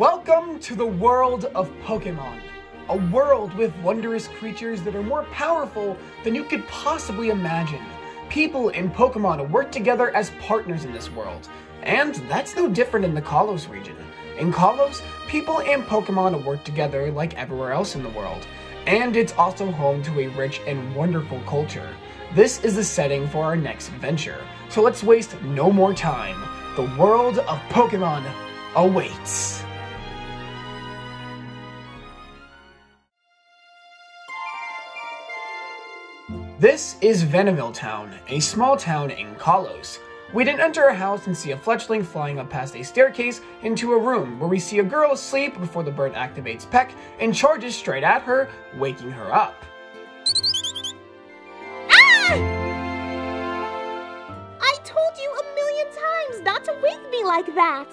Welcome to the world of Pokemon, a world with wondrous creatures that are more powerful than you could possibly imagine. People in Pokemon work together as partners in this world, and that's no different in the Kalos region. In Kalos, people and Pokemon work together like everywhere else in the world, and it's also home to a rich and wonderful culture. This is the setting for our next adventure, so let's waste no more time. The world of Pokemon awaits. This is Vanilleville Town, a small town in Kalos. We then enter a house and see a fletchling flying up past a staircase into a room where we see a girl asleep before the bird activates Peck and charges straight at her, waking her up. Ah! I told you a million times not to wake me like that!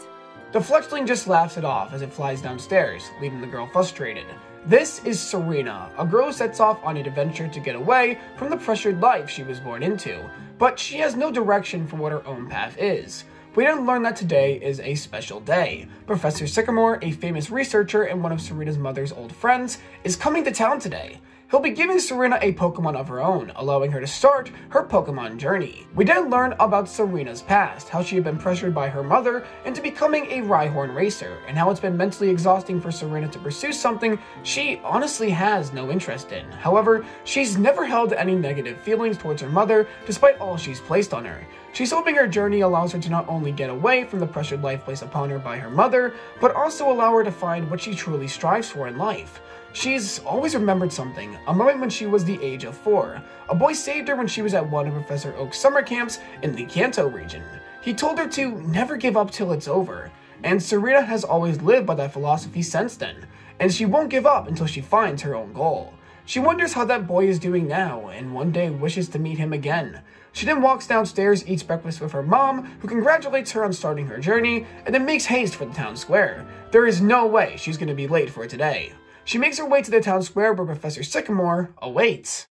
The fletchling just laughs it off as it flies downstairs, leaving the girl frustrated. This is Serena, a girl who sets off on an adventure to get away from the pressured life she was born into, but she has no direction for what her own path is. We then learn that today is a special day. Professor Sycamore, a famous researcher and one of Serena's mother's old friends, is coming to town today. He'll be giving Serena a Pokemon of her own, allowing her to start her Pokemon journey. We then learn about Serena's past, how she had been pressured by her mother into becoming a Rhyhorn racer, and how it's been mentally exhausting for Serena to pursue something she honestly has no interest in. However, she's never held any negative feelings towards her mother, despite all she's placed on her. She's hoping her journey allows her to not only get away from the pressured life placed upon her by her mother, but also allow her to find what she truly strives for in life. She's always remembered something, a moment when she was the age of 4. A boy saved her when she was at one of Professor Oak's summer camps in the Kanto region. He told her to never give up till it's over, and Serena has always lived by that philosophy since then, and she won't give up until she finds her own goal. She wonders how that boy is doing now, and one day wishes to meet him again. She then walks downstairs, eats breakfast with her mom, who congratulates her on starting her journey, and then makes haste for the town square. There is no way she's going to be late for today. She makes her way to the town square where Professor Sycamore awaits.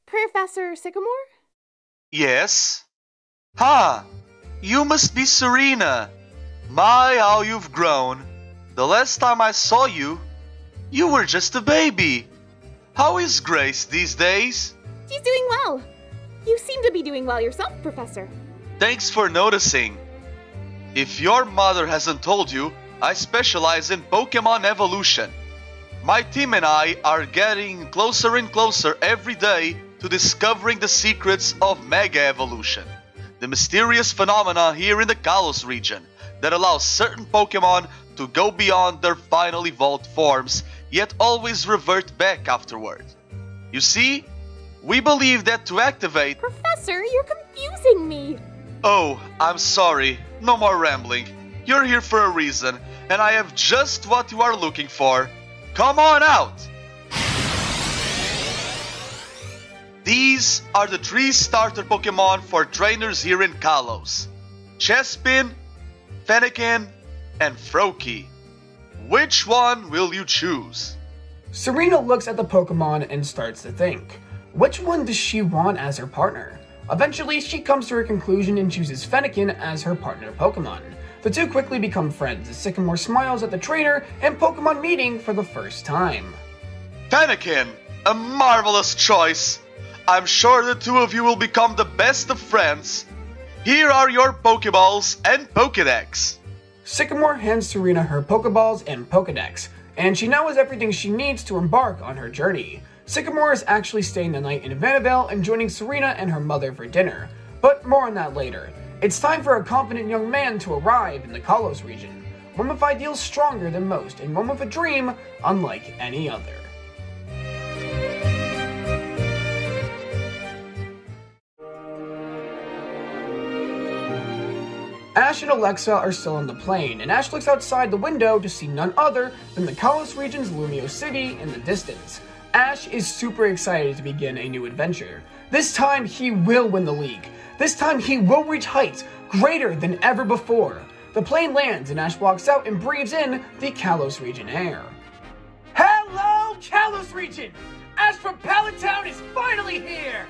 Professor Sycamore? Yes? Ha! You must be Serena. My, how you've grown. The last time I saw you, you were just a baby. How is Grace these days? She's doing well. You seem to be doing well yourself, Professor. Thanks for noticing. If your mother hasn't told you, I specialize in Pokemon evolution. My team and I are getting closer and closer every day to discovering the secrets of Mega Evolution, the mysterious phenomena here in the Kalos region that allows certain Pokemon to go beyond their final evolved forms, yet always revert back afterward. You see, we believe that to activate... Professor, you're confusing me. Oh, I'm sorry. No more rambling. You're here for a reason, and I have just what you are looking for. Come on out! These are the 3 starter Pokemon for trainers here in Kalos. Chespin, Fennekin, and Froakie. Which one will you choose? Serena looks at the Pokemon and starts to think. Which one does she want as her partner? Eventually, she comes to her conclusion and chooses Fennekin as her partner Pokemon. The two quickly become friends as Sycamore smiles at the trainer and Pokemon meeting for the first time. Fennekin, a marvelous choice. I'm sure the two of you will become the best of friends. Here are your Pokeballs and Pokedex. Sycamore hands Serena her Pokeballs and Pokedex, and she now has everything she needs to embark on her journey. Sycamore is actually staying the night in Vanilleville and joining Serena and her mother for dinner, but more on that later. It's time for a confident young man to arrive in the Kalos region, one with ideals stronger than most and one with a dream unlike any other. Ash and Alexa are still on the plane, and Ash looks outside the window to see none other than the Kalos region's Lumio City in the distance. Ash is super excited to begin a new adventure. This time he will win the league. This time he will reach heights greater than ever before. The plane lands and Ash walks out and breathes in the Kalos region air. Hello, Kalos region! Ash from Pallet Town is finally here!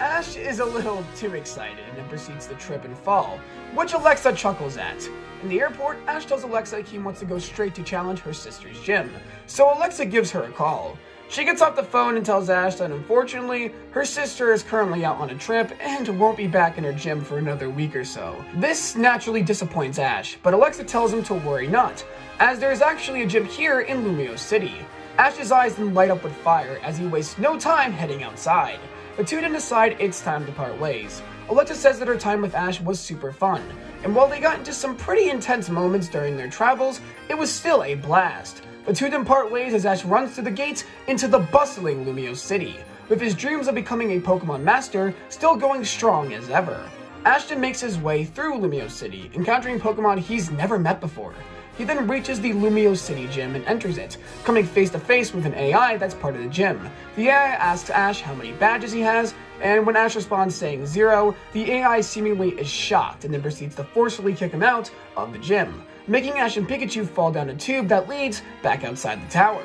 Ash is a little too excited and then proceeds to trip and fall, which Alexa chuckles at. In the airport, Ash tells Alexa he wants to go straight to challenge her sister's gym, so Alexa gives her a call. She gets off the phone and tells Ash that unfortunately, her sister is currently out on a trip and won't be back in her gym for another week or so. This naturally disappoints Ash, but Alexa tells him to worry not, as there is actually a gym here in Lumio City. Ash's eyes then light up with fire as he wastes no time heading outside. The two then decide it's time to part ways. Alexa says that her time with Ash was super fun, and while they got into some pretty intense moments during their travels, it was still a blast. The two then part ways as Ash runs through the gates into the bustling Lumio City, with his dreams of becoming a Pokemon Master still going strong as ever. Ash then makes his way through Lumio City, encountering Pokemon he's never met before. He then reaches the Lumio City gym and enters it, coming face to face with an AI that's part of the gym. The AI asks Ash how many badges he has, and when Ash responds saying 0, the AI seemingly is shocked and then proceeds to forcefully kick him out of the gym, making Ash and Pikachu fall down a tube that leads back outside the tower.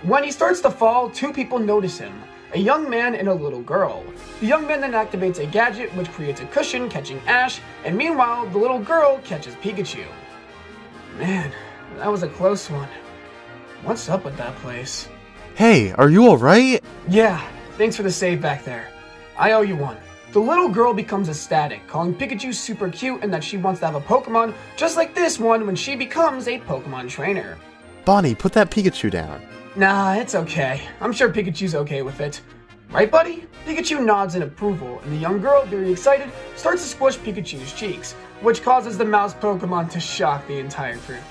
When he starts to fall, two people notice him, a young man and a little girl. The young man then activates a gadget which creates a cushion catching Ash, and meanwhile the little girl catches Pikachu. Man, that was a close one. What's up with that place? Hey, are you alright? Yeah, thanks for the save back there. I owe you one. The little girl becomes ecstatic, calling Pikachu super cute and that she wants to have a Pokemon just like this one when she becomes a Pokemon trainer. Bonnie, put that Pikachu down. Nah, it's okay. I'm sure Pikachu's okay with it. Right, buddy? Pikachu nods in approval, and the young girl, very excited, starts to squish Pikachu's cheeks, which causes the mouse Pokemon to shock the entire group.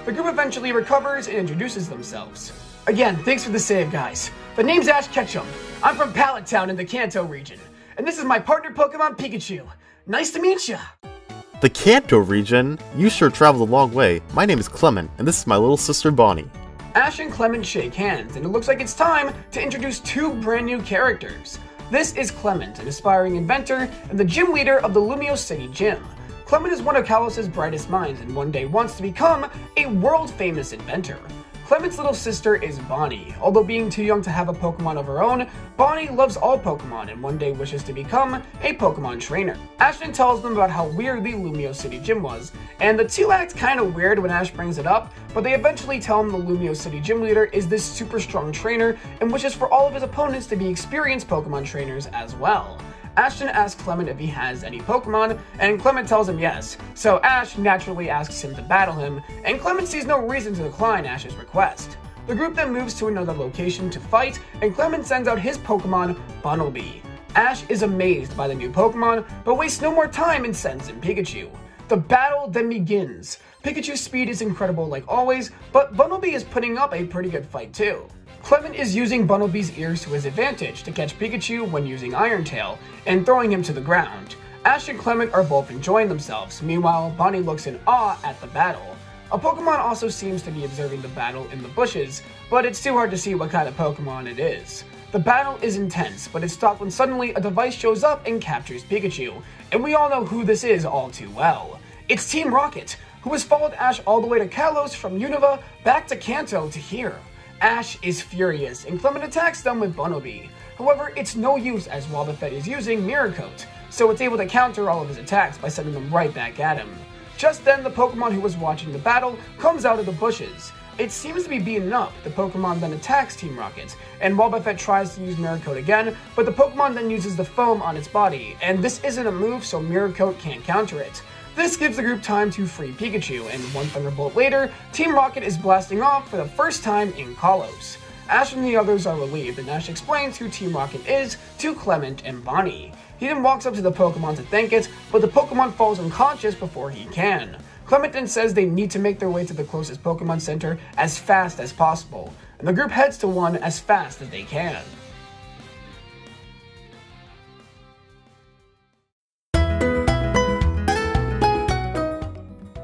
The group eventually recovers and introduces themselves. Again, thanks for the save, guys. The name's Ash Ketchum. I'm from Pallet Town in the Kanto region, and this is my partner Pokemon Pikachu. Nice to meet ya! The Kanto region? You sure traveled a long way. My name is Clement, and this is my little sister Bonnie. Ash and Clement shake hands, and it looks like it's time to introduce two brand new characters. This is Clement, an aspiring inventor and the gym leader of the Lumio City Gym. Clement is one of Kalos' brightest minds and one day wants to become a world-famous inventor. Clement's little sister is Bonnie. Although being too young to have a Pokemon of her own, Bonnie loves all Pokemon and one day wishes to become a Pokemon trainer. Ash then tells them about how weird the Lumio City Gym was, and the two act kinda weird when Ash brings it up, but they eventually tell him the Lumio City Gym leader is this super strong trainer and wishes for all of his opponents to be experienced Pokemon trainers as well. Ashton asks Clement if he has any Pokemon, and Clement tells him yes, so Ash naturally asks him to battle him, and Clement sees no reason to decline Ash's request. The group then moves to another location to fight, and Clement sends out his Pokemon, Bunnelby. Ash is amazed by the new Pokemon, but wastes no more time and sends in Pikachu. The battle then begins. Pikachu's speed is incredible like always, but Bunnelby is putting up a pretty good fight too. Clement is using Bunnelby's ears to his advantage to catch Pikachu when using Iron Tail and throwing him to the ground. Ash and Clement are both enjoying themselves, meanwhile Bonnie looks in awe at the battle. A Pokemon also seems to be observing the battle in the bushes, but it's too hard to see what kind of Pokemon it is. The battle is intense, but it's stopped when suddenly a device shows up and captures Pikachu, and we all know who this is all too well. It's Team Rocket, who has followed Ash all the way to Kalos from Unova back to Kanto to here. Ash is furious, and Clement attacks them with Bunnelby. However, it's no use as Wobbuffet is using Mirror Coat, so it's able to counter all of his attacks by sending them right back at him. Just then, the Pokemon who was watching the battle comes out of the bushes. It seems to be beaten up. The Pokemon then attacks Team Rocket, and Wobbuffet tries to use Mirror Coat again, but the Pokemon then uses the foam on its body, and this isn't a move, so Mirror Coat can't counter it. This gives the group time to free Pikachu, and one Thunderbolt later, Team Rocket is blasting off for the first time in Kalos. Ash and the others are relieved, and Ash explains who Team Rocket is to Clement and Bonnie. He then walks up to the Pokemon to thank it, but the Pokemon falls unconscious before he can. Clement then says they need to make their way to the closest Pokemon Center as fast as possible, and the group heads to one as fast as they can.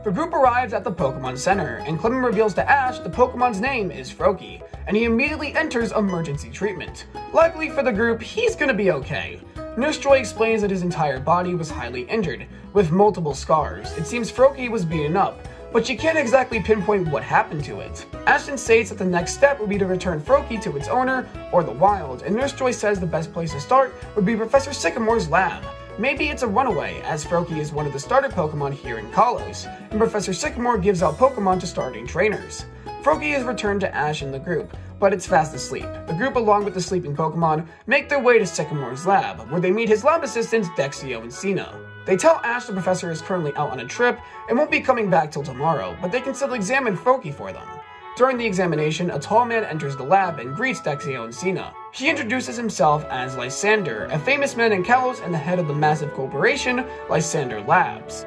The group arrives at the Pokemon Center, and Clement reveals to Ash the Pokemon's name is Froakie, and he immediately enters emergency treatment. Luckily for the group, he's gonna be okay. Nurse Joy explains that his entire body was highly injured, with multiple scars. It seems Froakie was beaten up, but she can't exactly pinpoint what happened to it. Ashton states that the next step would be to return Froakie to its owner, or the wild, and Nurse Joy says the best place to start would be Professor Sycamore's lab. Maybe it's a runaway, as Froakie is one of the starter Pokemon here in Kalos, and Professor Sycamore gives out Pokemon to starting trainers. Froakie is returned to Ash and the group, but it's fast asleep. The group, along with the sleeping Pokemon, make their way to Sycamore's lab, where they meet his lab assistants Dexio and Cena. They tell Ash the professor is currently out on a trip and won't be coming back till tomorrow, but they can still examine Froakie for them. During the examination, a tall man enters the lab and greets Dexio and Cena. He introduces himself as Lysander, a famous man in Kalos and the head of the massive corporation, Lysander Labs.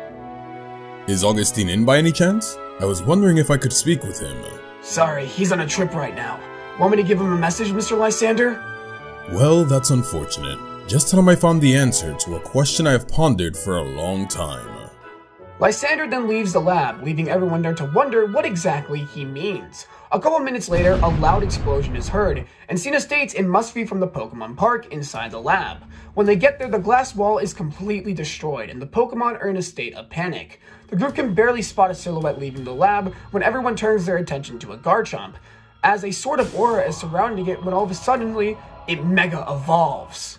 Is Augustine in by any chance? I was wondering if I could speak with him. Sorry, he's on a trip right now. Want me to give him a message, Mr. Lysander? Well, that's unfortunate. Just tell him I found the answer to a question I have pondered for a long time. Lysander then leaves the lab, leaving everyone there to wonder what exactly he means. A couple minutes later, a loud explosion is heard, and Cena states it must be from the Pokemon Park inside the lab. When they get there, the glass wall is completely destroyed, and the Pokemon are in a state of panic. The group can barely spot a silhouette leaving the lab when everyone turns their attention to a Garchomp, as a sort of aura is surrounding it when all of a sudden, it mega evolves.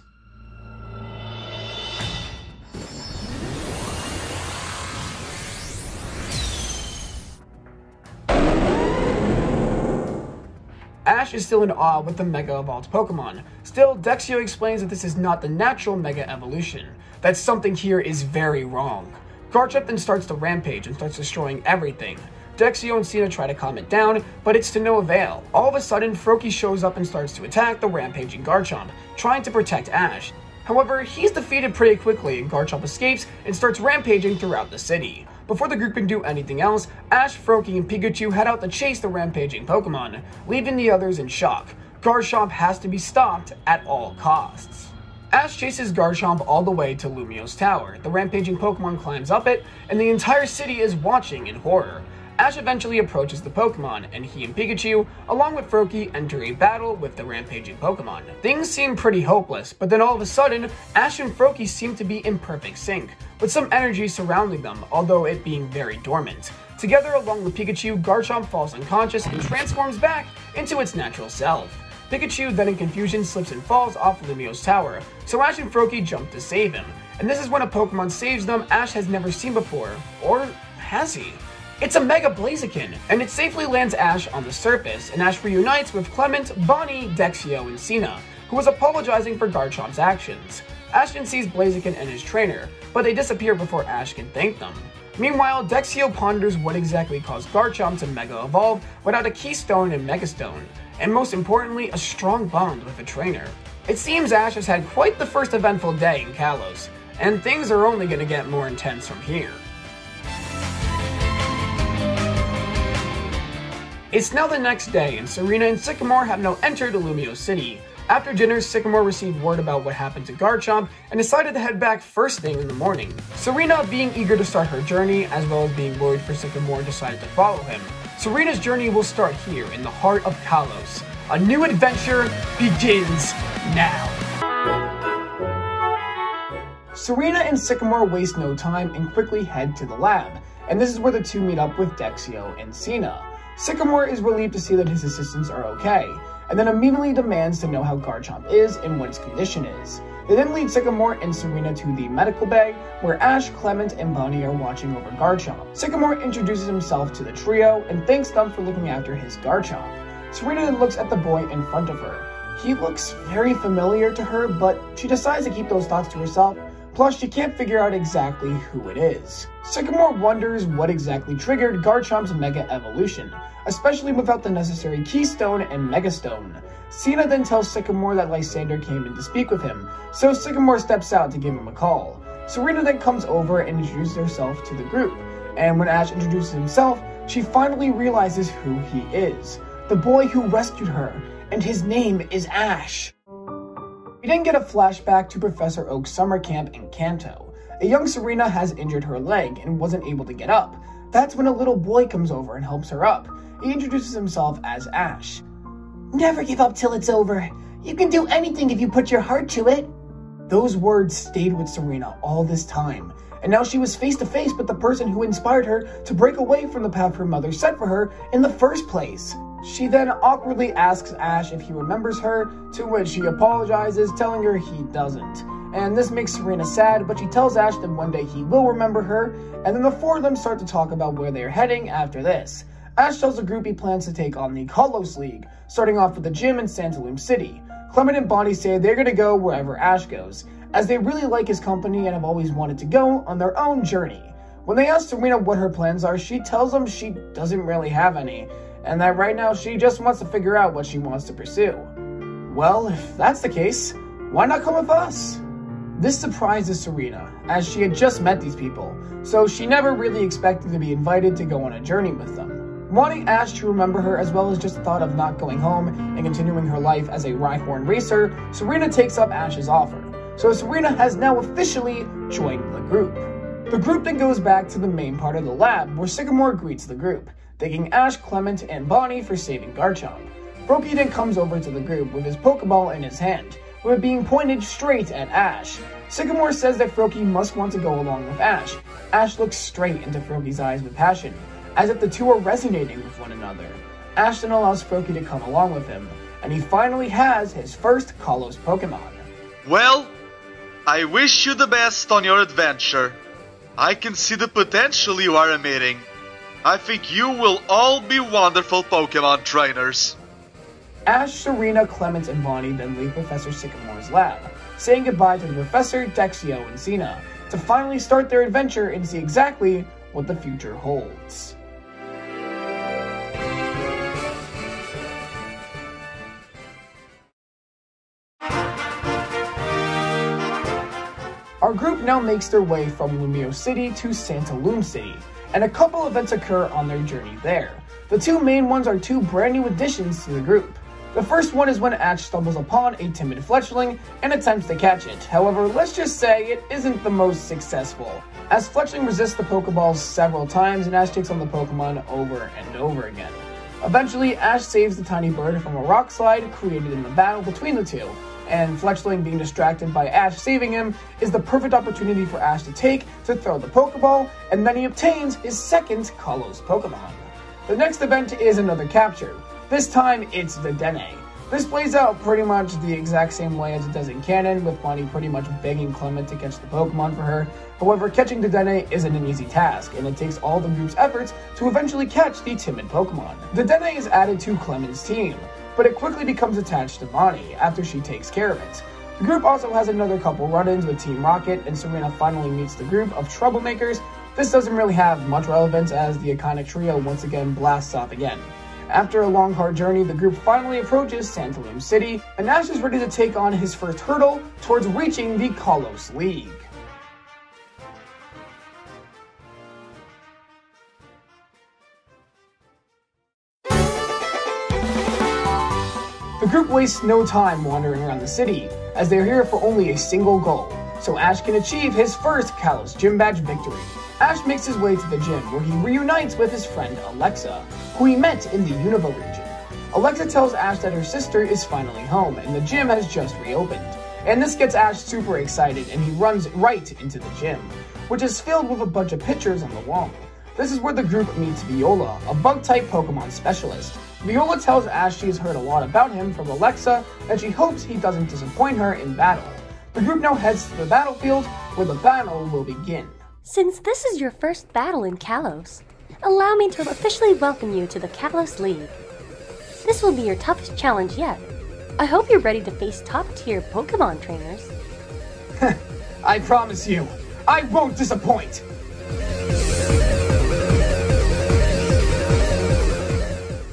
Ash is still in awe with the Mega Evolved Pokemon. Still, Dexio explains that this is not the natural Mega Evolution, that something here is very wrong. Garchomp then starts to rampage and starts destroying everything. Dexio and Cena try to calm it down, but it's to no avail. All of a sudden, Froakie shows up and starts to attack the rampaging Garchomp, trying to protect Ash. However, he's defeated pretty quickly and Garchomp escapes and starts rampaging throughout the city. Before the group can do anything else, Ash, Froakie, and Pikachu head out to chase the rampaging Pokemon, leaving the others in shock. Garchomp has to be stopped at all costs. Ash chases Garchomp all the way to Lumio's tower. The rampaging Pokemon climbs up it, and the entire city is watching in horror. Ash eventually approaches the Pokemon, and he and Pikachu, along with Froakie, enter a battle with the rampaging Pokemon. Things seem pretty hopeless, but then all of a sudden, Ash and Froakie seem to be in perfect sync, with some energy surrounding them, although it being very dormant. Together, along with Pikachu, Garchomp falls unconscious and transforms back into its natural self. Pikachu then in confusion slips and falls off Lumio's tower, so Ash and Froakie jump to save him. And this is when a Pokemon saves them Ash has never seen before, or has he? It's a Mega Blaziken, and it safely lands Ash on the surface, and Ash reunites with Clement, Bonnie, Dexio, and Cena, who was apologizing for Garchomp's actions. Ashton sees Blaziken and his trainer, but they disappear before Ash can thank them. Meanwhile, Dexio ponders what exactly caused Garchomp to Mega Evolve without a Keystone and Megastone, and most importantly, a strong bond with a trainer. It seems Ash has had quite the first eventful day in Kalos, and things are only going to get more intense from here. It's now the next day, and Serena and Sycamore have now entered Illumio City. After dinner, Sycamore received word about what happened to Garchomp and decided to head back first thing in the morning. Serena, being eager to start her journey, as well as being worried for Sycamore, decided to follow him. Serena's journey will start here in the heart of Kalos. A new adventure begins now. Serena and Sycamore waste no time and quickly head to the lab, and this is where the two meet up with Dexio and Cena. Sycamore is relieved to see that his assistants are okay, and then immediately demands to know how Garchomp is and what its condition is. They then lead Sycamore and Serena to the medical bay, where Ash, Clement, and Bonnie are watching over Garchomp. Sycamore introduces himself to the trio and thanks them for looking after his Garchomp. Serena then looks at the boy in front of her. He looks very familiar to her, but she decides to keep those thoughts to herself. Plus, she can't figure out exactly who it is. Sycamore wonders what exactly triggered Garchomp's Mega Evolution, especially without the necessary Keystone and Megastone. Cena then tells Sycamore that Lysander came in to speak with him, so Sycamore steps out to give him a call. Serena then comes over and introduces herself to the group, and when Ash introduces himself, she finally realizes who he is. The boy who rescued her, and his name is Ash. We then get a flashback to Professor Oak's summer camp in Kanto. A young Serena has injured her leg and wasn't able to get up. That's when a little boy comes over and helps her up. He introduces himself as Ash. Never give up till it's over. You can do anything if you put your heart to it. Those words stayed with Serena all this time, and now she was face to face with the person who inspired her to break away from the path her mother set for her in the first place. She then awkwardly asks Ash if he remembers her, to which he apologizes, telling her he doesn't. And this makes Serena sad, but she tells Ash that one day he will remember her, and then the four of them start to talk about where they are heading after this. Ash tells the group he plans to take on the Kalos League, starting off with the gym in Santalum City. Clement and Bonnie say they're going to go wherever Ash goes, as they really like his company and have always wanted to go on their own journey. When they ask Serena what her plans are, she tells them she doesn't really have any, and that right now she just wants to figure out what she wants to pursue. Well, if that's the case, why not come with us? This surprises Serena, as she had just met these people, so she never really expected to be invited to go on a journey with them. Wanting Ash to remember her as well as just the thought of not going home and continuing her life as a Rhyhorn racer, Serena takes up Ash's offer. So Serena has now officially joined the group. The group then goes back to the main part of the lab, where Sycamore greets the group, thanking Ash, Clement, and Bonnie for saving Garchomp. Froakie then comes over to the group with his Pokeball in his hand, with it being pointed straight at Ash. Sycamore says that Froakie must want to go along with Ash. Ash looks straight into Froakie's eyes with passion, as if the two are resonating with one another. Ash then allows Froakie to come along with him, and he finally has his first Kalos Pokemon. Well, I wish you the best on your adventure. I can see the potential you are emitting. I think you will all be wonderful Pokemon trainers. Ash, Serena, Clement, and Bonnie then leave Professor Sycamore's lab, saying goodbye to the Professor, Dexio, and Cena, to finally start their adventure and see exactly what the future holds. Our group now makes their way from Lumio City to Santalum City, and a couple events occur on their journey there. The two main ones are two brand new additions to the group. The first one is when Ash stumbles upon a timid Fletchling and attempts to catch it. However, let's just say it isn't the most successful, as Fletchling resists the Pokeballs several times and Ash takes on the Pokemon over and over again. Eventually, Ash saves the tiny bird from a rock slide created in the battle between the two, and Fletchling being distracted by Ash saving him is the perfect opportunity for Ash to throw the Pokeball, and then he obtains his second Kalos Pokemon. The next event is another capture. This time, it's the Dedenne. This plays out pretty much the exact same way as it does in canon, with Bonnie pretty much begging Clement to catch the Pokemon for her. However, catching the Dedenne isn't an easy task, and it takes all the group's efforts to eventually catch the timid Pokemon. The Dedenne is added to Clement's team, but it quickly becomes attached to Bonnie after she takes care of it. The group also has another couple run-ins with Team Rocket, and Serena finally meets the group of troublemakers. This doesn't really have much relevance as the iconic trio once again blasts off again. After a long hard journey, the group finally approaches Santalum City, and Ash is ready to take on his first hurdle towards reaching the Kalos League. The group wastes no time wandering around the city, as they are here for only a single goal, so Ash can achieve his first Kalos Gym Badge victory. Ash makes his way to the gym, where he reunites with his friend Alexa, who he met in the Unova region. Alexa tells Ash that her sister is finally home, and the gym has just reopened. And this gets Ash super excited, and he runs right into the gym, which is filled with a bunch of pictures on the wall. This is where the group meets Viola, a bug-type Pokemon specialist. Viola tells Ash she has heard a lot about him from Alexa, and she hopes he doesn't disappoint her in battle. The group now heads to the battlefield, where the battle will begin. Since this is your first battle in Kalos, allow me to officially welcome you to the Kalos League. This will be your toughest challenge yet. I hope you're ready to face top-tier Pokemon trainers. I promise you, I won't disappoint!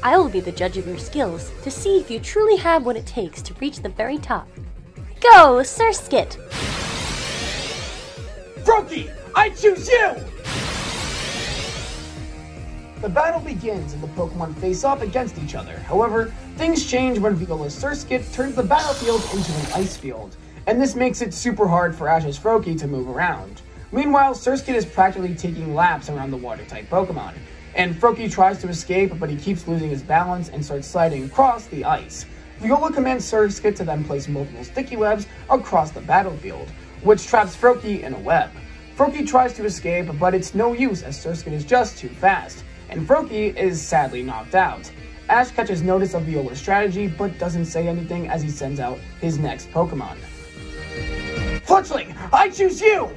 I will be the judge of your skills to see if you truly have what it takes to reach the very top. Go, Surskit! Froakie, I choose you! The battle begins and the Pokemon face off against each other. However, things change when Viola's Surskit turns the battlefield into an ice field, and this makes it super hard for Ash's Froakie to move around. Meanwhile, Surskit is practically taking laps around the water-type Pokemon, and Froakie tries to escape, but he keeps losing his balance and starts sliding across the ice. Viola commands Surskit to then place multiple sticky webs across the battlefield, which traps Froakie in a web. Froakie tries to escape, but it's no use as Surskit is just too fast, and Froakie is sadly knocked out. Ash catches notice of Viola's strategy, but doesn't say anything as he sends out his next Pokemon. Fletchling, I choose you!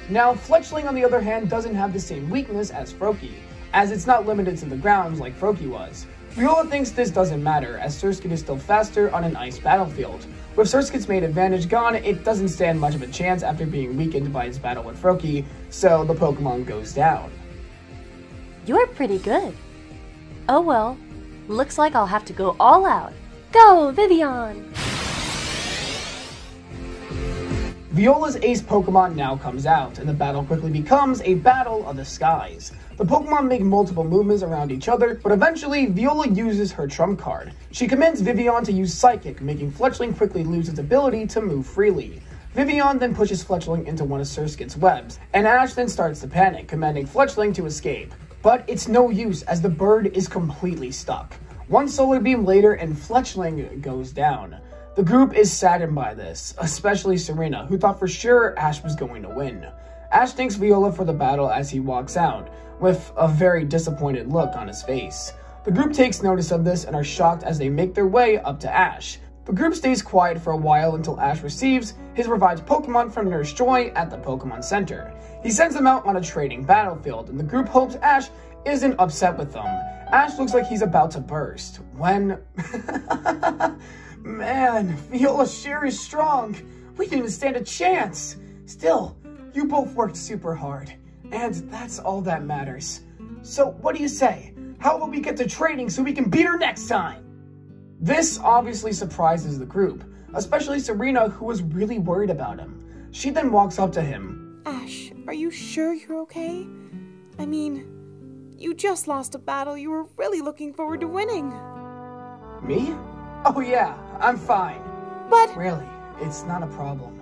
Now, Fletchling on the other hand doesn't have the same weakness as Froakie, as it's not limited to the ground like Froakie was. Viola thinks this doesn't matter, as Surskit is still faster on an ice battlefield. With Surskit's main advantage gone, it doesn't stand much of a chance after being weakened by its battle with Froakie, so the Pokemon goes down. You're pretty good. Oh well, looks like I'll have to go all out. Go, Vivian! Viola's ace Pokemon now comes out, and the battle quickly becomes a battle of the skies. The Pokemon make multiple movements around each other, but eventually Viola uses her trump card. She commands Vivian to use Psychic, making Fletchling quickly lose its ability to move freely. Vivian then pushes Fletchling into one of Surskit's webs, and Ash then starts to panic, commanding Fletchling to escape. But it's no use as the bird is completely stuck. One Solar Beam later and Fletchling goes down. The group is saddened by this, especially Serena, who thought for sure Ash was going to win. Ash thanks Viola for the battle as he walks out, with a very disappointed look on his face. The group takes notice of this and are shocked as they make their way up to Ash. The group stays quiet for a while until Ash receives his revived Pokemon from Nurse Joy at the Pokemon Center. He sends them out on a training battlefield, and the group hopes Ash isn't upset with them. Ash looks like he's about to burst, when... Man, Viola sure is strong. We didn't even stand a chance. Still, you both worked super hard, and that's all that matters. So what do you say? How about we get to training so we can beat her next time? This obviously surprises the group, especially Serena, who was really worried about him. She then walks up to him. Ash, are you sure you're okay? I mean, you just lost a battle you were really looking forward to winning. Me? Oh yeah, I'm fine. But... Really, it's not a problem.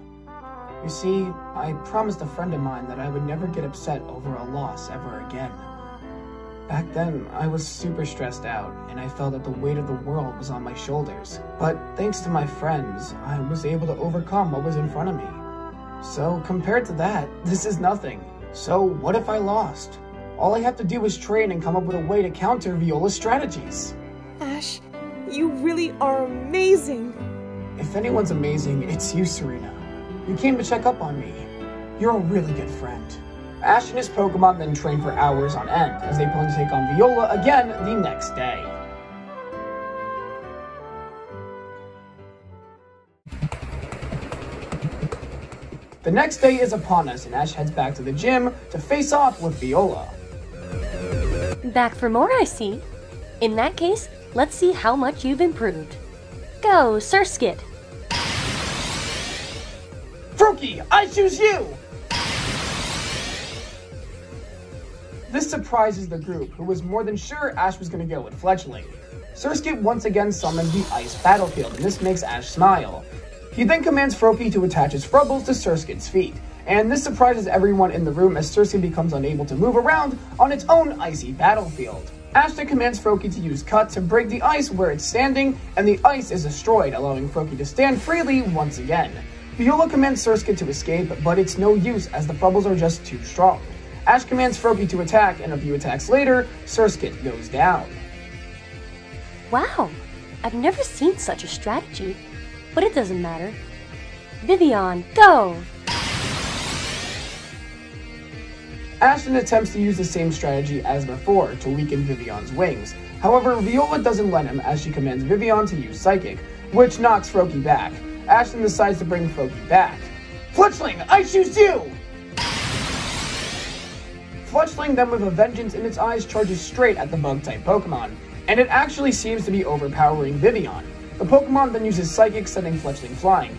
You see, I promised a friend of mine that I would never get upset over a loss ever again. Back then, I was super stressed out, and I felt that the weight of the world was on my shoulders. But thanks to my friends, I was able to overcome what was in front of me. So compared to that, this is nothing. So what if I lost? All I have to do is train and come up with a way to counter Viola's strategies. Ash, you really are amazing. If anyone's amazing, it's you, Serena. You came to check up on me. You're a really good friend. Ash and his Pokemon then train for hours on end, as they plan to take on Viola again the next day. The next day is upon us, and Ash heads back to the gym to face off with Viola. Back for more, I see. In that case, let's see how much you've improved. Go, Surskit! Froakie, I choose you! This surprises the group, who was more than sure Ash was going to go with Fletchling. Surskit once again summons the ice battlefield, and this makes Ash smile. He then commands Froakie to attach his Frubbles to Surskit's feet, and this surprises everyone in the room as Surskit becomes unable to move around on its own icy battlefield. Ash then commands Froakie to use Cut to break the ice where it's standing, and the ice is destroyed, allowing Froakie to stand freely once again. Viola commands Surskit to escape, but it's no use as the Frubbles are just too strong. Ash commands Froakie to attack, and a few attacks later, Surskit goes down. Wow, I've never seen such a strategy, but it doesn't matter. Vivian, go! Ash then attempts to use the same strategy as before to weaken Vivian's wings. However, Viola doesn't let him as she commands Vivian to use Psychic, which knocks Froakie back. Ash then decides to bring Froakie back. Fletchling, I choose you! Fletchling then with a vengeance in its eyes charges straight at the bug-type Pokemon, and it actually seems to be overpowering Vivian. The Pokemon then uses Psychic, sending Fletchling flying,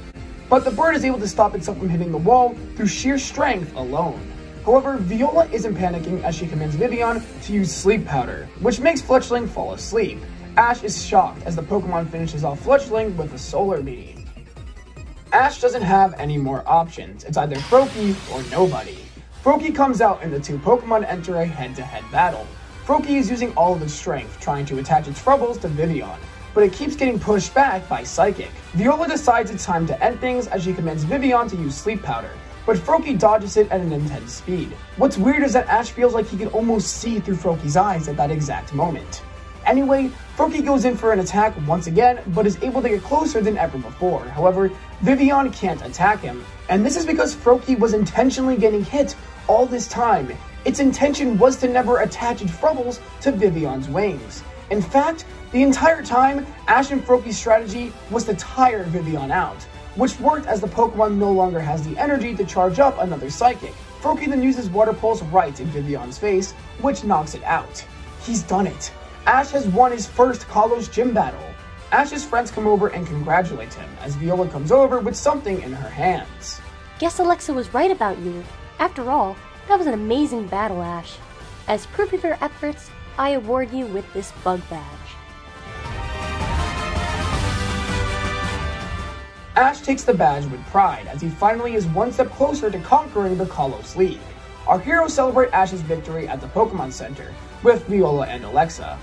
but the bird is able to stop itself from hitting the wall through sheer strength alone. However, Viola isn't panicking as she commands Vivian to use Sleep Powder, which makes Fletchling fall asleep. Ash is shocked as the Pokemon finishes off Fletchling with a Solar Beam. Ash doesn't have any more options. It's either Froakie or nobody. Froakie comes out and the two Pokemon enter a head-to-head battle. Froakie is using all of its strength, trying to attach its Frubbles to Vivian. but it keeps getting pushed back by Psychic. Viola decides it's time to end things as she commands Vivian to use sleep powder, but Froakie dodges it at an intense speed. What's weird is that Ash feels like he can almost see through Froakie's eyes at that exact moment. Anyway, Froakie goes in for an attack once again, but is able to get closer than ever before. However, Vivian can't attack him, and this is because Froakie was intentionally getting hit all this time. Its intention was to never attach its frubbles to Vivian's wings. In fact, the entire time, Ash and Froakie's strategy was to tire Vivian out, which worked as the Pokemon no longer has the energy to charge up another Psychic. Froakie then uses Water Pulse right in Vivian's face, which knocks it out. He's done it. Ash has won his first Kalos gym battle. Ash's friends come over and congratulate him as Viola comes over with something in her hands. Guess Alexa was right about you. After all, that was an amazing battle, Ash. As proof of your efforts, I award you with this bug badge. Ash takes the badge with pride as he finally is one step closer to conquering the Kalos League. Our heroes celebrate Ash's victory at the Pokemon Center with Viola and Alexa,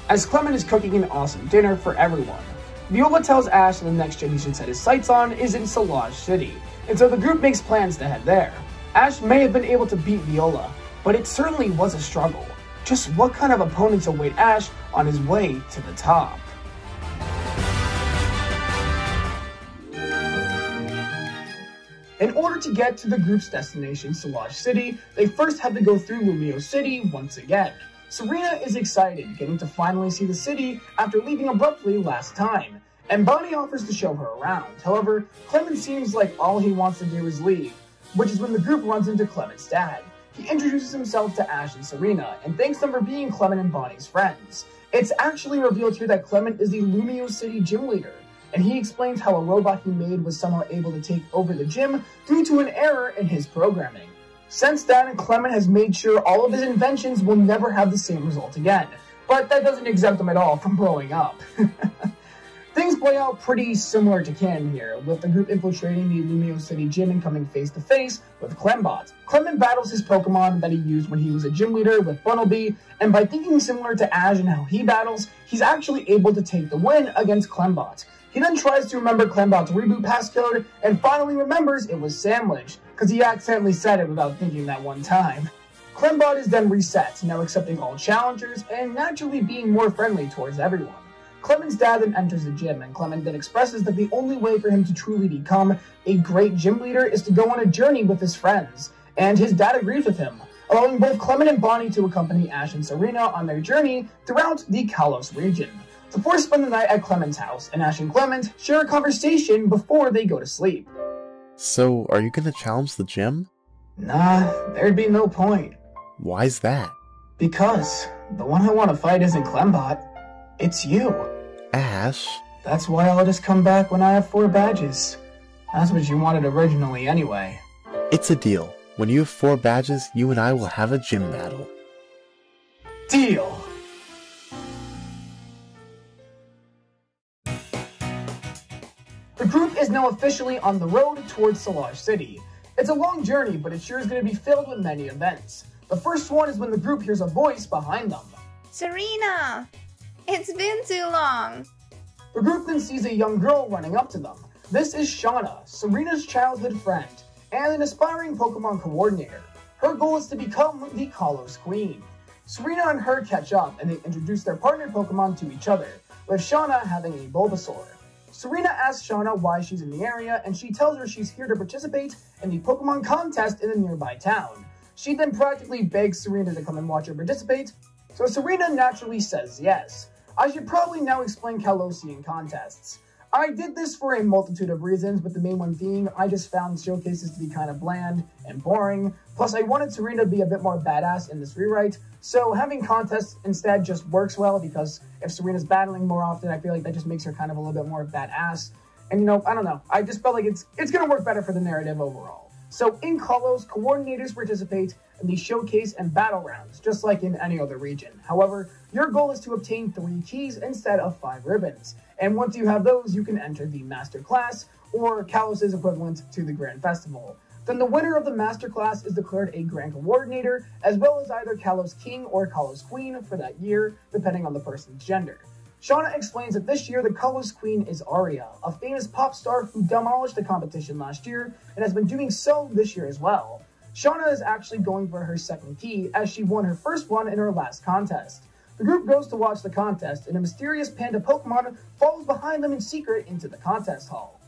as Clement is cooking an awesome dinner for everyone. Viola tells Ash that the next gym he should set his sights on is in Solage City, and so the group makes plans to head there. Ash may have been able to beat Viola, but it certainly was a struggle. Just what kind of opponents await Ash on his way to the top? In order to get to the group's destination, Solage City, they first have to go through Lumio City once again. Serena is excited, getting to finally see the city after leaving abruptly last time, and Bonnie offers to show her around. However, Clement seems like all he wants to do is leave, which is when the group runs into Clement's dad. He introduces himself to Ash and Serena, and thanks them for being Clement and Bonnie's friends. It's actually revealed here that Clement is the Lumio City gym leader, and he explains how a robot he made was somehow able to take over the gym due to an error in his programming. Since then, Clement has made sure all of his inventions will never have the same result again, but that doesn't exempt him at all from blowing up. Things play out pretty similar to canon here, with the group infiltrating the Lumio City gym and coming face to face with Clembot. Clement battles his Pokemon that he used when he was a gym leader with Bunnelby, and by thinking similar to Ash and how he battles, he's actually able to take the win against Clembot. He then tries to remember Clembot's reboot passcode, and finally remembers it was Sandwich, because he accidentally said it without thinking that one time. Clembot is then reset, now accepting all challengers, and naturally being more friendly towards everyone. Clement's dad then enters the gym, and Clement then expresses that the only way for him to truly become a great gym leader is to go on a journey with his friends, and his dad agrees with him, allowing both Clement and Bonnie to accompany Ash and Serena on their journey throughout the Kalos region. The four spend the night at Clement's house, and Ash and Clement share a conversation before they go to sleep. So, are you gonna challenge the gym? Nah, there'd be no point. Why's that? Because the one I want to fight isn't Clembot, it's you. Ash? That's why I'll just come back when I have 4 badges. That's what you wanted originally anyway. It's a deal. When you have 4 badges, you and I will have a gym battle. Deal! The group is now officially on the road towards Solage City. It's a long journey, but it sure is going to be filled with many events. The first one is when the group hears a voice behind them. Serena! It's been too long. The group then sees a young girl running up to them. This is Shauna, Serena's childhood friend, and an aspiring Pokemon coordinator. Her goal is to become the Kalos Queen. Serena and her catch up, and they introduce their partner Pokemon to each other, with Shauna having a Bulbasaur. Serena asks Shauna why she's in the area, and she tells her she's here to participate in the Pokemon contest in the nearby town. She then practically begs Serena to come and watch her participate, so Serena naturally says yes. I should probably now explain Kalosian contests. I did this for a multitude of reasons, but the main one being I just found showcases to be kind of bland and boring, plus I wanted Serena to be a bit more badass in this rewrite, so having contests instead just works well because if Serena's battling more often, I feel like that just makes her kind of a little bit more badass. And you know, I don't know, I just felt like it's gonna work better for the narrative overall. So in Kalos, coordinators participate in the showcase and battle rounds, just like in any other region. However, your goal is to obtain 3 keys instead of 5 ribbons. And once you have those, you can enter the Master Class, or Kalos' equivalent to the Grand Festival. Then the winner of the Master Class is declared a Grand Coordinator, as well as either Kalos King or Kalos Queen for that year, depending on the person's gender. Shauna explains that this year the Kalos Queen is Aria, a famous pop star who demolished the competition last year and has been doing so this year as well. Shauna is actually going for her second key as she won her first one in her last contest. The group goes to watch the contest and a mysterious panda Pokemon follows behind them in secret into the contest hall.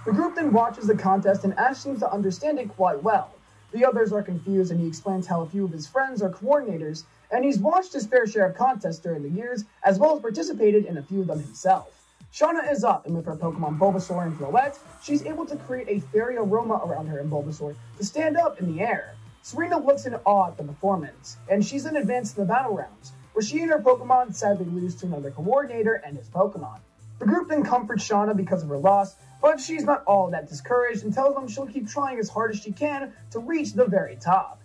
The group then watches the contest and Ash seems to understand it quite well. The others are confused and he explains how a few of his friends are coordinators and he's watched his fair share of contests during the years, as well as participated in a few of them himself. Shauna is up, and with her Pokemon Bulbasaur and Floette, she's able to create a fairy aroma around her and Bulbasaur to stand up in the air. Serena looks in awe at the performance, and she's in advance to the battle rounds, where she and her Pokemon sadly lose to another coordinator and his Pokemon. The group then comforts Shauna because of her loss, but she's not all that discouraged and tells them she'll keep trying as hard as she can to reach the very top.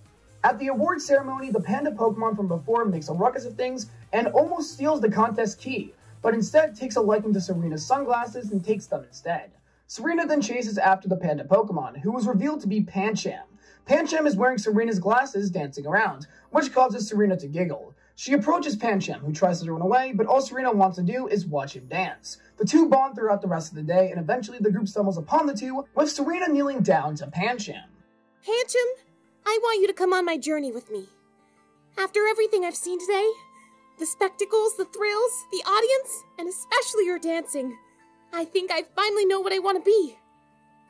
At the award ceremony, the panda Pokemon from before makes a ruckus of things and almost steals the contest key, but instead takes a liking to Serena's sunglasses and takes them instead. Serena then chases after the panda Pokemon, who was revealed to be Pancham. Pancham is wearing Serena's glasses dancing around, which causes Serena to giggle. She approaches Pancham, who tries to run away, but all Serena wants to do is watch him dance. The two bond throughout the rest of the day, and eventually the group stumbles upon the two, with Serena kneeling down to Pancham. Pancham, I want you to come on my journey with me. After everything I've seen today, the spectacles, the thrills, the audience, and especially your dancing, I think I finally know what I want to be.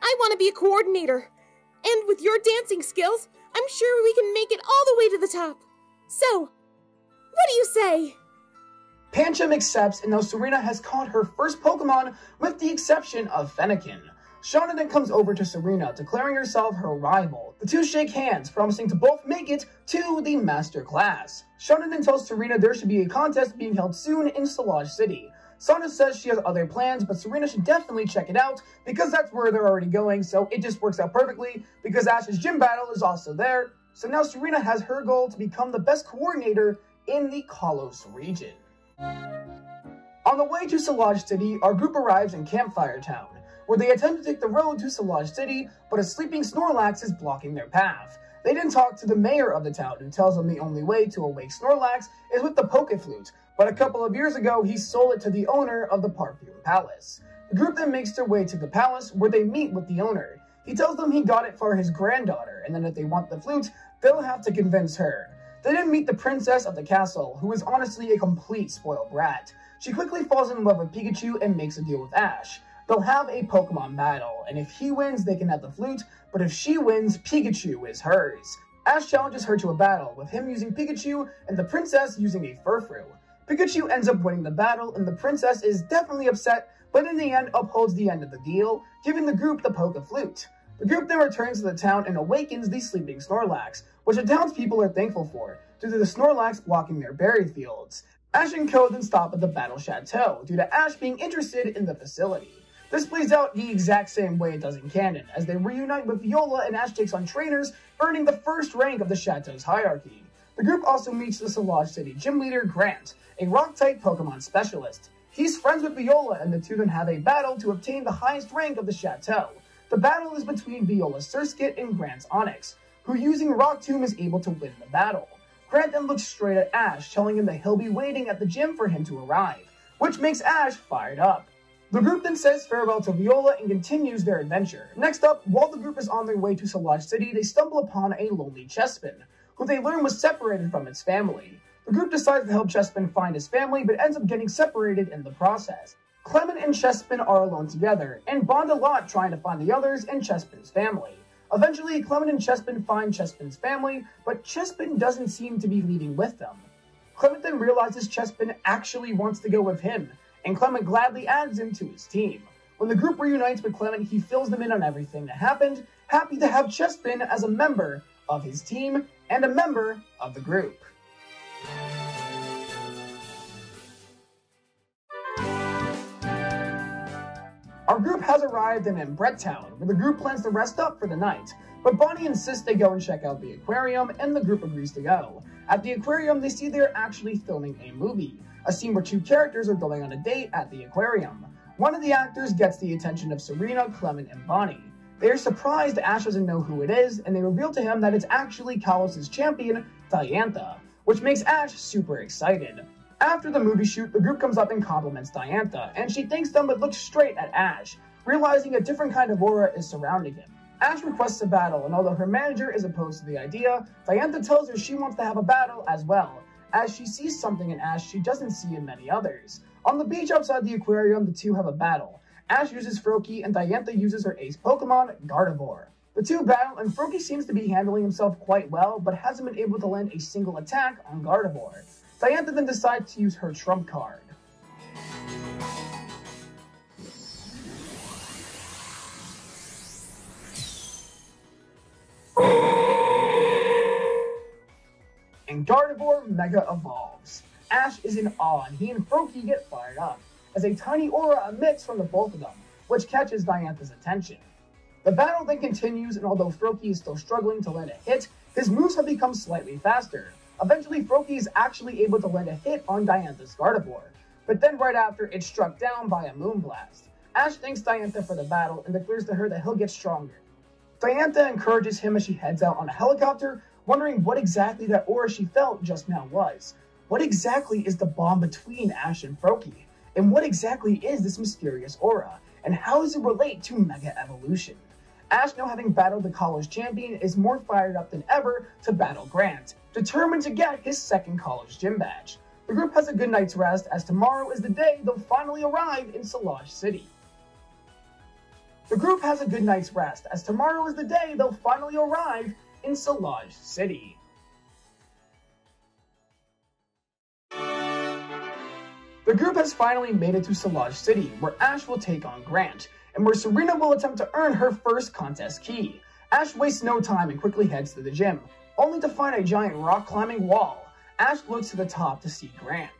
I want to be a coordinator. And with your dancing skills, I'm sure we can make it all the way to the top. So, what do you say? Pancham accepts, and now Serena has caught her first Pokemon with the exception of Fennekin. Shauna then comes over to Serena, declaring herself her rival. The two shake hands, promising to both make it to the Master Class. Shauna then tells Serena there should be a contest being held soon in Solage City. Shauna says she has other plans, but Serena should definitely check it out, because that's where they're already going, so it just works out perfectly, because Ash's gym battle is also there. So now Serena has her goal to become the best coordinator in the Kalos region. On the way to Solage City, our group arrives in Campfire Town, where they attempt to take the road to Solage City, but a sleeping Snorlax is blocking their path. They then talk to the mayor of the town, who tells them the only way to awake Snorlax is with the Pokeflute, but a couple of years ago he sold it to the owner of the Perfume Palace. The group then makes their way to the palace, where they meet with the owner. He tells them he got it for his granddaughter, and then if they want the flute, they'll have to convince her. They then meet the princess of the castle, who is honestly a complete spoiled brat. She quickly falls in love with Pikachu and makes a deal with Ash. They'll have a Pokemon battle, and if he wins, they can have the flute, but if she wins, Pikachu is hers. Ash challenges her to a battle, with him using Pikachu and the princess using a Furfrou. Pikachu ends up winning the battle, and the princess is definitely upset, but in the end upholds the end of the deal, giving the group the Poke-Flute. The group then returns to the town and awakens the sleeping Snorlax, which the townspeople are thankful for, due to the Snorlax blocking their berry fields. Ash and Co then stop at the Battle Chateau, due to Ash being interested in the facility. This plays out the exact same way it does in canon, as they reunite with Viola and Ash takes on trainers, earning the first rank of the Chateau's hierarchy. The group also meets the Solage City gym leader, Grant, a rock-type Pokemon specialist. He's friends with Viola, and the two then have a battle to obtain the highest rank of the Chateau. The battle is between Viola's Surskit and Grant's Onix, who using Rock Tomb is able to win the battle. Grant then looks straight at Ash, telling him that he'll be waiting at the gym for him to arrive, which makes Ash fired up. The group then says farewell to Viola and continues their adventure. Next up, while the group is on their way to Solage City, they stumble upon a lonely Chespin, who they learn was separated from its family. The group decides to help Chespin find his family, but ends up getting separated in the process. Clement and Chespin are alone together, and bond a lot trying to find the others and Chespin's family. Eventually, Clement and Chespin find Chespin's family, but Chespin doesn't seem to be leaving with them. Clement then realizes Chespin actually wants to go with him, and Clement gladly adds him to his team. When the group reunites with Clement, he fills them in on everything that happened, happy to have Chespin as a member of his team and a member of the group. Our group has arrived in Embret Town, where the group plans to rest up for the night, but Bonnie insists they go and check out the aquarium, and the group agrees to go. At the aquarium, they see they're actually filming a movie, a scene where two characters are going on a date at the aquarium. One of the actors gets the attention of Serena, Clement, and Bonnie. They are surprised Ash doesn't know who it is, and they reveal to him that it's actually Kalos' champion, Diantha, which makes Ash super excited. After the movie shoot, the group comes up and compliments Diantha, and she thanks them but looks straight at Ash, realizing a different kind of aura is surrounding him. Ash requests a battle, and although her manager is opposed to the idea, Diantha tells her she wants to have a battle as well, as she sees something in Ash she doesn't see in many others. On the beach outside the aquarium, the two have a battle. Ash uses Froakie, and Diantha uses her ace Pokemon, Gardevoir. The two battle, and Froakie seems to be handling himself quite well, but hasn't been able to land a single attack on Gardevoir. Diantha then decides to use her trump card. And Gardevoir Mega Evolves. Ash is in awe, and he and Froakie get fired up, as a tiny aura emits from the both of them, which catches Diantha's attention. The battle then continues, and although Froakie is still struggling to land a hit, his moves have become slightly faster. Eventually, Froakie is actually able to land a hit on Diantha's Gardevoir, but then right after, it's struck down by a Moonblast. Ash thanks Diantha for the battle and declares to her that he'll get stronger. Diantha encourages him as she heads out on a helicopter, wondering what exactly that aura she felt just now was. What exactly is the bond between Ash and Froakie? And what exactly is this mysterious aura? And how does it relate to Mega Evolution? Ash, now having battled the college champion, is more fired up than ever to battle Grant, determined to get his second college gym badge. The group has a good night's rest, as tomorrow is the day they'll finally arrive in Solage City. The group has a good night's rest, as tomorrow is the day they'll finally arrive in Solage City. The group has finally made it to Solage City, where Ash will take on Grant, and where Serena will attempt to earn her first contest key. Ash wastes no time and quickly heads to the gym, only to find a giant rock-climbing wall. Ash looks to the top to see Grant.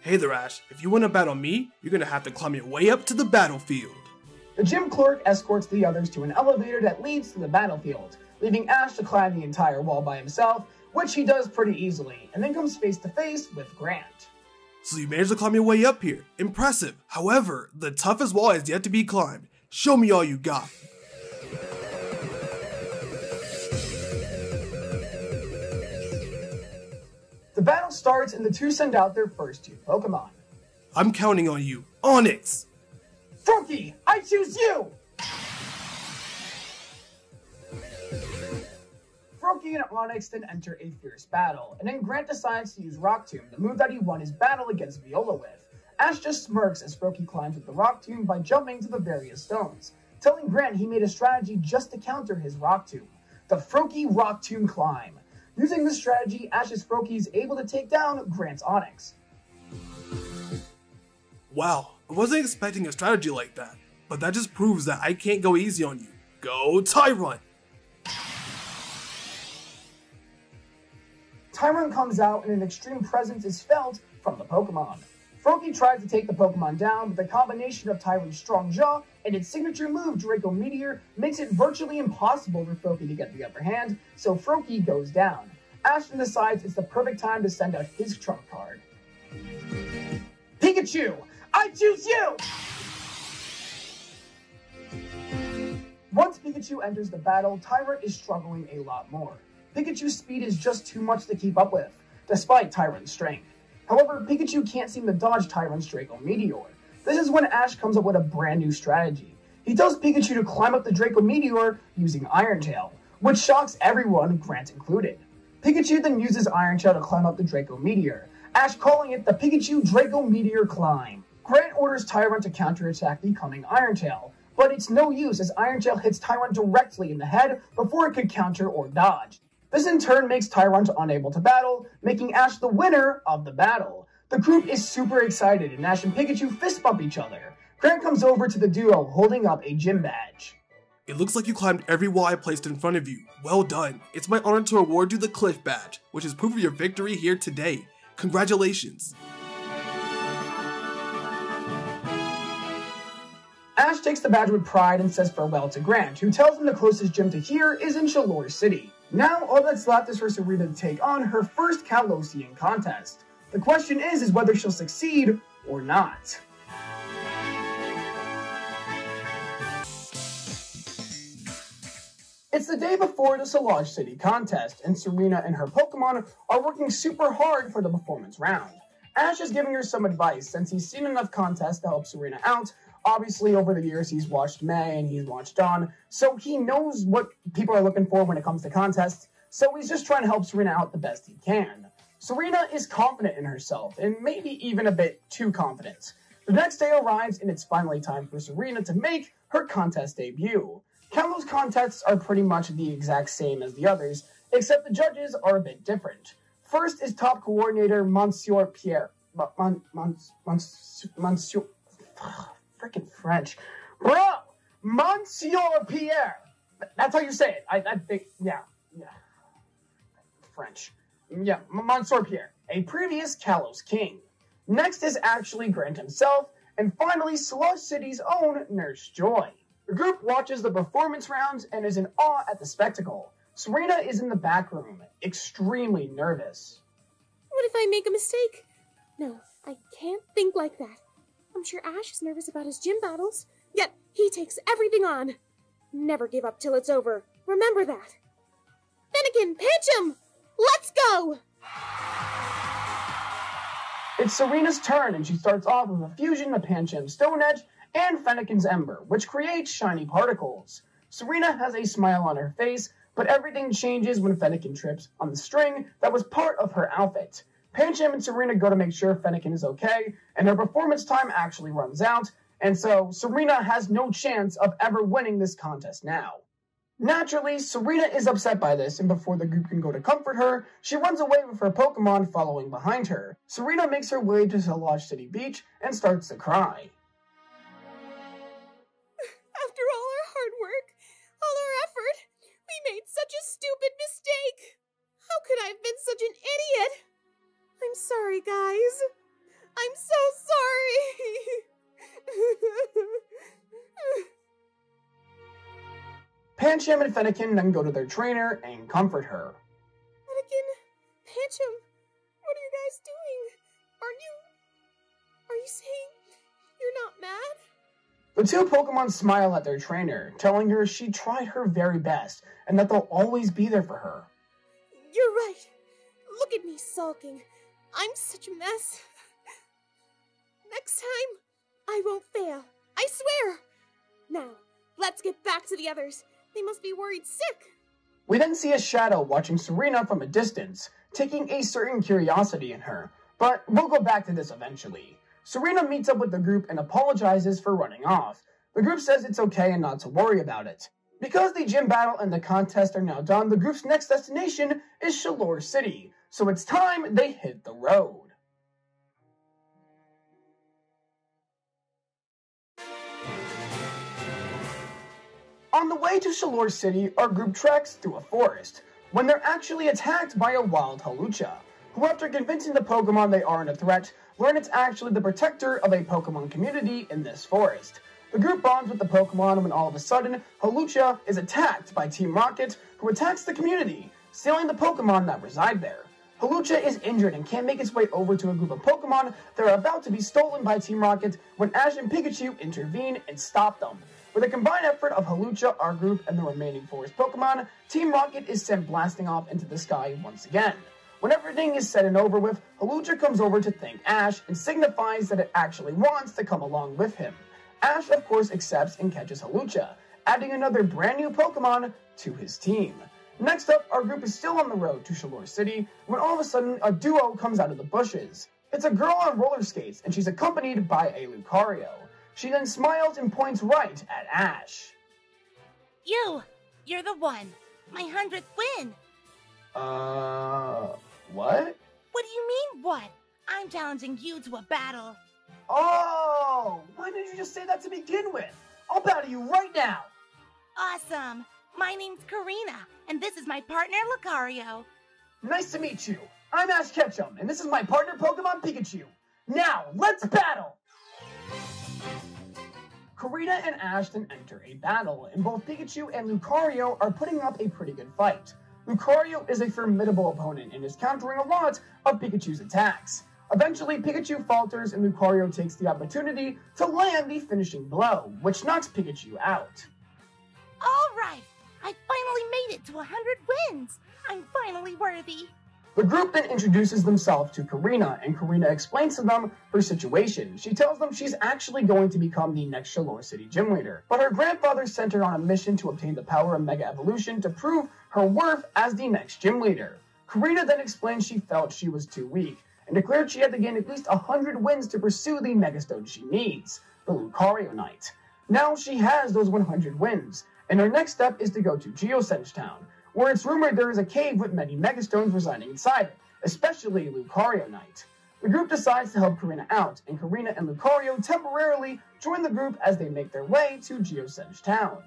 Hey there, Ash. If you want to battle me, you're gonna have to climb your way up to the battlefield. The gym clerk escorts the others to an elevator that leads to the battlefield, leaving Ash to climb the entire wall by himself, which he does pretty easily, and then comes face to face with Grant. So you managed to climb your way up here. Impressive. However, the toughest wall has yet to be climbed. Show me all you got. The battle starts and the two send out their first two Pokemon. I'm counting on you. Onix! Froakie, I choose you! Froakie and Onix then enter a fierce battle, and then Grant decides to use Rock Tomb, the move that he won his battle against Viola with. Ash just smirks as Froakie climbs with the Rock Tomb by jumping to the various stones, telling Grant he made a strategy just to counter his Rock Tomb, the Froakie Rock Tomb Climb. Using this strategy, Ash's Froakie is able to take down Grant's Onix. Wow, I wasn't expecting a strategy like that, but that just proves that I can't go easy on you. Go Tyrunt! Tyrunt comes out and an extreme presence is felt from the Pokemon. Froakie tries to take the Pokemon down, but the combination of Tyrunt's strong jaw and its signature move, Draco Meteor, makes it virtually impossible for Froakie to get the upper hand, so Froakie goes down. Ash then decides it's the perfect time to send out his trump card. Pikachu, I choose you! Once Pikachu enters the battle, Tyrunt is struggling a lot more. Pikachu's speed is just too much to keep up with, despite Tyrunt's strength. However, Pikachu can't seem to dodge Tyrunt's Draco Meteor. This is when Ash comes up with a brand new strategy. He tells Pikachu to climb up the Draco Meteor using Iron Tail, which shocks everyone, Grant included. Pikachu then uses Iron Tail to climb up the Draco Meteor, Ash calling it the Pikachu Draco Meteor Climb. Grant orders Tyrunt to counterattack the coming Iron Tail, but it's no use as Iron Tail hits Tyrunt directly in the head before it could counter or dodge. This in turn makes Tyrunt unable to battle, making Ash the winner of the battle. The group is super excited and Ash and Pikachu fist bump each other. Grant comes over to the duo holding up a gym badge. It looks like you climbed every wall I placed in front of you. Well done. It's my honor to award you the Cliff Badge, which is proof of your victory here today. Congratulations. Ash takes the badge with pride and says farewell to Grant, who tells him the closest gym to here is in Chalor City. Now, all that's left is for Serena to take on her first Kalosian contest. The question is whether she'll succeed or not. It's the day before the Solage City contest, and Serena and her Pokemon are working super hard for the performance round. Ash is giving her some advice since he's seen enough contests to help Serena out. Obviously, over the years, he's watched May and he's watched Dawn, so he knows what people are looking for when it comes to contests, so he's just trying to help Serena out the best he can. Serena is confident in herself, and maybe even a bit too confident. The next day arrives, and it's finally time for Serena to make her contest debut. Kalos contests are pretty much the exact same as the others, except the judges are a bit different. First is top coordinator Monsieur Pierre. Monsieur... Freaking French. Bro! Monsieur Pierre! That's how you say it. I think, yeah. French. Yeah, Monsieur Pierre, a previous Kalos king. Next is actually Grant himself, and finally Slush City's own Nurse Joy. The group watches the performance rounds and is in awe at the spectacle. Serena is in the back room, extremely nervous. What if I make a mistake? No, I can't think like that. I'm sure Ash is nervous about his gym battles, yet he takes everything on. Never give up till it's over. Remember that. Fennekin, pitch him! Let's go! It's Serena's turn, and she starts off with a fusion of Pancham Stone Edge and Fennekin's Ember, which creates shiny particles. Serena has a smile on her face, but everything changes when Fennekin trips on the string that was part of her outfit. Pancham and Serena go to make sure Fennekin is okay, and her performance time actually runs out, and so Serena has no chance of ever winning this contest now. Naturally, Serena is upset by this, and before the group can go to comfort her, she runs away with her Pokemon following behind her. Serena makes her way to Slush City Beach and starts to cry. After all our hard work, all our effort, we made such a stupid mistake. How could I have been such an idiot? I'm sorry, guys. I'm so sorry. Pancham and Fennekin then go to their trainer and comfort her. Fennekin, Pancham, what are you guys doing? Are you saying you're not mad? The two Pokemon smile at their trainer, telling her she tried her very best and that they'll always be there for her. You're right. Look at me sulking. I'm such a mess. Next time, I won't fail. I swear. Now, let's get back to the others. They must be worried sick. We then see a shadow watching Serena from a distance, taking a certain curiosity in her, but we'll go back to this eventually. Serena meets up with the group and apologizes for running off. The group says it's okay and not to worry about it. Because the gym battle and the contest are now done, the group's next destination is Shalour City, so it's time they hit the road. On the way to Shalour City, our group treks through a forest, when they're actually attacked by a wild Hawlucha, who after convincing the Pokemon they aren't a threat, learn it's actually the protector of a Pokemon community in this forest. The group bonds with the Pokemon when all of a sudden, Hawlucha is attacked by Team Rocket, who attacks the community, stealing the Pokemon that reside there. Hawlucha is injured and can't make its way over to a group of Pokemon that are about to be stolen by Team Rocket when Ash and Pikachu intervene and stop them. With a combined effort of Hawlucha, our group, and the remaining forest Pokemon, Team Rocket is sent blasting off into the sky once again. When everything is said and over with, Hawlucha comes over to thank Ash and signifies that it actually wants to come along with him. Ash, of course, accepts and catches Hawlucha, adding another brand new Pokemon to his team. Next up, our group is still on the road to Shalour City when all of a sudden a duo comes out of the bushes. It's a girl on roller skates, and she's accompanied by a Lucario. She then smiles and points right at Ash. You're the one. My 100th win. What? What do you mean, what? I'm challenging you to a battle. Oh, why didn't you just say that to begin with? I'll battle you right now. Awesome. My name's Karina, and this is my partner, Lucario. Nice to meet you. I'm Ash Ketchum, and this is my partner, Pokemon Pikachu. Now, let's battle! Karina and Ash then enter a battle, and both Pikachu and Lucario are putting up a pretty good fight. Lucario is a formidable opponent and is countering a lot of Pikachu's attacks. Eventually, Pikachu falters and Lucario takes the opportunity to land the finishing blow, which knocks Pikachu out. All right, I finally made it to 100 wins. I'm finally worthy. The group then introduces themselves to Karina, and Karina explains to them her situation. She tells them she's actually going to become the next Shalor City gym leader, but her grandfather sent her on a mission to obtain the power of Mega Evolution to prove her worth as the next gym leader. Karina then explained she felt she was too weak, and declared she had to gain at least 100 wins to pursue the Megastone she needs, the Lucario Knight. Now she has those 100 wins, and her next step is to go to Geosenge Town, where it's rumored there is a cave with many Megastones residing inside it, especially Lucario Knight. The group decides to help Karina out, and Karina and Lucario temporarily join the group as they make their way to Geosenge Town.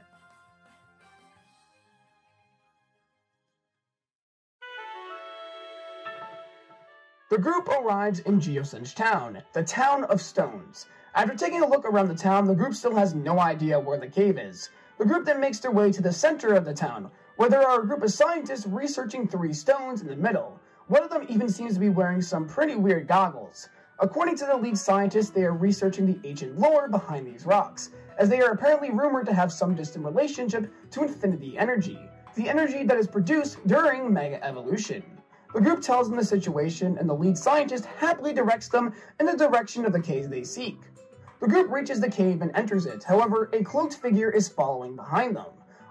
The group arrives in Geosenge Town, the Town of Stones. After taking a look around the town, the group still has no idea where the cave is. The group then makes their way to the center of the town, where there are a group of scientists researching 3 stones in the middle. One of them even seems to be wearing some pretty weird goggles. According to the lead scientists, they are researching the ancient lore behind these rocks, as they are apparently rumored to have some distant relationship to infinity energy, the energy that is produced during Mega Evolution. The group tells them the situation, and the lead scientist happily directs them in the direction of the cave they seek. The group reaches the cave and enters it. However, a cloaked figure is following behind them,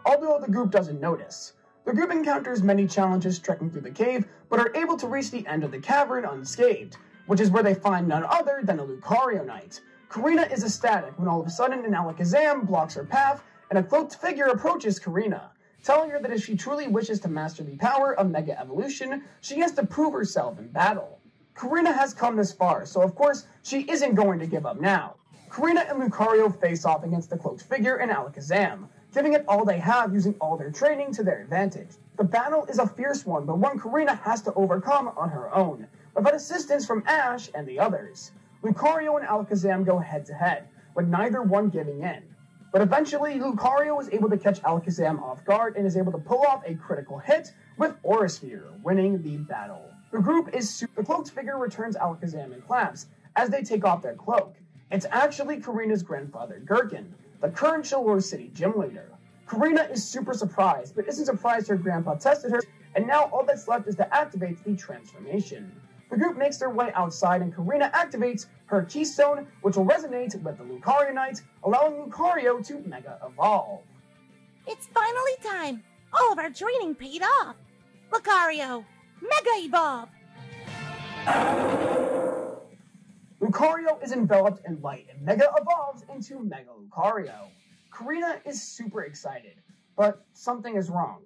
although the group doesn't notice. The group encounters many challenges trekking through the cave, but are able to reach the end of the cavern unscathed, which is where they find none other than a Lucario Knight. Karina is ecstatic when all of a sudden an Alakazam blocks her path, and a cloaked figure approaches Karina, telling her that if she truly wishes to master the power of Mega Evolution, she has to prove herself in battle. Karina has come this far, so of course she isn't going to give up now. Karina and Lucario face off against the cloaked figure and Alakazam, giving it all they have using all their training to their advantage. The battle is a fierce one, but one Karina has to overcome on her own, without assistance from Ash and the others. Lucario and Alakazam go head to head, with neither one giving in. But eventually, Lucario is able to catch Alakazam off guard and is able to pull off a critical hit with Aura Sphere, winning the battle. The cloaked figure returns Alakazam and claps as they take off their cloak. It's actually Karina's grandfather, Gherkin, the current Shalor City gym leader. Karina is super surprised, but isn't surprised her grandpa tested her, and now all that's left is to activate the transformation. The group makes their way outside, and Karina activates her Keystone, which will resonate with the Lucario Knight, allowing Lucario to Mega Evolve. It's finally time! All of our training paid off! Lucario, Mega Evolve! Lucario is enveloped in light and Mega evolves into Mega Lucario. Karina is super excited, but something is wrong.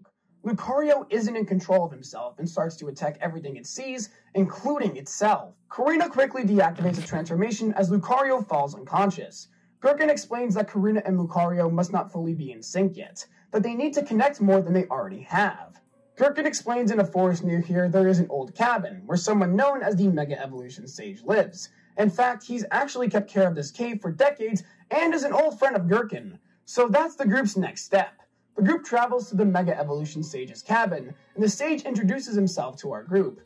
Lucario isn't in control of himself and starts to attack everything it sees, including itself. Karina quickly deactivates the transformation as Lucario falls unconscious. Gherkin explains that Karina and Lucario must not fully be in sync yet, that they need to connect more than they already have. Gherkin explains in a forest near here there is an old cabin where someone known as the Mega Evolution Sage lives. In fact, he's actually kept care of this cave for decades and is an old friend of Gherkin. So that's the group's next step. The group travels to the Mega Evolution Sage's cabin, and the Sage introduces himself to our group.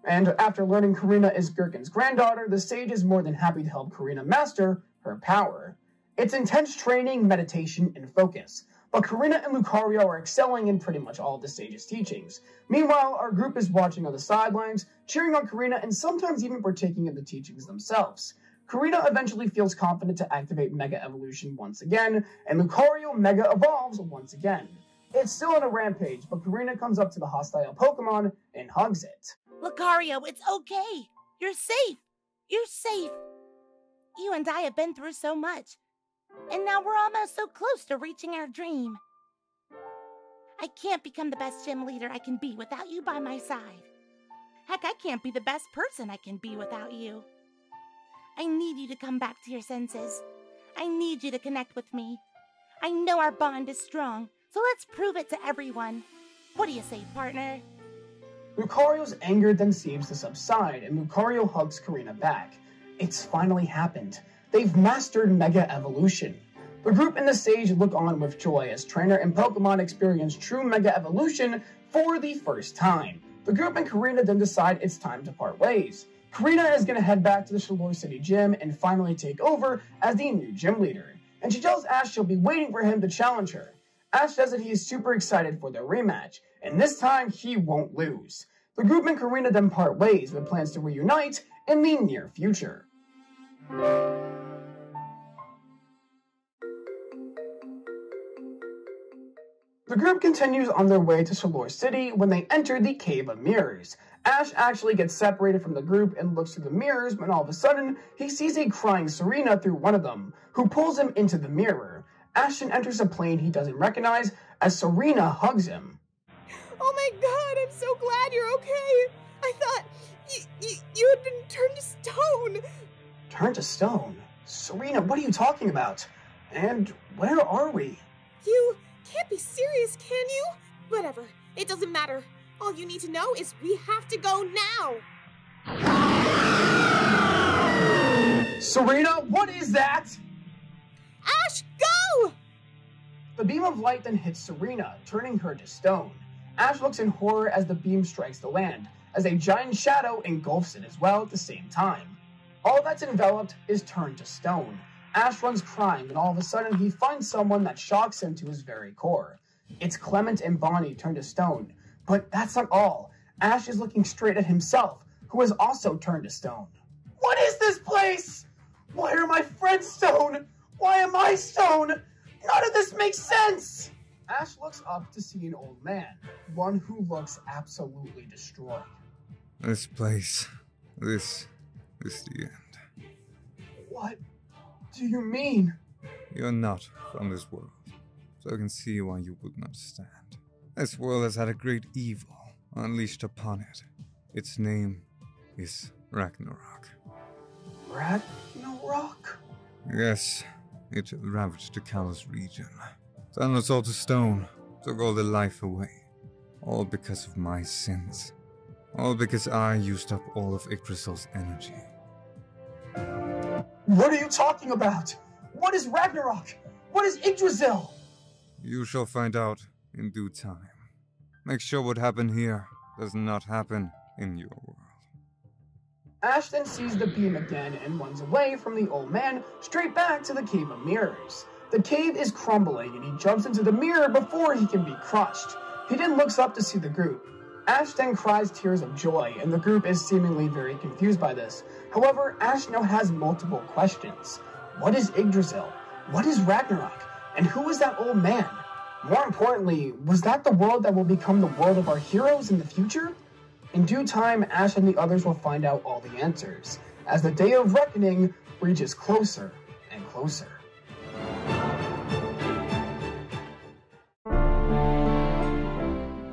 And after learning Karina is Gherkin's granddaughter, the Sage is more than happy to help Karina master her power. It's intense training, meditation, and focus, but Karina and Lucario are excelling in pretty much all of the Sage's teachings. Meanwhile, our group is watching on the sidelines, cheering on Karina, and sometimes even partaking in the teachings themselves. Karina eventually feels confident to activate Mega Evolution once again, and Lucario Mega Evolves once again. It's still on a rampage, but Karina comes up to the hostile Pokemon and hugs it. Lucario, it's okay. You're safe. You're safe. You and I have been through so much, and now we're almost so close to reaching our dream. I can't become the best gym leader I can be without you by my side. Heck, I can't be the best person I can be without you. I need you to come back to your senses. I need you to connect with me. I know our bond is strong, so let's prove it to everyone. What do you say, partner? Lucario's anger then seems to subside, and Lucario hugs Karina back. It's finally happened. They've mastered Mega Evolution. The group and the Sage look on with joy as Trainer and Pokemon experience true Mega Evolution for the first time. The group and Karina then decide it's time to part ways. Karina is going to head back to the Shalor City gym and finally take over as the new gym leader, and she tells Ash she'll be waiting for him to challenge her. Ash says that he is super excited for their rematch, and this time he won't lose. The group and Karina then part ways with plans to reunite in the near future. The group continues on their way to Shalor City when they enter the Cave of Mirrors. Ash actually gets separated from the group and looks through the mirrors when all of a sudden he sees a crying Serena through one of them, who pulls him into the mirror. Ash then enters a plane he doesn't recognize as Serena hugs him. Oh my god, I'm so glad you're okay. I thought you had been turned to stone. Turned to stone? Serena, what are you talking about? And where are we? You can't be serious, can you? Whatever, it doesn't matter. All you need to know is we have to go now. Serena, what is that? Ash, go! The beam of light then hits Serena, turning her to stone. Ash looks in horror as the beam strikes the land, as a giant shadow engulfs it as well at the same time. All that's enveloped is turned to stone. Ash runs crying, and all of a sudden he finds someone that shocks him to his very core. It's Clement and Bonnie turned to stone. But that's not all. Ash is looking straight at himself, who has also turned to stone. What is this place? Why are my friends stone? Why am I stone? None of this makes sense! Ash looks up to see an old man, one who looks absolutely destroyed. This place, this is the end. What do you mean? You're not from this world, so I can see why you wouldn't understand. This world has had a great evil unleashed upon it. Its name is Ragnarok. Ragnarok? Yes, it ravaged the Kalos region. Turned us all to stone, took all the life away. All because of my sins. All because I used up all of Yggdrasil's energy. What are you talking about? What is Ragnarok? What is Yggdrasil? You shall find out in due time. Make sure what happened here does not happen in your world. Ash then sees the beam again and runs away from the old man straight back to the Cave of Mirrors. The cave is crumbling and he jumps into the mirror before he can be crushed. He then looks up to see the group. Ash then cries tears of joy, and the group is seemingly very confused by this. However, Ash now has multiple questions. What is Yggdrasil? What is Ragnarok? And who is that old man? More importantly, was that the world that will become the world of our heroes in the future? In due time, Ash and the others will find out all the answers, as the day of reckoning reaches closer and closer.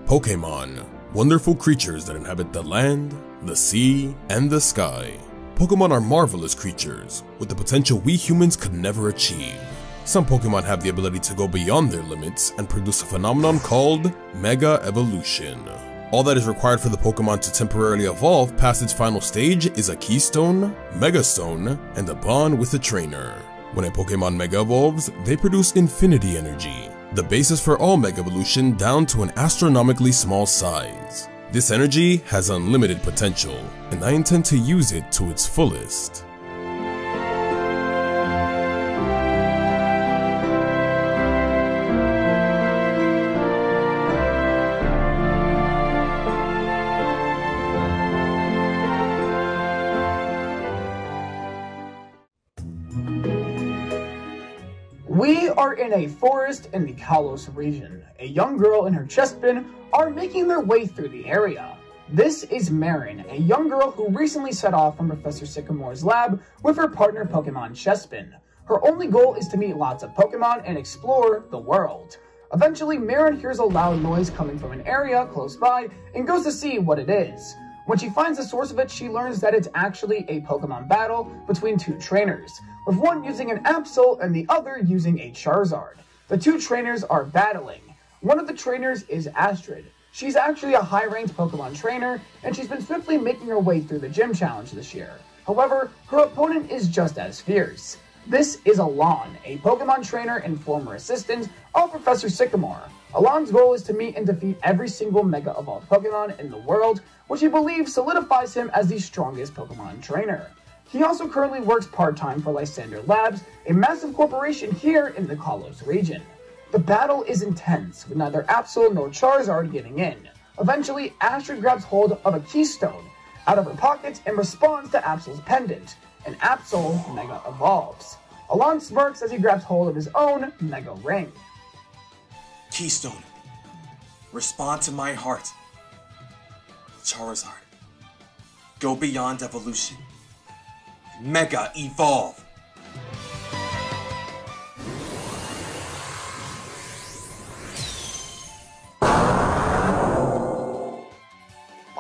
Pokemon, wonderful creatures that inhabit the land, the sea, and the sky. Pokemon are marvelous creatures, with the potential we humans could never achieve. Some Pokemon have the ability to go beyond their limits and produce a phenomenon called Mega Evolution. All that is required for the Pokemon to temporarily evolve past its final stage is a Keystone, Megastone, and a bond with a trainer. When a Pokemon Mega evolves, they produce Infinity Energy, the basis for all Mega Evolution down to an astronomically small size. This energy has unlimited potential, and I intend to use it to its fullest. We are in a forest in the Kalos region. A young girl and her Chespin are making their way through the area. This is Marin, a young girl who recently set off from Professor Sycamore's lab with her partner Pokemon Chespin. Her only goal is to meet lots of Pokemon and explore the world. Eventually, Marin hears a loud noise coming from an area close by and goes to see what it is. When she finds the source of it, she learns that it's actually a Pokemon battle between two trainers, with one using an Absol and the other using a Charizard. The two trainers are battling. One of the trainers is Astrid. She's actually a high-ranked Pokemon trainer, and she's been swiftly making her way through the gym challenge this year. However, her opponent is just as fierce. This is Alon, a Pokemon trainer and former assistant of Professor Sycamore. Alon's goal is to meet and defeat every single Mega Evolved Pokemon in the world, which he believes solidifies him as the strongest Pokemon trainer. He also currently works part-time for Lysander Labs, a massive corporation here in the Kalos region. The battle is intense, with neither Absol nor Charizard getting in. Eventually, Astrid grabs hold of a keystone out of her pocket and responds to Absol's pendant, and Absol Mega Evolves. Alon smirks as he grabs hold of his own Mega Ring. Keystone, respond to my heart. Charizard, go beyond evolution. Mega Evolve!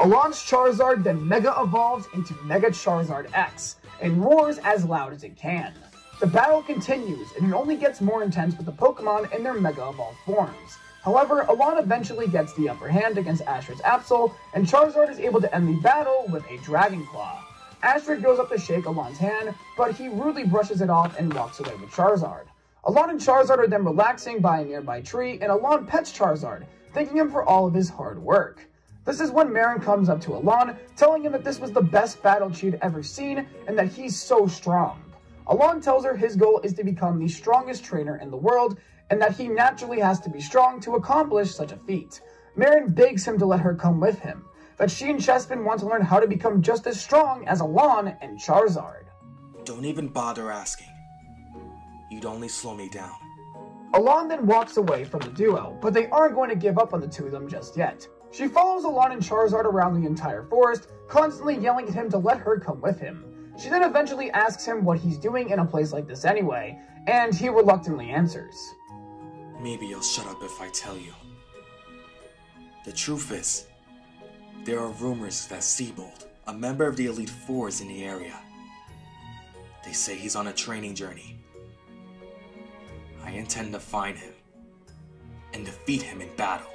Alon's Charizard then Mega Evolves into Mega Charizard X, and roars as loud as it can. The battle continues, and it only gets more intense with the Pokemon in their Mega Evolved forms. However, Alon eventually gets the upper hand against Astrid's Absol, and Charizard is able to end the battle with a Dragon Claw. Astrid goes up to shake Alon's hand, but he rudely brushes it off and walks away with Charizard. Alon and Charizard are then relaxing by a nearby tree, and Alon pets Charizard, thanking him for all of his hard work. This is when Marin comes up to Alon, telling him that this was the best battle she had ever seen, and that he's so strong. Alon tells her his goal is to become the strongest trainer in the world, and that he naturally has to be strong to accomplish such a feat. Marin begs him to let her come with him, that she and Chespin want to learn how to become just as strong as Alon and Charizard. Don't even bother asking. You'd only slow me down. Alon then walks away from the duo, but they aren't going to give up on the two of them just yet. She follows Alon and Charizard around the entire forest, constantly yelling at him to let her come with him. She then eventually asks him what he's doing in a place like this anyway, and he reluctantly answers. Maybe you'll shut up if I tell you. The truth is, there are rumors that Seabold, a member of the Elite Four, is in the area. They say he's on a training journey. I intend to find him and defeat him in battle.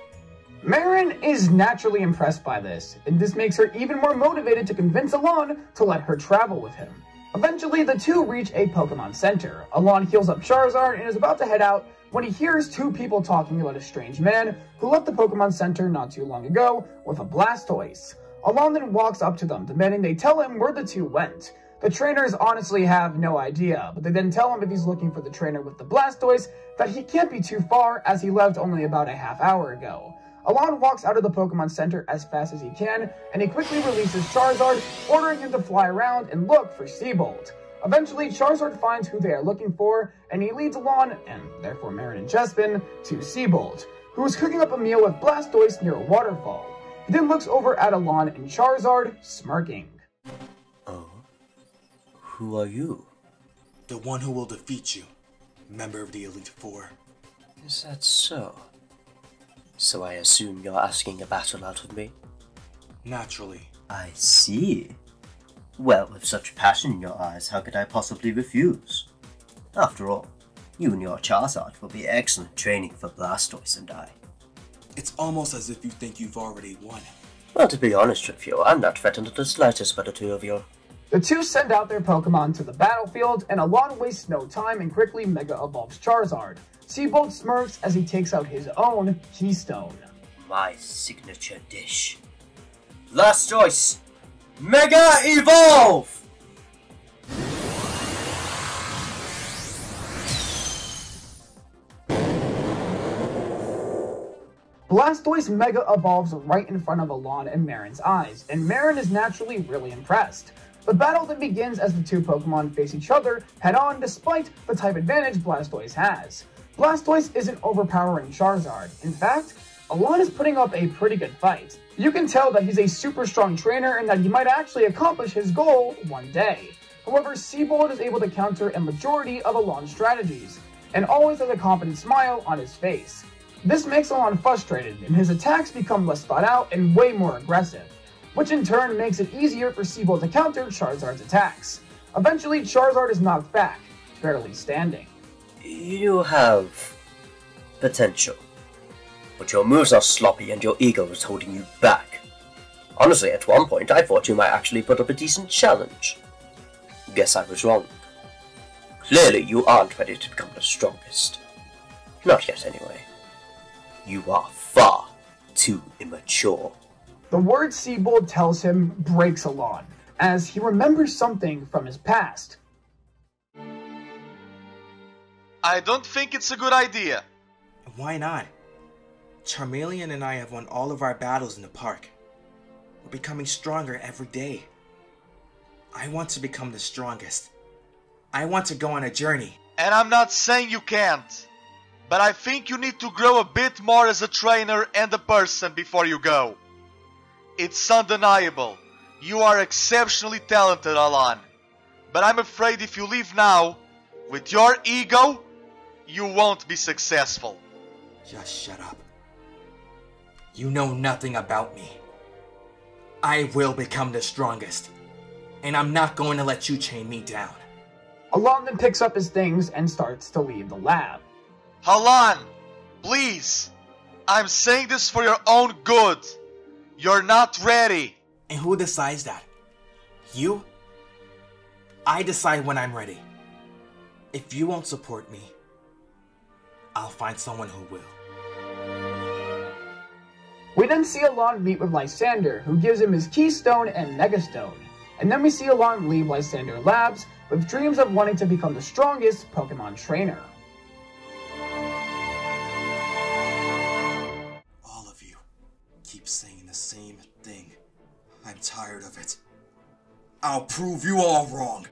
Marin is naturally impressed by this, and this makes her even more motivated to convince Alon to let her travel with him. Eventually, the two reach a Pokemon Center. Alon heals up Charizard and is about to head out when he hears two people talking about a strange man who left the Pokemon Center not too long ago with a Blastoise. Alon then walks up to them, demanding they tell him where the two went. The trainers honestly have no idea, but they then tell him if he's looking for the trainer with the Blastoise, that he can't be too far as he left only about a half hour ago. Alon walks out of the Pokemon Center as fast as he can, and he quickly releases Charizard, ordering him to fly around and look for Seabold. Eventually, Charizard finds who they are looking for, and he leads Alon, and therefore Marin and Chespin, to Seabold, who is cooking up a meal with Blastoise near a waterfall. He then looks over at Alon and Charizard, smirking. Oh? Who are you? The one who will defeat you, member of the Elite Four. Is that so? So I assume you're asking a battle out of me? Naturally. I see. Well, with such passion in your eyes, how could I possibly refuse? After all, you and your Charizard will be excellent training for Blastoise and I. It's almost as if you think you've already won. Well, to be honest with you, I'm not threatened in the slightest by the two of you. The two send out their Pokemon to the battlefield, and Alon wastes no time and quickly Mega Evolves Charizard. Seabold smirks as he takes out his own Keystone. My signature dish. Blastoise! Mega Evolve! Blastoise Mega Evolves right in front of Alon and Marin's eyes, and Marin is naturally really impressed. The battle then begins as the two Pokemon face each other head-on despite the type advantage Blastoise has. Blastoise isn't overpowering Charizard. In fact, Alon is putting up a pretty good fight. You can tell that he's a super strong trainer and that he might actually accomplish his goal one day. However, Seabold is able to counter a majority of Alon's strategies, and always has a confident smile on his face. This makes Alon frustrated, and his attacks become less thought out and way more aggressive, which in turn makes it easier for Seabold to counter Charizard's attacks. Eventually, Charizard is knocked back, barely standing. You have potential, but your moves are sloppy and your ego is holding you back. Honestly, at one point I thought you might actually put up a decent challenge. Guess I was wrong. Clearly you aren't ready to become the strongest. Not yet anyway. You are far too immature. The word Seabold tells him breaks Alon, as he remembers something from his past. I don't think it's a good idea. Why not? Charmeleon and I have won all of our battles in the park. We're becoming stronger every day. I want to become the strongest. I want to go on a journey. And I'm not saying you can't, but I think you need to grow a bit more as a trainer and a person before you go. It's undeniable. You are exceptionally talented, Alon. But I'm afraid if you leave now, with your ego, you won't be successful. Just shut up. You know nothing about me. I will become the strongest. And I'm not going to let you chain me down. Alon then picks up his things and starts to leave the lab. Alon, please. I'm saying this for your own good. You're not ready. And who decides that? You? I decide when I'm ready. If you won't support me, I'll find someone who will. We then see Alon meet with Lysander, who gives him his Keystone and Megastone. And then we see Alon leave Lysander Labs with dreams of wanting to become the strongest Pokemon trainer. All of you keep saying the same thing. I'm tired of it. I'll prove you all wrong.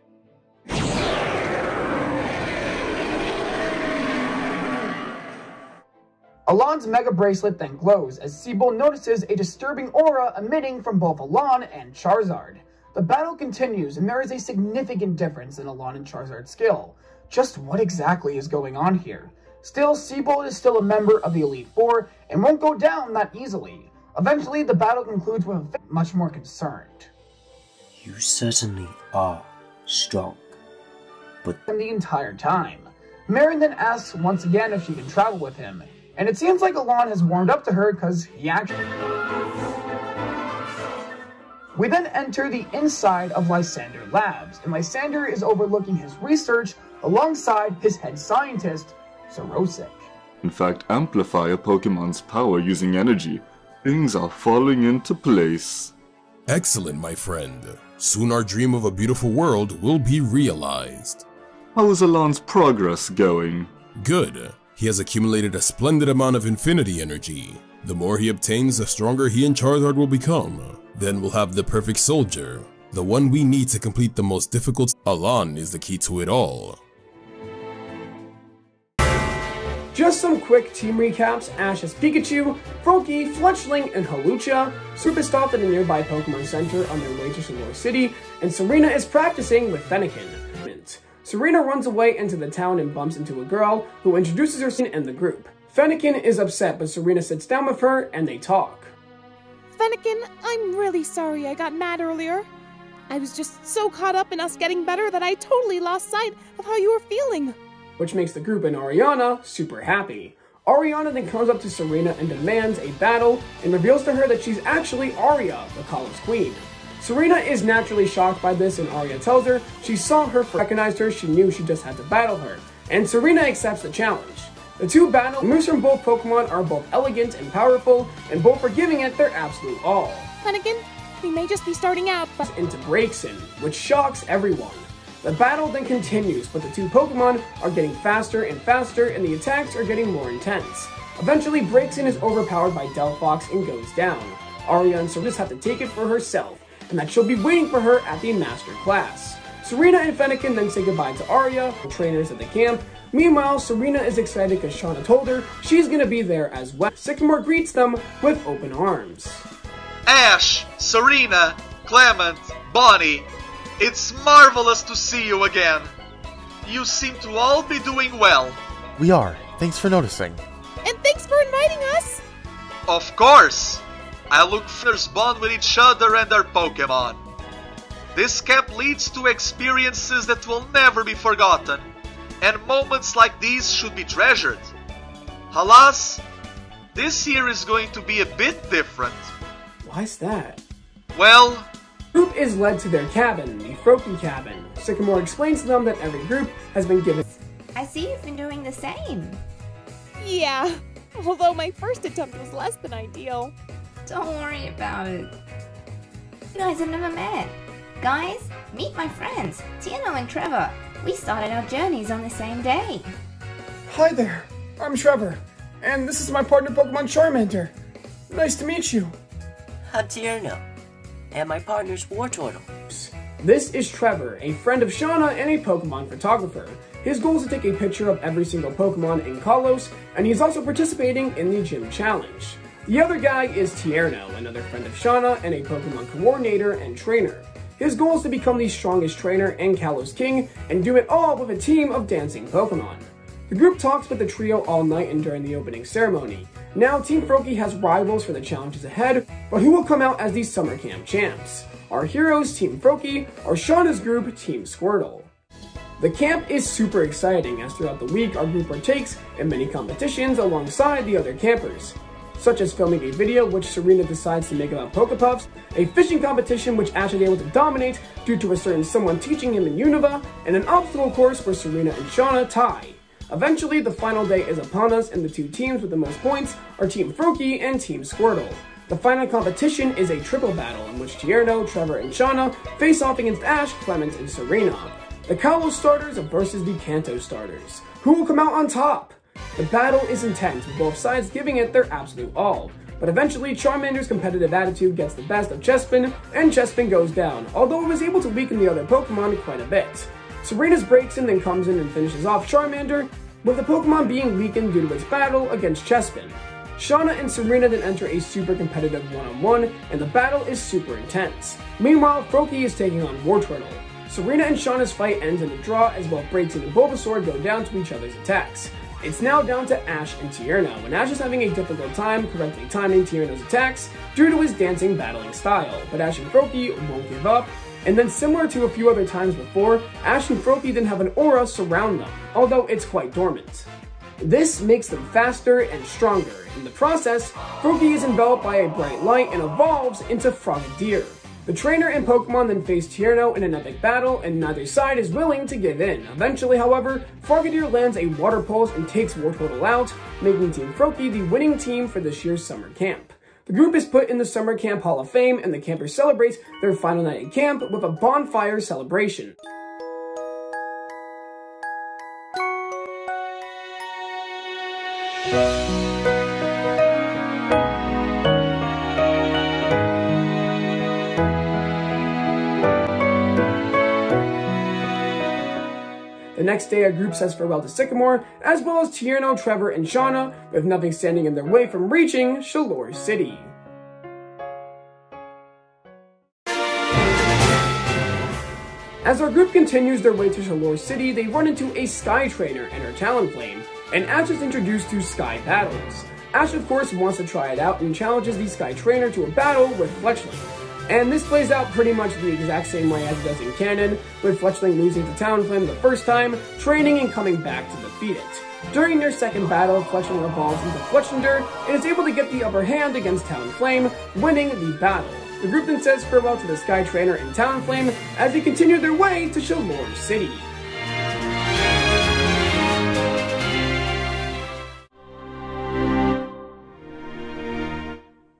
Alon's Mega Bracelet then glows as Seabolt notices a disturbing aura emitting from both Alon and Charizard. The battle continues, and there is a significant difference in Alon and Charizard's skill. Just what exactly is going on here? Still, Seabolt is still a member of the Elite Four and won't go down that easily. Eventually, the battle concludes with a much more concerned. You certainly are strong, but... And the entire time. Marion then asks once again if she can travel with him, and it seems like Alon has warmed up to her because he actually... We then enter the inside of Lysander Labs, and Lysander is overlooking his research alongside his head scientist, Xerosic. In fact, amplify a Pokemon's power using energy. Things are falling into place. Excellent, my friend. Soon our dream of a beautiful world will be realized. How is Alon's progress going? Good. He has accumulated a splendid amount of infinity energy. The more he obtains, the stronger he and Charizard will become. Then we'll have the perfect soldier, the one we need to complete the most difficult. Alon is the key to it all. Just some quick team recaps. Ash has Pikachu, Froakie, Fletchling, and Hawlucha. Soup is stopped at a nearby Pokemon Center on their way to Shimura City, and Serena is practicing with Fennekin. Serena runs away into the town and bumps into a girl who introduces her and the group. Fennekin is upset, but Serena sits down with her and they talk. Fennekin, I'm really sorry I got mad earlier. I was just so caught up in us getting better that I totally lost sight of how you were feeling. Which makes the group and Ariana super happy. Ariana then comes up to Serena and demands a battle and reveals to her that she's actually Aria, the Kalos Queen. Serena is naturally shocked by this, and Aria tells her she saw her, recognized her, she knew she just had to battle her. And Serena accepts the challenge. The two battle. The moves from both Pokemon are both elegant and powerful, and both are giving it their absolute all. Fennekin, we may just be starting out, but... into Braixen, which shocks everyone. The battle then continues, but the two Pokemon are getting faster and faster, and the attacks are getting more intense. Eventually, Braixen is overpowered by Delphox and goes down. Aria and Serena have to take it for herself, and that she'll be waiting for her at the Master Class. Serena and Fennekin then say goodbye to Aria, the trainers at the camp. Meanwhile, Serena is excited because Shauna told her she's gonna be there as well. Sycamore greets them with open arms. Ash, Serena, Clement, Bonnie, it's marvelous to see you again. You seem to all be doing well. We are. Thanks for noticing. And thanks for inviting us! Of course! I look fierce bond with each other and their Pokemon. This camp leads to experiences that will never be forgotten, and moments like these should be treasured. Alas, this year is going to be a bit different. Why's that? Well... The group is led to their cabin, the Froakie cabin. Sycamore explains to them that every group has been given... I see you've been doing the same. Yeah, although my first attempt was less than ideal. Don't worry about it. You guys have never met. Guys, meet my friends, Tierno and Trevor. We started our journeys on the same day. Hi there, I'm Trevor. and this is my partner Pokemon Charmander. Nice to meet you. Tierno, and my partner's Wartortle. This is Trevor, a friend of Shauna and a Pokemon photographer. His goal is to take a picture of every single Pokemon in Kalos, and he's also participating in the Gym Challenge. The other guy is Tierno, another friend of Shauna and a Pokemon coordinator and trainer. His goal is to become the strongest trainer and Kalos King, and do it all with a team of dancing Pokemon. The group talks with the trio all night and during the opening ceremony. Now, Team Froakie has rivals for the challenges ahead, but who will come out as the summer camp champs? Our heroes, Team Froakie, or Shauna's group, Team Squirtle. The camp is super exciting, as throughout the week our group partakes in many competitions alongside the other campers, such as filming a video which Serena decides to make about Pokepuffs, a fishing competition which Ash is able to dominate due to a certain someone teaching him in Unova, and an obstacle course where Serena and Shauna tie. Eventually, the final day is upon us, and the two teams with the most points are Team Froakie and Team Squirtle. The final competition is a triple battle in which Tierno, Trevor, and Shauna face off against Ash, Clemens, and Serena. The Kalos starters versus the Kanto starters. Who will come out on top? The battle is intense, with both sides giving it their absolute all. But eventually, Charmander's competitive attitude gets the best of Chespin, and Chespin goes down, although it was able to weaken the other Pokemon quite a bit. Serena's breaks in, then comes in and finishes off Charmander, with the Pokemon being weakened due to its battle against Chespin. Shauna and Serena then enter a super competitive one-on-one, and the battle is super intense. Meanwhile, Froakie is taking on Wartortle. Serena and Shauna's fight ends in a draw, as both Braixen and Bulbasaur go down to each other's attacks. It's now down to Ash and Tierno, and Ash is having a difficult time correctly timing Tierno's attacks due to his dancing battling style, but Ash and Froakie won't give up. And then, similar to a few other times before, Ash and Froakie then have an aura surround them, although it's quite dormant. This makes them faster and stronger. In the process, Froakie is enveloped by a bright light and evolves into Frogadier. The trainer and Pokemon then face Tierno in an epic battle, and neither side is willing to give in. Eventually, however, Frogadier lands a Water Pulse and takes Wartortle out, making Team Froakie the winning team for this year's summer camp. The group is put in the Summer Camp Hall of Fame, and the campers celebrate their final night at camp with a bonfire celebration. The next day, our group says farewell to Sycamore, as well as Tierno, Trevor, and Shauna, with nothing standing in their way from reaching Shalour City. As our group continues their way to Shalour City, they run into a Sky Trainer and her Talonflame, and Ash is introduced to Sky Battles. Ash, of course, wants to try it out and challenges the Sky Trainer to a battle with Fletchling. And this plays out pretty much the exact same way as it does in canon, with Fletchling losing to Talonflame the first time, training and coming back to defeat it. During their second battle, Fletchling evolves into Fletchinder and is able to get the upper hand against Talonflame, winning the battle. The group then says farewell to the Sky Trainer and Talonflame as they continue their way to Shalour City.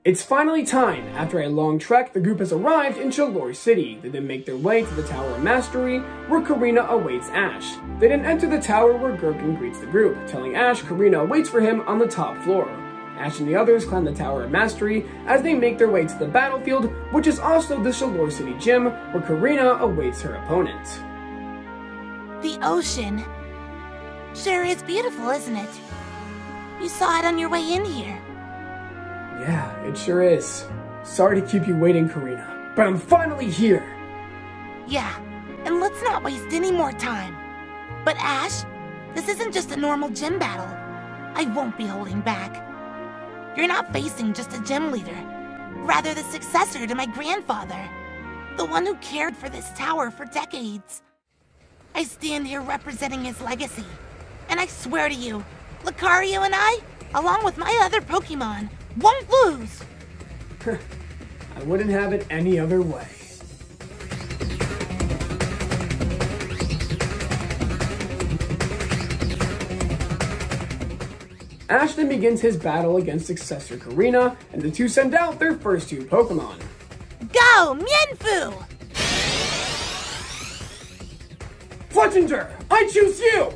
It's finally time. After a long trek, the group has arrived in Shalour City. They then make their way to the Tower of Mastery, where Karina awaits Ash. They then enter the tower where Gherkin greets the group, telling Ash Karina awaits for him on the top floor. Ash and the others climb the Tower of Mastery as they make their way to the battlefield, which is also the Shalour City gym, where Karina awaits her opponent. The ocean sure is beautiful, isn't it? You saw it on your way in here. Yeah, it sure is. Sorry to keep you waiting, Karina, but I'm finally here! Yeah, and let's not waste any more time. But Ash, this isn't just a normal gym battle. I won't be holding back. You're not facing just a gym leader, rather the successor to my grandfather, the one who cared for this tower for decades. I stand here representing his legacy, and I swear to you, Lucario and I, along with my other Pokemon, won't lose! I wouldn't have it any other way. Ash then begins his battle against successor Karina, and the two send out their first two Pokemon. Go, Mienfoo! Fletchinder, I choose you!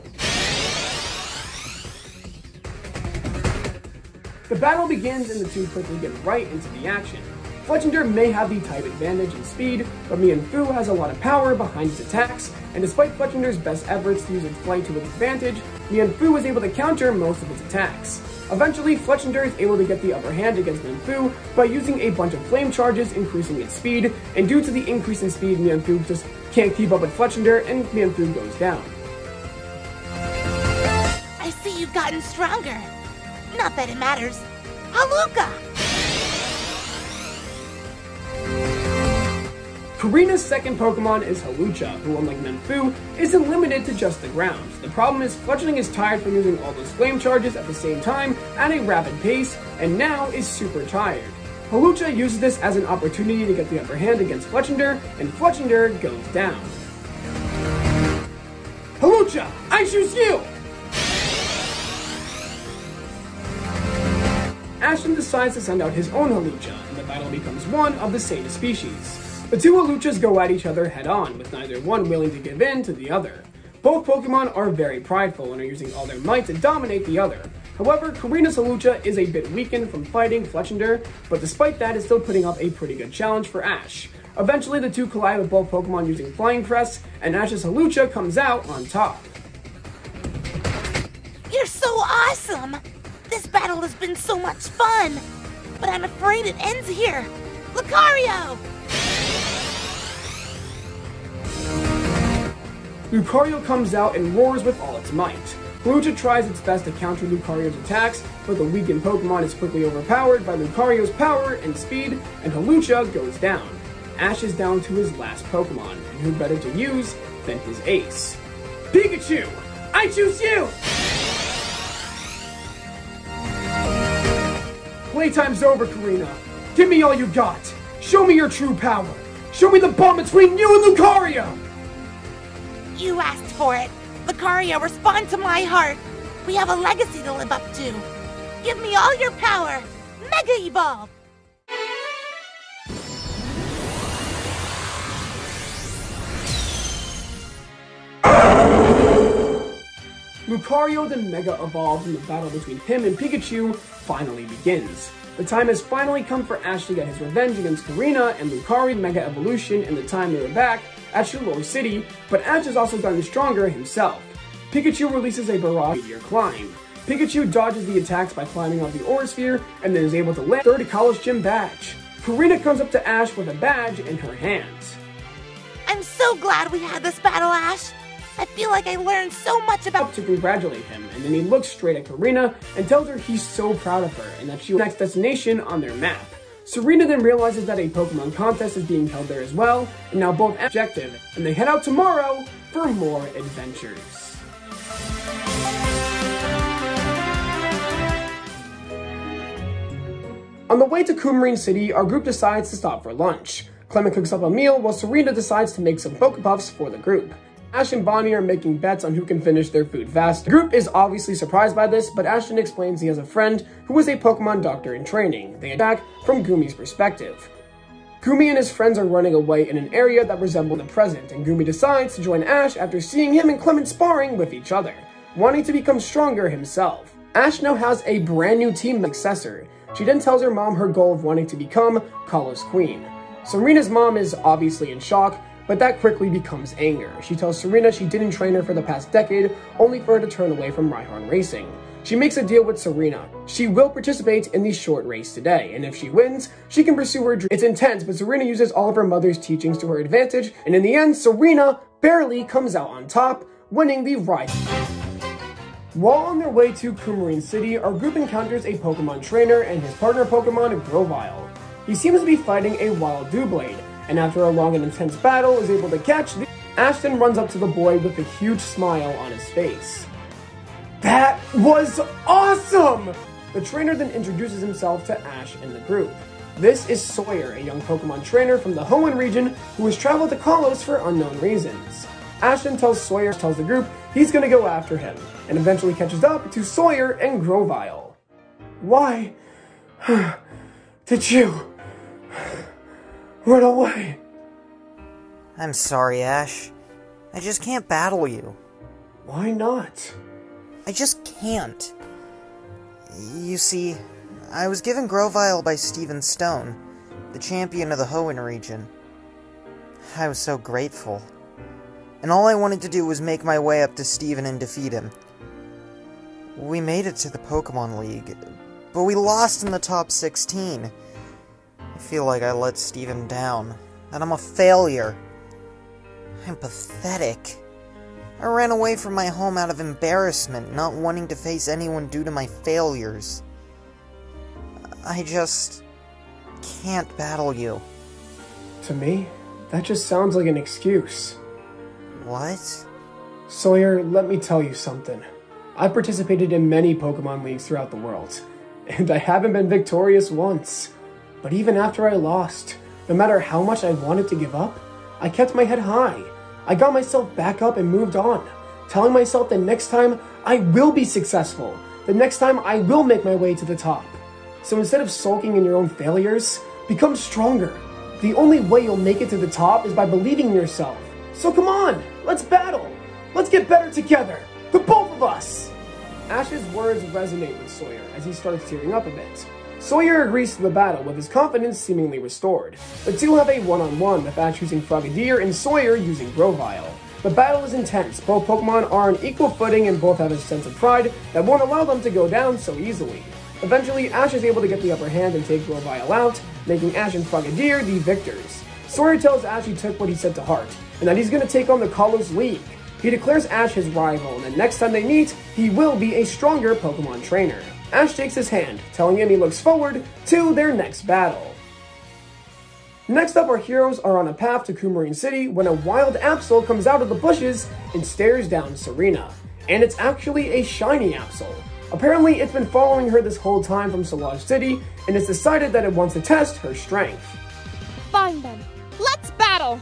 The battle begins and the two quickly get right into the action. Fletchinder may have the type advantage in speed, but Mienfoo has a lot of power behind its attacks, and despite Fletchinder's best efforts to use its flight to its advantage, Mienfoo was able to counter most of its attacks. Eventually, Fletchinder is able to get the upper hand against Mienfoo by using a bunch of flame charges, increasing its speed, and due to the increase in speed, Mienfoo just can't keep up with Fletchinder, and Mienfoo goes down. I see you've gotten stronger. Not that it matters. Haluka! Karina's second Pokemon is Hawlucha, who unlike Mienfoo, isn't limited to just the ground. The problem is Fletchling is tired from using all those flame charges at the same time at a rapid pace, and now is super tired. Hawlucha uses this as an opportunity to get the upper hand against Fletchinder, and Fletchinder goes down. Hawlucha, I choose you! Ashton decides to send out his own Hawlucha, and the battle becomes one of the same species. The two Hawluchas go at each other head-on, with neither one willing to give in to the other. Both Pokemon are very prideful and are using all their might to dominate the other. However, Karina's Hawlucha is a bit weakened from fighting Fletchinder, but despite that is still putting up a pretty good challenge for Ash. Eventually, the two collide with both Pokemon using Flying Press, and Ash's Hawlucha comes out on top. You're so awesome! This battle has been so much fun! But I'm afraid it ends here! Lucario! Lucario comes out and roars with all its might. Hawlucha tries its best to counter Lucario's attacks, but the weakened Pokemon is quickly overpowered by Lucario's power and speed, and Hawlucha goes down. Ash is down to his last Pokemon, and who better to use than his ace? Pikachu! I choose you! Playtime's over, Karina. Give me all you got. Show me your true power. Show me the bond between you and Lucario! You asked for it. Lucario, respond to my heart. We have a legacy to live up to. Give me all your power. Mega Evolve! Lucario then Mega Evolves, and the battle between him and Pikachu finally begins. The time has finally come for Ash to get his revenge against Karina and Lucario Mega Evolution in the time they were back at Shulore City, but Ash has also gotten stronger himself. Pikachu releases a barrage meteor climb. Pikachu dodges the attacks by climbing off the Aurasphere, and then is able to land third College Gym badge. Karina comes up to Ash with a badge in her hands. I'm so glad we had this battle, Ash. I feel like I learned so much about— to congratulate him, and then he looks straight at Karina and tells her he's so proud of her and that she was the next destination on their map. Serena then realizes that a Pokemon contest is being held there as well, and now both objective, and they head out tomorrow for more adventures. On the way to Coumarine City, our group decides to stop for lunch. Clement cooks up a meal while Serena decides to make some Pokepuffs for the group. Ash and Bonnie are making bets on who can finish their food fast. The group is obviously surprised by this, but Ashton explains he has a friend who is a Pokemon doctor in training. They attack from Gumi's perspective. Gumi and his friends are running away in an area that resembles the present, and Gumi decides to join Ash after seeing him and Clement sparring with each other, wanting to become stronger himself. Ash now has a brand new team successor. She then tells her mom her goal of wanting to become Kalos Queen. Serena's mom is obviously in shock, but that quickly becomes anger. She tells Serena she didn't train her for the past decade, only for her to turn away from Rhyhorn Racing. She makes a deal with Serena. She will participate in the short race today, and if she wins, she can pursue her dream. It's intense, but Serena uses all of her mother's teachings to her advantage, and in the end, Serena barely comes out on top, winning the race. While on their way to Coumarine City, our group encounters a Pokemon trainer and his partner Pokemon Grovyle. He seems to be fighting a wild Doublade, and after a long and intense battle is able to catch the— Ashton runs up to the boy with a huge smile on his face. That was awesome! The trainer then introduces himself to Ash and the group. This is Sawyer, a young Pokemon trainer from the Hoenn region who has traveled to Kalos for unknown reasons. Ashton tells the group he's gonna go after him, and eventually catches up to Sawyer and Grovyle. Why did you run away? I'm sorry, Ash. I just can't battle you. Why not? I just can't. You see, I was given Grovyle by Steven Stone, the champion of the Hoenn region. I was so grateful. And all I wanted to do was make my way up to Steven and defeat him. We made it to the Pokemon League, but we lost in the top 16. I feel like I let Steven down, that I'm a failure. I'm pathetic. I ran away from my home out of embarrassment, not wanting to face anyone due to my failures. I just can't battle you. To me, that just sounds like an excuse. What? Sawyer, let me tell you something. I've participated in many Pokemon Leagues throughout the world, and I haven't been victorious once. But even after I lost, no matter how much I wanted to give up, I kept my head high. I got myself back up and moved on, telling myself that next time I will be successful, the next time I will make my way to the top. So instead of sulking in your own failures, become stronger. The only way you'll make it to the top is by believing in yourself. So come on, let's battle. Let's get better together, the both of us. Ash's words resonate with Sawyer as he starts tearing up a bit. Sawyer agrees to the battle with his confidence seemingly restored. The two have a one-on-one with Ash using Frogadier and Sawyer using Grovyle. The battle is intense, both Pokemon are on equal footing and both have a sense of pride that won't allow them to go down so easily. Eventually, Ash is able to get the upper hand and take Grovyle out, making Ash and Frogadier the victors. Sawyer tells Ash he took what he said to heart, and that he's going to take on the Kalos League. He declares Ash his rival, and that next time they meet, he will be a stronger Pokemon trainer. Ash shakes his hand, telling him he looks forward to their next battle. Next up, our heroes are on a path to Coumarine City when a wild Absol comes out of the bushes and stares down Serena. And it's actually a shiny Absol. Apparently, it's been following her this whole time from Solage City, and it's decided that it wants to test her strength. Fine then, let's battle!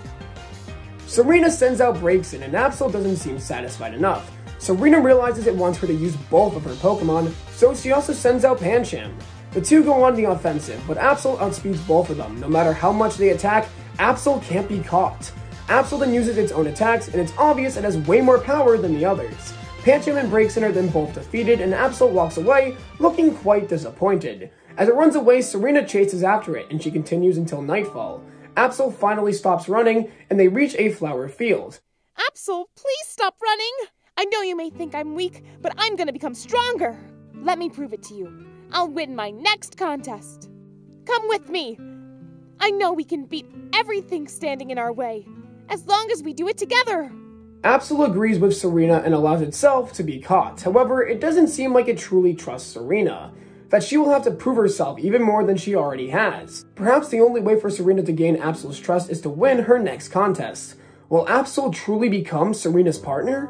Serena sends out Braixen, and Absol doesn't seem satisfied enough. Serena realizes it wants her to use both of her Pokemon, so she also sends out Pancham. The two go on the offensive, but Absol outspeeds both of them. No matter how much they attack, Absol can't be caught. Absol then uses its own attacks, and it's obvious it has way more power than the others. Pancham and Braixen are then both defeated, and Absol walks away, looking quite disappointed. As it runs away, Serena chases after it, and she continues until nightfall. Absol finally stops running, and they reach a flower field. Absol, please stop running! I know you may think I'm weak, but I'm gonna become stronger. Let me prove it to you. I'll win my next contest. Come with me. I know we can beat everything standing in our way, as long as we do it together. Absol agrees with Serena and allows itself to be caught. However, it doesn't seem like it truly trusts Serena, that she will have to prove herself even more than she already has. Perhaps the only way for Serena to gain Absol's trust is to win her next contest. Will Absol truly become Serena's partner?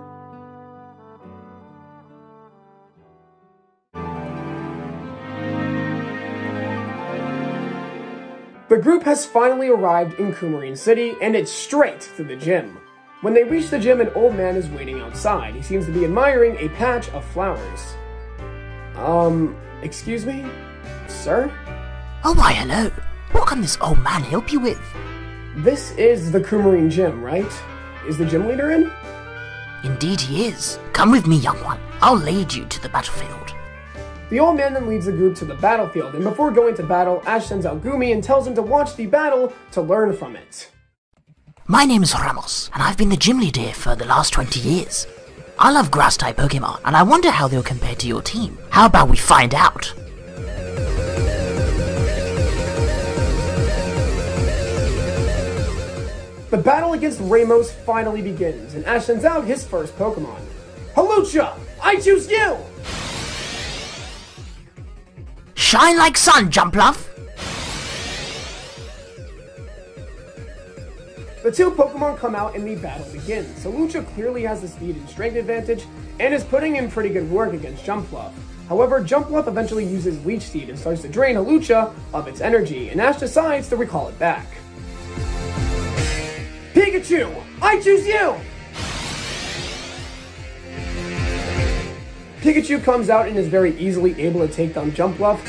The group has finally arrived in Coumarine City, and it's straight to the gym. When they reach the gym, an old man is waiting outside. He seems to be admiring a patch of flowers. Excuse me? Sir? Oh, why, hello. What can this old man help you with? This is the Coumarine Gym, right? Is the gym leader in? Indeed he is. Come with me, young one. I'll lead you to the battlefield. The old man then leads the group to the battlefield, and before going to battle, Ash sends out Gumi and tells him to watch the battle to learn from it. My name is Ramos, and I've been the gym leader for the last 20 years. I love grass-type Pokemon, and I wonder how they'll compare to your team. How about we find out? The battle against Ramos finally begins, and Ash sends out his first Pokemon. Hawlucha, I choose you! Shine like sun, Jumpluff! The two Pokemon come out and the battle begins. Hawlucha clearly has the speed and strength advantage, and is putting in pretty good work against Jumpluff. However, Jumpluff eventually uses Leech Seed and starts to drain Hawlucha of its energy, and Ash decides to recall it back. Pikachu, I choose you! Pikachu comes out and is very easily able to take down Jumpluff.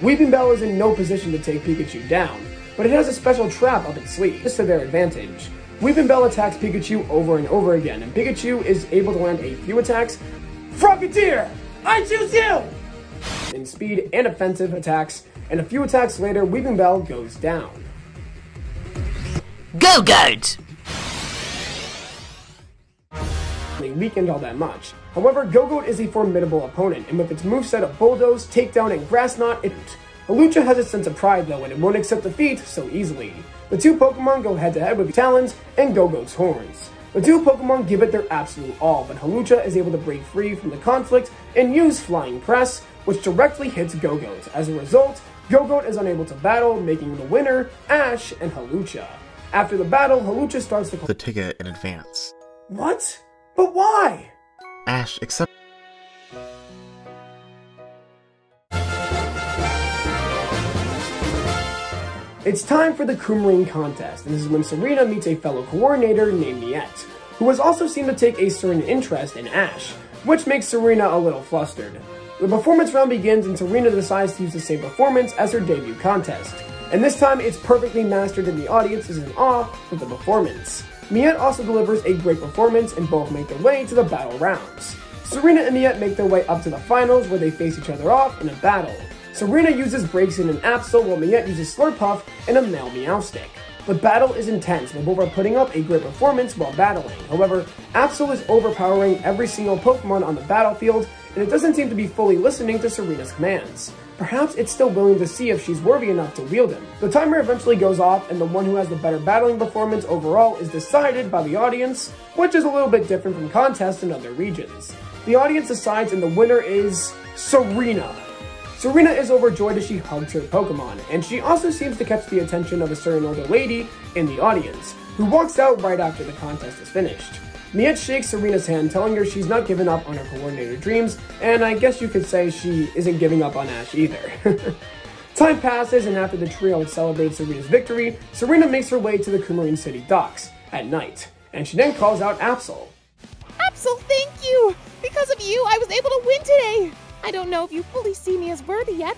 Weepinbell is in no position to take Pikachu down, but it has a special trap up its sleeve, just to their advantage. Weepinbell attacks Pikachu over and over again, and Pikachu is able to land a few attacks. Frogadier, I choose you! in speed and offensive attacks, and a few attacks later, Weeping Bell goes down. Go-Goat! They weakened all that much. However, Go-Goat is a formidable opponent, and with its moveset of Bulldoze, Takedown, and Grass Knot, it Hawlucha has a sense of pride though, and it won't accept defeat so easily. The two Pokemon go head-to-head with Talons and Go-Goat's horns. The two Pokemon give it their absolute all, but Hawlucha is able to break free from the conflict and use Flying Press, which directly hits Go-Goat. As a result, Go-Goat is unable to battle, making the winner Ash and Hawlucha. After the battle, Hawlucha starts to the ticket in advance. What? But why? Ash, accept. It's time for the Coumarine contest, and this is when Serena meets a fellow coordinator named Miette, who has also seemed to take a certain interest in Ash, which makes Serena a little flustered. The performance round begins and Serena decides to use the same performance as her debut contest, and this time it's perfectly mastered and the audience is in awe with the performance. Miette also delivers a great performance and both make their way to the battle rounds. Serena and Miette make their way up to the finals where they face each other off in a battle. Serena uses Breaks In and Absol while Miette uses Slurpuff and a male Meowstic. The battle is intense, but both are putting up a great performance while battling. However, Absol is overpowering every single Pokemon on the battlefield, and it doesn't seem to be fully listening to Serena's commands. Perhaps it's still willing to see if she's worthy enough to wield him. The timer eventually goes off, and the one who has the better battling performance overall is decided by the audience, which is a little bit different from contests in other regions. The audience decides, and the winner is Serena. Serena is overjoyed as she hugs her Pokemon, and she also seems to catch the attention of a certain older lady in the audience, who walks out right after the contest is finished. Miette shakes Serena's hand, telling her she's not giving up on her coordinator dreams, and I guess you could say she isn't giving up on Ash either. Time passes, and after the trio celebrates Serena's victory, Serena makes her way to the Coumarine City docks at night, and she then calls out Absol. Absol, thank you! Because of you, I was able to win today! I don't know if you fully see me as worthy yet,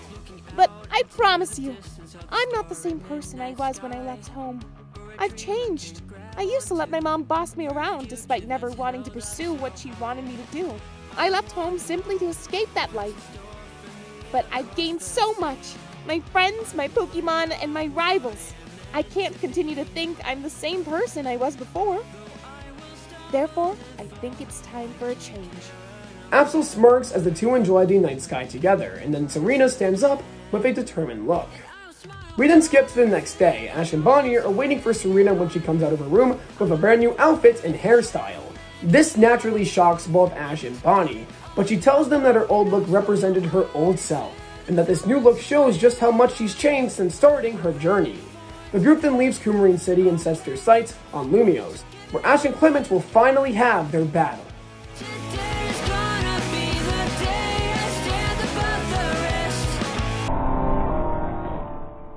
but I promise you, I'm not the same person I was when I left home. I've changed. I used to let my mom boss me around despite never wanting to pursue what she wanted me to do. I left home simply to escape that life. But I've gained so much. My friends, my Pokemon, and my rivals. I can't continue to think I'm the same person I was before. Therefore, I think it's time for a change. Absol smirks as the two enjoy the night sky together, and then Serena stands up with a determined look. We then skip to the next day. Ash and Bonnie are waiting for Serena when she comes out of her room with a brand new outfit and hairstyle. This naturally shocks both Ash and Bonnie, but she tells them that her old look represented her old self, and that this new look shows just how much she's changed since starting her journey. The group then leaves Coumarine City and sets their sights on Lumiose, where Ash and Clemens will finally have their battle.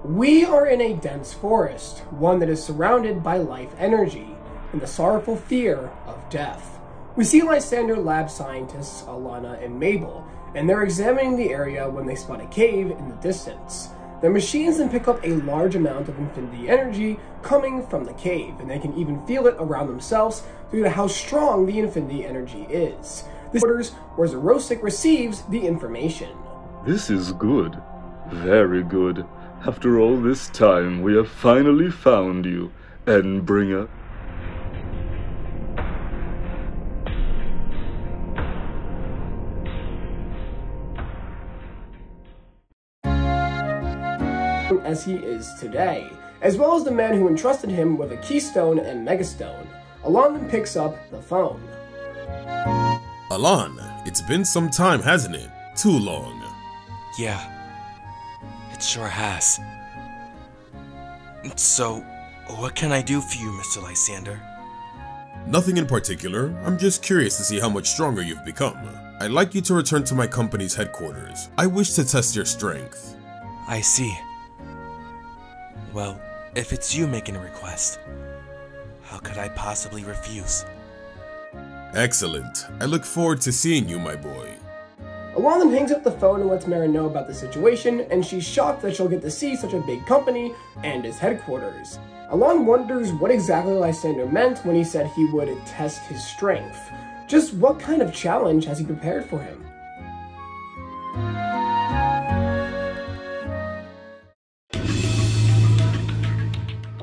We are in a dense forest, one that is surrounded by life energy and the sorrowful fear of death. We see Lysander lab scientists Alana and Mabel, and they're examining the area when they spot a cave in the distance. Their machines then pick up a large amount of infinity energy coming from the cave, and they can even feel it around themselves due to how strong the infinity energy is. This is orders where Xerosic receives the information. This is good. Very good. After all this time, we have finally found you, Endbringer. As he is today, as well as the man who entrusted him with a Keystone and Megastone. Alon then picks up the phone. Alon, it's been some time, hasn't it? Too long. Yeah. It sure has. So, what can I do for you, Mr. Lysander? Nothing in particular. I'm just curious to see how much stronger you've become. I'd like you to return to my company's headquarters. I wish to test your strength. I see. Well, if it's you making a request, how could I possibly refuse? Excellent. I look forward to seeing you, my boy. Alon then hangs up the phone and lets Mara know about the situation, and she's shocked that she'll get to see such a big company and his headquarters. Alon wonders what exactly Lysander meant when he said he would test his strength. Just what kind of challenge has he prepared for him?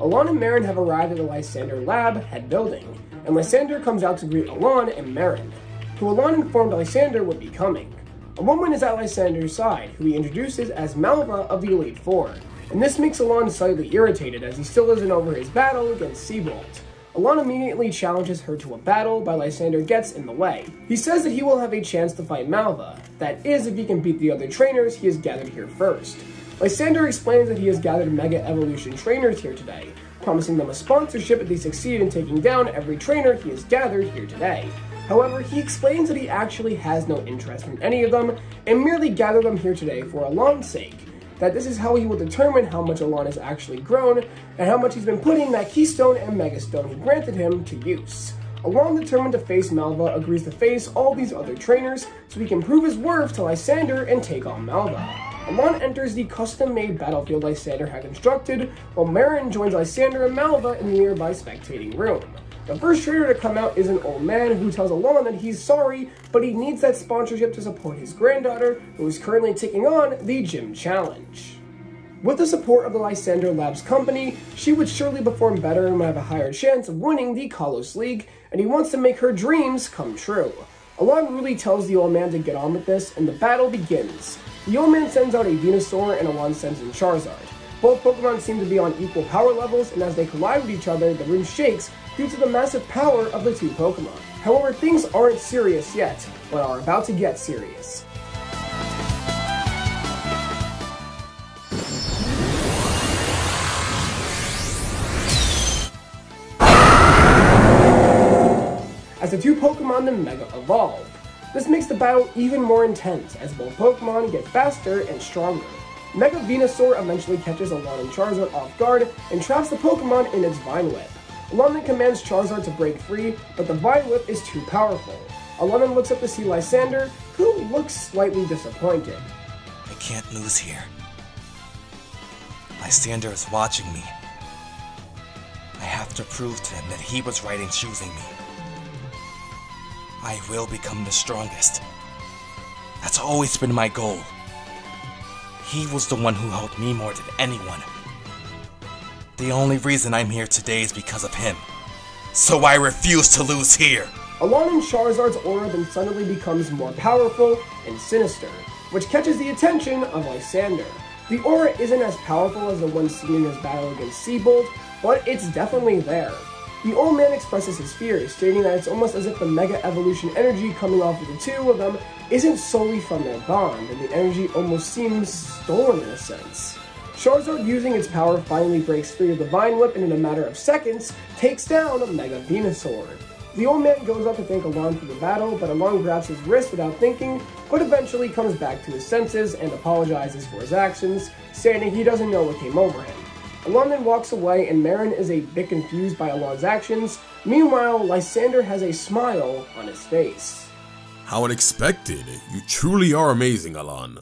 Alon and Marin have arrived at the Lysander lab head building, and Lysander comes out to greet Alon and Marin, who Alon informed Lysander would be coming. A woman is at Lysander's side, who he introduces as Malva of the Elite Four, and this makes Alon slightly irritated as he still isn't over his battle against Seabolt. Alon immediately challenges her to a battle, but Lysander gets in the way. He says that he will have a chance to fight Malva, that is if he can beat the other trainers he has gathered here first. Lysander explains that he has gathered Mega Evolution trainers here today, promising them a sponsorship if they succeed in taking down every trainer he has gathered here today. However, he explains that he actually has no interest in any of them, and merely gathered them here today for Alon's sake, that this is how he will determine how much Alon has actually grown, and how much he's been putting that Keystone and Megastone he granted him to use. Alon, determined to face Malva, agrees to face all these other trainers, so he can prove his worth to Lysander and take on Malva. Alon enters the custom-made battlefield Lysander had constructed, while Marin joins Lysander and Malva in the nearby spectating room. The first trainer to come out is an old man who tells Alon that he's sorry, but he needs that sponsorship to support his granddaughter, who is currently taking on the Gym Challenge. With the support of the Lysander Labs company, she would surely perform better and would have a higher chance of winning the Kalos League, and he wants to make her dreams come true. Alon really tells the old man to get on with this, and the battle begins. The old man sends out a Venusaur, and Alon sends in Charizard. Both Pokemon seem to be on equal power levels, and as they collide with each other, the room shakes due to the massive power of the two Pokemon. However, things aren't serious yet, but are about to get serious. As the two Pokemon then Mega Evolve. This makes the battle even more intense, as both Pokemon get faster and stronger. Mega Venusaur eventually catches Alon and Charizard off guard and traps the Pokemon in its Vine Whip. Alon then commands Charizard to break free, but the Vine Whip is too powerful. Alon then looks up to see Lysander, who looks slightly disappointed. I can't lose here. Lysander is watching me. I have to prove to him that he was right in choosing me. I will become the strongest. That's always been my goal. He was the one who helped me more than anyone. The only reason I'm here today is because of him. So I refuse to lose here. Alon and Charizard's aura then suddenly becomes more powerful and sinister, which catches the attention of Lysander. The aura isn't as powerful as the one seen in his battle against Seabolt, but it's definitely there. The old man expresses his fears, stating that it's almost as if the Mega Evolution energy coming off of the two of them isn't solely from their bond, and the energy almost seems stolen in a sense. Charizard, using its power, finally breaks free of the Vine Whip and in a matter of seconds, takes down Mega Venusaur. The old man goes up to thank Alon for the battle, but Alon grabs his wrist without thinking, but eventually comes back to his senses and apologizes for his actions, saying he doesn't know what came over him. Alon then walks away, and Marin is a bit confused by Alon's actions. Meanwhile, Lysander has a smile on his face. How unexpected! You truly are amazing, Alon.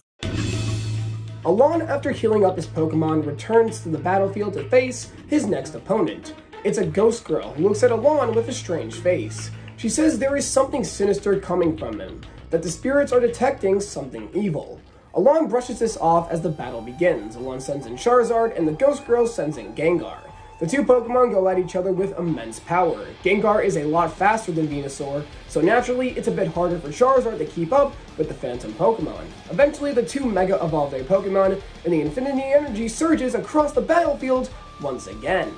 Alon, after healing up his Pokemon, returns to the battlefield to face his next opponent. It's a ghost girl who looks at Alon with a strange face. She says there is something sinister coming from him, that the spirits are detecting something evil. Alon brushes this off as the battle begins. Alon sends in Charizard, and the ghost girl sends in Gengar. The two Pokemon go at each other with immense power. Gengar is a lot faster than Venusaur, so naturally it's a bit harder for Charizard to keep up with the Phantom Pokemon. Eventually the two Mega evolve their Pokemon, and the Infinity Energy surges across the battlefield once again.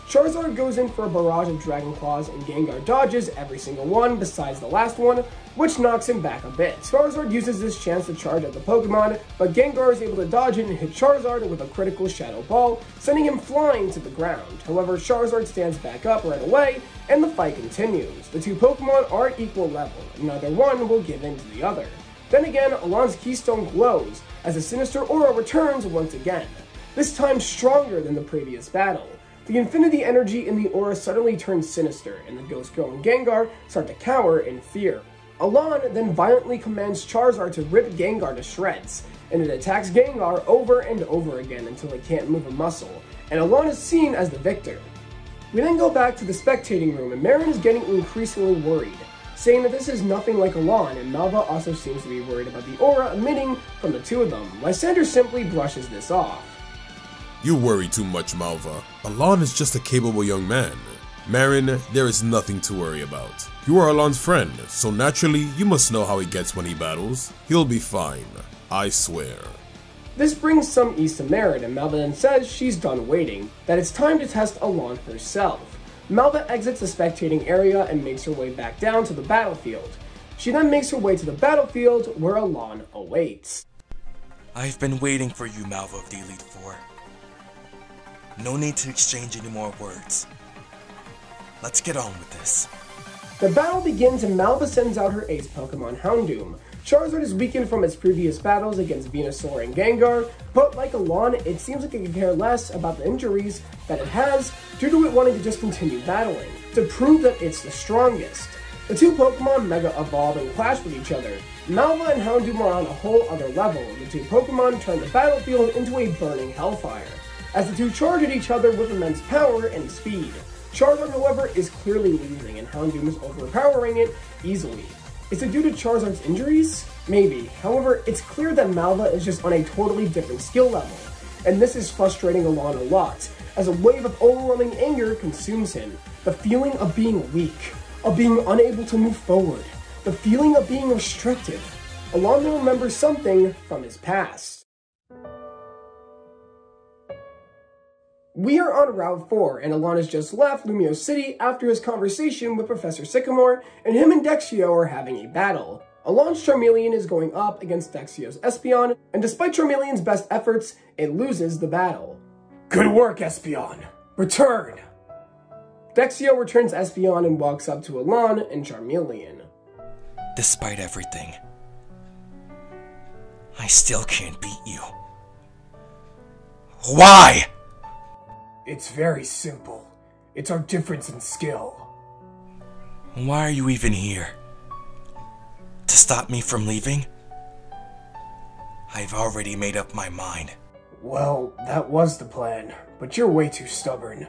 Charizard goes in for a barrage of Dragon Claws, and Gengar dodges every single one besides the last one, which knocks him back a bit. Charizard uses this chance to charge at the Pokemon, but Gengar is able to dodge it and hit Charizard with a critical Shadow Ball, sending him flying to the ground. However, Charizard stands back up right away, and the fight continues. The two Pokemon are at equal level, and neither one will give in to the other. Then again, Alon's Keystone glows, as a sinister aura returns once again, this time stronger than the previous battle. The Infinity Energy in the aura suddenly turns sinister, and the Ghost Girl and Gengar start to cower in fear. Alon then violently commands Charizard to rip Gengar to shreds, and it attacks Gengar over and over again until it can't move a muscle, and Alon is seen as the victor. We then go back to the spectating room, and Marin is getting increasingly worried, saying that this is nothing like Alon, and Malva also seems to be worried about the aura emitting from the two of them. Lysander simply brushes this off. You worry too much, Malva. Alon is just a capable young man. Marin, there is nothing to worry about. You are Alon's friend, so naturally you must know how he gets when he battles. He'll be fine, I swear. This brings some ease to Marin, and Malva then says she's done waiting, that it's time to test Alon herself. Malva exits the spectating area and makes her way back down to the battlefield. She then makes her way to the battlefield where Alon awaits. I've been waiting for you, Malva of the Elite Four. No need to exchange any more words. Let's get on with this. The battle begins and Malva sends out her ace Pokemon Houndoom. Charizard is weakened from its previous battles against Venusaur and Gengar, but like Alon, it seems like it can care less about the injuries that it has due to it wanting to just continue battling, to prove that it's the strongest. The two Pokemon Mega Evolve and clash with each other. Malva and Houndoom are on a whole other level, and the two Pokemon turn the battlefield into a burning hellfire, as the two charge at each other with immense power and speed. Charizard, however, is clearly losing, and Houndoom is overpowering it easily. Is it due to Charizard's injuries? Maybe. However, it's clear that Malva is just on a totally different skill level, and this is frustrating Alon a lot, as a wave of overwhelming anger consumes him. The feeling of being weak, of being unable to move forward, the feeling of being restricted. Alon will remember something from his past. We are on Route 4, and Alon has just left Lumiose City after his conversation with Professor Sycamore, and him and Dexio are having a battle. Alon's Charmeleon is going up against Dexio's Espeon, and despite Charmeleon's best efforts, it loses the battle. Good work, Espeon! Return! Dexio returns Espeon and walks up to Alon and Charmeleon. Despite everything, I still can't beat you. Why? It's very simple. It's our difference in skill. Why are you even here? To stop me from leaving? I've already made up my mind. Well, that was the plan, but you're way too stubborn.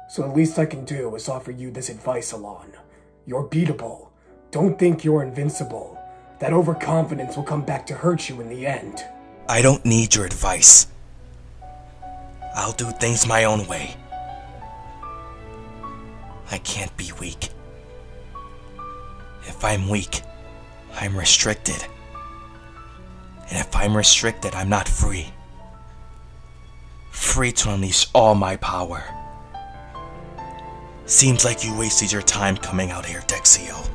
So the least I can do is offer you this advice, Alon. You're beatable. Don't think you're invincible. That overconfidence will come back to hurt you in the end. I don't need your advice. I'll do things my own way. I can't be weak. If I'm weak, I'm restricted. And if I'm restricted, I'm not free. Free to unleash all my power. Seems like you wasted your time coming out here, Dexio.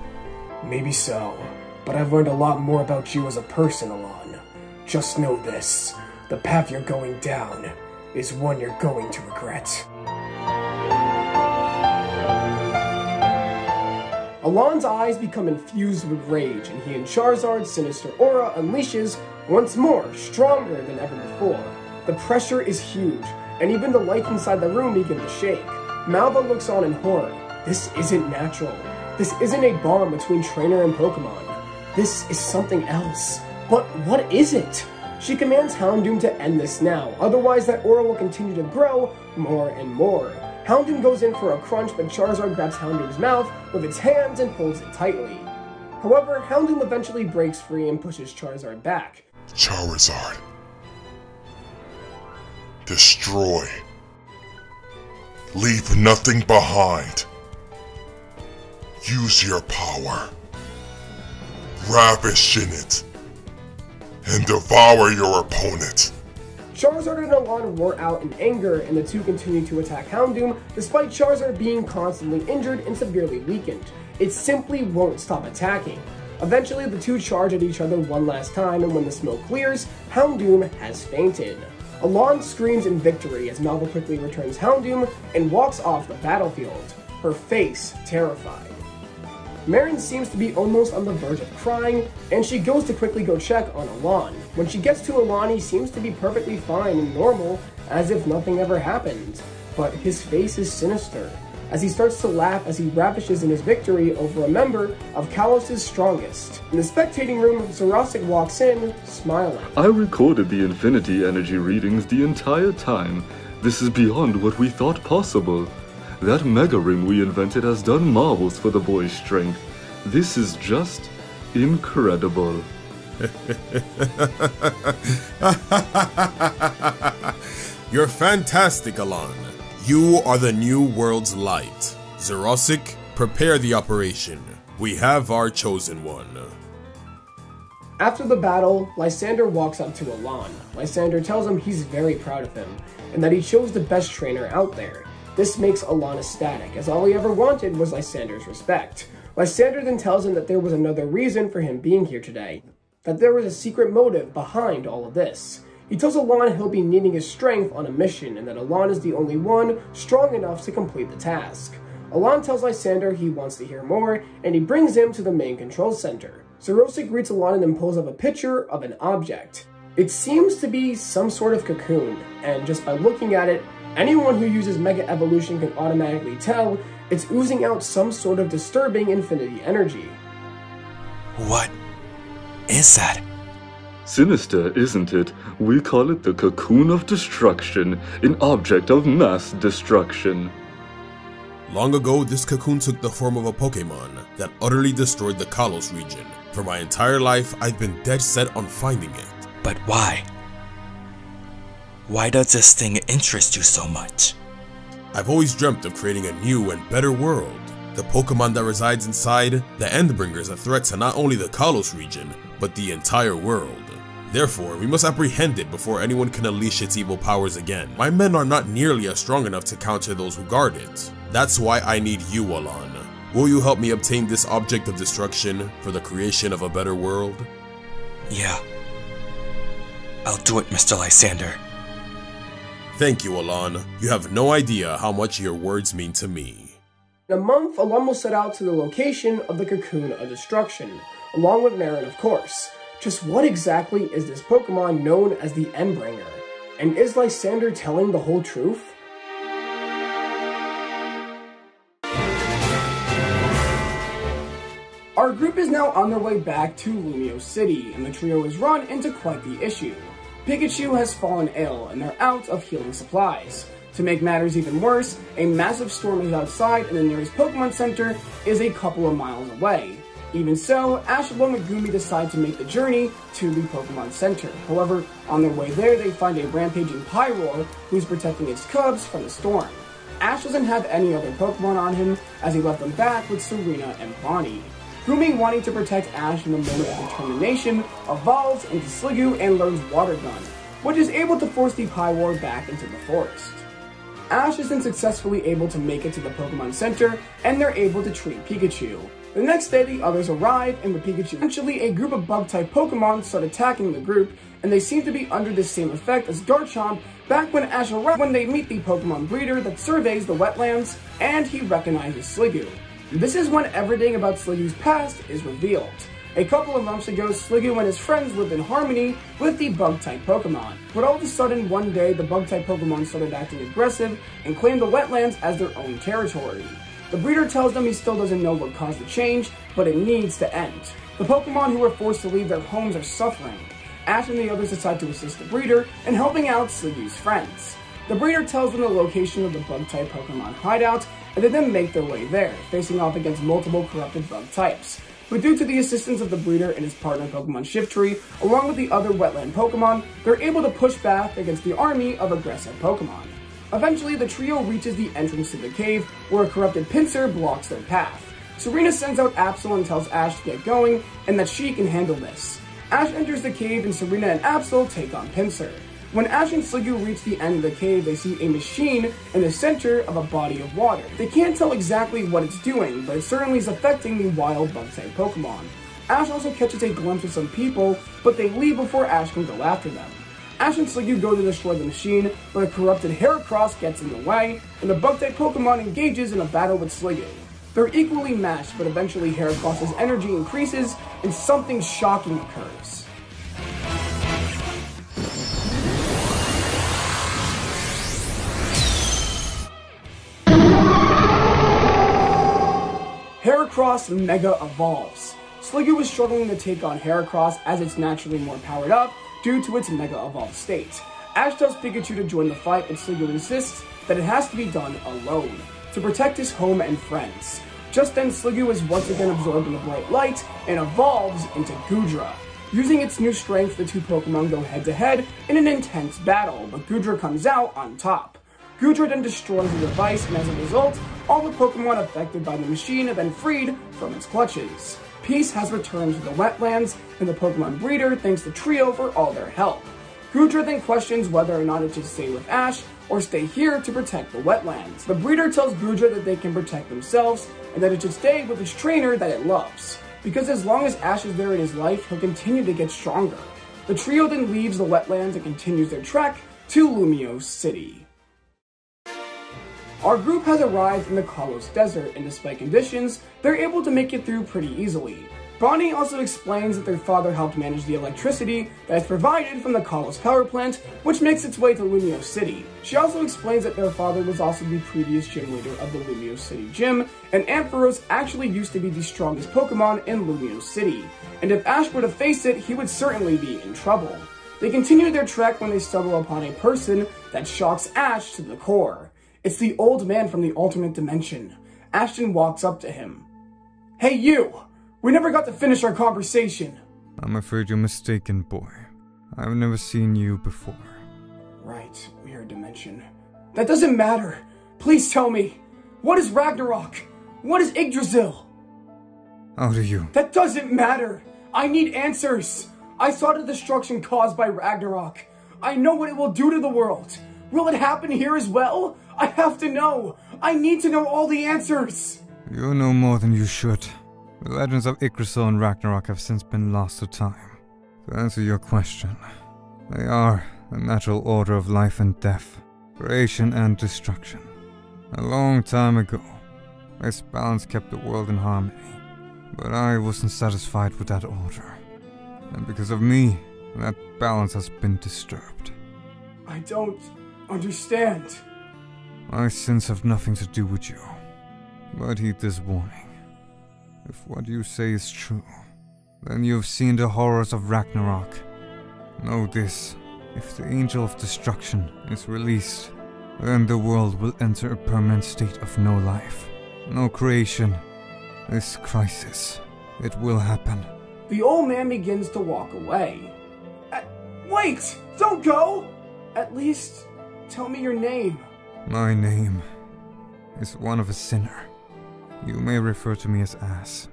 Maybe so, but I've learned a lot more about you as a person, Alon. Just know this, the path you're going down is one you're going to regret. Alon's eyes become infused with rage, and he and Charizard's sinister aura unleashes once more, stronger than ever before. The pressure is huge, and even the lights inside the room begin to shake. Malva looks on in horror. This isn't natural. This isn't a bond between trainer and Pokemon. This is something else. But what is it? She commands Houndoom to end this now, otherwise that aura will continue to grow more and more. Houndoom goes in for a crunch, but Charizard grabs Houndoom's mouth with its hands and pulls it tightly. However, Houndoom eventually breaks free and pushes Charizard back. Charizard. Destroy. Leave nothing behind. Use your power. Ravish in it. And devour your opponent. Charizard and Alon roar out in anger, and the two continue to attack Houndoom, despite Charizard being constantly injured and severely weakened. It simply won't stop attacking. Eventually, the two charge at each other one last time, and when the smoke clears, Houndoom has fainted. Alon screams in victory as Malva quickly returns Houndoom and walks off the battlefield, her face terrified. Marin seems to be almost on the verge of crying, and she goes to quickly go check on Alon. When she gets to Alon, he seems to be perfectly fine and normal, as if nothing ever happened. But his face is sinister, as he starts to laugh as he ravishes in his victory over a member of Kalos' strongest. In the spectating room, Xerosic walks in, smiling. I recorded the Infinity Energy readings the entire time. This is beyond what we thought possible. That Mega Ring we invented has done marvels for the boy's strength. This is just incredible. You're fantastic, Alon. You are the new world's light. Zerosic, prepare the operation. We have our chosen one. After the battle, Lysander walks up to Alon. Lysander tells him he's very proud of him, and that he chose the best trainer out there. This makes Alon ecstatic, as all he ever wanted was Lysander's respect. Lysander then tells him that there was another reason for him being here today, that there was a secret motive behind all of this. He tells Alon he'll be needing his strength on a mission, and that Alon is the only one strong enough to complete the task. Alon tells Lysander he wants to hear more, and he brings him to the main control center. Zerosic greets Alon and then pulls up a picture of an object. It seems to be some sort of cocoon, and just by looking at it, anyone who uses Mega Evolution can automatically tell it's oozing out some sort of disturbing infinity energy. What is that? Sinister, isn't it? We call it the Cocoon of Destruction, an object of mass destruction. Long ago, this cocoon took the form of a Pokemon that utterly destroyed the Kalos region. For my entire life, I've been dead set on finding it. But why? Why does this thing interest you so much? I've always dreamt of creating a new and better world. The Pokemon that resides inside, the Endbringer, is a threat to not only the Kalos region, but the entire world. Therefore, we must apprehend it before anyone can unleash its evil powers again. My men are not nearly as strong enough to counter those who guard it. That's why I need you, Alon. Will you help me obtain this object of destruction for the creation of a better world? Yeah. I'll do it, Mr. Lysander. Thank you, Alon. You have no idea how much your words mean to me. In a month, Alon will set out to the location of the Cocoon of Destruction, along with Marin, of course. Just what exactly is this Pokemon known as the Endbringer? And is Lysander telling the whole truth? Our group is now on their way back to Lumio City, and the trio has run into quite the issue. Pikachu has fallen ill, and they're out of healing supplies. To make matters even worse, a massive storm is outside, and the nearest Pokemon Center is a couple of miles away. Even so, Ash along with Gumi decide to make the journey to the Pokemon Center. However, on their way there, they find a rampaging Pyroar who's protecting its cubs from the storm. Ash doesn't have any other Pokemon on him, as he left them back with Serena and Bonnie. Gumi, wanting to protect Ash in a moment of determination, evolves into Sliggoo and learns Water Gun, which is able to force the Pyroar back into the forest. Ash is then successfully able to make it to the Pokemon Center, and they're able to treat Pikachu. The next day, the others arrive, and with Pikachu, eventually a group of Bug-type Pokemon start attacking the group, and they seem to be under the same effect as Garchomp back when Ash arrived, when they meet the Pokemon breeder that surveys the wetlands, and he recognizes Sliggoo. This is when everything about Sliggoo's past is revealed. A couple of months ago, Sliggoo and his friends lived in harmony with the Bug-type Pokemon. But all of a sudden, one day, the Bug-type Pokemon started acting aggressive and claimed the wetlands as their own territory. The breeder tells them he still doesn't know what caused the change, but it needs to end. The Pokemon who were forced to leave their homes are suffering. Ash and the others decide to assist the breeder in helping out Sliggoo's friends. The breeder tells them the location of the Bug-type Pokemon hideout, and they then make their way there, facing off against multiple corrupted Bug types. But due to the assistance of the breeder and his partner Pokemon Shiftry, along with the other wetland Pokemon, they're able to push back against the army of aggressive Pokemon. Eventually, the trio reaches the entrance to the cave, where a corrupted Pinsir blocks their path. Serena sends out Absol and tells Ash to get going, and that she can handle this. Ash enters the cave, and Serena and Absol take on Pinsir. When Ash and Sliggoo reach the end of the cave, they see a machine in the center of a body of water. They can't tell exactly what it's doing, but it certainly is affecting the wild Bug-type Pokemon. Ash also catches a glimpse of some people, but they leave before Ash can go after them. Ash and Sliggoo go to destroy the machine, but a corrupted Heracross gets in the way, and the Bug-type Pokemon engages in a battle with Sliggoo. They're equally matched, but eventually Heracross's energy increases, and something shocking occurs. Heracross Mega evolves. Sliggoo is struggling to take on Heracross as it's naturally more powered up due to its Mega evolved state. Ash tells Pikachu to join the fight, but Sliggoo insists that it has to be done alone, to protect his home and friends. Just then, Sliggoo is once again absorbed in the bright light and evolves into Goodra. Using its new strength, the two Pokemon go head-to-head in an intense battle, but Goodra comes out on top. Goodra then destroys the device, and as a result, all the Pokemon affected by the machine have been freed from its clutches. Peace has returned to the wetlands, and the Pokemon breeder thanks the trio for all their help. Goodra then questions whether or not it should stay with Ash or stay here to protect the wetlands. The breeder tells Goodra that they can protect themselves and that it should stay with its trainer that it loves, because as long as Ash is there in his life, he'll continue to get stronger. The trio then leaves the wetlands and continues their trek to Lumiose City. Our group has arrived in the Kalos Desert, and despite conditions, they're able to make it through pretty easily. Bonnie also explains that their father helped manage the electricity that is provided from the Kalos power plant, which makes its way to Lumiose City. She also explains that their father was also the previous gym leader of the Lumiose City gym, and Ampharos actually used to be the strongest Pokemon in Lumiose City, and if Ash were to face it, he would certainly be in trouble. They continue their trek when they stumble upon a person that shocks Ash to the core. It's the old man from the alternate dimension. Ashton walks up to him. "Hey you! We never got to finish our conversation." I'm afraid you're mistaken, boy. I've never seen you before. Right, mirror dimension. That doesn't matter. Please tell me. What is Ragnarok? What is Yggdrasil? How do you? That doesn't matter. I need answers. I saw the destruction caused by Ragnarok. I know what it will do to the world. Will it happen here as well? I have to know. I need to know all the answers. You know more than you should. The legends of Yggdrasil and Ragnarok have since been lost to time. To answer your question, they are the natural order of life and death, creation and destruction. A long time ago, this balance kept the world in harmony, but I wasn't satisfied with that order. And because of me, that balance has been disturbed. I don't understand. My sins have nothing to do with you, but heed this warning. If what you say is true, then you have seen the horrors of Ragnarok. Know this, if the Angel of Destruction is released, then the world will enter a permanent state of no life, no creation. This crisis, it will happen. The old man begins to walk away. Wait! Don't go! At least, tell me your name. My name is one of a sinner. You may refer to me as Ass.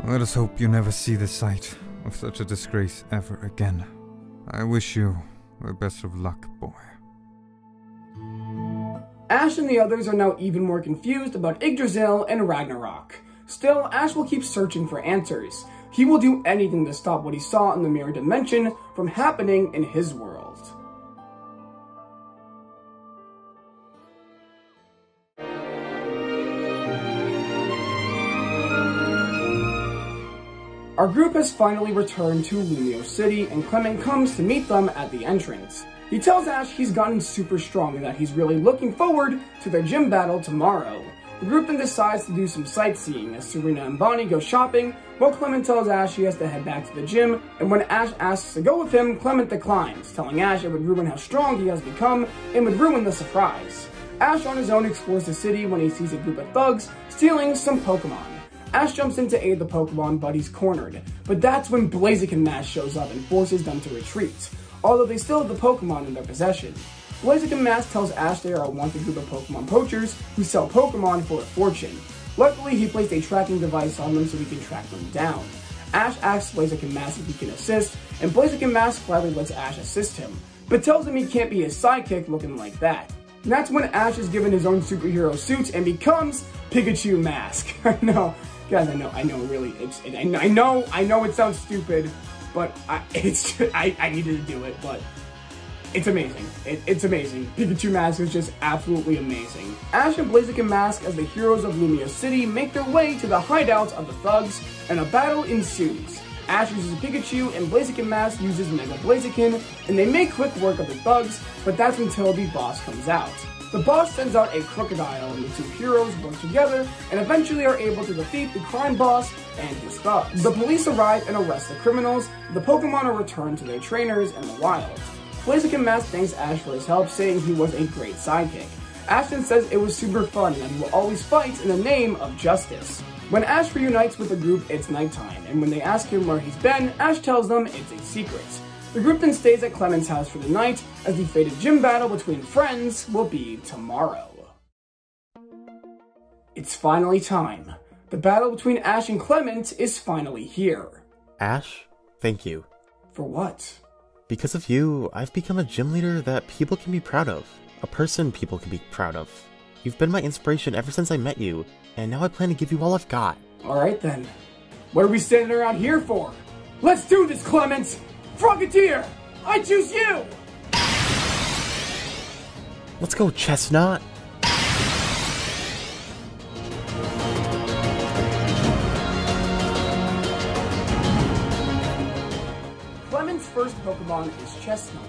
Let us hope you never see the sight of such a disgrace ever again. I wish you the best of luck, boy. Ash and the others are now even more confused about Yggdrasil and Ragnarok. Still, Ash will keep searching for answers. He will do anything to stop what he saw in the mirror dimension from happening in his world. Our group has finally returned to Lumiose City, and Clement comes to meet them at the entrance. He tells Ash he's gotten super strong and that he's really looking forward to their gym battle tomorrow. The group then decides to do some sightseeing as Serena and Bonnie go shopping, while Clement tells Ash he has to head back to the gym, and when Ash asks to go with him, Clement declines, telling Ash it would ruin how strong he has become and would ruin the surprise. Ash on his own explores the city when he sees a group of thugs stealing some Pokemon. Ash jumps in to aid the Pokemon, but he's cornered. But that's when Blaziken Mask shows up and forces them to retreat, although they still have the Pokemon in their possession. Blaziken Mask tells Ash they are a wanted group of Pokemon poachers who sell Pokemon for a fortune. Luckily, he placed a tracking device on them so he can track them down. Ash asks Blaziken Mask if he can assist, and Blaziken Mask gladly lets Ash assist him, but tells him he can't be his sidekick looking like that. And that's when Ash is given his own superhero suit and becomes Pikachu Mask. I know. Guys, I know, really, I know it sounds stupid, but I needed to do it, but it's amazing. It's amazing. Pikachu Mask is just absolutely amazing. Ash and Blaziken Mask, as the heroes of Lumiose City, make their way to the hideout of the thugs, and a battle ensues. Ash uses Pikachu, and Blaziken Mask uses Mega Blaziken, and they make quick work of the thugs, but that's until the boss comes out. The boss sends out a crocodile, and the two heroes work together and eventually are able to defeat the crime boss and his thugs. The police arrive and arrest the criminals. The Pokemon are returned to their trainers in the wild. Blaziken Mask thanks Ash for his help, saying he was a great sidekick. Ashton says it was super fun and that he will always fight in the name of justice. When Ash reunites with the group, it's nighttime, and when they ask him where he's been, Ash tells them it's a secret. The group then stays at Clement's house for the night, as the fated gym battle between friends will be tomorrow. It's finally time. The battle between Ash and Clement is finally here. Ash, thank you. For what? Because of you, I've become a gym leader that people can be proud of. A person people can be proud of. You've been my inspiration ever since I met you, and now I plan to give you all I've got. Alright then. What are we standing around here for? Let's do this, Clement! Frogadier! I choose you! Let's go, Chestnut! Clement's first Pokemon is Chestnut.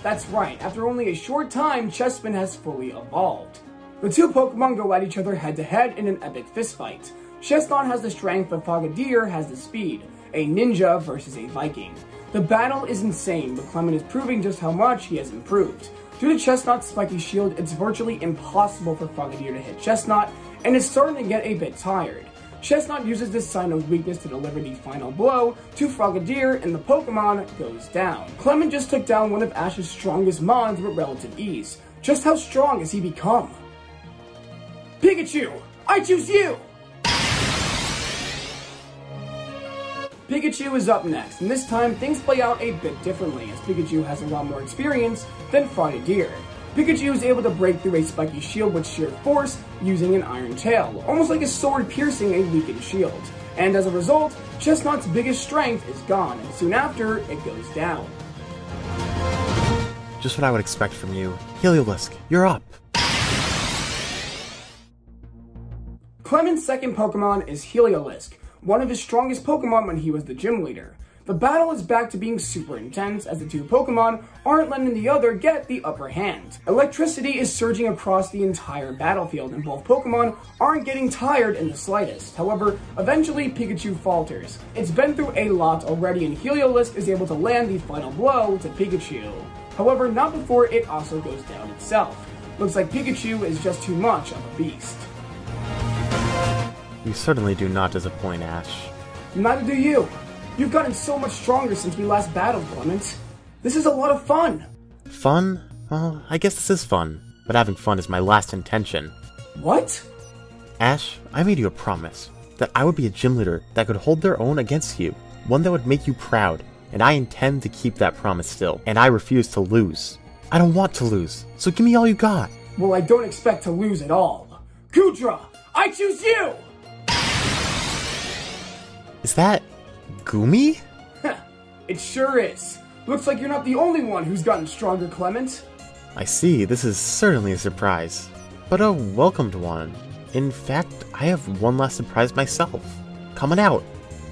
That's right, after only a short time, Chespin has fully evolved. The two Pokemon go at each other head-to-head in an epic fistfight. Chestnut has the strength, but Frogadier has the speed. A ninja versus a Viking. The battle is insane, but Clement is proving just how much he has improved. Due to Chestnut's spiky shield, it's virtually impossible for Frogadier to hit Chestnut, and is starting to get a bit tired. Chestnut uses this sign of weakness to deliver the final blow to Frogadier, and the Pokemon goes down. Clement just took down one of Ash's strongest mons with relative ease. Just how strong has he become? Pikachu! I choose you! Pikachu is up next, and this time things play out a bit differently, as Pikachu has a lot more experience than Frogadier. Pikachu is able to break through a spiky shield with sheer force using an iron tail, almost like a sword piercing a weakened shield. And as a result, Chestnut's biggest strength is gone, and soon after, it goes down. Just what I would expect from you. Heliolisk, you're up! Clement's second Pokemon is Heliolisk, one of his strongest Pokemon when he was the gym leader. The battle is back to being super intense, as the two Pokemon aren't letting the other get the upper hand. Electricity is surging across the entire battlefield, and both Pokemon aren't getting tired in the slightest. However, eventually Pikachu falters. It's been through a lot already, and Heliolisk is able to land the final blow to Pikachu. However, not before it also goes down itself. Looks like Pikachu is just too much of a beast. You certainly do not disappoint, Ash. Neither do you. You've gotten so much stronger since we last battled, Clement. This is a lot of fun. Fun? Well, I guess this is fun, but having fun is my last intention. What? Ash, I made you a promise that I would be a gym leader that could hold their own against you, one that would make you proud, and I intend to keep that promise still, and I refuse to lose. I don't want to lose, so give me all you got. Well, I don't expect to lose at all. Goodra, I choose you! Is that Goomy? It sure is. Looks like you're not the only one who's gotten stronger, Clement. I see, this is certainly a surprise, but a welcomed one. In fact, I have one last surprise myself. Coming out,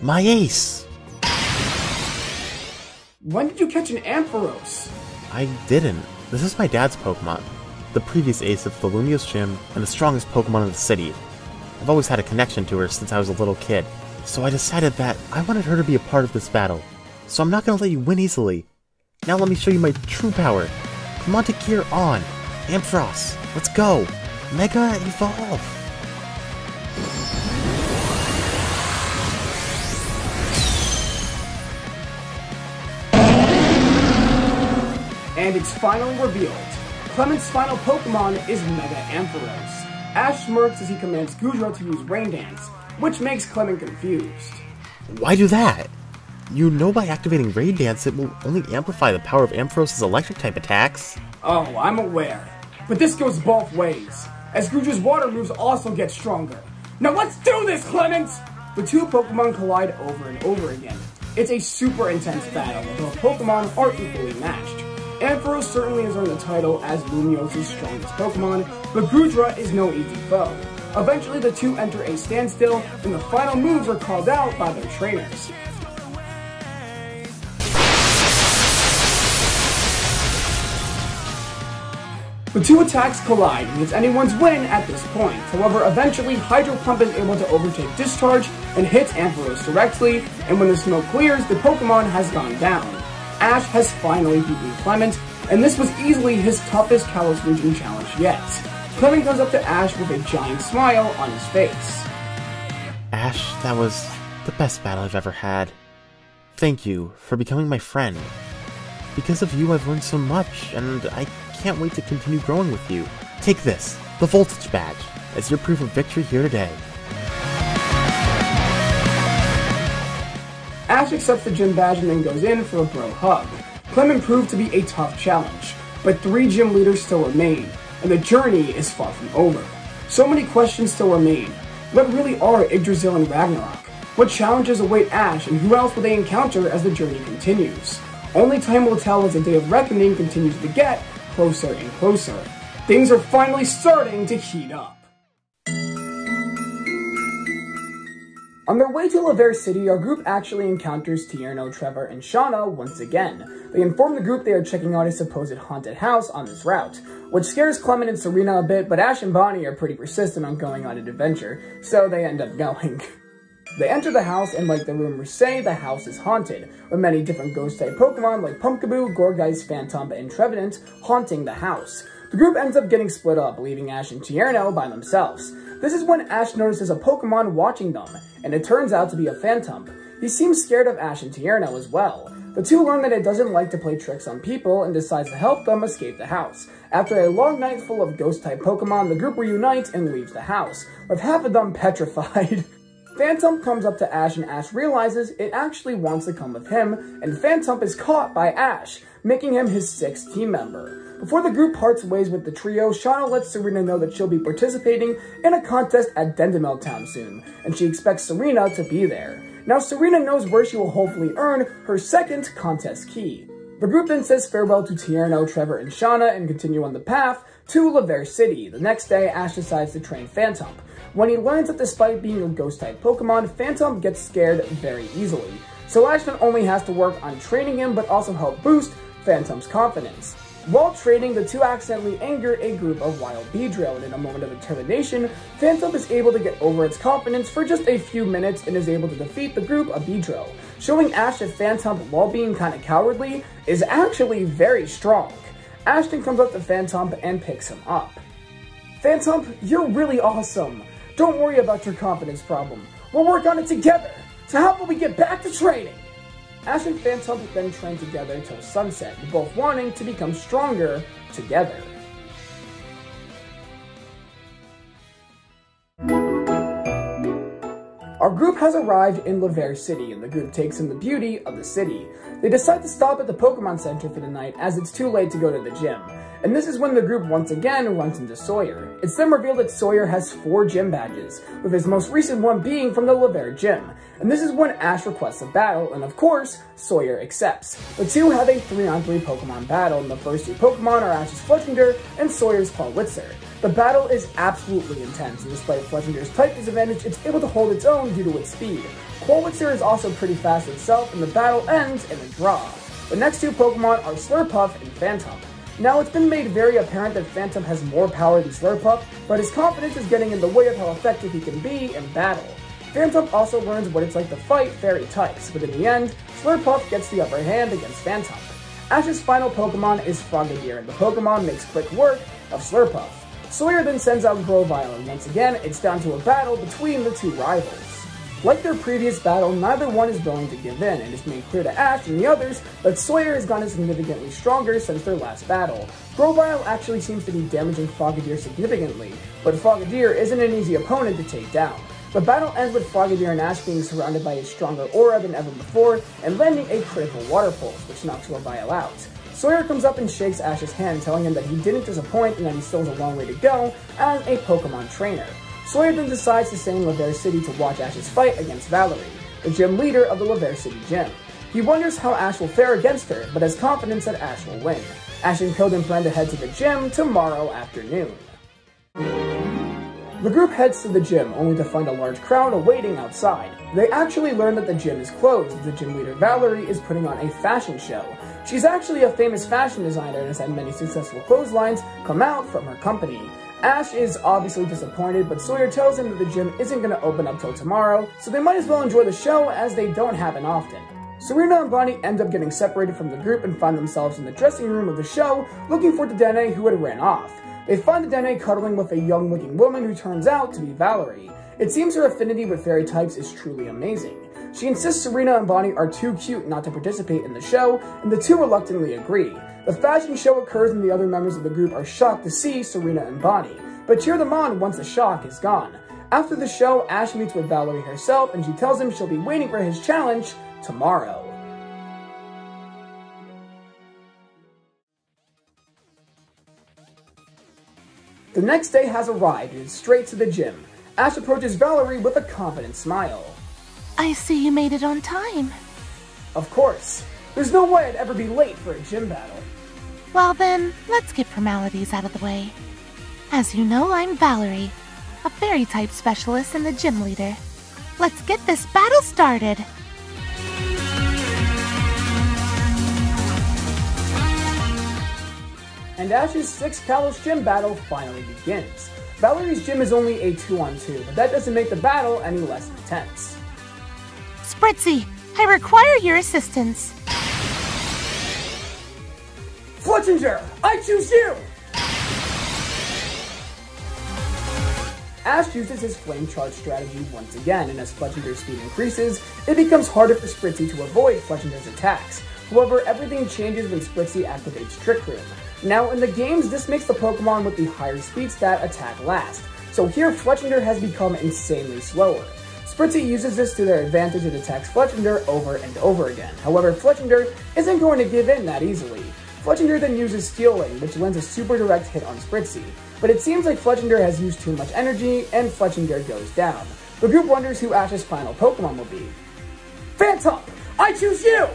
my ace! When did you catch an Ampharos? I didn't. This is my dad's Pokemon, the previous ace of Thelumio's gym and the strongest Pokemon in the city. I've always had a connection to her since I was a little kid. So I decided that I wanted her to be a part of this battle. So I'm not gonna let you win easily. Now let me show you my true power. Come on to Gear On. Ampharos, let's go. Mega Evolve. And it's finally revealed. Clement's final Pokemon is Mega Ampharos. Ash smirks as he commands Goodra to use Rain Dance, which makes Clement confused. Why do that? You know by activating Rain Dance it will only amplify the power of Ampharos' electric-type attacks. Oh, I'm aware. But this goes both ways, as Goodra's water moves also get stronger. Now let's do this, Clement! The two Pokemon collide over and over again. It's a super intense battle, where both Pokemon are equally matched. Ampharos certainly has earned the title as Lumiose' strongest Pokemon, but Goodra is no easy foe. Eventually, the two enter a standstill, and the final moves are called out by their trainers. The two attacks collide, and it's anyone's win at this point. However, eventually, Hydro Pump is able to overtake Discharge and hits Ampharos directly, and when the smoke clears, the Pokemon has gone down. Ash has finally beaten Clement, and this was easily his toughest Kalos region challenge yet. Clement goes up to Ash with a giant smile on his face. Ash, that was the best battle I've ever had. Thank you for becoming my friend. Because of you, I've learned so much, and I can't wait to continue growing with you. Take this, the Voltage Badge, as your proof of victory here today. Ash accepts the gym badge and then goes in for a bro hug. Clement proved to be a tough challenge, but 3 gym leaders still remain, and the journey is far from over. So many questions still remain. What really are Yggdrasil and Ragnarok? What challenges await Ash, and who else will they encounter as the journey continues? Only time will tell as the day of reckoning continues to get closer and closer. Things are finally starting to heat up. On their way to Laver City, our group actually encounters Tierno, Trevor, and Shauna once again. They inform the group they are checking out a supposed haunted house on this route, which scares Clement and Serena a bit, but Ash and Bonnie are pretty persistent on going on an adventure, so they end up going. They enter the house, and like the rumors say, the house is haunted, with many different ghost-type Pokemon like Pumpkaboo, Gourgeist, Phantom, and Trevenant haunting the house. The group ends up getting split up, leaving Ash and Tierno by themselves. This is when Ash notices a Pokemon watching them, and it turns out to be a Phantom. He seems scared of Ash and Tierno as well. The two learn that it doesn't like to play tricks on people and decides to help them escape the house. After a long night full of ghost-type Pokemon, the group reunites and leaves the house, with half of them petrified. Phantom comes up to Ash and Ash realizes it actually wants to come with him, and Phantom is caught by Ash, making him his 6th team member. Before the group parts ways with the trio, Shauna lets Serena know that she'll be participating in a contest at Dendemel Town soon, and she expects Serena to be there. Now Serena knows where she will hopefully earn her 2nd contest key. The group then says farewell to Tierno, Trevor, and Shauna and continue on the path to Laver City. The next day, Ash decides to train Phantom. When he learns that despite being a ghost-type Pokemon, Phantom gets scared very easily. So Ash not only has to work on training him, but also help boost Phantom's confidence. While training, the two accidentally anger a group of wild Beedrill, and in a moment of determination, Phantom is able to get over its confidence for just a few minutes and is able to defeat the group of Beedrill, showing Ash that Phantom, while being kinda cowardly, is actually very strong. Ashton comes up to Phantom and picks him up. Phantom, you're really awesome. Don't worry about your confidence problem. We'll work on it together. So how about we get back to training? Ash and Phantom then train together till sunset, both wanting to become stronger together. Our group has arrived in Laver City, and the group takes in the beauty of the city. They decide to stop at the Pokemon Center for the night as it's too late to go to the gym. And this is when the group once again runs into Sawyer. It's then revealed that Sawyer has 4 gym badges, with his most recent one being from the Laver gym. And this is when Ash requests a battle, and of course, Sawyer accepts. The two have a 3-on-3 Pokemon battle, and the first 2 Pokemon are Ash's Fletchinder and Sawyer's Clawitzer. The battle is absolutely intense, and despite Fletchinder's type disadvantage, it's able to hold its own due to its speed. Clawitzer is also pretty fast itself, and the battle ends in a draw. The next 2 Pokemon are Slurpuff and Phantom. Now, it's been made very apparent that Phantom has more power than Slurpuff, but his confidence is getting in the way of how effective he can be in battle. Phantom also learns what it's like to fight fairy types, but in the end, Slurpuff gets the upper hand against Phantom. Ash's final Pokemon is Frogadier, and the Pokemon makes quick work of Slurpuff. Sawyer then sends out Grovyle, and once again, it's down to a battle between the 2 rivals. Like their previous battle, neither one is willing to give in, and it's made clear to Ash and the others that Sawyer has gotten significantly stronger since their last battle. Grovyle actually seems to be damaging Frogadier significantly, but Frogadier isn't an easy opponent to take down. The battle ends with Frogadier and Ash being surrounded by a stronger aura than ever before, and landing a critical Water Pulse, which knocks Grovyle out. Sawyer comes up and shakes Ash's hand, telling him that he didn't disappoint and that he still has a long way to go as a Pokemon trainer. Sawyer then decides to stay in Laver City to watch Ash's fight against Valerie, the gym leader of the Laver City gym. He wonders how Ash will fare against her, but has confidence that Ash will win. Ash and Co then plan to head to the gym tomorrow afternoon. The group heads to the gym, only to find a large crowd awaiting outside. They actually learn that the gym is closed, as the gym leader Valerie is putting on a fashion show. She's actually a famous fashion designer and has had many successful clotheslines come out from her company. Ash is obviously disappointed, but Sawyer tells him that the gym isn't going to open up till tomorrow, so they might as well enjoy the show as they don't happen often. Serena and Bonnie end up getting separated from the group and find themselves in the dressing room of the show, looking for Dedenne, who had ran off. They find the Dene cuddling with a young-looking woman who turns out to be Valerie. It seems her affinity with fairy types is truly amazing. She insists Serena and Bonnie are too cute not to participate in the show, and the two reluctantly agree. The fashion show occurs and the other members of the group are shocked to see Serena and Bonnie, but cheer them on once the shock is gone. After the show, Ash meets with Valerie herself and she tells him she'll be waiting for his challenge tomorrow. The next day has arrived and is straight to the gym. Ash approaches Valerie with a confident smile. I see you made it on time. Of course. There's no way I'd ever be late for a gym battle. Well then, let's get formalities out of the way. As you know, I'm Valerie, a fairy type specialist and the gym leader. Let's get this battle started. And Ash's 6th Kalos gym battle finally begins. Valerie's gym is only a 2-on-2, but that doesn't make the battle any less intense. Spritzy, I require your assistance. Fletchinger, I choose you! Ash uses his flame charge strategy once again, and as Fletchinger's speed increases, it becomes harder for Spritzy to avoid Fletchinger's attacks. However, everything changes when Spritzy activates Trick Room. Now, in the games, this makes the Pokemon with the higher speed stat attack last, so here Fletchinger has become insanely slower. Spritzy uses this to their advantage and attacks Fletchinger over and over again. However, Fletchinger isn't going to give in that easily. Fletchinger then uses Steel Wing, which lends a super direct hit on Spritzy, but it seems like Fletchinger has used too much energy, and Fletchinger goes down. The group wonders who Ash's final Pokemon will be. Phantom, I choose you!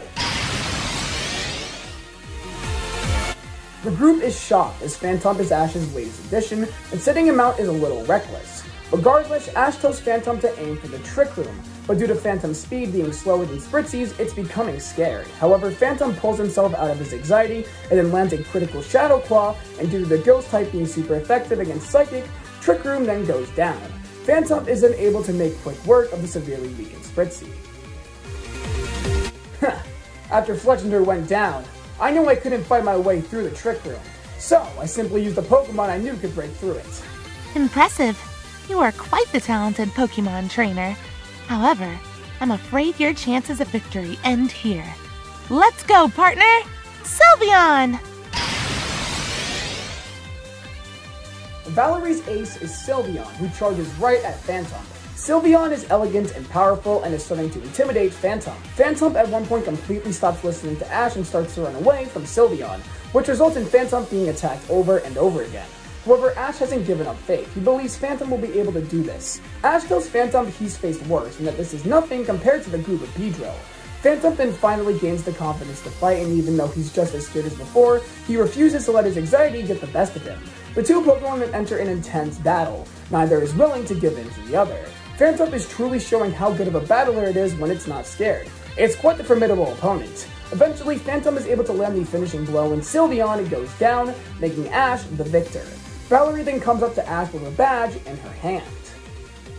The group is shocked as Phantom is Ash's latest addition, and setting him out is a little reckless. Regardless, Ash tells Phantom to aim for the Trick Room, but due to Phantom's speed being slower than Spritzy's, it's becoming scary. However, Phantom pulls himself out of his anxiety and then lands a critical Shadow Claw, and due to the Ghost type being super effective against Psychic, Trick Room then goes down. Phantom is then able to make quick work of the severely weakened Spritzy. After Fletchinger went down, I knew I couldn't fight my way through the Trick Room, so I simply used the Pokemon I knew could break through it. Impressive. You are quite the talented Pokemon trainer. However, I'm afraid your chances of victory end here. Let's go, partner! Sylveon! Valerie's ace is Sylveon, who charges right at Phantom. Sylveon is elegant and powerful and is starting to intimidate Phantom. Phantom at one point completely stops listening to Ash and starts to run away from Sylveon, which results in Phantom being attacked over and over again. However, Ash hasn't given up faith. He believes Phantom will be able to do this. Ash tells Phantom he's faced worse and that this is nothing compared to the group of Pedro. Phantom then finally gains the confidence to fight, and even though he's just as scared as before, he refuses to let his anxiety get the best of him. The two Pokemon then enter an intense battle. Neither is willing to give in to the other. Phantom is truly showing how good of a battler it is when it's not scared. It's quite the formidable opponent. Eventually, Phantom is able to land the finishing blow, and Sylveon goes down, making Ash the victor. Valerie then comes up to Ash with a badge in her hand.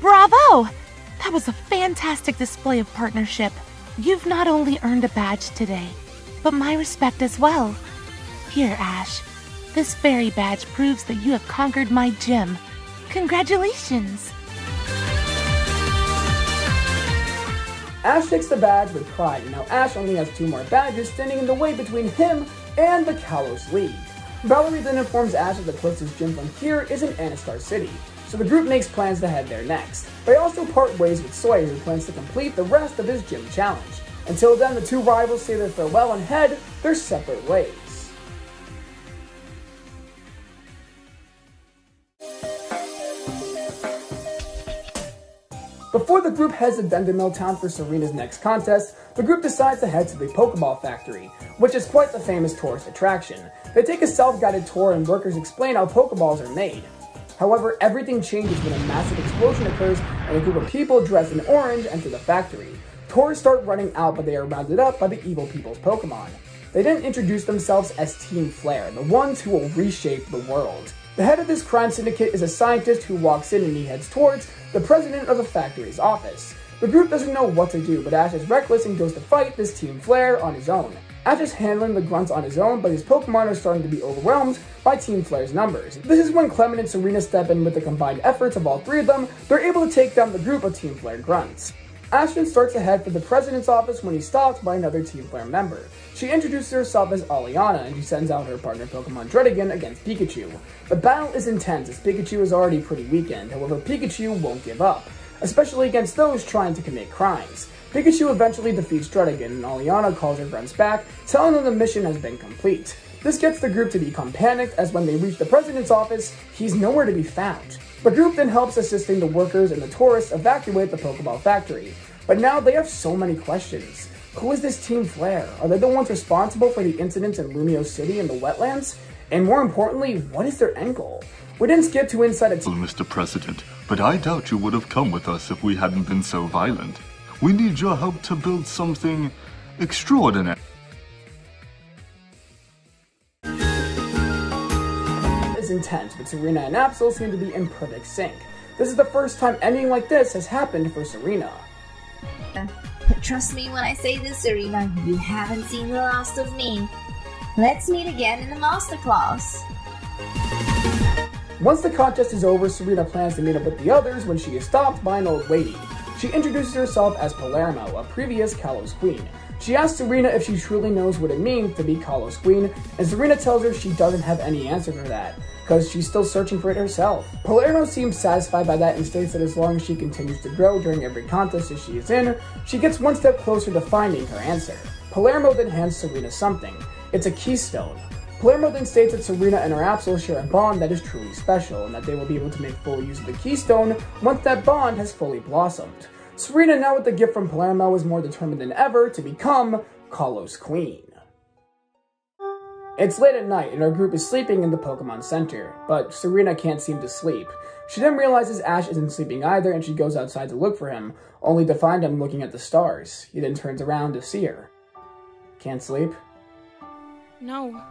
Bravo! That was a fantastic display of partnership. You've not only earned a badge today, but my respect as well. Here, Ash. This fairy badge proves that you have conquered my gym. Congratulations! Ash takes the badge with pride, and now Ash only has 2 more badges standing in the way between him and the Kalos League. Valerie then informs Ash that the closest gym from here is in Anastar City, so the group makes plans to head there next. They also part ways with Sawyer, who plans to complete the rest of his gym challenge. Until then, the two rivals say their farewell and head their separate ways. Before the group heads to Dendemil Town for Serena's next contest, the group decides to head to the Pokeball Factory, which is quite the famous tourist attraction. They take a self-guided tour and workers explain how Pokeballs are made. However, everything changes when a massive explosion occurs and a group of people dressed in orange enter the factory. Tourists start running out, but they are rounded up by the evil people's Pokemon. They then introduce themselves as Team Flare, the ones who will reshape the world. The head of this crime syndicate is a scientist who walks in and he heads towards the president of the factory's office. The group doesn't know what to do, but Ash is reckless and goes to fight this Team Flare on his own. Ash is handling the grunts on his own, but his Pokemon are starting to be overwhelmed by Team Flare's numbers. This is when Clement and Serena step in with the combined efforts of all three of them. They're able to take down the group of Team Flare grunts. Ashton starts to head for the president's office when he's stopped by another Team Flare member. She introduces herself as Aliana, and she sends out her partner Pokemon Dredigan against Pikachu. The battle is intense as Pikachu is already pretty weakened, however Pikachu won't give up, especially against those trying to commit crimes. Pikachu eventually defeats Dredigan, and Aliana calls her grunts back, telling them the mission has been complete. This gets the group to become panicked, as when they reach the president's office, he's nowhere to be found. The group then helps assisting the workers and the tourists evacuate the Pokeball factory. But now they have so many questions. Who is this Team Flare? Are they the ones responsible for the incidents in Lumio City and the wetlands? And more importantly, what is their end goal? We didn't skip to inside a Mr. President, but I doubt you would have come with us if we hadn't been so violent. We need your help to build something extraordinary. Is intense, but Serena and Absol seem to be in perfect sync. This is the first time anything like this has happened for Serena. But trust me when I say this, Serena, you haven't seen the last of me. Let's meet again in the masterclass. Once the contest is over, Serena plans to meet up with the others when she is stopped by an old lady. She introduces herself as Palermo, a previous Kalos queen. She asks Serena if she truly knows what it means to be Kalos queen, and Serena tells her she doesn't have any answer for that, because she's still searching for it herself. Palermo seems satisfied by that and states that as long as she continues to grow during every contest that she is in, she gets one step closer to finding her answer. Palermo then hands Serena something. It's a keystone. Palermo then states that Serena and her Absol share a bond that is truly special, and that they will be able to make full use of the keystone once that bond has fully blossomed. Serena, now with the gift from Palermo, is more determined than ever to become Kalos Queen. It's late at night and our group is sleeping in the Pokemon Center, but Serena can't seem to sleep. She then realizes Ash isn't sleeping either and she goes outside to look for him, only to find him looking at the stars. He then turns around to see her. Can't sleep? No.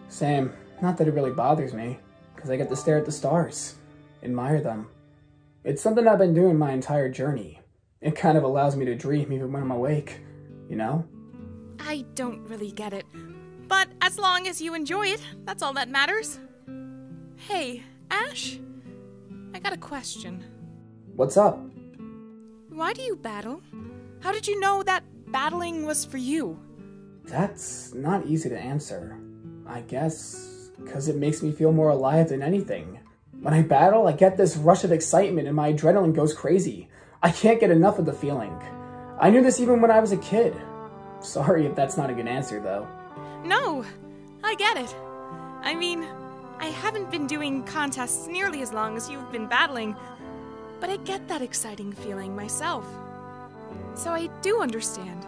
Same. Not that it really bothers me, because I get to stare at the stars, admire them. It's something I've been doing my entire journey. It kind of allows me to dream even when I'm awake, you know? I don't really get it. But as long as you enjoy it, that's all that matters. Hey, Ash? I got a question. What's up? Why do you battle? How did you know that battling was for you? That's not easy to answer. I guess because it makes me feel more alive than anything. When I battle, I get this rush of excitement and my adrenaline goes crazy. I can't get enough of the feeling. I knew this even when I was a kid. Sorry if that's not a good answer, though. No, I get it. I mean, I haven't been doing contests nearly as long as you've been battling, but I get that exciting feeling myself. So I do understand.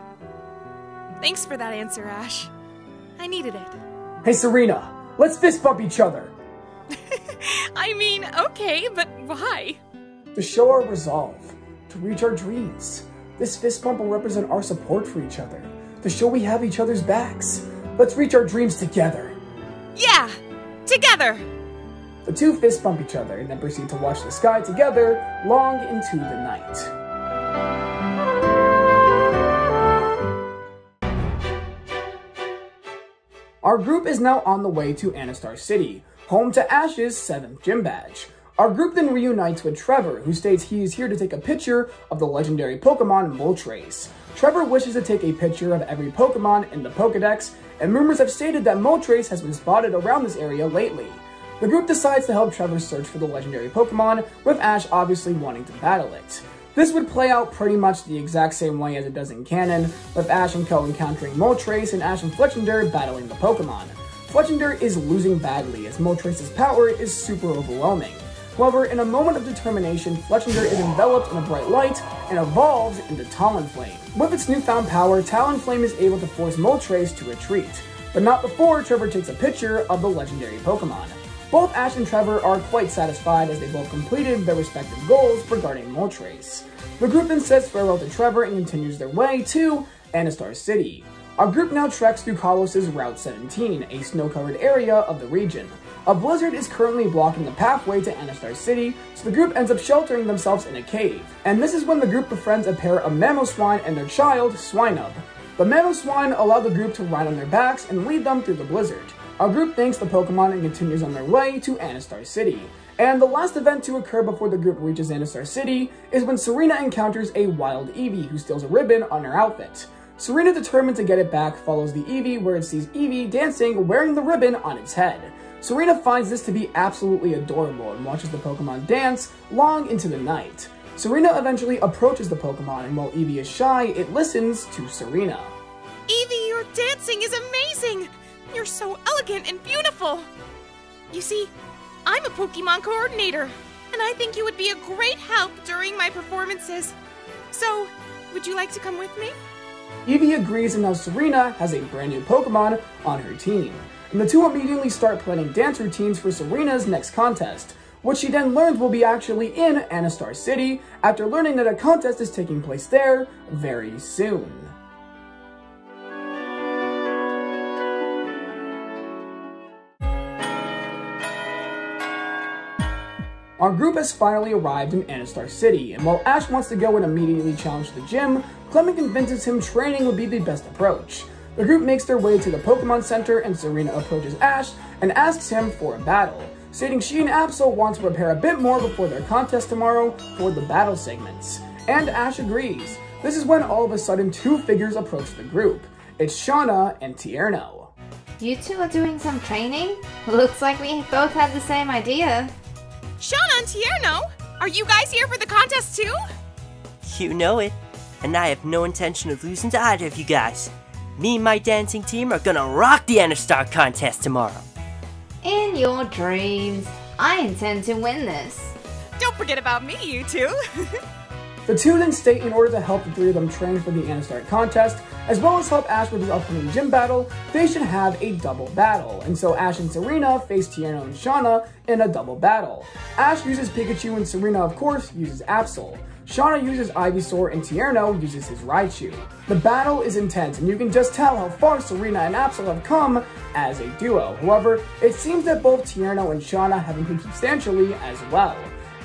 Thanks for that answer, Ash. I needed it. Hey, Serena, let's fist bump each other. I mean, okay, but why? To show our resolve, to reach our dreams. This fist bump will represent our support for each other, to show we have each other's backs. Let's reach our dreams together. Yeah, together. The two fist bump each other and then proceed to watch the sky together long into the night. Our group is now on the way to Anistar City, home to Ash's 7th gym badge. Our group then reunites with Trevor, who states he is here to take a picture of the legendary Pokemon Moltres. Trevor wishes to take a picture of every Pokemon in the Pokedex, and rumors have stated that Moltres has been spotted around this area lately. The group decides to help Trevor search for the legendary Pokemon, with Ash obviously wanting to battle it. This would play out pretty much the exact same way as it does in canon, with Ash and Co encountering Moltres and Ash and Fletchinder battling the Pokemon. Fletchinder is losing badly as Moltres' power is super overwhelming. However, in a moment of determination, Fletchinder is enveloped in a bright light and evolves into Talonflame. With its newfound power, Talonflame is able to force Moltres to retreat, but not before Trevor takes a picture of the legendary Pokemon. Both Ash and Trevor are quite satisfied as they both completed their respective goals regarding Moltres. The group then says farewell to Trevor and continues their way to Anistar City. Our group now treks through Kalos' Route 17, a snow-covered area of the region. A blizzard is currently blocking the pathway to Anistar City, so the group ends up sheltering themselves in a cave. And this is when the group befriends a pair of Mamoswine and their child, Swinub. The Mamoswine allow the group to ride on their backs and lead them through the blizzard. Our group thanks the Pokemon and continues on their way to Anastar City. And the last event to occur before the group reaches Anastar City is when Serena encounters a wild Eevee who steals a ribbon on her outfit. Serena, determined to get it back, follows the Eevee where it sees Eevee dancing wearing the ribbon on its head. Serena finds this to be absolutely adorable and watches the Pokemon dance long into the night. Serena eventually approaches the Pokemon, and while Eevee is shy, it listens to Serena. Eevee, your dancing is amazing! You're so elegant and beautiful! You see, I'm a Pokemon coordinator, and I think you would be a great help during my performances. So, would you like to come with me? Eevee agrees, and now Serena has a brand new Pokemon on her team. And the two immediately start planning dance routines for Serena's next contest, which she then learns will be actually in Anastar City after learning that a contest is taking place there very soon. Our group has finally arrived in Anastar City, and while Ash wants to go and immediately challenge the gym, Clement convinces him training would be the best approach. The group makes their way to the Pokemon Center, and Serena approaches Ash and asks him for a battle, stating she and Absol want to prepare a bit more before their contest tomorrow for the battle segments. And Ash agrees. This is when all of a sudden two figures approach the group. It's Shauna and Tierno. You two are doing some training? Looks like we both had the same idea. Shauna and Tierno, are you guys here for the contest too? You know it, and I have no intention of losing to either of you guys. Me and my dancing team are gonna rock the Anastar contest tomorrow. In your dreams, I intend to win this. Don't forget about me, you two. The two then state in order to help the three of them train for the Anastar contest, as well as help Ash with his upcoming gym battle, they should have a double battle, and so Ash and Serena face Tierno and Shauna in a double battle. Ash uses Pikachu and Serena, of course, uses Absol. Shauna uses Ivysaur and Tierno uses his Raichu. The battle is intense, and you can just tell how far Serena and Absol have come as a duo. However, it seems that both Tierno and Shauna have improved substantially as well.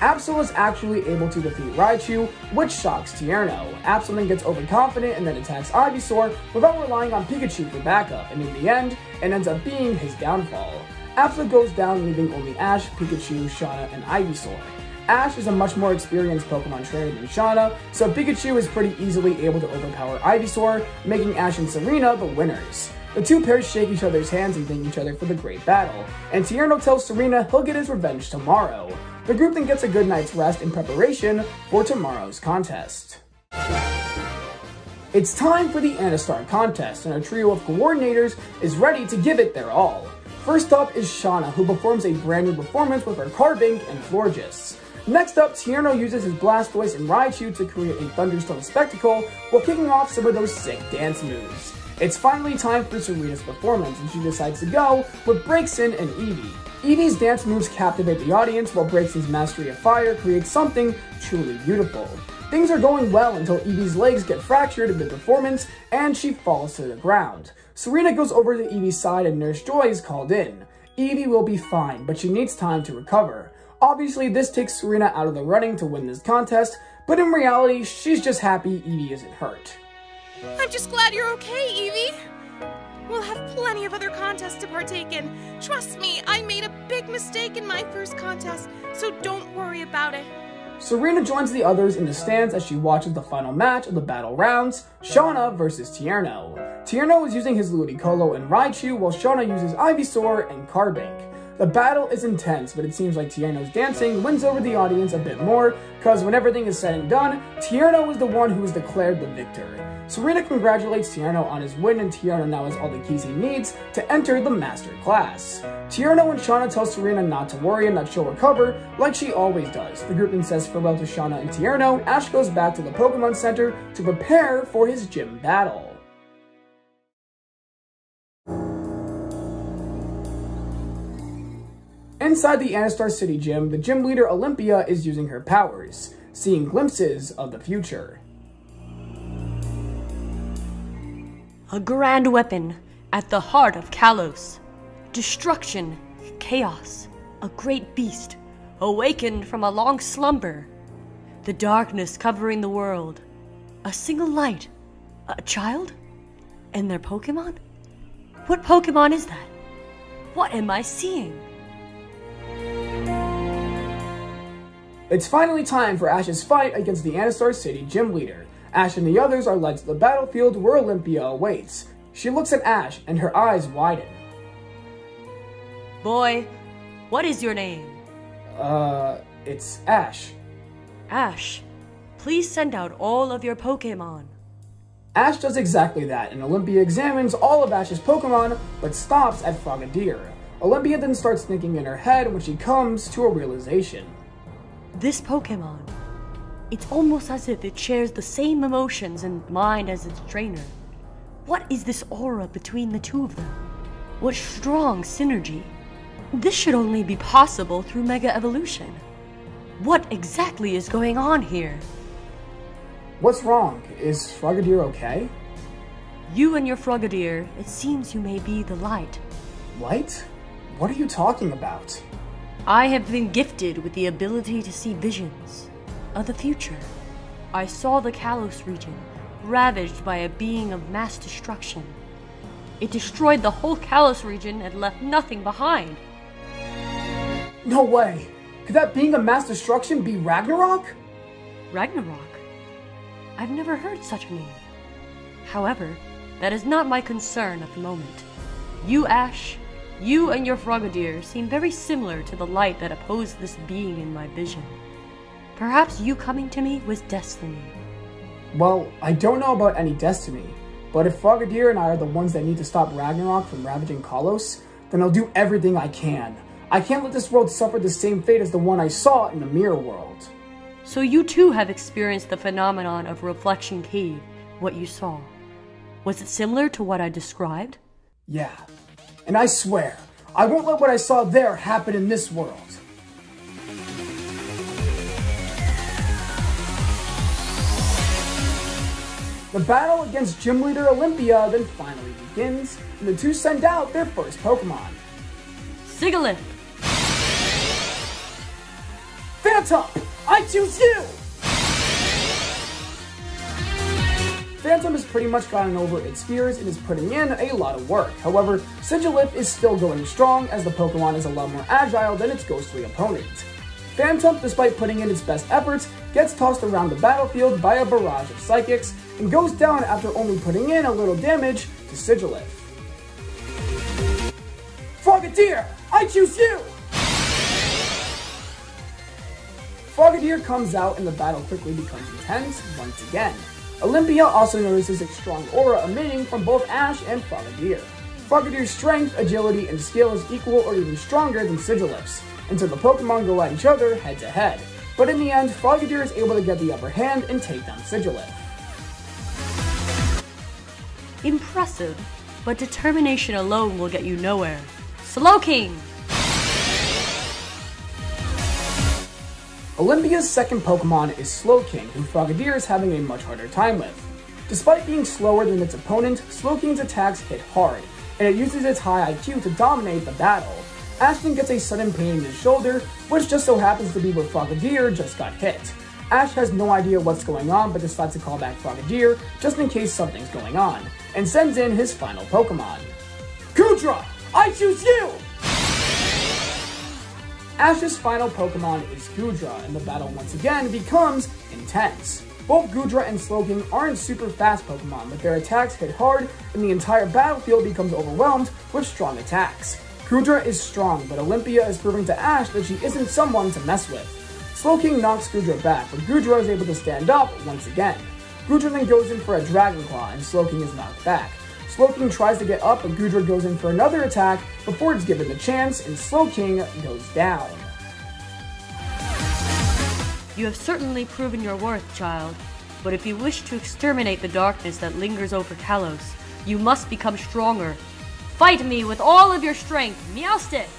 Absol is actually able to defeat Raichu, which shocks Tierno. Absol then gets overconfident and then attacks Ivysaur without relying on Pikachu for backup, and in the end, it ends up being his downfall. Absol goes down, leaving only Ash, Pikachu, Shauna, and Ivysaur. Ash is a much more experienced Pokemon trainer than Shauna, so Pikachu is pretty easily able to overpower Ivysaur, making Ash and Serena the winners. The two pairs shake each other's hands and thank each other for the great battle, and Tierno tells Serena he'll get his revenge tomorrow. The group then gets a good night's rest in preparation for tomorrow's contest. It's time for the Anastar contest, and our trio of coordinators is ready to give it their all. First up is Shauna, who performs a brand new performance with her Carbink and Florges. Next up, Tierno uses his Blastoise and Raichu to create a thunderstorm spectacle while kicking off some of those sick dance moves. It's finally time for Serena's performance, and she decides to go with Braixen and Eevee. Eevee's dance moves captivate the audience, while Braixen's mastery of fire creates something truly beautiful. Things are going well until Eevee's legs get fractured in the performance, and she falls to the ground. Serena goes over to Eevee's side and Nurse Joy is called in. Eevee will be fine, but she needs time to recover. Obviously, this takes Serena out of the running to win this contest, but in reality, she's just happy Eevee isn't hurt. I'm just glad you're okay, Eevee. We'll have plenty of other contests to partake in. Trust me, I made a big mistake in my first contest, so don't worry about it. Serena joins the others in the stands as she watches the final match of the battle rounds, Shauna versus Tierno. Tierno is using his Ludicolo and Raichu, while Shauna uses Ivysaur and Carbink. The battle is intense, but it seems like Tierno's dancing wins over the audience a bit more, because when everything is said and done, Tierno is the one who is declared the victor. Serena congratulates Tierno on his win, and Tierno now has all the keys he needs to enter the Master Class. Tierno and Shauna tell Serena not to worry and that she'll recover, like she always does. The group then says farewell to Shauna and Tierno. Ash goes back to the Pokemon Center to prepare for his gym battle. Inside the Anastar City gym, the gym leader Olympia is using her powers, seeing glimpses of the future. A grand weapon at the heart of Kalos. Destruction, chaos, a great beast, awakened from a long slumber. The darkness covering the world. A single light. A child? And their Pokemon? What Pokemon is that? What am I seeing? It's finally time for Ash's fight against the Anastar City gym leader. Ash and the others are led to the battlefield where Olympia awaits. She looks at Ash and her eyes widen. Boy, what is your name? It's Ash. Ash, please send out all of your Pokemon. Ash does exactly that, and Olympia examines all of Ash's Pokemon, but stops at Frogadier. Olympia then starts thinking in her head when she comes to a realization. This Pokemon, it's almost as if it shares the same emotions and mind as its trainer. What is this aura between the two of them? What strong synergy? This should only be possible through Mega Evolution. What exactly is going on here? What's wrong? Is Frogadier okay? You and your Frogadier, it seems you may be the light. Light? What are you talking about? I have been gifted with the ability to see visions of the future. I saw the Kalos region ravaged by a being of mass destruction. It destroyed the whole Kalos region and left nothing behind. No way! Could that being of mass destruction be Ragnarok? Ragnarok? I've never heard such a name. However, that is not my concern at the moment. You, Ash, you and your Frogadier seem very similar to the light that opposed this being in my vision. Perhaps you coming to me was destiny. Well, I don't know about any destiny, but if Frogadier and I are the ones that need to stop Ragnarok from ravaging Kalos, then I'll do everything I can. I can't let this world suffer the same fate as the one I saw in the Mirror World. So you too have experienced the phenomenon of Reflection Cave, what you saw. Was it similar to what I described? Yeah, and I swear, I won't let what I saw there happen in this world. The battle against Gym Leader Olympia then finally begins, and the two send out their first Pokemon. Sigilyph! Phantom! I choose you! Phantom has pretty much gotten over its fears and is putting in a lot of work. However, Sigilyph is still going strong as the Pokemon is a lot more agile than its ghostly opponent. Phantom, despite putting in its best efforts, gets tossed around the battlefield by a barrage of Psychics and goes down after only putting in a little damage to Sigilyph. Frogadier! I choose you! Frogadier comes out and the battle quickly becomes intense once again. Olympia also notices a strong aura emanating from both Ash and Frogadier. Frogadier's strength, agility, and skill is equal or even stronger than Sigilyph's, until the Pokemon go at each other head to head. But in the end, Frogadier is able to get the upper hand and take down Sigilyph. Impressive, but determination alone will get you nowhere. Slowking! Olympia's second Pokemon is Slowking, who Frogadier is having a much harder time with. Despite being slower than its opponent, Slowking's attacks hit hard, and it uses its high IQ to dominate the battle. Ashton gets a sudden pain in his shoulder, which just so happens to be where Frogadier just got hit. Ash has no idea what's going on, but decides to call back Frogadier just in case something's going on, and sends in his final Pokemon. Goodra! I choose you! Ash's final Pokemon is Goodra, and the battle once again becomes intense. Both Goodra and Slowking aren't super fast Pokemon, but their attacks hit hard, and the entire battlefield becomes overwhelmed with strong attacks. Goodra is strong, but Olympia is proving to Ash that she isn't someone to mess with. Slowking knocks Goodra back, but Goodra is able to stand up once again. Goodra then goes in for a Dragon Claw, and Slowking is knocked back. Slowking tries to get up, but Goodra goes in for another attack before it's given the chance, and Slowking goes down. You have certainly proven your worth, child, but if you wish to exterminate the darkness that lingers over Kalos, you must become stronger. Fight me with all of your strength, Meowstic!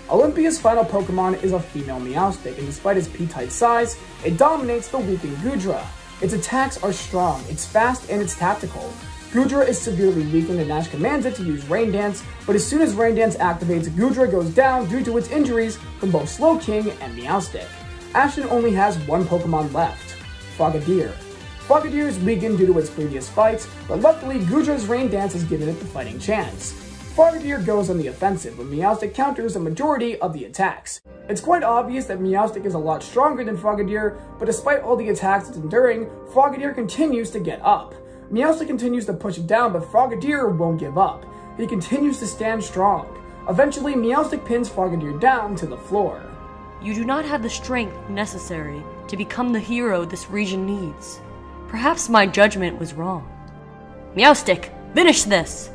Olympia's final Pokemon is a female Meowstic, and despite its pea-type size, it dominates the weakened Goodra. Its attacks are strong, it's fast, and it's tactical. Goodra is severely weakened and Ash commands it to use Rain Dance, but as soon as Rain Dance activates, Goodra goes down due to its injuries from both Slowking and Meowstic. Ashton only has one Pokemon left, Frogadier. Frogadier is weakened due to its previous fights, but luckily Gudra's Rain Dance has given it the fighting chance. Frogadier goes on the offensive when Meowstic counters a majority of the attacks. It's quite obvious that Meowstic is a lot stronger than Frogadier, but despite all the attacks it's enduring, Frogadier continues to get up. Meowstic continues to push it down, but Frogadier won't give up. He continues to stand strong. Eventually, Meowstic pins Frogadier down to the floor. You do not have the strength necessary to become the hero this region needs. Perhaps my judgment was wrong. Meowstic, finish this!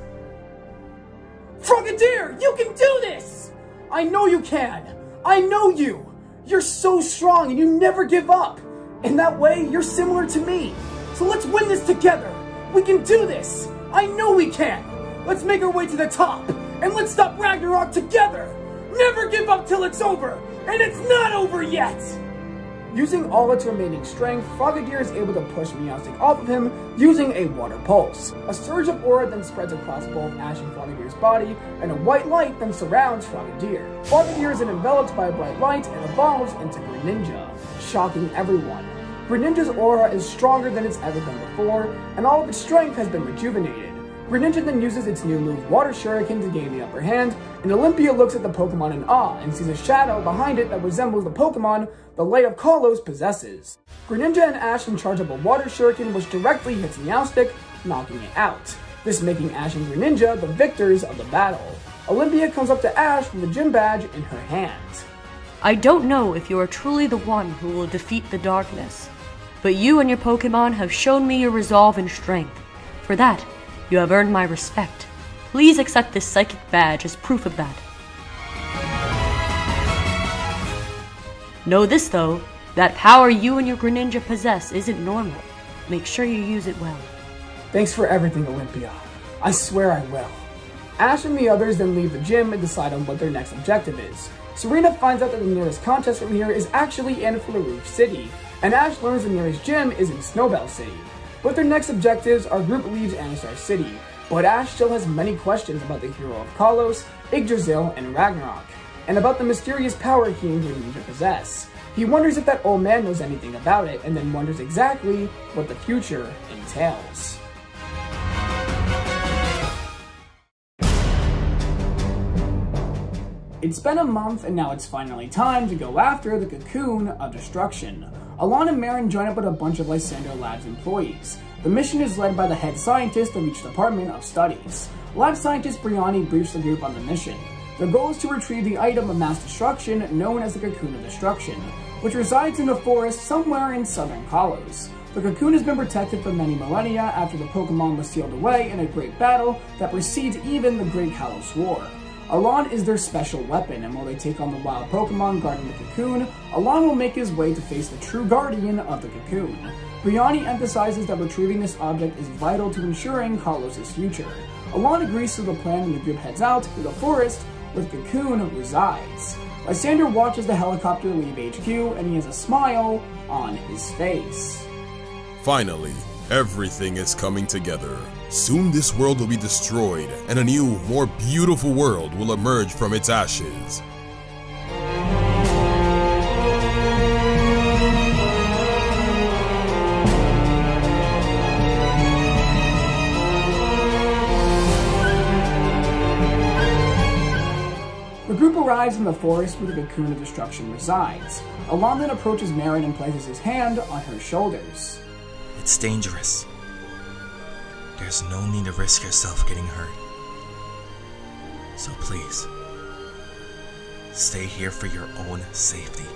Frogadier, you can do this! I know you can! I know you! You're so strong and you never give up! In that way, you're similar to me. So let's win this together! We can do this! I know we can! Let's make our way to the top! And let's stop Ragnarok together! Never give up till it's over! And it's not over yet! Using all its remaining strength, Frogadier is able to push Meowstic off of him using a water pulse. A surge of aura then spreads across both Ash and Frogadier's body, and a white light then surrounds Frogadier. Frogadier is then enveloped by a bright light and evolves into Greninja, shocking everyone. Greninja's aura is stronger than it's ever been before, and all of its strength has been rejuvenated. Greninja then uses its new move Water Shuriken to gain the upper hand, and Olympia looks at the Pokemon in awe and sees a shadow behind it that resembles the Pokemon the Light of Kalos possesses. Greninja and Ash then charge up a Water Shuriken which directly hits Meowstic, knocking it out, this making Ash and Greninja the victors of the battle. Olympia comes up to Ash with a gym badge in her hand. I don't know if you are truly the one who will defeat the darkness, but you and your Pokemon have shown me your resolve and strength. For that, you have earned my respect. Please accept this psychic badge as proof of that. Know this though, that power you and your Greninja possess isn't normal. Make sure you use it well. Thanks for everything, Olympia. I swear I will. Ash and the others then leave the gym and decide on what their next objective is. Serena finds out that the nearest contest from here is actually in Floroof City, and Ash learns the nearest gym is in Snowbell City. But their next objectives, our group leaves Anistar City, but Ash still has many questions about the hero of Kalos, Yggdrasil, and Ragnarok, and about the mysterious power he and Greninja possess. He wonders if that old man knows anything about it, and then wonders exactly what the future entails. It's been a month, and now it's finally time to go after the Cocoon of Destruction. Alon and Marin join up with a bunch of Lysander Labs employees. The mission is led by the head scientist of each department of studies. Lab scientist Briani briefs the group on the mission. Their goal is to retrieve the item of mass destruction known as the Cocoon of Destruction, which resides in a forest somewhere in southern Kalos. The cocoon has been protected for many millennia after the Pokemon was sealed away in a great battle that precedes even the Great Kalos War. Alon is their special weapon, and while they take on the wild Pokemon guarding the cocoon, Alon will make his way to face the true guardian of the cocoon. Briani emphasizes that retrieving this object is vital to ensuring Kalos' future. Alon agrees to the plan and the group heads out to the forest where the cocoon resides. Lysander watches the helicopter leave HQ, and he has a smile on his face. Finally, everything is coming together. Soon this world will be destroyed, and a new, more beautiful world will emerge from its ashes. The group arrives in the forest where the Cocoon of Destruction resides. Alon then approaches Marin and places his hand on her shoulders. It's dangerous. There's no need to risk yourself getting hurt. So please, stay here for your own safety.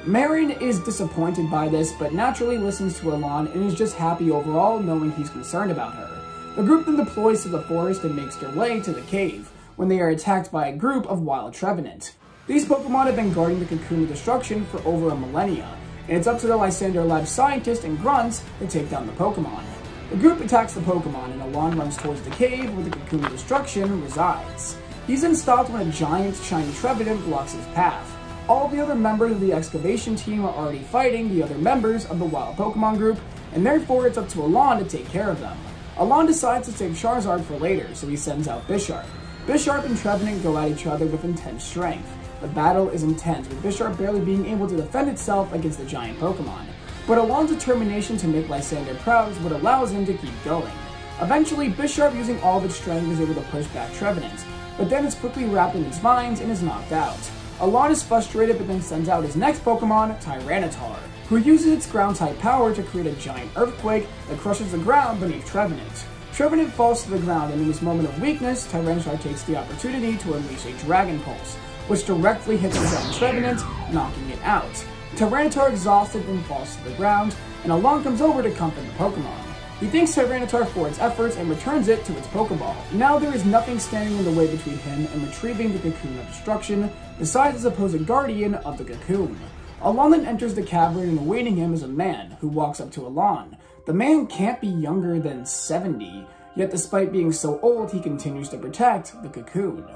Marin is disappointed by this, but naturally listens to Alon and is just happy overall knowing he's concerned about her. The group then deploys to the forest and makes their way to the cave, when they are attacked by a group of wild Trevenant. These Pokemon have been guarding the Cocoon of Destruction for over a millennia, and it's up to the Lysander Lab scientist and grunts to take down the Pokemon. The group attacks the Pokemon, and Alon runs towards the cave where the Cocoon of Destruction resides. He's then stopped when a giant, shiny Trevenant blocks his path. All the other members of the excavation team are already fighting the other members of the wild Pokemon group, and therefore it's up to Alon to take care of them. Alon decides to save Charizard for later, so he sends out Bisharp. Bisharp and Trevenant go at each other with intense strength. The battle is intense, with Bisharp barely being able to defend itself against the giant Pokemon. but Alon's determination to make Lysander proud is what allows him to keep going. Eventually, Bisharp, using all of its strength, is able to push back Trevenant, but then it's quickly wrapped in its vines and is knocked out. Alon is frustrated but then sends out his next Pokemon, Tyranitar, who uses its ground-type power to create a giant earthquake that crushes the ground beneath Trevenant. Trevenant falls to the ground, and in his moment of weakness, Tyranitar takes the opportunity to unleash a Dragon Pulse, which directly hits the ground Trevenant, knocking it out. Tyranitar, exhausted, then falls to the ground, and Alon comes over to comfort the Pokemon. He thanks Tyranitar for its efforts and returns it to its Pokeball. Now there is nothing standing in the way between him and retrieving the Cocoon of Destruction, besides his supposed guardian of the Cocoon. Alon then enters the cavern, and awaiting him is a man, who walks up to Alon. The man can't be younger than 70, yet despite being so old, he continues to protect the Cocoon.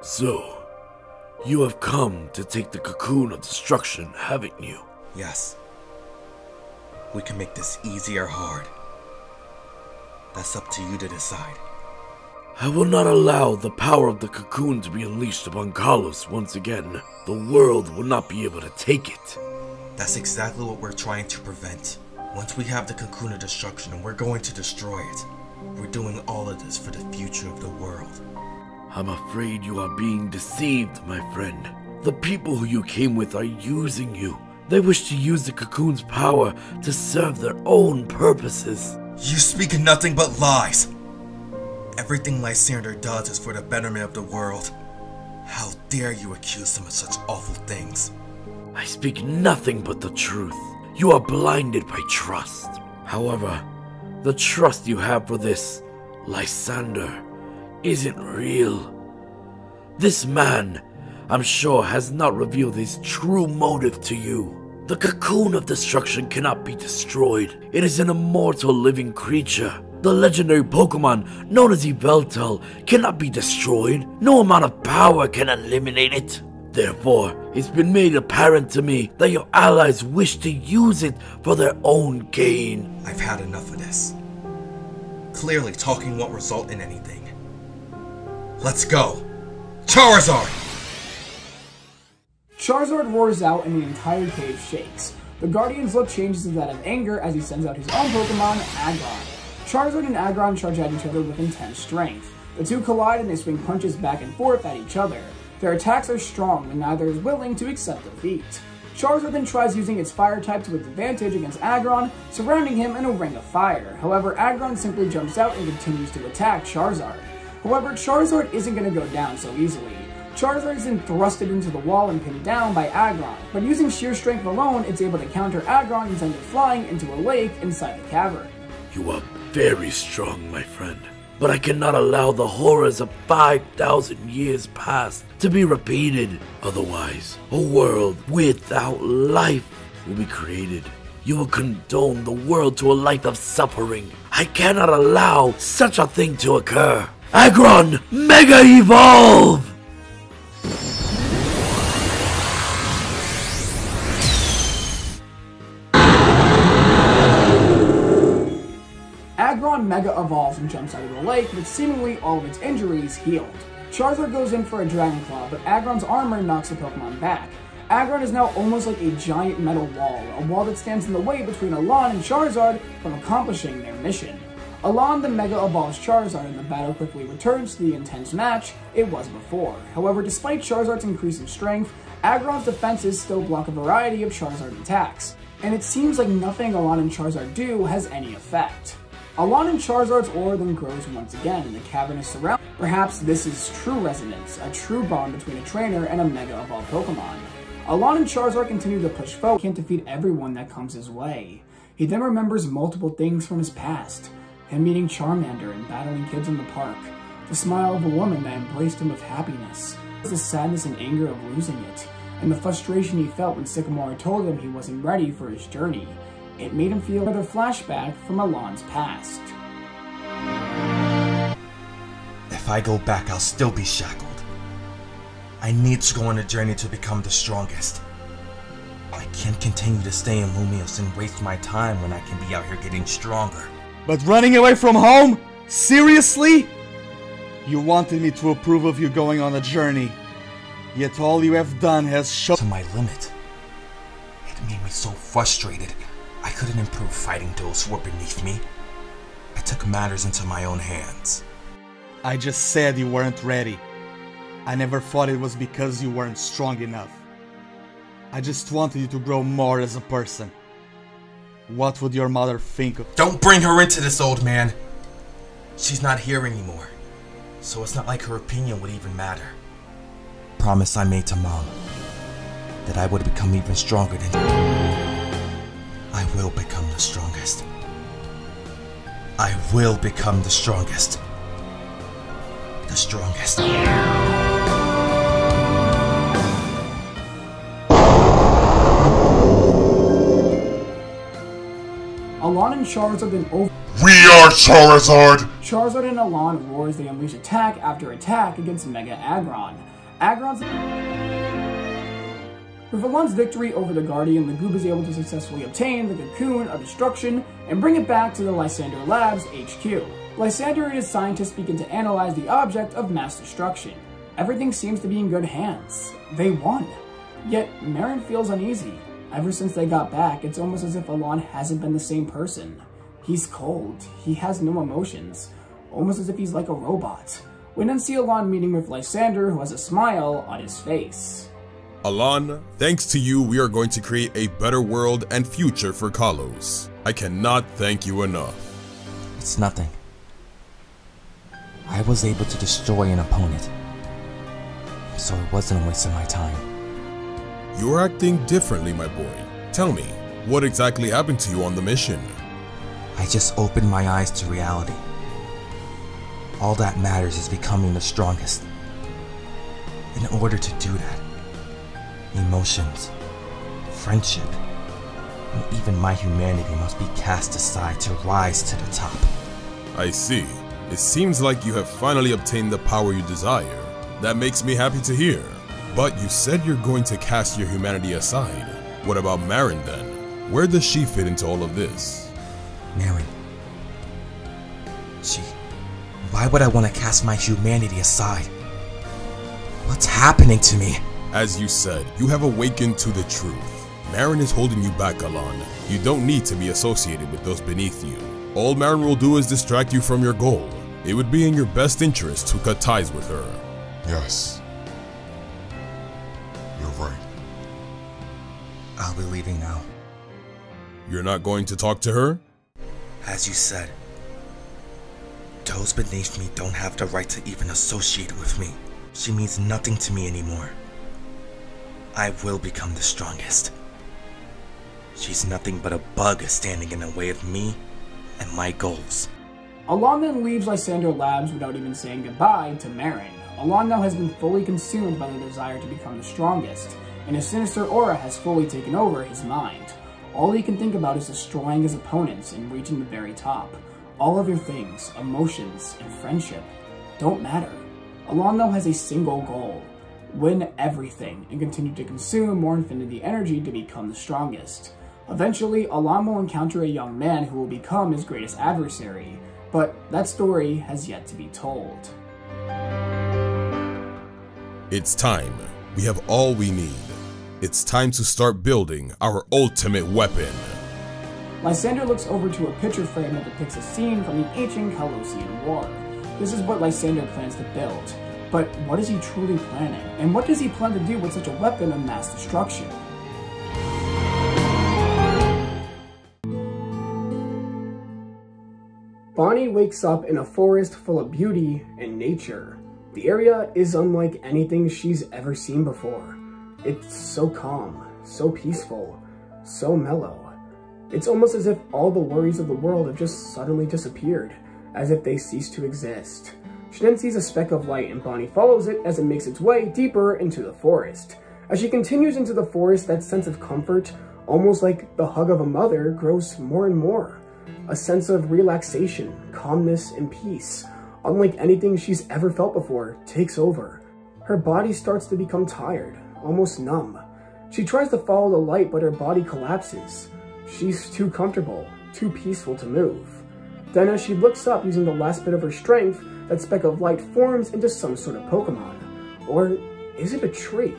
So, you have come to take the Cocoon of Destruction, haven't you? Yes. We can make this easy or hard. That's up to you to decide. I will not allow the power of the Cocoon to be unleashed upon Kalos once again. The world will not be able to take it. That's exactly what we're trying to prevent. Once we have the Cocoon of Destruction, we're going to destroy it. We're doing all of this for the future of the world. I'm afraid you are being deceived, my friend. The people who you came with are using you. They wish to use the Cocoon's power to serve their own purposes. You speak nothing but lies! Everything Lysander does is for the betterment of the world. How dare you accuse him of such awful things? I speak nothing but the truth. You are blinded by trust. However, the trust you have for this Lysander isn't real. This man, I'm sure, has not revealed his true motive to you. The Cocoon of Destruction cannot be destroyed. It is an immortal living creature. The legendary Pokemon known as Yveltal cannot be destroyed. No amount of power can eliminate it. Therefore, it's been made apparent to me that your allies wish to use it for their own gain. I've had enough of this. Clearly, talking won't result in anything. Let's go! Charizard! Charizard roars out and the entire cave shakes. The Guardian's look changes to that of anger as he sends out his own Pokemon, Aggron. Charizard and Aggron charge at each other with intense strength. The two collide and they swing punches back and forth at each other. Their attacks are strong and neither is willing to accept defeat. Charizard then tries using its fire type to its advantage against Aggron, surrounding him in a ring of fire. However, Aggron simply jumps out and continues to attack Charizard. However, Charizard isn't going to go down so easily. Charizard is then thrusted into the wall and pinned down by Aggron, but using sheer strength alone, it's able to counter Aggron and send it flying into a lake inside the cavern. You are very strong, my friend, but I cannot allow the horrors of 5,000 years past to be repeated. Otherwise, a world without life will be created. You will condone the world to a life of suffering. I cannot allow such a thing to occur. Aggron, Mega Evolve! Aggron Mega evolves and jumps out of the lake with seemingly all of its injuries healed. Charizard goes in for a Dragon Claw, but Aggron's armor knocks the Pokemon back. Aggron is now almost like a giant metal wall, a wall that stands in the way between Alon and Charizard from accomplishing their mission. Alon the Mega evolves Charizard and the battle quickly returns to the intense match it was before. However, despite Charizard's increase in strength, Aggron's defenses still block a variety of Charizard attacks, and it seems like nothing Alon and Charizard do has any effect. Alon and Charizard's aura then grows once again, and the cavern is surrounded. Perhaps this is true resonance, a true bond between a trainer and a Mega evolved Pokemon. Alon and Charizard continue to push forward. He can't defeat everyone that comes his way. He then remembers multiple things from his past. Him meeting Charmander and battling kids in the park. The smile of a woman that embraced him with happiness. The sadness and anger of losing it. And the frustration he felt when Sycamore told him he wasn't ready for his journey. It made him feel another flashback from Alon's past. If I go back, I'll still be shackled. I need to go on a journey to become the strongest. I can't continue to stay in Lumiose and waste my time when I can be out here getting stronger. But running away from home? Seriously? You wanted me to approve of you going on a journey. Yet all you have done has shown to my limit. It made me so frustrated. I couldn't improve fighting those who were beneath me. I took matters into my own hands. I just said you weren't ready. I never thought it was because you weren't strong enough. I just wanted you to grow more as a person. What would your mother think of— Don't bring her into this, old man! She's not here anymore, so it's not like her opinion would even matter. Promise I made to Mom that I would become even stronger than— I will become the strongest. I will become the strongest. The strongest. Alon and Charizard then over— We are Charizard! Charizard and Alon roar as they unleash attack after attack against Mega Aggron. With Alon's victory over the Guardian, the group is able to successfully obtain the Cocoon of Destruction and bring it back to the Lysander Labs HQ. Lysander and his scientists begin to analyze the object of mass destruction. Everything seems to be in good hands. They won. Yet, Marin feels uneasy. Ever since they got back, it's almost as if Alon hasn't been the same person. He's cold. He has no emotions. Almost as if he's like a robot. We then see Alon meeting with Lysander, who has a smile on his face. Alon, thanks to you, we are going to create a better world and future for Kalos. I cannot thank you enough. It's nothing. I was able to destroy an opponent, so it wasn't a waste of my time. You're acting differently, my boy. Tell me, what exactly happened to you on the mission? I just opened my eyes to reality. All that matters is becoming the strongest. In order to do that, emotions, friendship, and even my humanity must be cast aside to rise to the top. I see. It seems like you have finally obtained the power you desire. That makes me happy to hear. But you said you're going to cast your humanity aside. What about Marin then? Where does she fit into all of this? Marin. Why would I want to cast my humanity aside? What's happening to me? As you said, you have awakened to the truth. Marin is holding you back, Alon. You don't need to be associated with those beneath you. All Marin will do is distract you from your goal. It would be in your best interest to cut ties with her. Yes. You're right. I'll be leaving now. You're not going to talk to her? As you said, those beneath me don't have the right to even associate with me. She means nothing to me anymore. I will become the strongest. She's nothing but a bug standing in the way of me and my goals. Alon then leaves Lysander Labs without even saying goodbye to Marin. Alon now has been fully consumed by the desire to become the strongest, and his sinister aura has fully taken over his mind. All he can think about is destroying his opponents and reaching the very top. All other things, emotions, and friendship don't matter. Alon now has a single goal: win everything and continue to consume more infinity energy to become the strongest. Eventually, Alon will encounter a young man who will become his greatest adversary, but that story has yet to be told. It's time. We have all we need. It's time to start building our ultimate weapon. Lysander looks over to a picture frame that depicts a scene from the ancient Kalosian War. This is what Lysander plans to build. But what is he truly planning? And what does he plan to do with such a weapon of mass destruction? Bonnie wakes up in a forest full of beauty and nature. The area is unlike anything she's ever seen before. It's so calm, so peaceful, so mellow. It's almost as if all the worries of the world have just suddenly disappeared, as if they ceased to exist. She then sees a speck of light and Bonnie follows it as it makes its way deeper into the forest. As she continues into the forest, that sense of comfort, almost like the hug of a mother, grows more and more. A sense of relaxation, calmness, and peace, unlike anything she's ever felt before, takes over. Her body starts to become tired, almost numb. She tries to follow the light, but her body collapses. She's too comfortable, too peaceful to move. Then as she looks up using the last bit of her strength, that speck of light forms into some sort of Pokemon. Or is it a tree?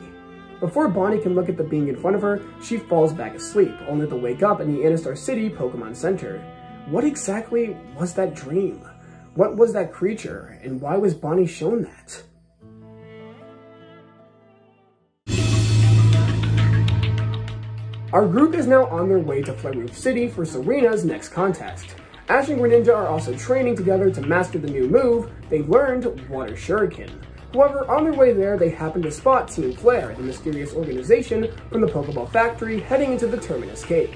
Before Bonnie can look at the being in front of her, she falls back asleep, only to wake up in the Anastar City Pokemon Center. What exactly was that dream? What was that creature, and why was Bonnie shown that? Our group is now on their way to Flare City for Serena's next contest. Ash and Greninja are also training together to master the new move they've learned, Water Shuriken. However, on their way there, they happen to spot Team Flare, the mysterious organization from the Pokeball Factory, heading into the Terminus Cave.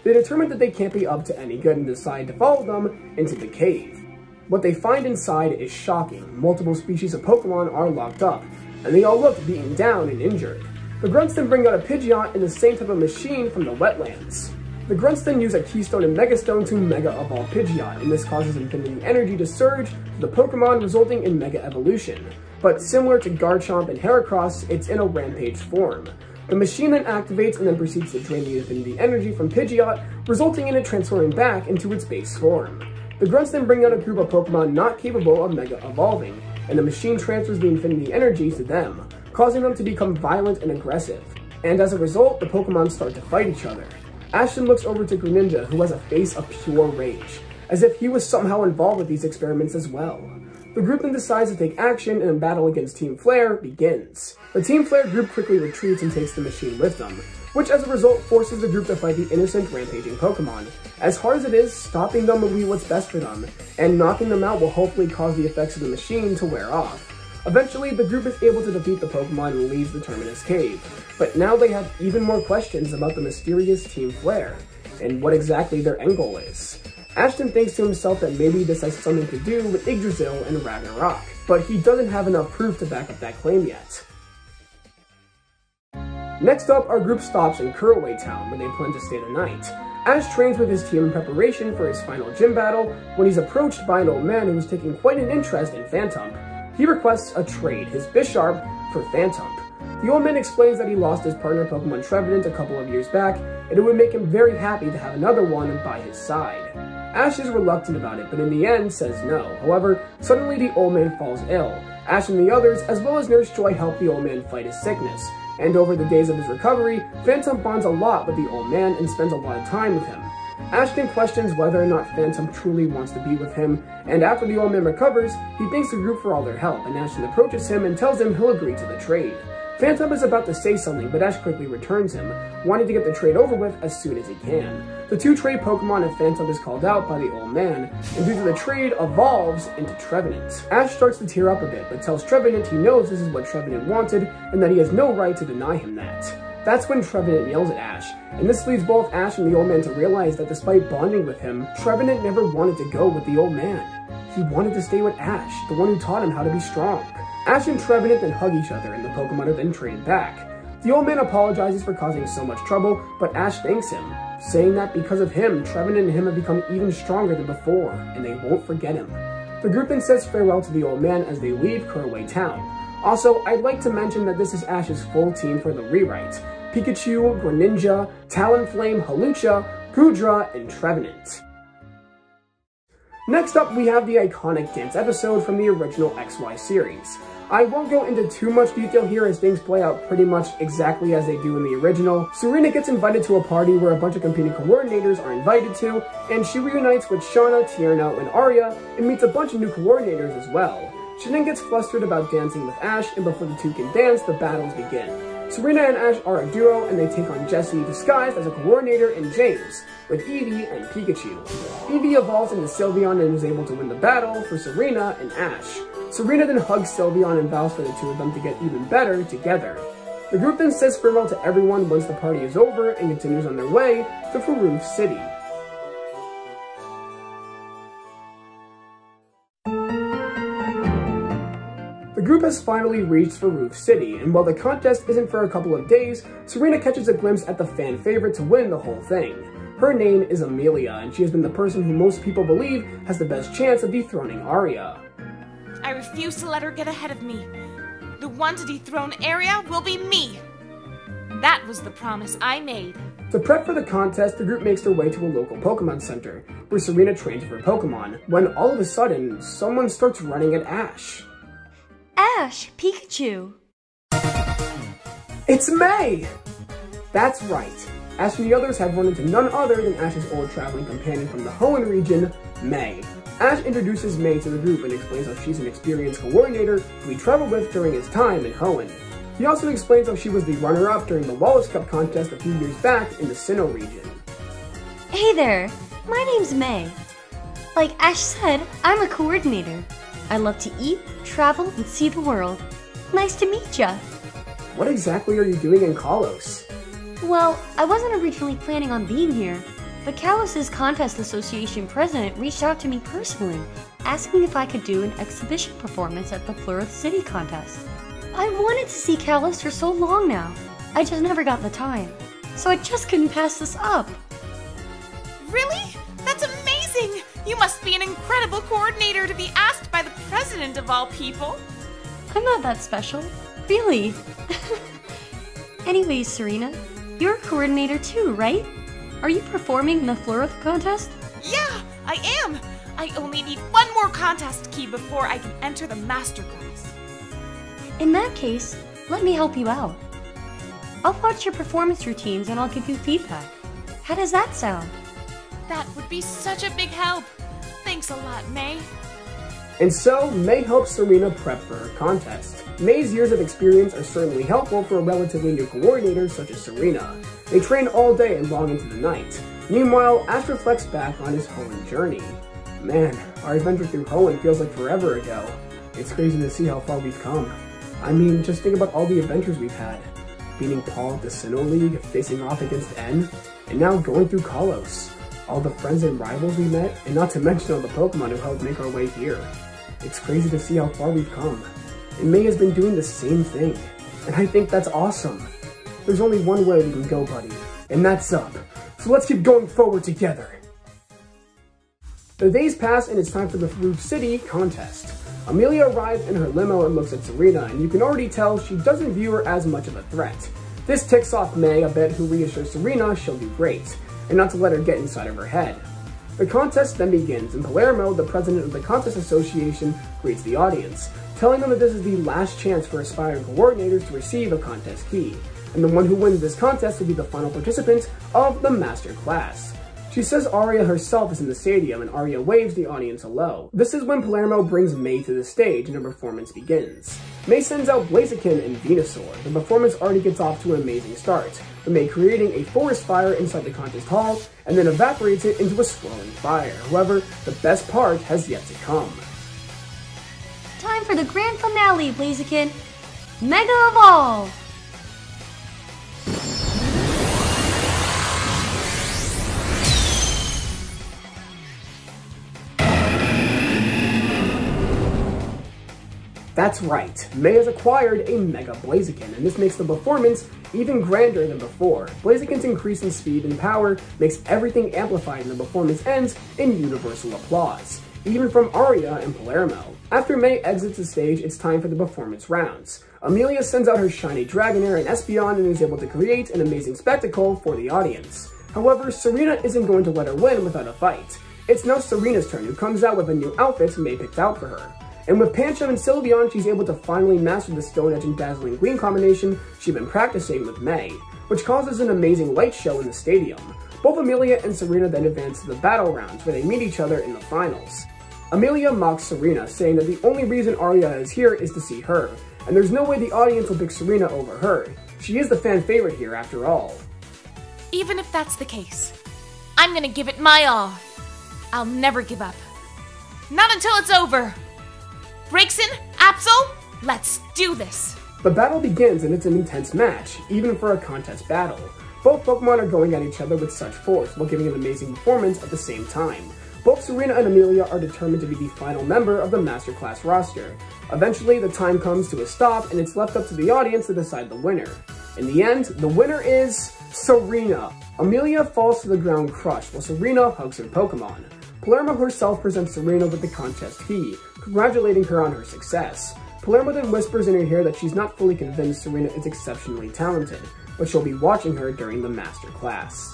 They determine that they can't be up to any good and decide to follow them into the cave. What they find inside is shocking. Multiple species of Pokemon are locked up, and they all look beaten down and injured. The Grunts then bring out a Pidgeot in the same type of machine from the wetlands. The Grunts then use a Keystone and Megastone to Mega Evolve Pidgeot, and this causes Infinity Energy to surge to the Pokemon, resulting in Mega Evolution. But similar to Garchomp and Heracross, it's in a Rampage form. The machine then activates and then proceeds to drain the Infinity Energy from Pidgeot, resulting in it transforming back into its base form. The Grunts then bring out a group of Pokemon not capable of Mega Evolving, and the machine transfers the Infinity Energy to them, causing them to become violent and aggressive. And as a result, the Pokemon start to fight each other. Ashton looks over to Greninja, who has a face of pure rage, as if he was somehow involved with these experiments as well. The group then decides to take action, and a battle against Team Flare begins. The Team Flare group quickly retreats and takes the machine with them, which as a result forces the group to fight the innocent rampaging Pokemon. As hard as it is, stopping them will be what's best for them, and knocking them out will hopefully cause the effects of the machine to wear off. Eventually, the group is able to defeat the Pokemon and leaves the Terminus Cave, but now they have even more questions about the mysterious Team Flare, and what exactly their end goal is. Ashton thinks to himself that maybe this has something to do with Yggdrasil and Ragnarok, but he doesn't have enough proof to back up that claim yet. Next up, our group stops in Kuraway Town, where they plan to stay the night. Ash trains with his team in preparation for his final gym battle, when he's approached by an old man who is taking quite an interest in Phantump. He requests a trade, his Bisharp for Phantump. The old man explains that he lost his partner Pokemon Trevenant a couple of years back, and it would make him very happy to have another one by his side. Ash is reluctant about it, but in the end says no. However, suddenly the old man falls ill. Ash and the others, as well as Nurse Joy, help the old man fight his sickness, and over the days of his recovery, Phantump bonds a lot with the old man and spends a lot of time with him. Ashton questions whether or not Phantump truly wants to be with him, and after the old man recovers, he thanks the group for all their help, and Ashton approaches him and tells him he'll agree to the trade. Phantump is about to say something, but Ash quickly returns him, wanting to get the trade over with as soon as he can. The two trade Pokemon and Phantump is called out by the old man, and due to the trade, evolves into Trevenant. Ash starts to tear up a bit, but tells Trevenant he knows this is what Trevenant wanted, and that he has no right to deny him that. That's when Trevenant yells at Ash, and this leads both Ash and the old man to realize that despite bonding with him, Trevenant never wanted to go with the old man. He wanted to stay with Ash, the one who taught him how to be strong. Ash and Trevenant then hug each other, and the Pokemon are then traded back. The old man apologizes for causing so much trouble, but Ash thanks him, saying that because of him, Trevenant and him have become even stronger than before, and they won't forget him. The group then says farewell to the old man as they leave Kuraway Town. Also, I'd like to mention that this is Ash's full team for the rewrite: Pikachu, Greninja, Talonflame, Hawlucha, Goodra, and Trevenant. Next up, we have the iconic dance episode from the original XY series. I won't go into too much detail here as things play out pretty much exactly as they do in the original. Serena gets invited to a party where a bunch of competing coordinators are invited to, and she reunites with Shauna, Tierno, and Arya, and meets a bunch of new coordinators as well. She then gets flustered about dancing with Ash, and before the two can dance, the battles begin. Serena and Ash are a duo, and they take on Jessie disguised as a coordinator and James, with Eevee and Pikachu. Eevee evolves into Sylveon and is able to win the battle for Serena and Ash. Serena then hugs Sylveon and vows for the two of them to get even better together. The group then says farewell to everyone once the party is over and continues on their way to Farouf City. The group has finally reached Farouf City, and while the contest isn't for a couple of days, Serena catches a glimpse at the fan favorite to win the whole thing. Her name is Amelia, and she has been the person who most people believe has the best chance of dethroning Arya. I refuse to let her get ahead of me. The one to dethrone Arya will be me. That was the promise I made. To prep for the contest, the group makes their way to a local Pokemon Center, where Serena trains for Pokemon, when all of a sudden, someone starts running at Ash. Ash, Pikachu! It's May! That's right. Ash and the others have run into none other than Ash's old traveling companion from the Hoenn region, May. Ash introduces May to the group and explains how she's an experienced coordinator who he traveled with during his time in Hoenn. He also explains how she was the runner-up during the Wallace Cup contest a few years back in the Sinnoh region. Hey there, my name's May. Like Ash said, I'm a coordinator. I love to eat, travel, and see the world. Nice to meet ya. What exactly are you doing in Kalos? Well, I wasn't originally planning on being here, but Kalos' Contest Association president reached out to me personally, asking if I could do an exhibition performance at the Florith City contest. I wanted to see Kalos for so long now. I just never got the time, so I just couldn't pass this up. Really? That's amazing! You must be an incredible coordinator to be asked by the president of all people. I'm not that special, really. Anyways, Serena, you're a coordinator too, right? Are you performing in the Florith contest? Yeah, I am! I only need one more contest key before I can enter the masterclass. In that case, let me help you out. I'll watch your performance routines and I'll give you feedback. How does that sound? That would be such a big help. Thanks a lot, May. And so, May helps Serena prep for her contest. May's years of experience are certainly helpful for a relatively new coordinator such as Serena. They train all day and long into the night. Meanwhile, Ash reflects back on his Hoenn journey. Man, our adventure through Hoenn feels like forever ago. It's crazy to see how far we've come. I mean, just think about all the adventures we've had. Beating Paul at the Sinnoh League, facing off against N, and now going through Kalos. All the friends and rivals we met, and not to mention all the Pokemon who helped make our way here. It's crazy to see how far we've come. And May has been doing the same thing. And I think that's awesome. There's only one way we can go, buddy, and that's up. So let's keep going forward together. The days pass and it's time for the Florith City contest. Amelia arrives in her limo and looks at Serena, and you can already tell she doesn't view her as much of a threat. This ticks off May a bit, who reassures Serena she'll do great, and not to let her get inside of her head. The contest then begins, and Palermo, the president of the Contest Association, greets the audience, telling them that this is the last chance for aspiring coordinators to receive a contest key, and the one who wins this contest will be the final participant of the Master Class. She says Aria herself is in the stadium, and Aria waves the audience hello. This is when Palermo brings May to the stage and her performance begins. May sends out Blaziken and Venusaur. The performance already gets off to an amazing start, with May creating a forest fire inside the contest hall, and then evaporates it into a swirling fire. However, the best part has yet to come. Time for the grand finale, Blaziken! Mega Evolve! That's right, May has acquired a Mega Blaziken, and this makes the performance even grander than before. Blaziken's increase in speed and power makes everything amplified, and the performance ends in universal applause, even from Aria and Palermo. After May exits the stage, it's time for the performance rounds. Amelia sends out her shiny Dragonair and Espeon and is able to create an amazing spectacle for the audience. However, Serena isn't going to let her win without a fight. It's now Serena's turn, who comes out with a new outfit May picked out for her. And with Pancham and Sylveon, she's able to finally master the Stone Edge and Dazzling Gleam combination she'd been practicing with May, which causes an amazing light show in the stadium. Both Amelia and Serena then advance to the battle rounds, where they meet each other in the finals. Amelia mocks Serena, saying that the only reason Aria is here is to see her, and there's no way the audience will pick Serena over her. She is the fan favorite here after all. Even if that's the case, I'm gonna give it my all. I'll never give up. Not until it's over. Braixen, Absol, let's do this! The battle begins, and it's an intense match, even for a contest battle. Both Pokemon are going at each other with such force, while giving an amazing performance at the same time. Both Serena and Amelia are determined to be the final member of the Master Class roster. Eventually, the time comes to a stop, and it's left up to the audience to decide the winner. In the end, the winner is Serena. Amelia falls to the ground crushed, while Serena hugs her Pokemon. Palermo herself presents Serena with the contest key, congratulating her on her success. Palermo then whispers in her ear that she's not fully convinced Serena is exceptionally talented, but she'll be watching her during the Master Class.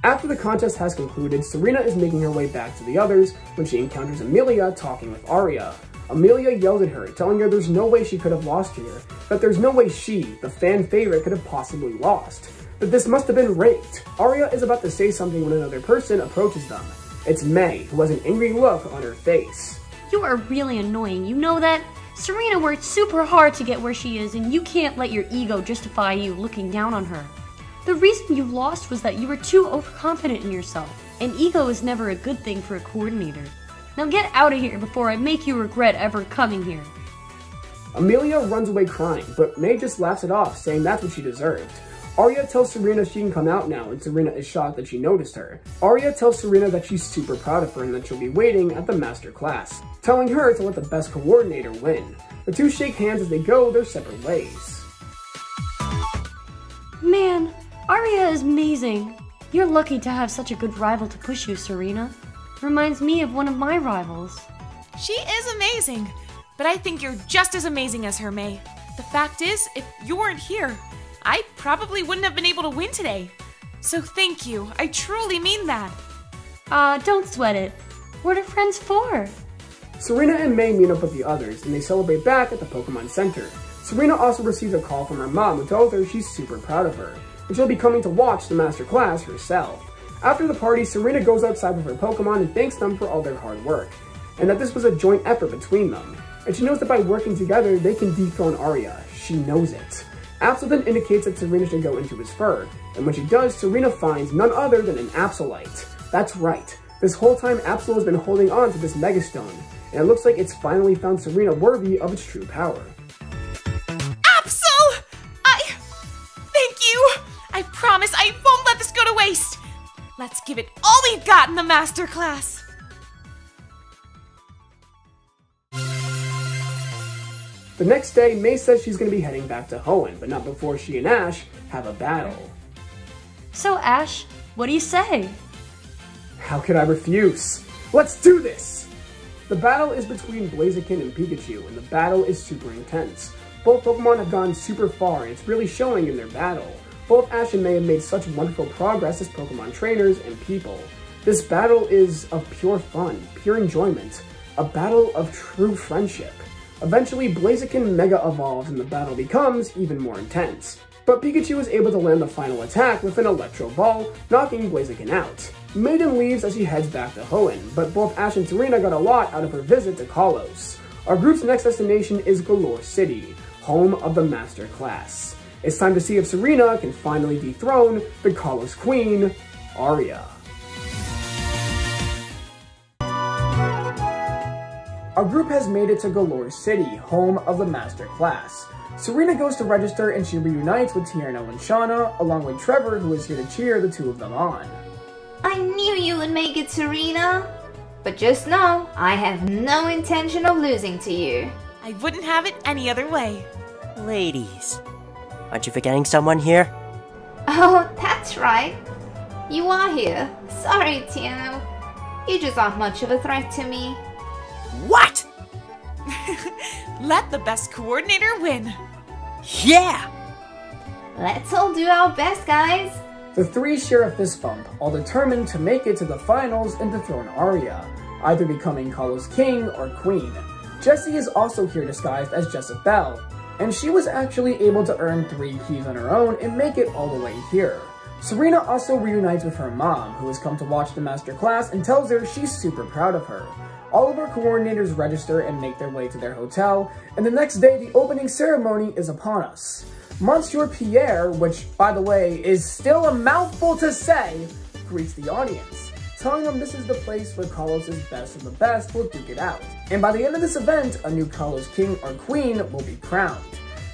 After the contest has concluded, Serena is making her way back to the others when she encounters Amelia talking with Aria. Amelia yells at her, telling her there's no way she could have lost here, that there's no way she, the fan favorite, could have possibly lost, that this must have been rigged. Arya is about to say something when another person approaches them. It's May, who has an angry look on her face. You are really annoying, you know that? Serena worked super hard to get where she is, and you can't let your ego justify you looking down on her. The reason you lost was that you were too overconfident in yourself, and ego is never a good thing for a coordinator. Now get out of here before I make you regret ever coming here. Amelia runs away crying, but May just laughs it off, saying that's what she deserved. Arya tells Serena she can come out now, and Serena is shocked that she noticed her. Arya tells Serena that she's super proud of her and that she'll be waiting at the master class, telling her to let the best coordinator win. The two shake hands as they go their separate ways. Man, Arya is amazing. You're lucky to have such a good rival to push you, Serena. Reminds me of one of my rivals. She is amazing, but I think you're just as amazing as her, May. The fact is, if you weren't here, I probably wouldn't have been able to win today. So thank you, I truly mean that. Don't sweat it. What are friends for? Serena and May meet up with the others, and they celebrate back at the Pokemon Center. Serena also receives a call from her mom who tells her she's super proud of her, and she'll be coming to watch the master class herself. After the party, Serena goes outside with her Pokemon and thanks them for all their hard work, and that this was a joint effort between them. And she knows that by working together, they can dethrone Arya. She knows it. Absol then indicates that Serena should go into his fur, and when she does, Serena finds none other than an Absolite. That's right. This whole time, Absol has been holding on to this Megastone, and it looks like it's finally found Serena worthy of its true power. Absol! Thank you! I promise I won't let this go to waste! Let's give it all we've got in the master class! The next day, May says she's going to be heading back to Hoenn, but not before she and Ash have a battle. So Ash, what do you say? How could I refuse? Let's do this! The battle is between Blaziken and Pikachu, and the battle is super intense. Both Pokemon have gone super far, and it's really showing in their battle. Both Ash and May have made such wonderful progress as Pokemon trainers and people. This battle is of pure fun, pure enjoyment, a battle of true friendship. Eventually, Blaziken Mega evolves and the battle becomes even more intense. But Pikachu is able to land the final attack with an Electro Ball, knocking Blaziken out. Maiden leaves as she heads back to Hoenn, but both Ash and Serena got a lot out of her visit to Kalos. Our group's next destination is Galar City, home of the Master Class. It's time to see if Serena can finally dethrone the Kalos Queen, Arya. Our group has made it to Galar City, home of the Master Class. Serena goes to register and she reunites with Tierno and Shauna, along with Trevor, who is here to cheer the two of them on. I knew you would make it, Serena. But just know, I have no intention of losing to you. I wouldn't have it any other way. Ladies, aren't you forgetting someone here? Oh, that's right. You are here. Sorry, Tierno. You just aren't much of a threat to me. What? Let the best coordinator win. Yeah! Let's all do our best, guys. The three share a fist bump, all determined to make it to the finals and dethrone Arya, either becoming Kalos King or Queen. Jessie is also here disguised as Jezebel, and she was actually able to earn 3 keys on her own and make it all the way here. Serena also reunites with her mom, who has come to watch the master class and tells her she's super proud of her. All of our coordinators register and make their way to their hotel, and the next day the opening ceremony is upon us. Monsieur Pierre, which, by the way, is still a mouthful to say, greets the audience, telling them this is the place where Kalos' best of the best will duke it out. And by the end of this event, a new Kalos King or Queen will be crowned.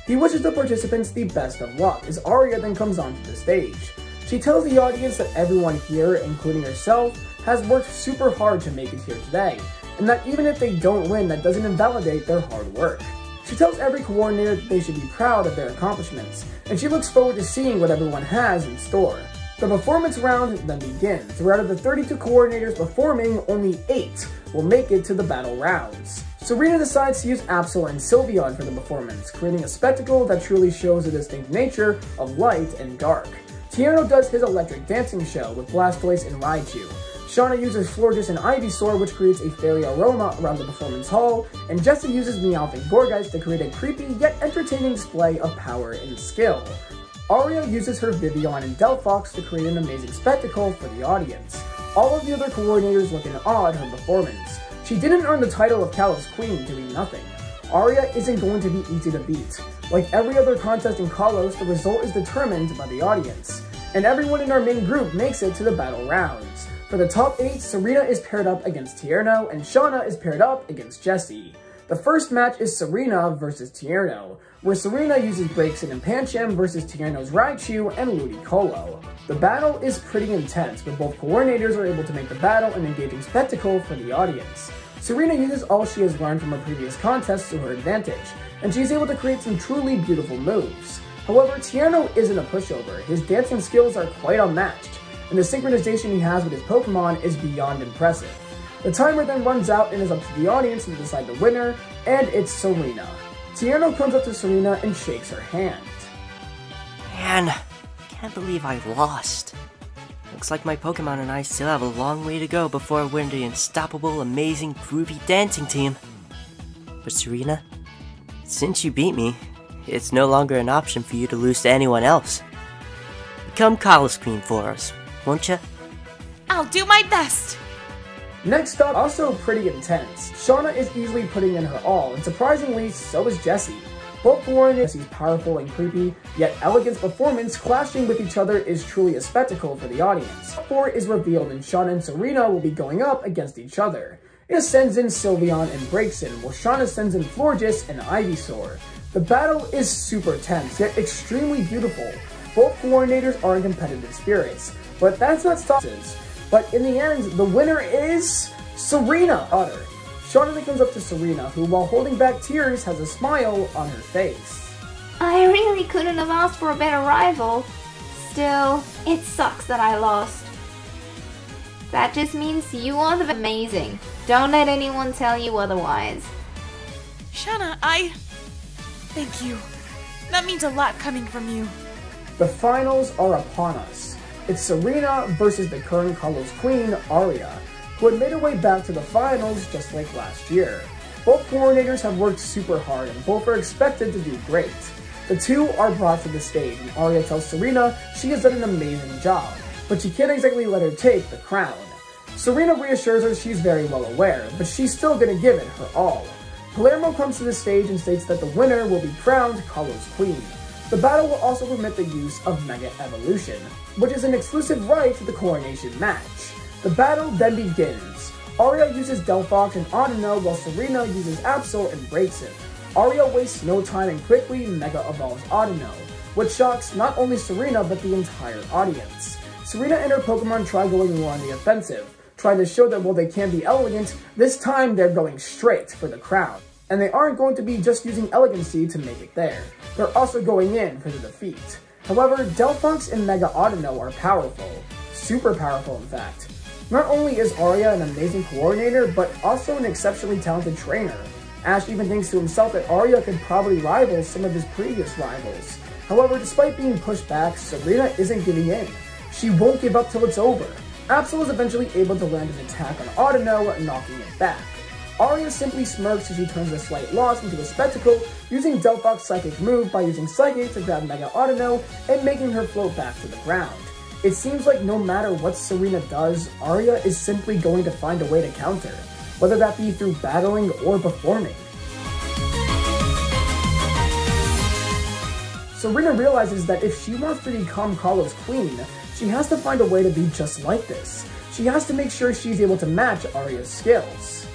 He wishes the participants the best of luck, as Arya then comes onto the stage. She tells the audience that everyone here, including herself, has worked super hard to make it here today, and that even if they don't win, that doesn't invalidate their hard work. She tells every coordinator that they should be proud of their accomplishments, and she looks forward to seeing what everyone has in store. The performance round then begins, where out of the 32 coordinators performing, only 8 will make it to the battle rounds. Serena decides to use Absol and Sylveon for the performance, creating a spectacle that truly shows the distinct nature of light and dark. Tierno does his electric dancing show with Blastoise and Raichu. Shauna uses Florges and Ivysaur, which creates a fairy aroma around the performance hall, and Jessie uses Meowth and Gourgeist to create a creepy yet entertaining display of power and skill. Aria uses her Vivillon and Delphox to create an amazing spectacle for the audience. All of the other coordinators look in awe at her performance. She didn't earn the title of Kalos Queen doing nothing. Aria isn't going to be easy to beat. Like every other contest in Kalos, the result is determined by the audience, and everyone in our main group makes it to the battle rounds. For the top 8, Serena is paired up against Tierno, and Shauna is paired up against Jessie. The first match is Serena versus Tierno, where Serena uses Braixen and Pancham versus Tierno's Raichu and Ludicolo. The battle is pretty intense, but both coordinators are able to make the battle an engaging spectacle for the audience. Serena uses all she has learned from her previous contests to her advantage, and she is able to create some truly beautiful moves. However, Tierno isn't a pushover. His dancing skills are quite unmatched, and the synchronization he has with his Pokemon is beyond impressive. The timer then runs out and is up to the audience to decide the winner, and it's Serena. Tierno comes up to Serena and shakes her hand. Man, I can't believe I lost. Looks like my Pokemon and I still have a long way to go before we're the unstoppable, amazing, groovy dancing team. But Serena, since you beat me, it's no longer an option for you to lose to anyone else. Become Kalos Queen for us, won't ya? I'll do my best! Next up, also pretty intense. Shauna is easily putting in her all, and surprisingly, so is Jessie. Both coordinators, Jessie's powerful and creepy, yet elegant performance clashing with each other is truly a spectacle for the audience. Top 4 is revealed, and Shauna and Serena will be going up against each other. It sends in Sylveon and Braixen, while Shauna sends in Florges and Ivysaur. The battle is super tense, yet extremely beautiful. Both coordinators are in competitive spirits, but that's not stopping. But in the end, the winner is Serena Utter. Shauna then comes up to Serena, who, while holding back tears, has a smile on her face. I really couldn't have asked for a better rival. Still, it sucks that I lost. That just means you are the amazing. Don't let anyone tell you otherwise. Shauna, thank you. That means a lot coming from you. The finals are upon us. It's Serena versus the current Kalos Queen, Aria, who had made her way back to the finals just like last year. Both coordinators have worked super hard and both are expected to do great. The two are brought to the stage and Aria tells Serena she has done an amazing job, but she can't exactly let her take the crown. Serena reassures her she's very well aware, but she's still gonna give it her all. Palermo comes to the stage and states that the winner will be crowned Kalos Queen. The battle will also permit the use of Mega Evolution, which is an exclusive right to the coronation match. The battle then begins. Aria uses Delphox and Audino while Serena uses Absol and Braixen. Aria wastes no time and quickly Mega Evolves Audino, which shocks not only Serena but the entire audience. Serena and her Pokemon try going more on the offensive, trying to show that while they can be elegant, this time they're going straight for the crown. And they aren't going to be just using elegancy to make it there. They're also going in for the defeat. However, Delphox and Mega Audino are powerful. Super powerful, in fact. Not only is Aria an amazing coordinator, but also an exceptionally talented trainer. Ash even thinks to himself that Aria could probably rival some of his previous rivals. However, despite being pushed back, Serena isn't giving in. She won't give up till it's over. Absol is eventually able to land an attack on Audino, knocking it back. Aria simply smirks as she turns a slight loss into a spectacle, using Delphox's Psychic move by using Psychic to grab Mega Audino and making her float back to the ground. It seems like no matter what Serena does, Aria is simply going to find a way to counter, whether that be through battling or performing. Serena realizes that if she wants to become Kalos Queen, she has to find a way to be just like this. She has to make sure she's able to match Aria's skills.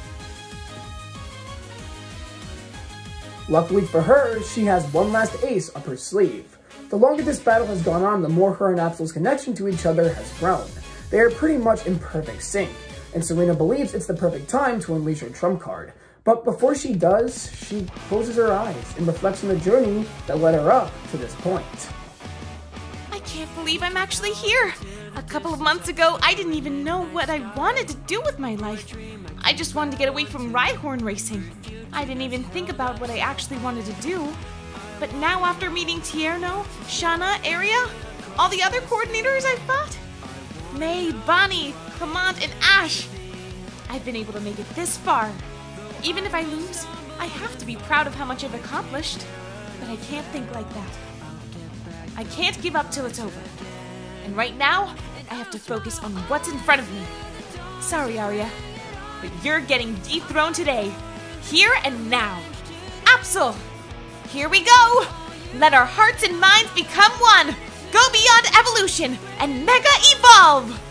Luckily for her, she has one last ace up her sleeve. The longer this battle has gone on, the more her and Absol's connection to each other has grown. They are pretty much in perfect sync, and Serena believes it's the perfect time to unleash her trump card. But before she does, she closes her eyes and reflects on the journey that led her up to this point. I can't believe I'm actually here! A couple of months ago, I didn't even know what I wanted to do with my life. I just wanted to get away from Rhyhorn racing. I didn't even think about what I actually wanted to do. But now after meeting Tierno, Shauna, Aria, All the other coordinators I've fought? May, Bonnie, Command, and Ash. I've been able to make it this far. Even if I lose, I have to be proud of how much I've accomplished. But I can't think like that. I can't give up till it's over. And right now, I have to focus on what's in front of me. Sorry, Arya, but you're getting dethroned today. Here and now. Absol! Here we go! Let our hearts and minds become one! Go beyond evolution and Mega Evolve!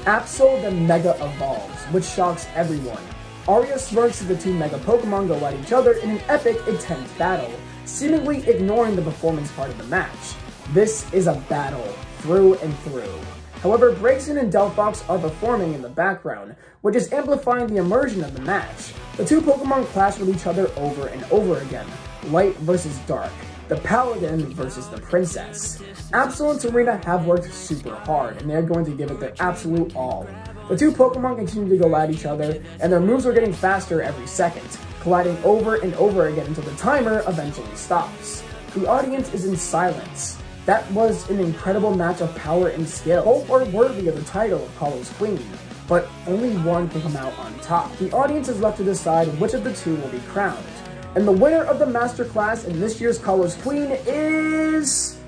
Absol then Mega Evolves, which shocks everyone. Arya smirks as the two Mega Pokemon go at each other in an epic, intense battle, seemingly ignoring the performance part of the match. This is a battle, through and through. However, Braixen and Delphox are performing in the background, which is amplifying the immersion of the match. The two Pokemon clash with each other over and over again. Light versus dark. The Paladin versus the Princess. Absol and Serena have worked super hard, and they're going to give it their absolute all. The two Pokemon continue to go at each other, and their moves are getting faster every second, colliding over and over again until the timer eventually stops. The audience is in silence. That was an incredible match of power and skill. Both are worthy of the title of Kalos Queen, but only one can come out on top. The audience is left to decide which of the two will be crowned. And the winner of the Masterclass in this year's Kalos Queen is...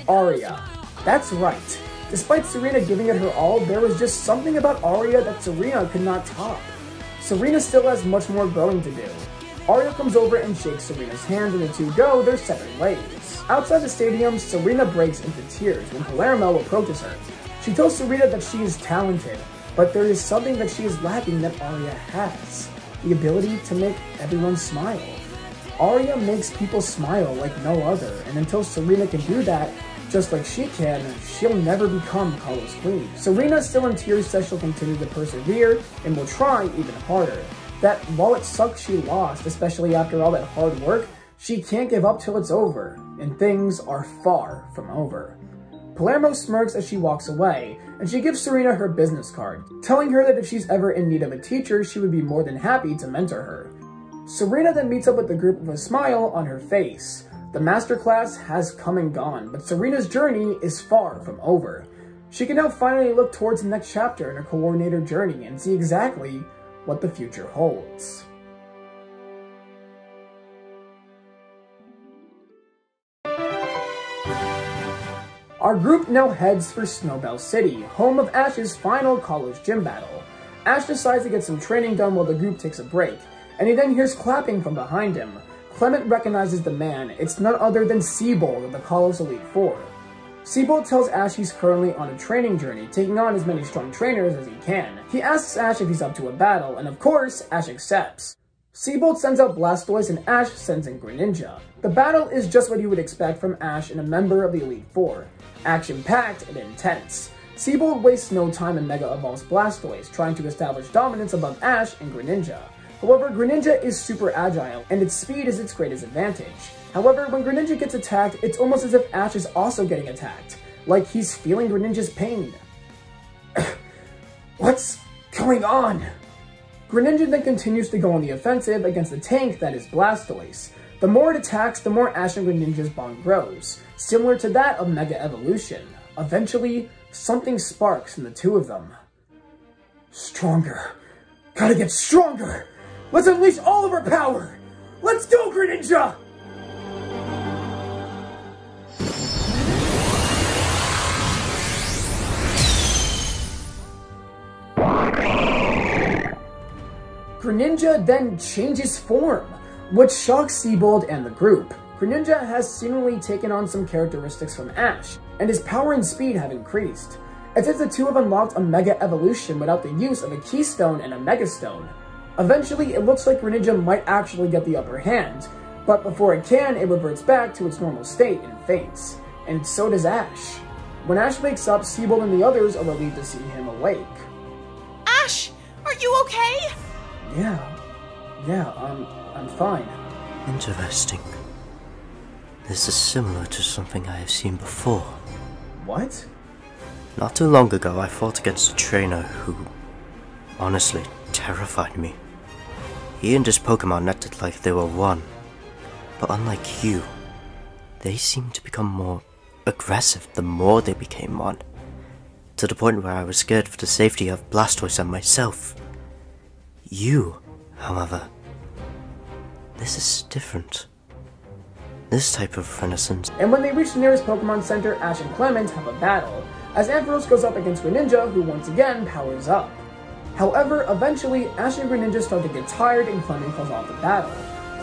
Arya. That's right. Despite Serena giving it her all, there was just something about Arya that Serena could not top. Serena still has much more growing to do. Arya comes over and shakes Serena's hand, and the two go their separate ways. Outside the stadium, Serena breaks into tears when Palermo approaches her. She tells Serena that she is talented, but there is something that she is lacking that Arya has. The ability to make everyone smile. Arya makes people smile like no other, and until Serena can do that, just like she can, she'll never become Kalos Queen. Serena, still in tears, says she'll continue to persevere and will try even harder. That while it sucks she lost, especially after all that hard work, she can't give up till it's over, and things are far from over. Palermo smirks as she walks away, and she gives Serena her business card, telling her that if she's ever in need of a teacher, she would be more than happy to mentor her. Serena then meets up with the group with a smile on her face. The Masterclass has come and gone, but Serena's journey is far from over. She can now finally look towards the next chapter in her coordinator journey and see exactly what the future holds. Our group now heads for Snowbell City, home of Ash's final college gym battle. Ash decides to get some training done while the group takes a break, and he then hears clapping from behind him. Clement recognizes the man. It's none other than Seabold of the Kalos Elite Four. Seabold tells Ash he's currently on a training journey, taking on as many strong trainers as he can. He asks Ash if he's up to a battle, and of course, Ash accepts. Seabold sends out Blastoise and Ash sends in Greninja. The battle is just what you would expect from Ash and a member of the Elite Four. Action-packed and intense. Seabold wastes no time and Mega Evolves Blastoise, trying to establish dominance above Ash and Greninja. However, Greninja is super agile, and its speed is its greatest advantage. However, when Greninja gets attacked, it's almost as if Ash is also getting attacked, like he's feeling Greninja's pain. What's going on? Greninja then continues to go on the offensive against the tank that is Blastoise. The more it attacks, the more Ash and Greninja's bond grows, similar to that of Mega Evolution. Eventually, something sparks in the two of them. Stronger. Gotta get stronger! Let's unleash all of our power! Let's go, Greninja! Greninja then changes form, which shocks Seabold and the group. Greninja has seemingly taken on some characteristics from Ash, and his power and speed have increased. It's as the two have unlocked a Mega Evolution without the use of a Keystone and a Mega Stone. Eventually, it looks like Greninja might actually get the upper hand, but before it can, it reverts back to its normal state and faints. And so does Ash. When Ash wakes up, Seabold and the others are relieved to see him awake. Ash, are you okay? Yeah, I'm fine. Interesting. This is similar to something I have seen before. What? Not too long ago, I fought against a trainer who, honestly, terrified me. He and his Pokemon acted like they were one. But unlike you, they seemed to become more aggressive the more they became one. To the point where I was scared for the safety of Blastoise and myself. You, however, this is different. This type of renaissance. And when they reach the nearest Pokemon Center, Ash and Clement have a battle, as Ampharos goes up against Greninja, who once again powers up. However, eventually, Ash and Greninja start to get tired and Clement falls off the battle.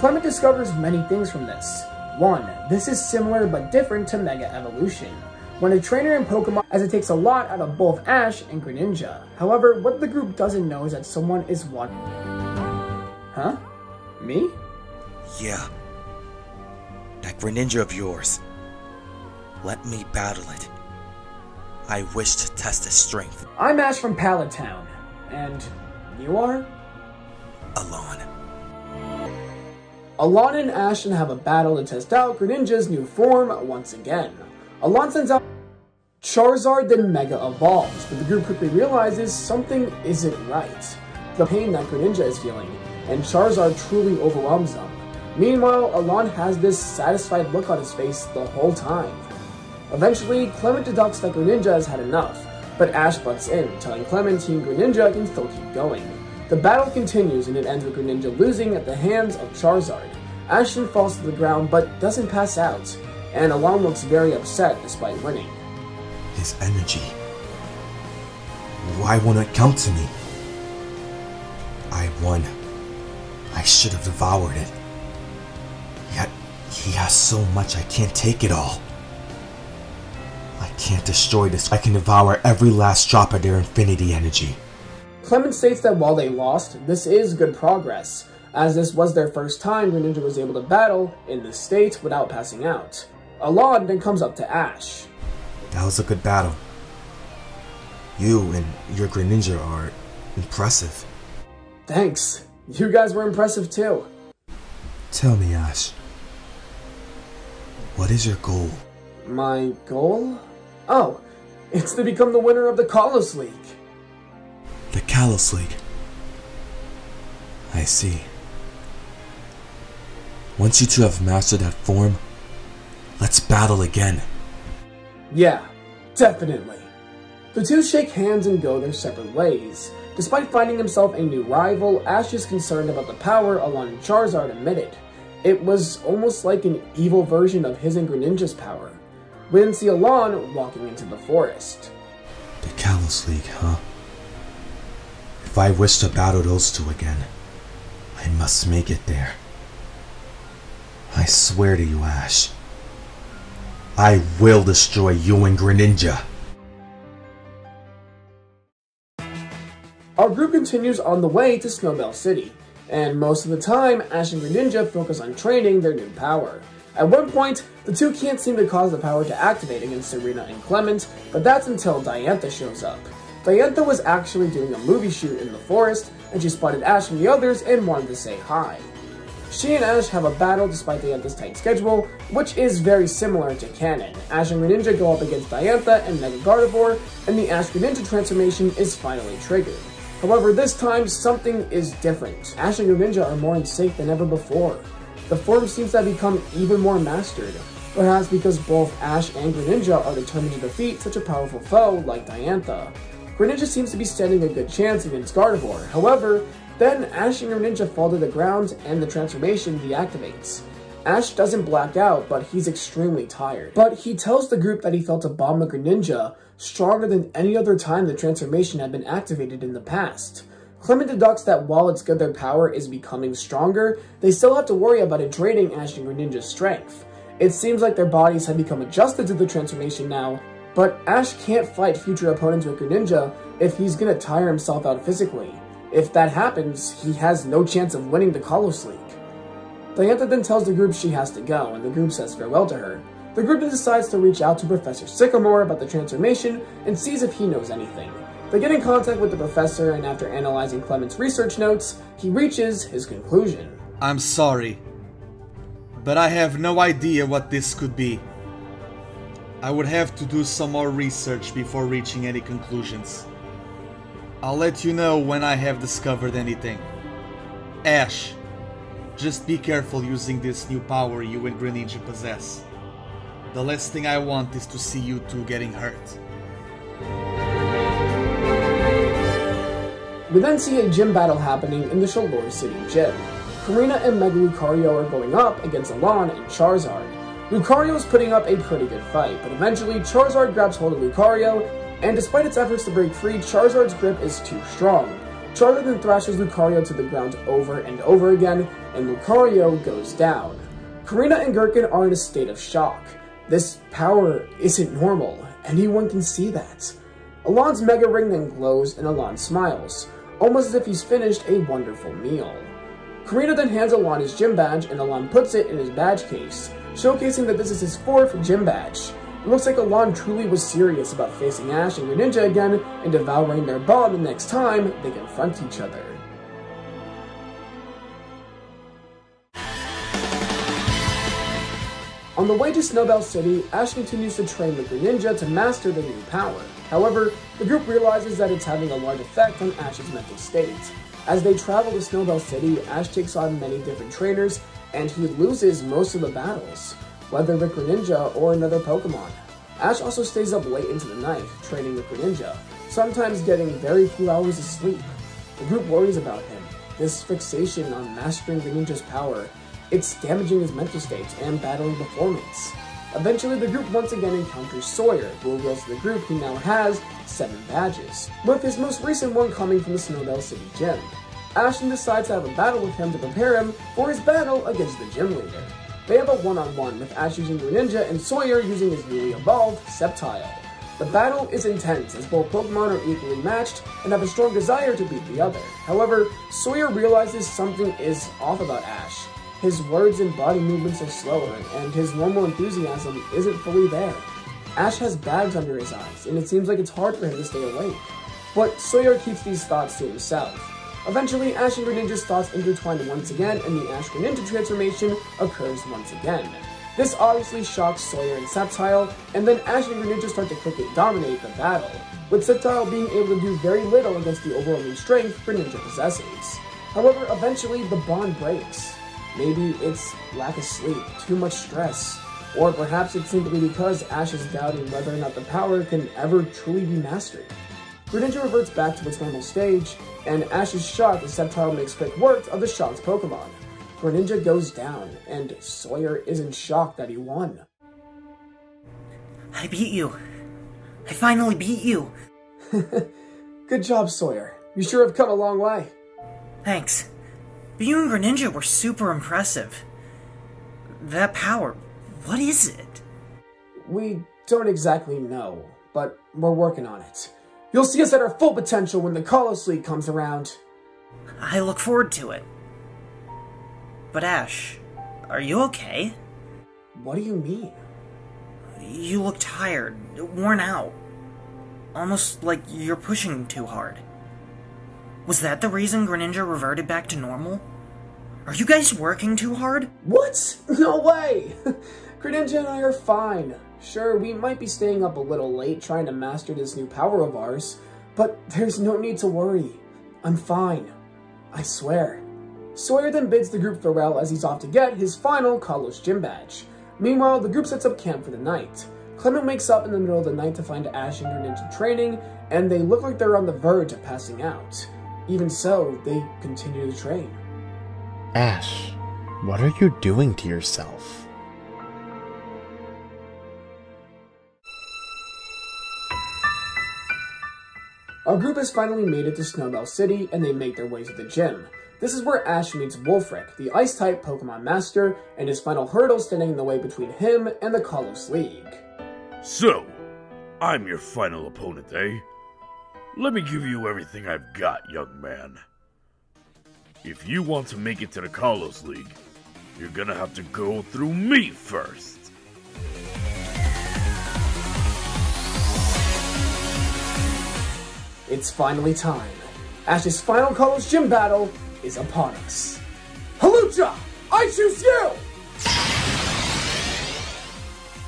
Clement discovers many things from this. 1. This is similar but different to Mega Evolution. When a trainer in Pokemon, as it takes a lot out of both Ash and Greninja. However, what the group doesn't know is that someone is one. Huh? Me? Yeah. That Greninja of yours. Let me battle it. I wish to test its strength. I'm Ash from Pallet Town. And you are? Alon. Alon and Ashton have a battle to test out Greninja's new form once again. Alon sends out Charizard, then Mega Evolves, but the group quickly realizes something isn't right. The pain that Greninja is feeling, and Charizard truly overwhelms them. Meanwhile, Alon has this satisfied look on his face the whole time. Eventually, Clement deducts that Greninja has had enough, but Ash butts in, telling Clement Team Greninja can still keep going. The battle continues and it ends with Greninja losing at the hands of Charizard. Ashton falls to the ground but doesn't pass out, and Alon looks very upset despite winning. His energy. Why won't it come to me? I won. I should have devoured it. Yet, he has so much I can't take it all. I can't destroy this. I can devour every last drop of their infinity energy. Clement states that while they lost, this is good progress, as this was their first time Greninja was able to battle in this state without passing out. Alon then comes up to Ash. That was a good battle. You and your Greninja are impressive. Thanks. You guys were impressive too. Tell me, Ash. What is your goal? My goal? Oh, it's to become the winner of the Kalos League. The Kalos League. I see. Once you two have mastered that form, let's battle again. Yeah, definitely. The two shake hands and go their separate ways. Despite finding himself a new rival, Ash is concerned about the power Alon and Charizard emitted. It was almost like an evil version of his and Greninja's power. We then see Alon walking into the forest. The Kalos League, huh? If I wish to battle those two again, I must make it there. I swear to you, Ash. I will destroy you and Greninja. Our group continues on the way to Snowbell City, and most of the time, Ash and Greninja focus on training their new power. At one point, the two can't seem to cause the power to activate against Serena and Clement, but that's until Diantha shows up. Diantha was actually doing a movie shoot in the forest, and she spotted Ash and the others and wanted to say hi. She and Ash have a battle despite Diantha's tight schedule, which is very similar to canon. Ash and Greninja go up against Diantha and Mega Gardevoir, and the Ash Greninja transformation is finally triggered. However, this time, something is different. Ash and Greninja are more in sync than ever before. The form seems to have become even more mastered, perhaps because both Ash and Greninja are determined to defeat such a powerful foe like Diantha. Greninja seems to be standing a good chance against Gardevoir. However, then Ash and Greninja fall to the ground and the transformation deactivates. Ash doesn't black out, but he's extremely tired. But he tells the group that he felt a bond with Greninja stronger than any other time the transformation had been activated in the past. Clement deducts that while it's good their power is becoming stronger, they still have to worry about it draining Ash and Greninja's strength. It seems like their bodies have become adjusted to the transformation now, but Ash can't fight future opponents with Greninja if he's gonna tire himself out physically. If that happens, he has no chance of winning the Kalos League. Diantha then tells the group she has to go, and the group says farewell to her. The group then decides to reach out to Professor Sycamore about the transformation and sees if he knows anything. They get in contact with the professor, and after analyzing Clement's research notes, he reaches his conclusion. I'm sorry, but I have no idea what this could be. I would have to do some more research before reaching any conclusions. I'll let you know when I have discovered anything. Ash, just be careful using this new power you and Greninja possess. The last thing I want is to see you two getting hurt. We then see a gym battle happening in the Shalor City gym. Korrina and Mega Lucario are going up against Alon and Charizard. Lucario is putting up a pretty good fight, but eventually Charizard grabs hold of Lucario, and despite its efforts to break free, Charizard's grip is too strong. Charizard then thrashes Lucario to the ground over and over again, and Lucario goes down. Korrina and Gurken are in a state of shock. This power isn't normal. Anyone can see that. Alon's Mega Ring then glows and Alon smiles, almost as if he's finished a wonderful meal. Korrina then hands Alon his gym badge and Alon puts it in his badge case, showcasing that this is his 4th gym badge. It looks like Alon truly was serious about facing Ash and Greninja again and devouring their bond the next time they confront each other. On the way to Snowbell City, Ash continues to train with Greninja to master the new power. However, the group realizes that it's having a large effect on Ash's mental state. As they travel to Snowbell City, Ash takes on many different trainers, and he loses most of the battles, whether with Greninja or another Pokemon. Ash also stays up late into the night, training with Greninja, sometimes getting very few hours of sleep. The group worries about him. This fixation on mastering Greninja's power, it's damaging his mental state and battling performance. Eventually, the group once again encounters Sawyer, who reveals to the group he now has 7 badges, with his most recent one coming from the Snowbell City gym. Ash then decides to have a battle with him to prepare him for his battle against the gym leader. They have a one-on-one with Ash using Greninja and Sawyer using his newly evolved Sceptile. The battle is intense as both Pokemon are equally matched and have a strong desire to beat the other. However, Sawyer realizes something is off about Ash. His words and body movements are slower, and his normal enthusiasm isn't fully there. Ash has bags under his eyes, and it seems like it's hard for him to stay awake. But Sawyer keeps these thoughts to himself. Eventually, Ash and Greninja's thoughts intertwine once again, and the Ash Greninja transformation occurs once again. This obviously shocks Sawyer and Sceptile, and then Ash and Greninja start to quickly dominate the battle, with Sceptile being able to do very little against the overwhelming strength Greninja possesses. However, eventually the bond breaks. Maybe it's lack of sleep, too much stress, or perhaps it's simply because Ash is doubting whether or not the power can ever truly be mastered. Greninja reverts back to its normal stage, and Ash is shocked as Sceptile makes quick work of the shocked Pokemon. Greninja goes down, and Sawyer isn't shocked that he won. I beat you. I finally beat you. Good job, Sawyer. You sure have come a long way. Thanks. But you and Greninja were super impressive. That power, what is it? We don't exactly know, but we're working on it. You'll see us at our full potential when the Kalos League comes around. I look forward to it. But Ash, are you okay? What do you mean? You look tired, worn out. Almost like you're pushing too hard. Was that the reason Greninja reverted back to normal? Are you guys working too hard? What? No way! Greninja and I are fine. Sure, we might be staying up a little late trying to master this new power of ours, but there's no need to worry. I'm fine. I swear. Sawyer then bids the group farewell as he's off to get his final Kalos gym badge. Meanwhile, the group sets up camp for the night. Clement wakes up in the middle of the night to find Ash and Greninja training, and they look like they're on the verge of passing out. Even so, they continue to train. Ash, what are you doing to yourself? Our group has finally made it to Snowbell City, and they make their way to the gym. This is where Ash meets Wolfric, the Ice-type Pokemon Master, and his final hurdle standing in the way between him and the Kalos League. So, I'm your final opponent, eh? Let me give you everything I've got, young man. If you want to make it to the Kalos League, you're gonna have to go through me first. It's finally time. Ash's final Kalos gym battle is upon us. Hawlucha! I choose you!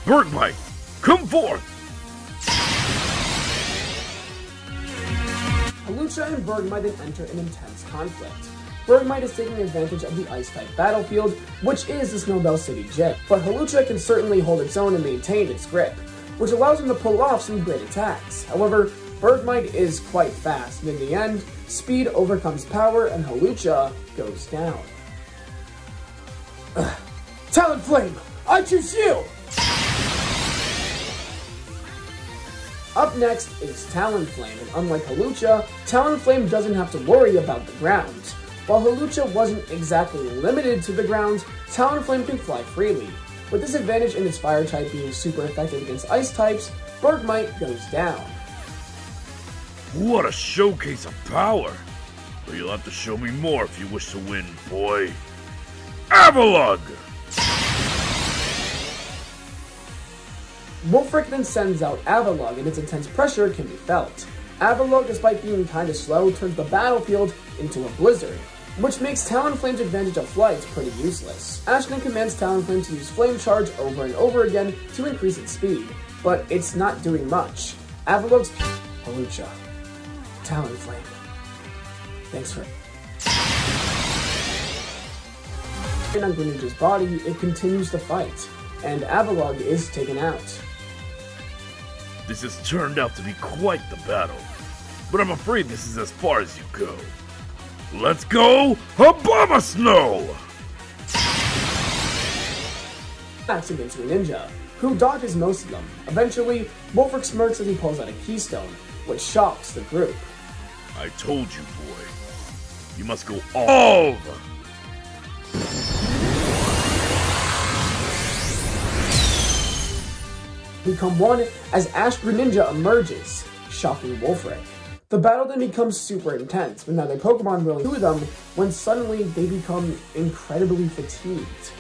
Bergmite, come forth! Hawlucha and Bergmite then enter an intense conflict. Bergmite is taking advantage of the Ice-type battlefield, which is the Snowbell City gym, but Hawlucha can certainly hold its own and maintain its grip, which allows him to pull off some great attacks. However, Bergmite is quite fast, and in the end, speed overcomes power and Hawlucha goes down. Talonflame! I choose you! Up next is Talonflame, and unlike Hawlucha, Talonflame doesn't have to worry about the ground. While Hawlucha wasn't exactly limited to the ground, Talonflame can fly freely. With this advantage in its fire type being super effective against ice types, Bergmite goes down. What a showcase of power! But you'll have to show me more if you wish to win, boy. Avalugg! Wulfric then sends out Avalugg, and its intense pressure can be felt. Avalugg, despite being kinda slow, turns the battlefield into a blizzard, which makes Talonflame's advantage of flight pretty useless. Ash then commands Talonflame to use Flame Charge over and over again to increase its speed, but it's not doing much. Avalugg's Hawlucha. Talonflame. Thanks for on Greninja's body, it continues to fight, and Avalugg is taken out. This has turned out to be quite the battle, but I'm afraid this is as far as you go. Let's go, Abomasnow! Attacks against Greninja, who dodges most of them. Eventually, Wulfric smirks as he pulls out a Keystone, which shocks the group. I told you, boy. You must go all. Become one as Ash Greninja emerges, shocking Wulfric. The battle then becomes super intense, but now their Pokemon really do them when suddenly they become incredibly fatigued.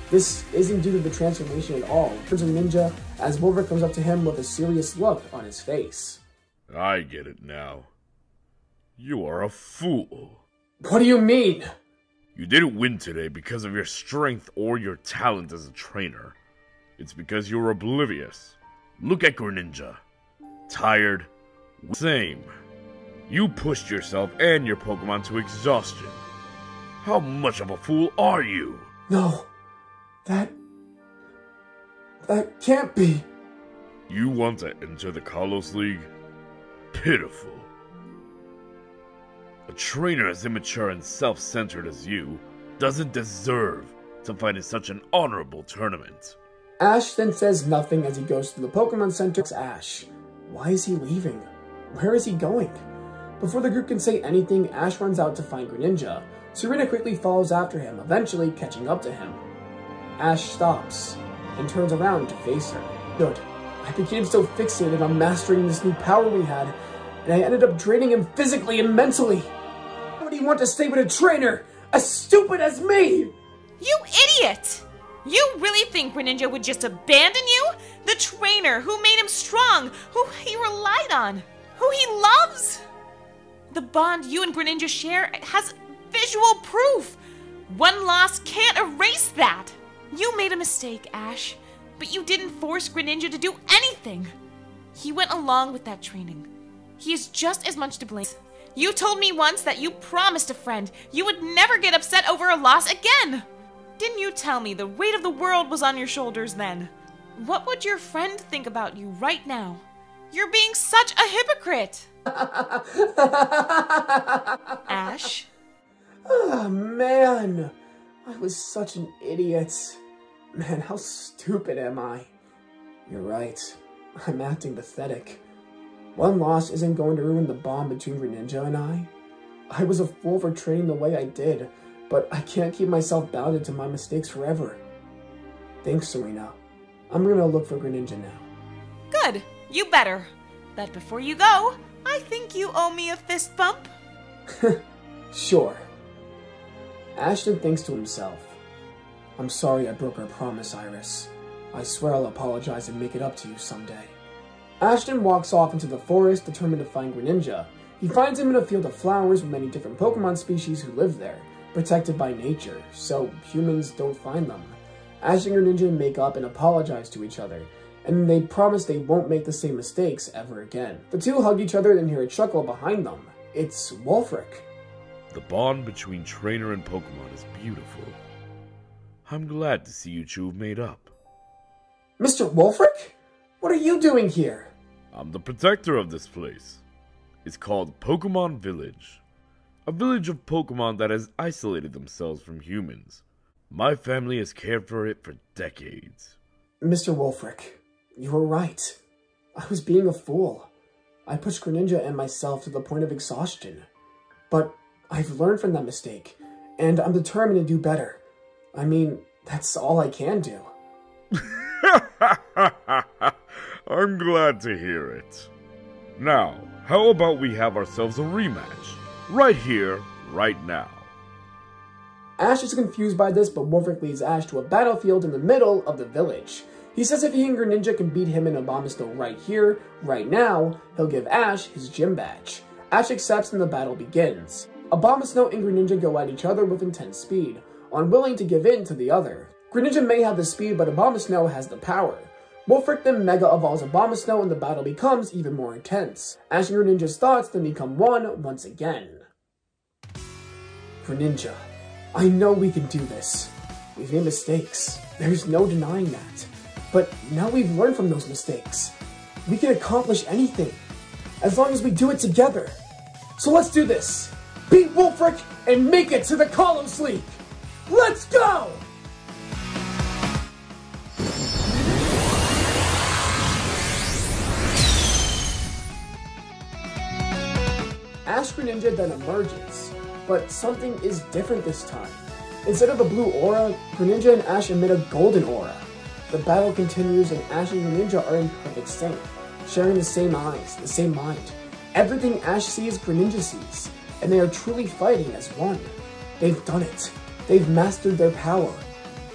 This isn't due to the transformation at all. There's a ninja as Wulfric comes up to him with a serious look on his face. I get it now. You are a fool. What do you mean? You didn't win today because of your strength or your talent as a trainer. It's because you're oblivious. Look at Greninja. Tired. Same. You pushed yourself and your Pokemon to exhaustion. How much of a fool are you? No. That can't be. You want to enter the Kalos League? Pitiful. A trainer as immature and self-centered as you doesn't deserve to fight in such an honorable tournament. Ash then says nothing as he goes to the Pokemon Center. Ash, why is he leaving? Where is he going? Before the group can say anything, Ash runs out to find Greninja. Serena quickly follows after him, eventually catching up to him. Ash stops and turns around to face her. Good. I became so fixated on mastering this new power we had, and I ended up draining him physically and mentally. Why would he want to stay with a trainer as stupid as me? You idiot! You really think Greninja would just abandon you? The trainer who made him strong, who he relied on, who he loves? The bond you and Greninja share has visual proof. One loss can't erase that. You made a mistake, Ash, but you didn't force Greninja to do anything. He went along with that training. He is just as much to blame. You told me once that you promised a friend you would never get upset over a loss again. Didn't you tell me the weight of the world was on your shoulders then? What would your friend think about you right now? You're being such a hypocrite! Ash? Oh, man. I was such an idiot. Man, how stupid am I? You're right. I'm acting pathetic. One loss isn't going to ruin the bond between Greninja and I. I was a fool for training the way I did, but I can't keep myself bounded to my mistakes forever. Thanks, Serena. I'm gonna look for Greninja now. Good. You better. But before you go, I think you owe me a fist bump. Sure. Ashton thinks to himself. I'm sorry I broke our promise, Iris. I swear I'll apologize and make it up to you someday. Ashton walks off into the forest, determined to find Greninja. He finds him in a field of flowers with many different Pokemon species who live there, protected by nature, so humans don't find them. Ash and Greninja make up and apologize to each other, and they promise they won't make the same mistakes ever again. The two hug each other and hear a chuckle behind them. It's Wulfric. The bond between trainer and Pokemon is beautiful. I'm glad to see you two have made up. Mr. Wulfric? What are you doing here? I'm the protector of this place. It's called Pokemon Village. A village of Pokemon that has isolated themselves from humans. My family has cared for it for decades. Mr. Wulfric, you were right. I was being a fool. I pushed Greninja and myself to the point of exhaustion. But I've learned from that mistake, and I'm determined to do better. I mean, that's all I can do. I'm glad to hear it. Now, how about we have ourselves a rematch? Right here, right now. Ash is confused by this, but Wulfric leads Ash to a battlefield in the middle of the village. He says if he and Greninja can beat him in Abomasnow right here, right now, he'll give Ash his gym badge. Ash accepts and the battle begins. Abomasnow and Greninja go at each other with intense speed, unwilling to give in to the other. Greninja may have the speed, but Abomasnow has the power. Wulfric then Mega Evolves Abomasnow and the battle becomes even more intense. Ash and Greninja's thoughts then become one once again. Greninja, I know we can do this. We've made mistakes. There's no denying that. But now we've learned from those mistakes. We can accomplish anything, as long as we do it together. So let's do this. Beat Wulfric and make it to the Kalos League. Let's go! Ash Greninja then emerges, but something is different this time. Instead of a blue aura, Greninja and Ash emit a golden aura. The battle continues and Ash and Greninja are in perfect sync, sharing the same eyes, the same mind. Everything Ash sees, Greninja sees, and they are truly fighting as one. They've done it. They've mastered their power.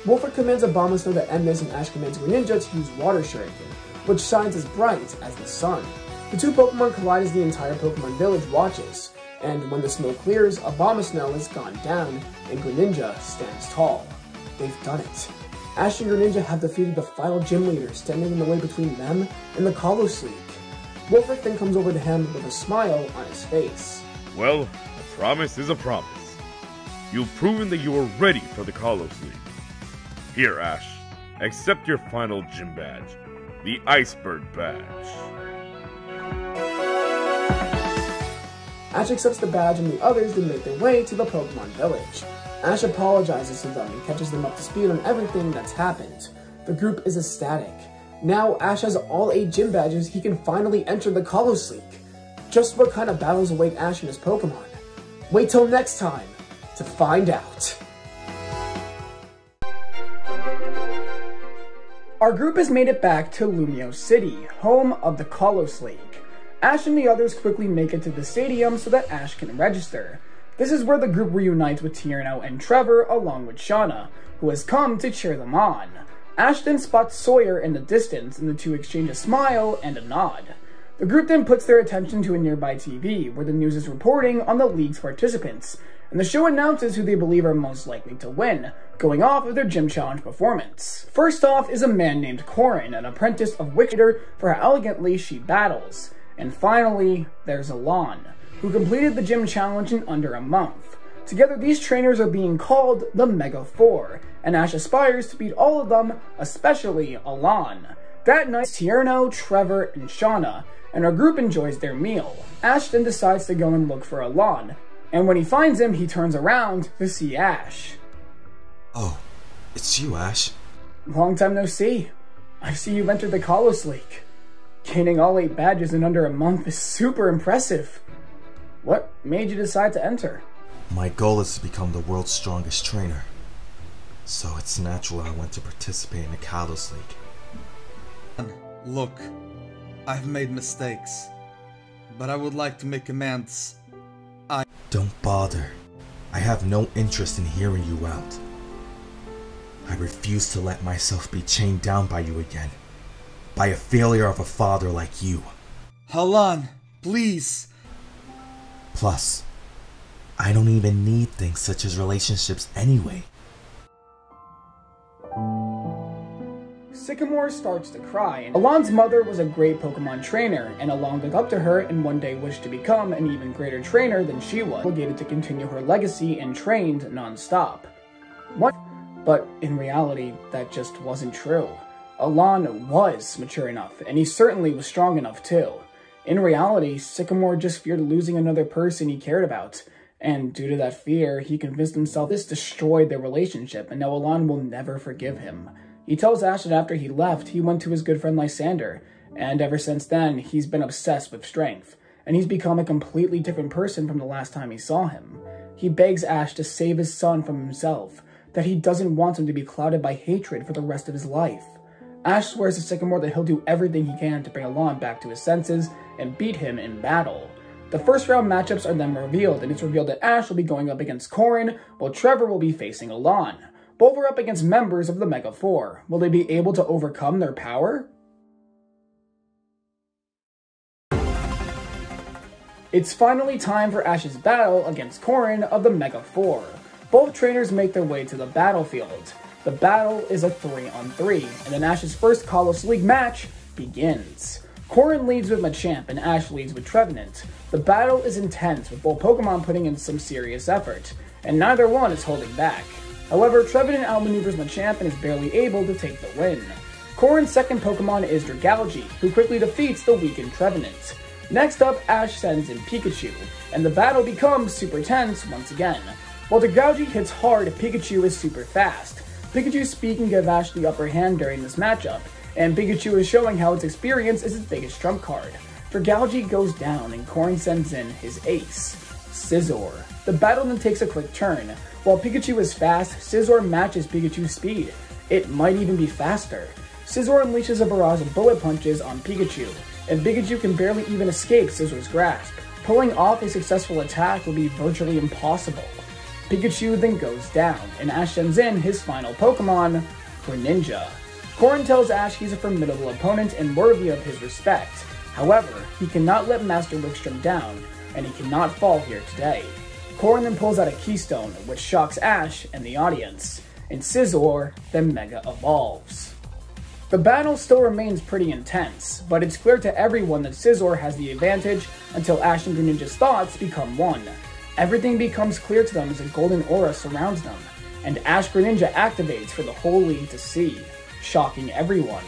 Wulfric commands Abomasnow to end this and Ash commands Greninja to use Water Shuriken, which shines as bright as the sun. The two Pokemon collide as the entire Pokemon village watches, and when the smoke clears, Abomasnow has gone down and Greninja stands tall. They've done it. Ash and Greninja have defeated the final gym leader standing in the way between them and the Kalos League. Wulfric then comes over to him with a smile on his face. Well, a promise is a promise. You've proven that you are ready for the Kalos League. Here, Ash, accept your final gym badge, the Iceberg badge. Ash accepts the badge and the others then make their way to the Pokemon Village. Ash apologizes to them and catches them up to speed on everything that's happened. The group is ecstatic. Now Ash has all 8 gym badges, he can finally enter the Kalos League. Just what kind of battles await Ash and his Pokemon? Wait till next time to find out. Our group has made it back to Lumiose City, home of the Kalos League. Ash and the others quickly make it to the stadium so that Ash can register. This is where the group reunites with Tierno and Trevor along with Shauna, who has come to cheer them on. Ash then spots Sawyer in the distance and the two exchange a smile and a nod. The group then puts their attention to a nearby TV where the news is reporting on the league's participants, and the show announces who they believe are most likely to win, going off of their gym challenge performance. First off is a man named Corin, an apprentice of Wickeder for how elegantly she battles. And finally, there's Alon, who completed the gym challenge in under a month. Together, these trainers are being called the Mega Four, and Ash aspires to beat all of them, especially Alon. That night, Tierno, Trevor, and Shauna, and our group enjoys their meal. Ash then decides to go and look for Alon, and when he finds him, he turns around to see Ash. Oh, it's you, Ash. Long time no see. I see you've entered the Kalos League. Gaining all 8 badges in under a month is super impressive. What made you decide to enter? My goal is to become the world's strongest trainer. So it's natural I want to participate in the Kalos League. Look, I've made mistakes, but I would like to make amends. Don't bother. I have no interest in hearing you out. I refuse to let myself be chained down by you again. By a failure of a father like you. Alon, please. Plus, I don't even need things such as relationships anyway. Sycamore starts to cry. Alon's mother was a great Pokemon trainer, and Alon looked up to her and one day wished to become an even greater trainer than she was, obligated to continue her legacy and trained non-stop. But in reality, that just wasn't true. Alon was mature enough, and he certainly was strong enough too. In reality, Sycamore just feared losing another person he cared about, and due to that fear, he convinced himself this destroyed their relationship, and now Alon will never forgive him. He tells Ash that after he left, he went to his good friend Lysander, and ever since then, he's been obsessed with strength, and he's become a completely different person from the last time he saw him. He begs Ash to save his son from himself, that he doesn't want him to be clouded by hatred for the rest of his life. Ash swears to Sycamore that he'll do everything he can to bring Alon back to his senses and beat him in battle. The first round matchups are then revealed, and it's revealed that Ash will be going up against Corrin, while Trevor will be facing Alon. Both are up against members of the Mega Four. Will they be able to overcome their power? It's finally time for Ash's battle against Corrin of the Mega Four. Both trainers make their way to the battlefield. The battle is a 3-on-3, and then Ash's first Kalos League match begins. Corrin leads with Machamp, and Ash leads with Trevenant. The battle is intense, with both Pokemon putting in some serious effort, and neither one is holding back. However, Trevenant outmaneuvers Machamp and is barely able to take the win. Corrin's second Pokemon is Dragalge, who quickly defeats the weakened Trevenant. Next up, Ash sends in Pikachu, and the battle becomes super tense once again. While Dragalge hits hard, Pikachu is super fast. Pikachu's speed can give Ash the upper hand during this matchup, and Pikachu is showing how its experience is its biggest trump card. Dragalge goes down, and Corrin sends in his ace, Scizor. The battle then takes a quick turn. While Pikachu is fast, Scizor matches Pikachu's speed. It might even be faster. Scizor unleashes a barrage of bullet punches on Pikachu, and Pikachu can barely even escape Scizor's grasp. Pulling off a successful attack will be virtually impossible. Pikachu then goes down, and Ash sends in his final Pokemon, Greninja. Corrin tells Ash he's a formidable opponent and worthy of his respect. However, he cannot let Master Wickstrom down, and he cannot fall here today. Corrin then pulls out a Keystone, which shocks Ash and the audience, and Scizor then Mega Evolves. The battle still remains pretty intense, but it's clear to everyone that Scizor has the advantage until Ash and Greninja's thoughts become one. Everything becomes clear to them as a golden aura surrounds them, and Ash Greninja activates for the whole league to see, shocking everyone.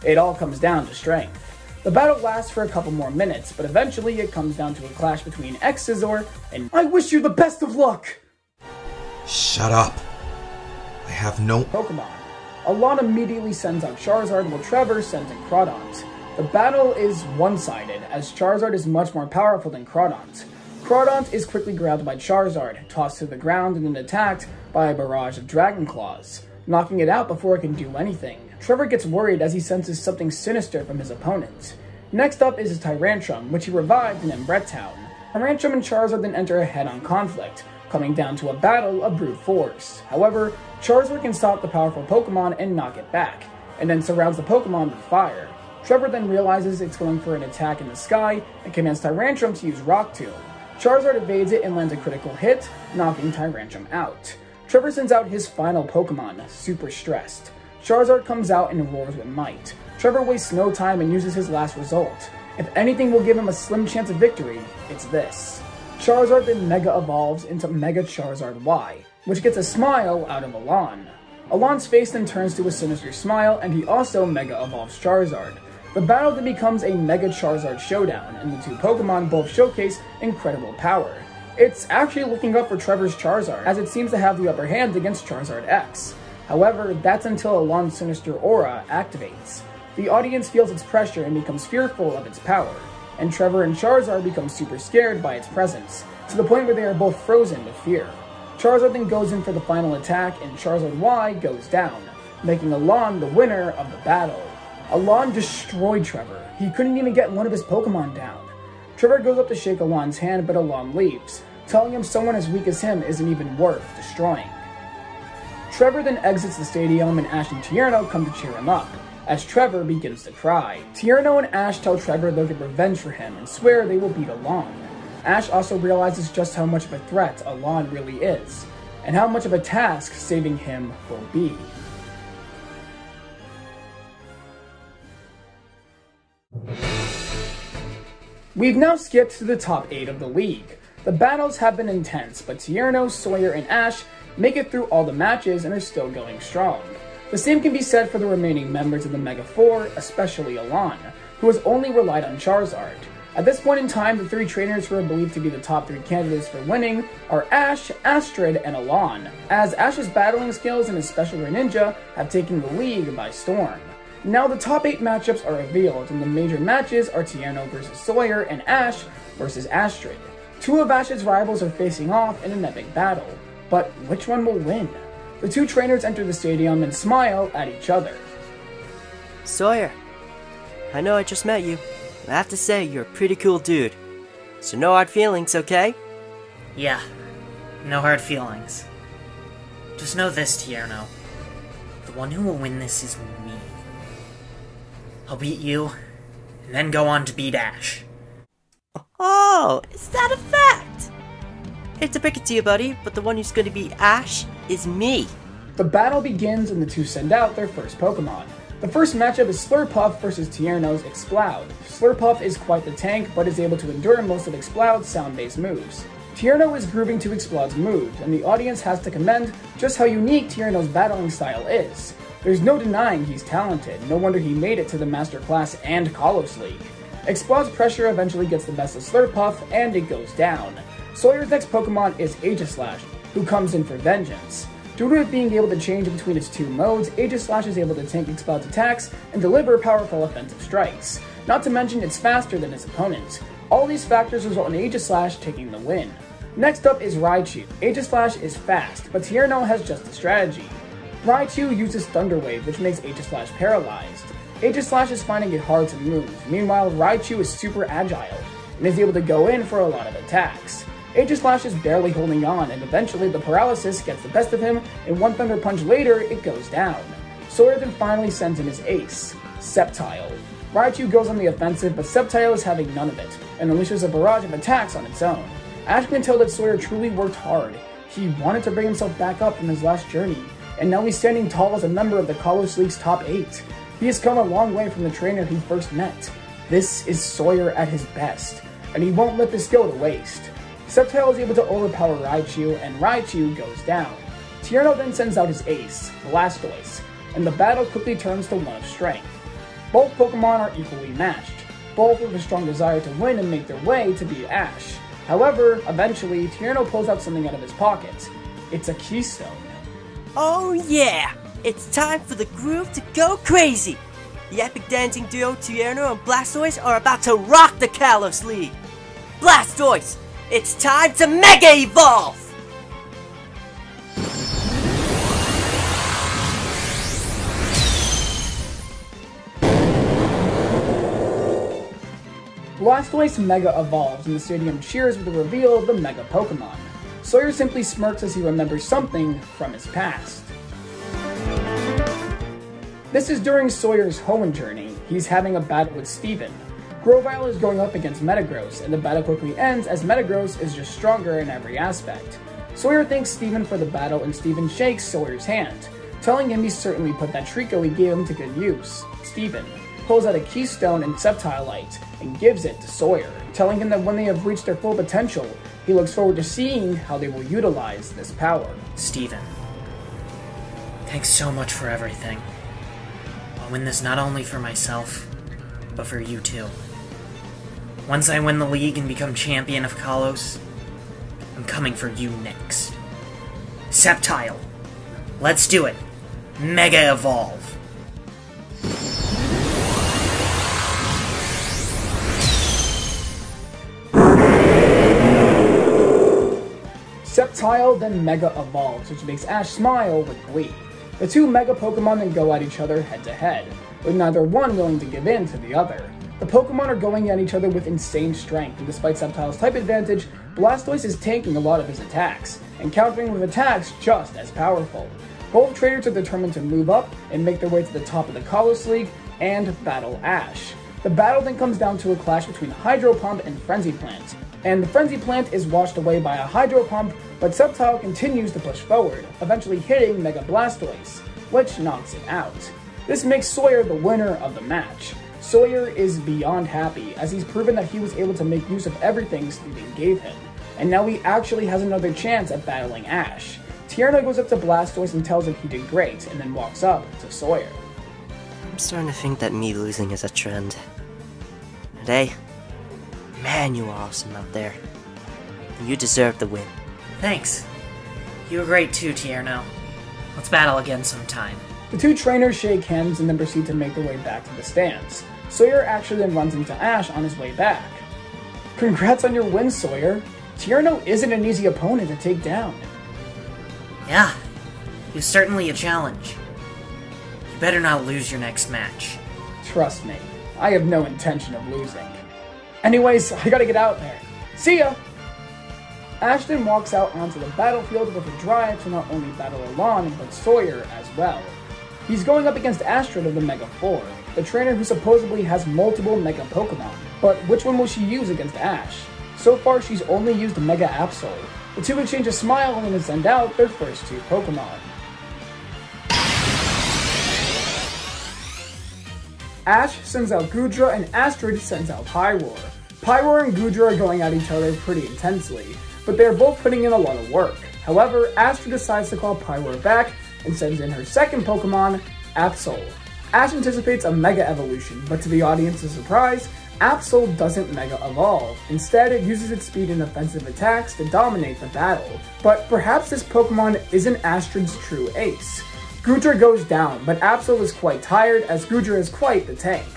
It all comes down to strength. The battle lasts for a couple more minutes, but eventually it comes down to a clash between Scizor and I wish you the best of luck! Shut up. I have no Pokemon. Alon immediately sends out Charizard while Trevor sends in Crawdont. The battle is one-sided, as Charizard is much more powerful than Crawdont. Crawdont is quickly grabbed by Charizard, tossed to the ground, and then attacked by a barrage of Dragon Claws, knocking it out before it can do anything. Trevor gets worried as he senses something sinister from his opponent. Next up is his Tyrantrum, which he revived in Embret Town. Tyrantrum and Charizard then enter a head-on conflict, coming down to a battle of brute force. However, Charizard can stop the powerful Pokemon and knock it back, and then surrounds the Pokemon with fire. Trevor then realizes it's going for an attack in the sky and commands Tyrantrum to use Rock Tomb. Charizard evades it and lands a critical hit, knocking Tyrantrum out. Trevor sends out his final Pokemon, Super Stressed. Charizard comes out and roars with might. Trevor wastes no time and uses his last result. If anything will give him a slim chance of victory, it's this. Charizard then Mega Evolves into Mega Charizard Y, which gets a smile out of Alon. Alon's face then turns to a sinister smile, and he also Mega Evolves Charizard. The battle then becomes a Mega Charizard showdown, and the two Pokemon both showcase incredible power. It's actually looking up for Trevor's Charizard, as it seems to have the upper hand against Charizard X. However, that's until Alon's sinister aura activates. The audience feels its pressure and becomes fearful of its power, and Trevor and Charizard become super scared by its presence, to the point where they are both frozen with fear. Charizard then goes in for the final attack, and Charizard Y goes down, making Alon the winner of the battle. Alon destroyed Trevor. He couldn't even get one of his Pokemon down. Trevor goes up to shake Alon's hand, but Alon leaves, telling him someone as weak as him isn't even worth destroying. Trevor then exits the stadium, and Ash and Tierno come to cheer him up, as Trevor begins to cry. Tierno and Ash tell Trevor they'll get revenge for him and swear they will beat Alon. Ash also realizes just how much of a threat Alon really is, and how much of a task saving him will be. We've now skipped to the top 8 of the league. The battles have been intense, but Tierno, Sawyer, and Ash make it through all the matches and are still going strong. The same can be said for the remaining members of the Mega 4, especially Elan, who has only relied on Charizard. At this point in time, the 3 trainers who are believed to be the top 3 candidates for winning are Ash, Astrid, and Elan, as Ash's battling skills and his special Greninja have taken the league by storm. Now the top 8 matchups are revealed, and the major matches are Tierno versus Sawyer and Ash versus Astrid. 2 of Ash's rivals are facing off in an epic battle, but which one will win? The 2 trainers enter the stadium and smile at each other. Sawyer, I know I just met you, but I have to say you're a pretty cool dude. So no hard feelings, okay? Yeah, no hard feelings. Just know this, Tierno. The one who will win this is me. I'll beat you, and then go on to beat Ash. Oh, is that a fact? Hate to break it to you, buddy, but the one who's gonna beat Ash is me. The battle begins and the 2 send out their first Pokemon. The first matchup is Slurpuff versus Tierno's Exploud. Slurpuff is quite the tank, but is able to endure most of Exploud's sound-based moves. Tierno is grooving to Exploud's moves, and the audience has to commend just how unique Tierno's battling style is. There's no denying he's talented, no wonder he made it to the Master Class and Kalos League. Exploud's pressure eventually gets the best of Slurpuff, and it goes down. Sawyer's next Pokemon is Aegislash, who comes in for vengeance. Due to it being able to change between its 2 modes, Aegislash is able to tank Exploud's attacks and deliver powerful offensive strikes. Not to mention it's faster than its opponent. All these factors result in Aegislash taking the win. Next up is Raichu. Aegislash is fast, but Tierno has just a strategy. Raichu uses Thunder Wave, which makes Aegislash paralyzed. Aegislash is finding it hard to move, meanwhile Raichu is super agile, and is able to go in for a lot of attacks. Aegislash is barely holding on, and eventually the paralysis gets the best of him, and 1 Thunder Punch later, it goes down. Sawyer then finally sends in his ace, Sceptile. Raichu goes on the offensive, but Sceptile is having none of it, and unleashes a barrage of attacks on its own. Ash can tell that Sawyer truly worked hard. He wanted to bring himself back up from his last journey, and now he's standing tall as a member of the Kalos League's top 8. He has come a long way from the trainer he first met. This is Sawyer at his best, and he won't let this go to waste. Sceptile is able to overpower Raichu, and Raichu goes down. Tierno then sends out his ace, Blastoise, and the battle quickly turns to one of strength. Both Pokemon are equally matched, both with a strong desire to win and make their way to beat Ash. However, eventually, Tierno pulls out something out of his pocket. It's a Keystone. Oh yeah! It's time for the groove to go crazy! The epic dancing duo Tierno and Blastoise are about to rock the Kalos League! Blastoise! It's time to Mega Evolve! Blastoise Mega evolves and the stadium cheers with the reveal of the Mega Pokemon. Sawyer simply smirks as he remembers something from his past. This is during Sawyer's Hoenn journey. He's having a battle with Steven. Grovyle is going up against Metagross, and the battle quickly ends as Metagross is just stronger in every aspect. Sawyer thanks Steven for the battle and Steven shakes Sawyer's hand, telling him he certainly put that Trico he gave him to good use. Steven pulls out a Keystone and Sceptilite and gives it to Sawyer, telling him that when they have reached their full potential, he looks forward to seeing how they will utilize this power. Steven, thanks so much for everything. I'll win this not only for myself, but for you too. Once I win the league and become champion of Kalos, I'm coming for you next. Sceptile, let's do it. Mega Evolve. Sceptile then Mega Evolves, which makes Ash smile with glee. The 2 Mega Pokemon then go at each other head to head, with neither one willing to give in to the other. The Pokemon are going at each other with insane strength, and despite Sceptile's type advantage, Blastoise is tanking a lot of his attacks, and countering with attacks just as powerful. Both trainers are determined to move up and make their way to the top of the Kalos League and battle Ash. The battle then comes down to a clash between Hydro Pump and Frenzy Plant, and the Frenzy Plant is washed away by a Hydro Pump, but Sceptile continues to push forward, eventually hitting Mega Blastoise, which knocks it out. This makes Sawyer the winner of the match. Sawyer is beyond happy, as he's proven that he was able to make use of everything Steven gave him, and now he actually has another chance at battling Ash. Tierno goes up to Blastoise and tells him he did great, and then walks up to Sawyer. I'm starting to think that me losing is a trend. Today, man, you are awesome out there. You deserve the win. Thanks. You were great too, Tierno. Let's battle again sometime. The two trainers shake hands and then proceed to make their way back to the stands. Sawyer actually then runs into Ash on his way back. Congrats on your win, Sawyer. Tierno isn't an easy opponent to take down. Yeah, he was certainly a challenge. You better not lose your next match. Trust me, I have no intention of losing. Anyways, I gotta get out there. See ya! Ashton walks out onto the battlefield with a drive to not only battle Alon, but Sawyer as well. He's going up against Astrid of the Mega 4, the trainer who supposedly has multiple Mega Pokemon. But which one will she use against Ash? So far, she's only used Mega Absol. The two exchange a smile and then send out their first two Pokemon. Ash sends out Goodra and Astrid sends out Pyroar. Pyroar and Goodra are going at each other pretty intensely, but they're both putting in a lot of work. However, Astrid decides to call Pyroar back and sends in her second Pokemon, Absol. Ash anticipates a Mega Evolution, but to the audience's surprise, Absol doesn't Mega Evolve. Instead, it uses its speed and offensive attacks to dominate the battle. But perhaps this Pokemon isn't Astrid's true ace. Goodra goes down, but Absol is quite tired as Goodra is quite the tank.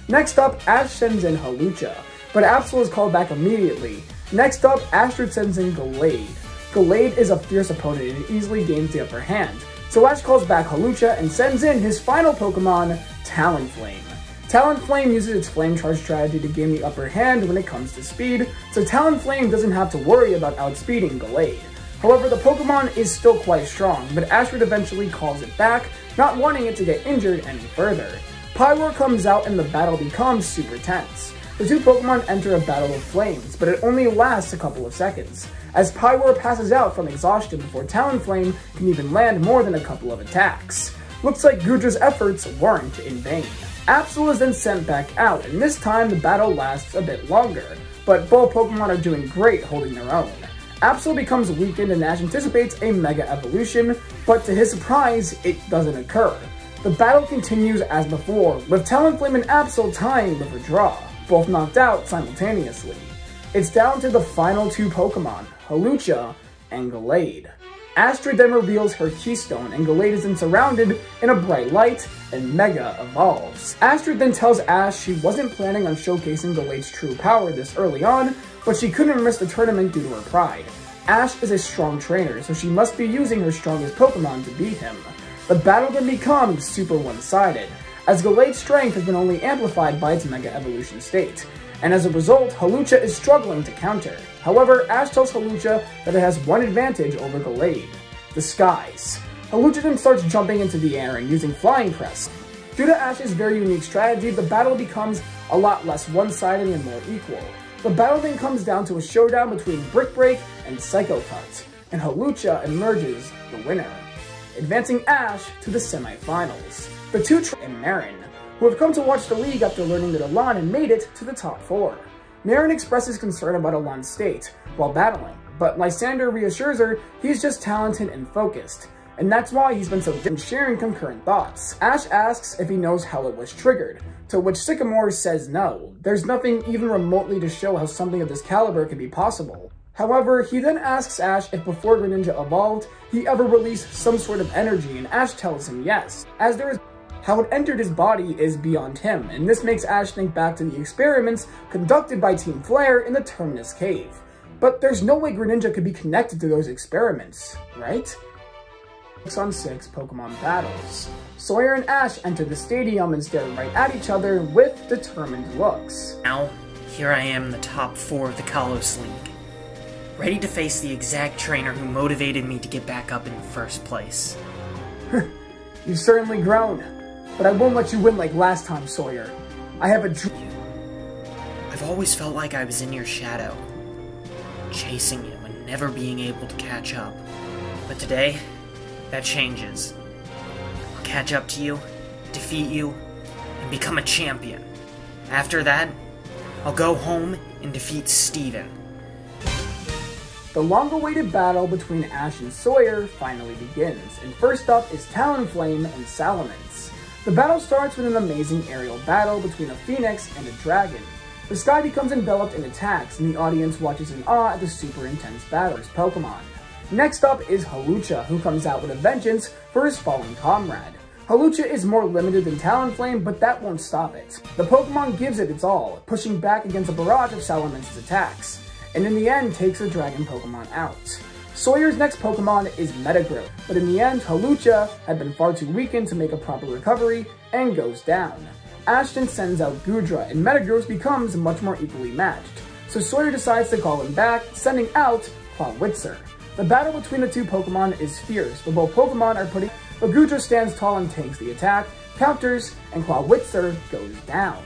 Next up, Ash sends in Hawlucha, but Absol is called back immediately. Next up, Astrid sends in Gallade. Gallade is a fierce opponent and easily gains the upper hand, so Ash calls back Hawlucha and sends in his final Pokemon, Talonflame. Talonflame uses its Flame Charge strategy to gain the upper hand when it comes to speed, so Talonflame doesn't have to worry about outspeeding Gallade. However, the Pokemon is still quite strong, but Astrid eventually calls it back, not wanting it to get injured any further. Pyroar comes out and the battle becomes super tense. The two Pokemon enter a battle of flames, but it only lasts a couple of seconds, as Pyroar passes out from exhaustion before Talonflame can even land more than a couple of attacks. Looks like Goodra's efforts weren't in vain. Absol is then sent back out, and this time the battle lasts a bit longer, but both Pokemon are doing great holding their own. Absol becomes weakened and Ash anticipates a Mega Evolution, but to his surprise, it doesn't occur. The battle continues as before, with Talonflame and Absol tying with a draw, both knocked out simultaneously. It's down to the final two Pokemon, Hawlucha and Gallade. Astrid then reveals her Keystone, and Gallade is then surrounded in a bright light and Mega Evolves. Astrid then tells Ash she wasn't planning on showcasing Gallade's true power this early on, but she couldn't miss the tournament due to her pride. Ash is a strong trainer, so she must be using her strongest Pokemon to beat him. The battle then becomes super one-sided, as Gallade's strength has been only amplified by its Mega Evolution state, and as a result, Hawlucha is struggling to counter. However, Ash tells Hawlucha that it has one advantage over Gallade: the skies. Hawlucha then starts jumping into the air and using Flying Press. Due to Ash's very unique strategy, the battle becomes a lot less one-sided and more equal. The battle then comes down to a showdown between Brick Break and Psycho Cut, and Hawlucha emerges the winner, advancing Ash to the semifinals. The two and Marin, who have come to watch the league after learning that Alon had made it to the top 4. Marin expresses concern about Alon's state while battling, but Lysander reassures her he's just talented and focused, and that's why he's been so good in sharing concurrent thoughts. Ash asks if he knows how it was triggered, to which Sycamore says no. There's nothing even remotely to show how something of this caliber could be possible. However, he then asks Ash if before Greninja evolved, he ever released some sort of energy, and Ash tells him yes, as there is how it entered his body is beyond him, and this makes Ash think back to the experiments conducted by Team Flare in the Terminus Cave. But there's no way Greninja could be connected to those experiments, right? 6-on-6 Pokemon battles. Sawyer and Ash enter the stadium and stare right at each other with determined looks. Now, here I am in the top 4 of the Kalos League, ready to face the exact trainer who motivated me to get back up in the first place. You've certainly grown, but I won't let you win like last time, Sawyer. I have a dream. I've always felt like I was in your shadow, chasing you and never being able to catch up. But today, that changes. I'll catch up to you, defeat you, and become a champion. After that, I'll go home and defeat Steven. The long-awaited battle between Ash and Sawyer finally begins, and first up is Talonflame and Salamence. The battle starts with an amazing aerial battle between a phoenix and a dragon. The sky becomes enveloped in attacks, and the audience watches in awe at the super intense battlers Pokemon. Next up is Hawlucha, who comes out with a vengeance for his fallen comrade. Hawlucha is more limited than Talonflame, but that won't stop it. The Pokemon gives it its all, pushing back against a barrage of Salamence's attacks, and in the end takes the dragon Pokemon out. Sawyer's next Pokemon is Metagross, but in the end, Hawlucha had been far too weakened to make a proper recovery and goes down. Ashton sends out Goodra, and Metagross becomes much more equally matched, so Sawyer decides to call him back, sending out Clawitzer. The battle between the two Pokemon is fierce, but both Pokemon are but Goodra stands tall and tanks the attack, counters, and Clawitzer goes down.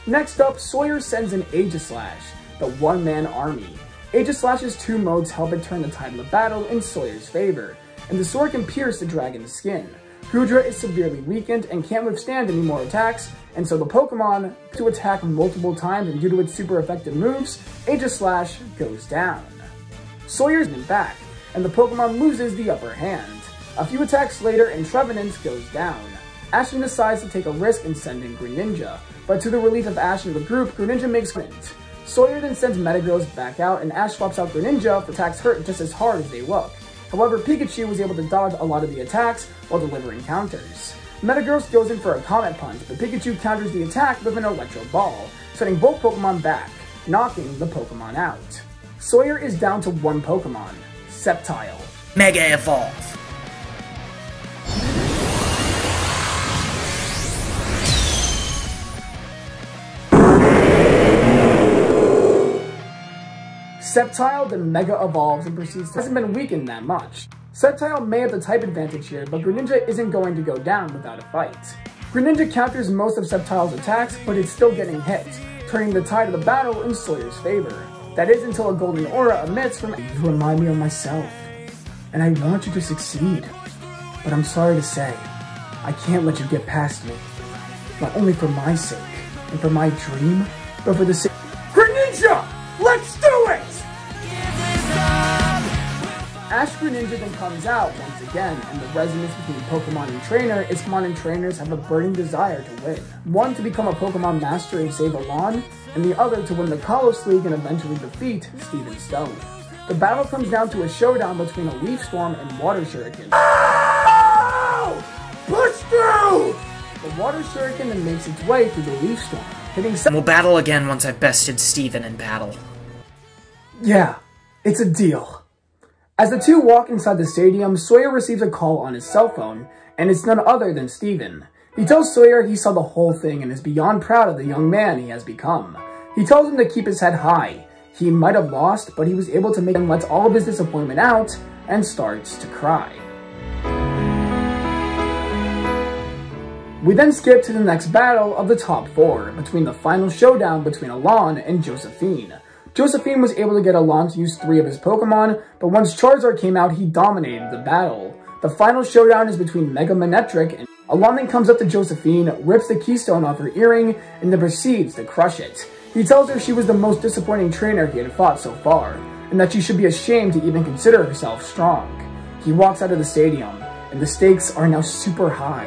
Next up, Sawyer sends in Aegislash, the one-man army. Aegislash's two modes help it turn the tide of the battle in Sawyer's favor, and the sword can pierce the dragon's skin. Goodra is severely weakened and can't withstand any more attacks, and so the Pokemon to attack multiple times, and due to its super effective moves, Aegislash goes down. Sawyer's been back, and the Pokemon loses the upper hand. A few attacks later, and Trevenant goes down. Ashton decides to take a risk and send in Greninja, but to the relief of Ash and the group, Greninja makes Greninja. Sawyer then sends Metagross back out, and Ash swaps out Greninja for attacks hurt just as hard as they look. However, Pikachu was able to dodge a lot of the attacks while delivering counters. Metagross goes in for a Comet Punch, but Pikachu counters the attack with an Electro Ball, sending both Pokemon back, knocking the Pokemon out. Sawyer is down to one Pokemon, Sceptile. Mega Evolve! Sceptile then Mega Evolves and proceeds to hasn't been weakened that much. Sceptile may have the type advantage here, but Greninja isn't going to go down without a fight. Greninja counters most of Sceptile's attacks, but it's still getting hit, turning the tide of the battle in Sawyer's favor. That is until a golden aura emits from You remind me of myself, and I want you to succeed. But I'm sorry to say, I can't let you get past me. Not only for my sake, and for my dream, but for the sake— Greninja! Let's do it! Ash Greninja then comes out once again, and the resonance between Pokemon and Trainer is Pokemon and trainers have a burning desire to win. One to become a Pokemon Master and save Alon, and the other to win the Kalos League and eventually defeat Steven Stone. The battle comes down to a showdown between a Leaf Storm and Water Shuriken. Oh! Push through! The Water Shuriken then makes its way through the Leaf Storm, hitting— We'll battle again once I've bested Steven in battle. Yeah, it's a deal. As the two walk inside the stadium, Sawyer receives a call on his cell phone, and it's none other than Steven. He tells Sawyer he saw the whole thing and is beyond proud of the young man he has become. He tells him to keep his head high. He might have lost, but he was able to make him let all of his disappointment out and starts to cry. We then skip to the next battle of the top four, between the final showdown between Alon and Josephine. Josephine was able to get Alon to use 3 of his Pokemon, but once Charizard came out, he dominated the battle. The final showdown is between Mega Manectric, and Alon then comes up to Josephine, rips the keystone off her earring, and then proceeds to crush it. He tells her she was the most disappointing trainer he had fought so far, and that she should be ashamed to even consider herself strong. He walks out of the stadium, and the stakes are now super high.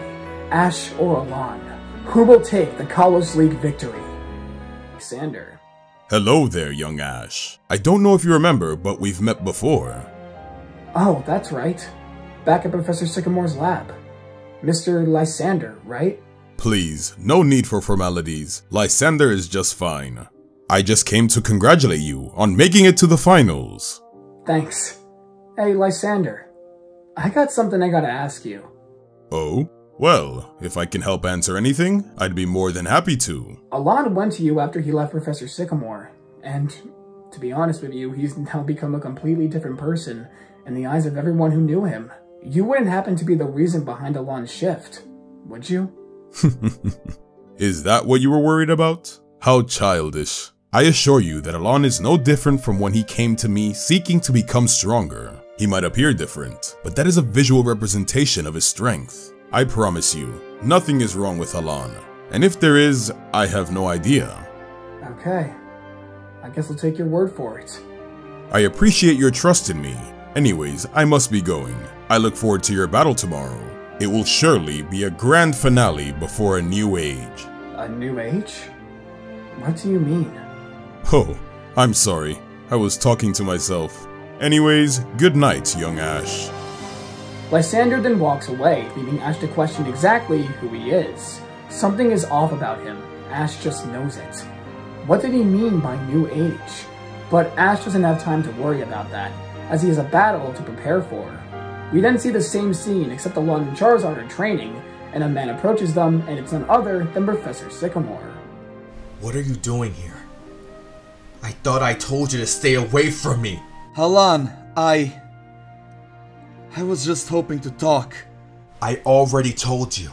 Ash or Alon? Who will take the Kalos League victory? Sander. Hello there, young Ash. I don't know if you remember, but we've met before. Oh, that's right. Back at Professor Sycamore's lab. Mr. Lysander, right? Please, no need for formalities. Lysander is just fine. I just came to congratulate you on making it to the finals. Thanks. Hey, Lysander. I got something I gotta ask you. Oh? Well, if I can help answer anything, I'd be more than happy to. Alon went to you after he left Professor Sycamore, and to be honest with you, he's now become a completely different person in the eyes of everyone who knew him. You wouldn't happen to be the reason behind Alon's shift, would you? Is that what you were worried about? How childish. I assure you that Alon is no different from when he came to me seeking to become stronger. He might appear different, but that is a visual representation of his strength. I promise you, nothing is wrong with Alon, And if there is, I have no idea. Okay. I guess I'll take your word for it. I appreciate your trust in me. Anyways, I must be going. I look forward to your battle tomorrow. It will surely be a grand finale before a new age. A new age? What do you mean? Oh, I'm sorry. I was talking to myself. Anyways, good night, young Ash. Lysander then walks away, leaving Ash to question exactly who he is. Something is off about him. Ash just knows it. What did he mean by new age? But Ash doesn't have time to worry about that, as he has a battle to prepare for. We then see the same scene, except Alon and Charizard are training, and a man approaches them, and it's none other than Professor Sycamore. What are you doing here? I thought I told you to stay away from me. Halan, I was just hoping to talk. I already told you.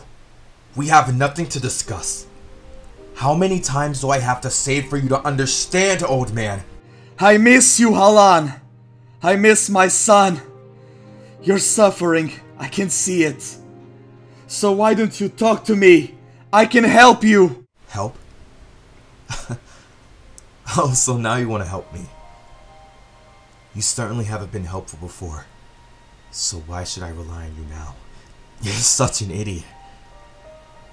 We have nothing to discuss. How many times do I have to say for you to understand, old man? I miss you, Halan. I miss my son. You're suffering. I can see it. So why don't you talk to me? I can help you. Help? Oh, so now you want to help me. You certainly haven't been helpful before. So why should I rely on you now? You're such an idiot.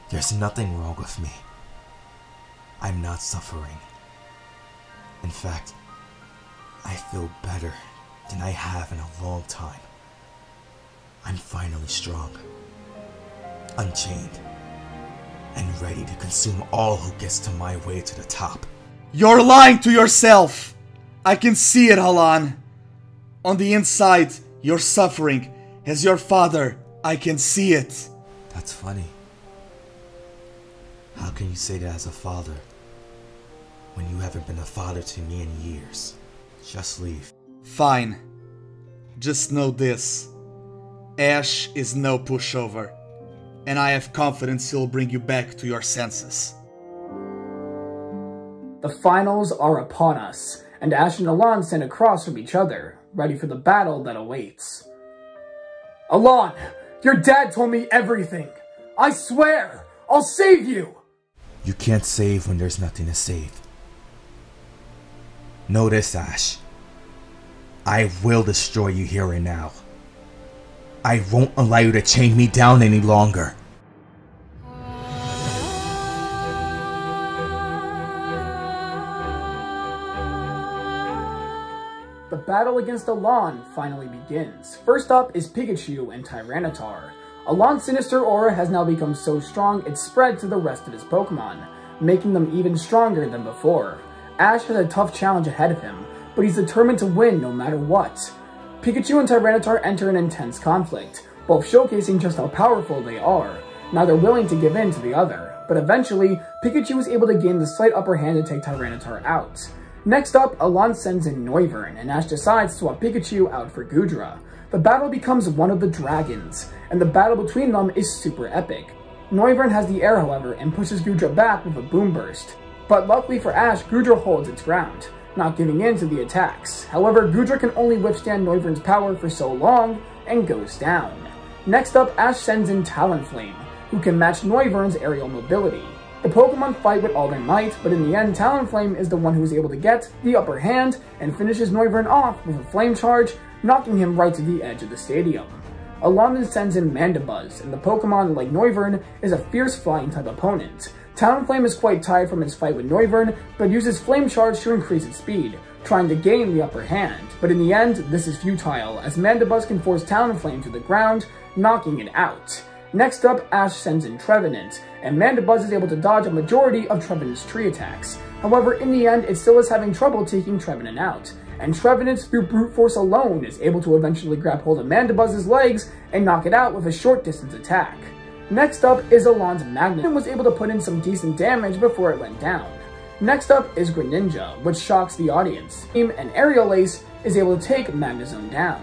There's nothing wrong with me. I'm not suffering. In fact, I feel better than I have in a long time. I'm finally strong, unchained, and ready to consume all who gets to my way to the top. You're lying to yourself! I can see it, Halan. On the inside, you're suffering. As your father, I can see it. That's funny. How can you say that as a father when you haven't been a father to me in years? Just leave. Fine. Just know this. Ash is no pushover, and I have confidence he'll bring you back to your senses. The finals are upon us, and Ash and Alon stand across from each other, ready for the battle that awaits. Alon, your dad told me everything. I swear, I'll save you! You can't save when there's nothing to save. Know this, Ash. I will destroy you here and now. I won't allow you to chain me down any longer. The battle against Alon finally begins. First up is Pikachu and Tyranitar. Alon's sinister aura has now become so strong it's spread to the rest of his Pokemon, making them even stronger than before. Ash has a tough challenge ahead of him, but he's determined to win no matter what. Pikachu and Tyranitar enter an intense conflict, both showcasing just how powerful they are, neither willing to give in to the other, but eventually, Pikachu is able to gain the slight upper hand to take Tyranitar out. Next up, Alon sends in Noivern, and Ash decides to swap Pikachu out for Goodra. The battle becomes one of the dragons, and the battle between them is super epic. Noivern has the air, however, and pushes Goodra back with a Boom Burst. But luckily for Ash, Goodra holds its ground, not giving in to the attacks. However, Goodra can only withstand Noivern's power for so long, and goes down. Next up, Ash sends in Talonflame, who can match Noivern's aerial mobility. The Pokemon fight with all their might, but in the end, Talonflame is the one who is able to get the upper hand, and finishes Noivern off with a Flame Charge, knocking him right to the edge of the stadium. Alon then sends in Mandibuzz, and the Pokemon, like Noivern, is a fierce flying type opponent. Talonflame is quite tired from its fight with Noivern, but uses Flame Charge to increase its speed, trying to gain the upper hand. But in the end, this is futile, as Mandibuzz can force Talonflame to the ground, knocking it out. Next up, Ash sends in Trevenant, and Mandibuzz is able to dodge a majority of Trevenant's tree attacks. However, in the end, it still is having trouble taking Trevenant out, and Trevenant, through brute force alone, is able to eventually grab hold of Mandibuzz's legs and knock it out with a short distance attack. Next up is Alon's Magnet, and was able to put in some decent damage before it went down. Next up is Greninja, which shocks the audience, and Aerial Ace is able to take Magnezone down.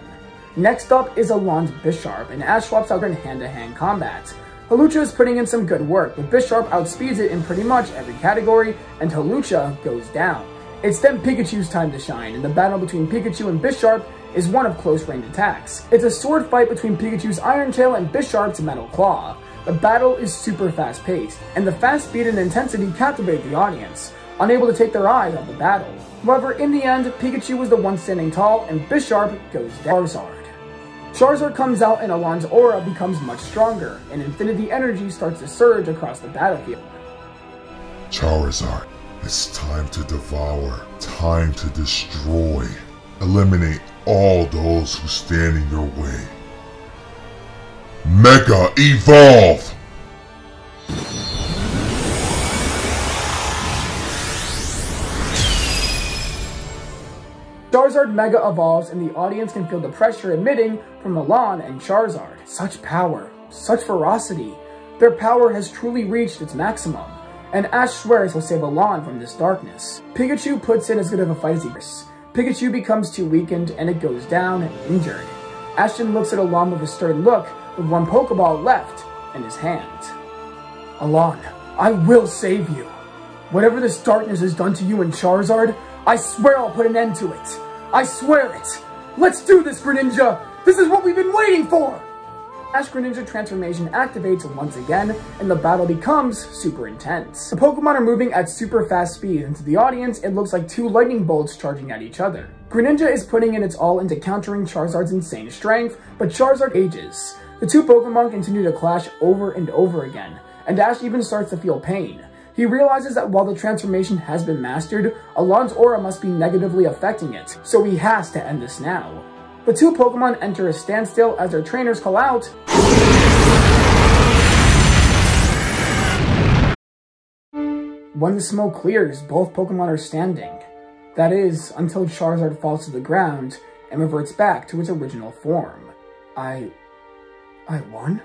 Next up is Alon's Bisharp, and Ash swaps out in hand-to-hand combat. Hawlucha is putting in some good work, but Bisharp outspeeds it in pretty much every category, and Hawlucha goes down. It's then Pikachu's time to shine, and the battle between Pikachu and Bisharp is one of close-range attacks. It's a sword fight between Pikachu's Iron Tail and Bisharp's Metal Claw. The battle is super fast-paced, and the fast speed and intensity captivate the audience, unable to take their eyes off the battle. However, in the end, Pikachu was the one standing tall, and Bisharp goes down. Charizard comes out and Alon's aura becomes much stronger, and Infinity Energy starts to surge across the battlefield. Charizard, it's time to devour, time to destroy. Eliminate all those who stand in your way. Mega Evolve! Charizard Mega evolves and the audience can feel the pressure emitting from Alon and Charizard. Such power, such ferocity. Their power has truly reached its maximum, and Ash swears he'll save Alon from this darkness. Pikachu puts in as good of a fight as he can. Pikachu becomes too weakened and it goes down injured. Ashton looks at Alon with a stern look with one Pokeball left in his hand. Alon, I will save you. Whatever this darkness has done to you and Charizard, I swear I'll put an end to it. I swear it! Let's do this, Greninja! This is what we've been waiting for! Ash Greninja transformation activates once again, and the battle becomes super intense. The Pokemon are moving at super fast speed, and to the audience, it looks like two lightning bolts charging at each other. Greninja is putting in its all into countering Charizard's insane strength, but Charizard ages. The two Pokemon continue to clash over and over again, and Ash even starts to feel pain. He realizes that while the transformation has been mastered, Alon's aura must be negatively affecting it, so he has to end this now. The two Pokemon enter a standstill as their trainers call out, When the smoke clears, both Pokemon are standing. That is, until Charizard falls to the ground and reverts back to its original form. I won?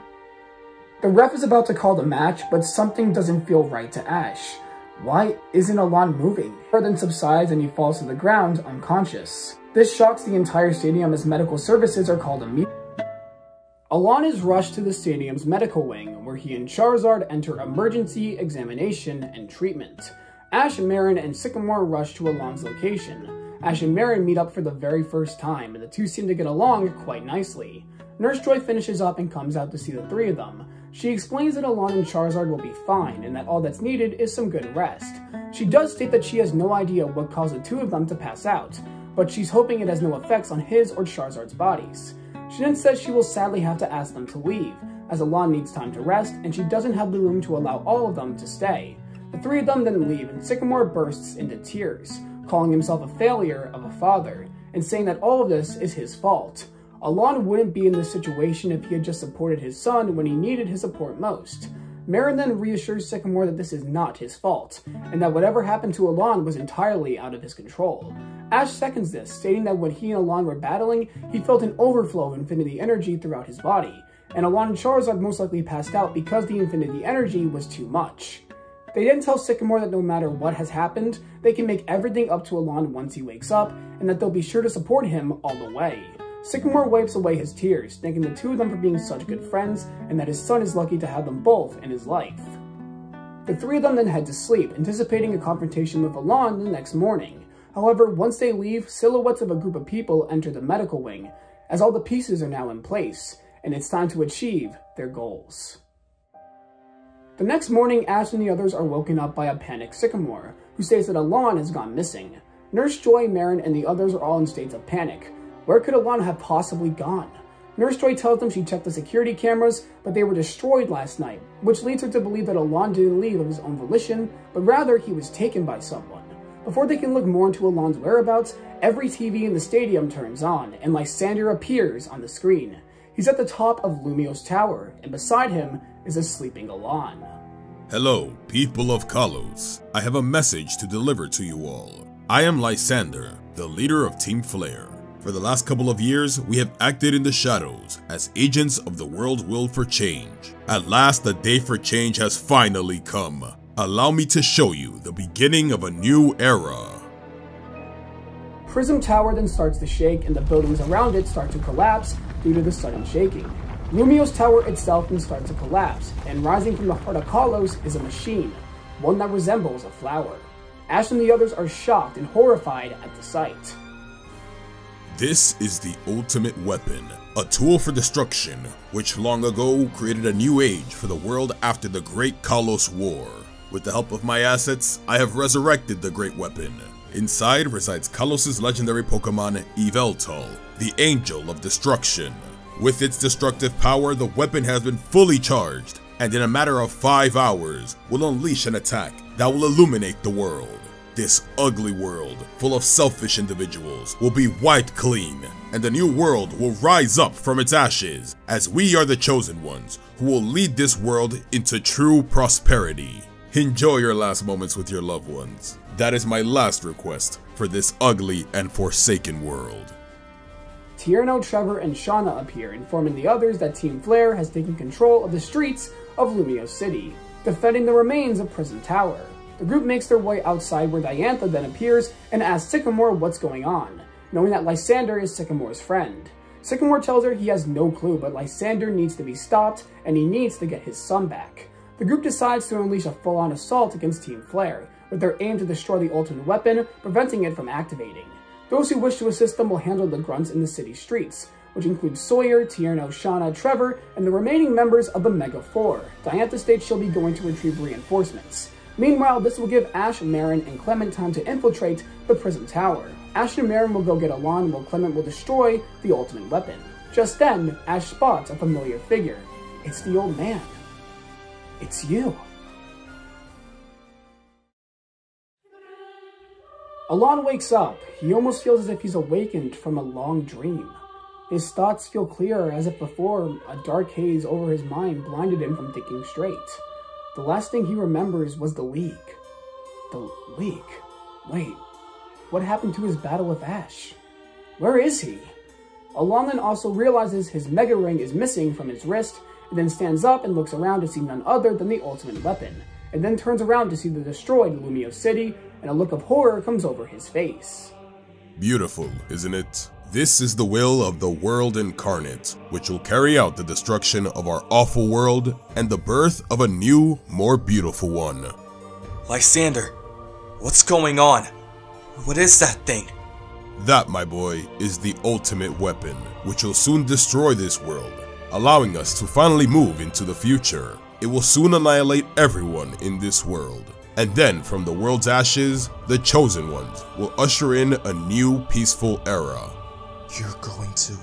The ref is about to call the match, but something doesn't feel right to Ash. Why isn't Alon moving? Then subsides and he falls to the ground unconscious. This shocks the entire stadium as medical services are called immediately. Alon is rushed to the stadium's medical wing, where he and Charizard enter emergency examination and treatment. Ash, Marin, and Sycamore rush to Alon's location. Ash and Marin meet up for the very first time, and the two seem to get along quite nicely. Nurse Joy finishes up and comes out to see the three of them. She explains that Alon and Charizard will be fine, and that all that's needed is some good rest. She does state that she has no idea what caused the two of them to pass out, but she's hoping it has no effects on his or Charizard's bodies. She then says she will sadly have to ask them to leave, as Alon needs time to rest, and she doesn't have the room to allow all of them to stay. The three of them then leave, and Sycamore bursts into tears, calling himself a failure of a father, and saying that all of this is his fault. Alon wouldn't be in this situation if he had just supported his son when he needed his support most. Marin then reassures Sycamore that this is not his fault, and that whatever happened to Alon was entirely out of his control. Ash seconds this, stating that when he and Alon were battling, he felt an overflow of Infinity Energy throughout his body, and Alon and Charizard most likely passed out because the Infinity Energy was too much. They then tell Sycamore that no matter what has happened, they can make everything up to Alon once he wakes up, and that they'll be sure to support him all the way. Sycamore wipes away his tears, thanking the two of them for being such good friends, and that his son is lucky to have them both in his life. The three of them then head to sleep, anticipating a confrontation with Alon the next morning. However, once they leave, silhouettes of a group of people enter the medical wing, as all the pieces are now in place, and it's time to achieve their goals. The next morning, Ash and the others are woken up by a panicked Sycamore, who states that Alon has gone missing. Nurse Joy, Marin, and the others are all in states of panic. Where could Alon have possibly gone? Nurse Joy tells them she checked the security cameras, but they were destroyed last night, which leads her to believe that Alon didn't leave of his own volition, but rather he was taken by someone. Before they can look more into Alon's whereabouts, every TV in the stadium turns on, and Lysander appears on the screen. He's at the top of Lumiose Tower, and beside him is a sleeping Alon. Hello, people of Kalos. I have a message to deliver to you all. I am Lysander, the leader of Team Flare. For the last couple of years, we have acted in the shadows as agents of the world will for change. At last, the day for change has finally come. Allow me to show you the beginning of a new era. Prism Tower then starts to shake, and the buildings around it start to collapse due to the sudden shaking. Lumiose Tower itself then starts to collapse, and rising from the heart of Kalos is a machine, one that resembles a flower. Ash and the others are shocked and horrified at the sight. This is the ultimate weapon, a tool for destruction, which long ago created a new age for the world after the Great Kalos War. With the help of my assets, I have resurrected the great weapon. Inside resides Kalos' legendary Pokemon Yveltal, the Angel of Destruction. With its destructive power, the weapon has been fully charged, and in a matter of 5 hours, will unleash an attack that will illuminate the world. This ugly world, full of selfish individuals, will be wiped clean, and a new world will rise up from its ashes, as we are the chosen ones, who will lead this world into true prosperity. Enjoy your last moments with your loved ones. That is my last request for this ugly and forsaken world. Tierno, Trevor, and Shauna appear, informing the others that Team Flare has taken control of the streets of Lumiose City, defending the remains of Prison Tower. The group makes their way outside where Diantha then appears and asks Sycamore what's going on, knowing that Lysander is Sycamore's friend. Sycamore tells her he has no clue, but Lysander needs to be stopped and he needs to get his son back. The group decides to unleash a full-on assault against Team Flare, with their aim to destroy the ultimate weapon, preventing it from activating. Those who wish to assist them will handle the grunts in the city streets, which include Sawyer, Tierno, Shauna, Trevor, and the remaining members of the Mega Four. Diantha states she'll be going to retrieve reinforcements. Meanwhile, this will give Ash, Marin, and Clement time to infiltrate the Prison Tower. Ash and Marin will go get Alon while Clement will destroy the ultimate weapon. Just then, Ash spots a familiar figure. It's the old man. It's you. Alon wakes up. He almost feels as if he's awakened from a long dream. His thoughts feel clearer, as if before a dark haze over his mind blinded him from thinking straight. The last thing he remembers was the League. The League? Wait, what happened to his battle with Ash? Where is he? Alon then also realizes his Mega Ring is missing from his wrist, and then stands up and looks around to see none other than the ultimate weapon, and then turns around to see the destroyed Lumiose City, and a look of horror comes over his face. Beautiful, isn't it? This is the will of the World Incarnate, which will carry out the destruction of our awful world and the birth of a new, more beautiful one. Lysander, what's going on? What is that thing? That, my boy, is the ultimate weapon, which will soon destroy this world, allowing us to finally move into the future. It will soon annihilate everyone in this world. And then, from the world's ashes, the Chosen Ones will usher in a new peaceful era. You're going to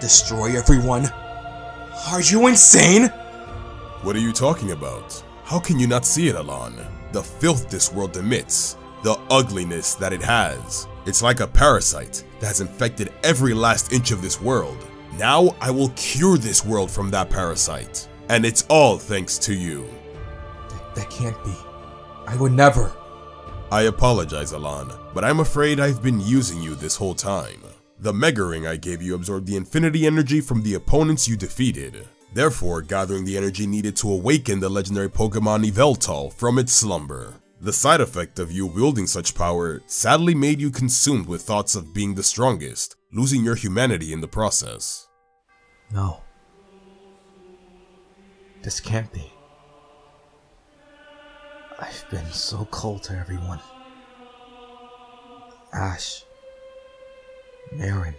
destroy everyone? Are you insane? What are you talking about? How can you not see it, Alon? The filth this world emits, the ugliness that it has. It's like a parasite that has infected every last inch of this world. Now I will cure this world from that parasite. And it's all thanks to you. That can't be. I would never. I apologize, Alon, but I'm afraid I've been using you this whole time. The Mega Ring I gave you absorbed the infinity energy from the opponents you defeated, therefore gathering the energy needed to awaken the legendary Pokemon Yveltal from its slumber. The side effect of you wielding such power sadly made you consumed with thoughts of being the strongest, losing your humanity in the process. No. This can't be. I've been so cold to everyone. Ash, Marin,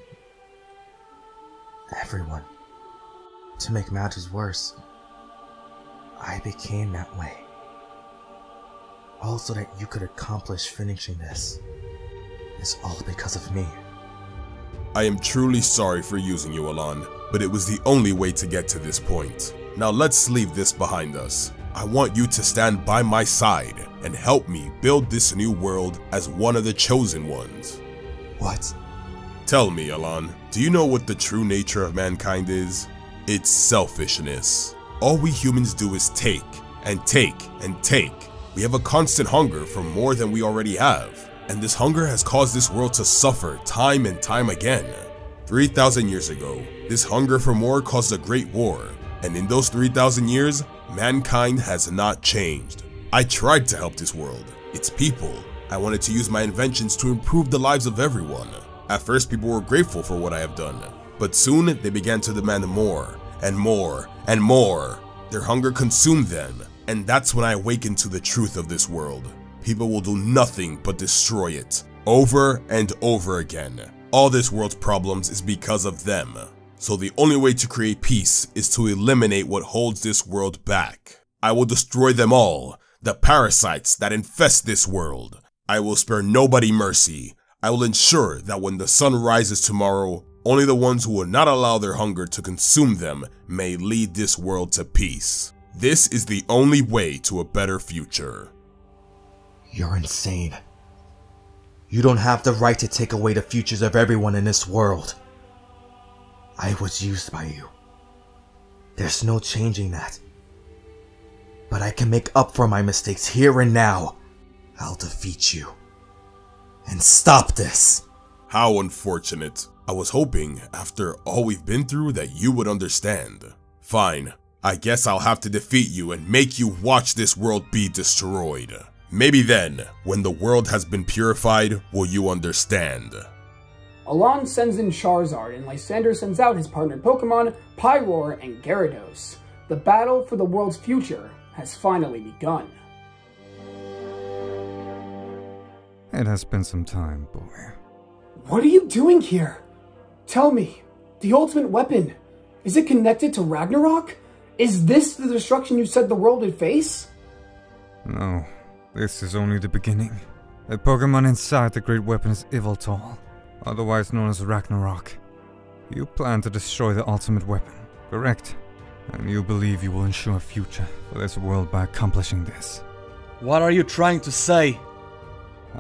everyone. To make matters worse, I became that way. All so that you could accomplish finishing this. It's all because of me. I am truly sorry for using you, Alon, but it was the only way to get to this point. Now let's leave this behind us. I want you to stand by my side and help me build this new world as one of the chosen ones. What? Tell me, Alon, do you know what the true nature of mankind is? It's selfishness. All we humans do is take, and take, and take. We have a constant hunger for more than we already have, and this hunger has caused this world to suffer time and time again. 3,000 years ago, this hunger for more caused a great war, and in those 3,000 years, mankind has not changed. I tried to help this world, its people. I wanted to use my inventions to improve the lives of everyone. At first, people were grateful for what I have done, but soon they began to demand more, and more, and more. Their hunger consumed them, and that's when I awakened to the truth of this world. People will do nothing but destroy it, over and over again. All this world's problems is because of them. So the only way to create peace is to eliminate what holds this world back. I will destroy them all, the parasites that infest this world. I will spare nobody mercy. I will ensure that when the sun rises tomorrow, only the ones who will not allow their hunger to consume them may lead this world to peace. This is the only way to a better future. You're insane. You don't have the right to take away the futures of everyone in this world. I was used by you. There's no changing that. But I can make up for my mistakes here and now. I'll defeat you. And stop this. How unfortunate. I was hoping, after all we've been through, that you would understand. Fine. I guess I'll have to defeat you and make you watch this world be destroyed. Maybe then, when the world has been purified, will you understand. Alon sends in Charizard, and Lysander sends out his partnered Pokemon, Pyroar and Gyarados. The battle for the world's future has finally begun. It has been some time, boy. What are you doing here? Tell me, the ultimate weapon, is it connected to Ragnarok? Is this the destruction you said the world would face? No, this is only the beginning. The Pokemon inside the great weapon is Yveltal, otherwise known as Ragnarok. You plan to destroy the ultimate weapon, correct? And you believe you will ensure a future for this world by accomplishing this. What are you trying to say?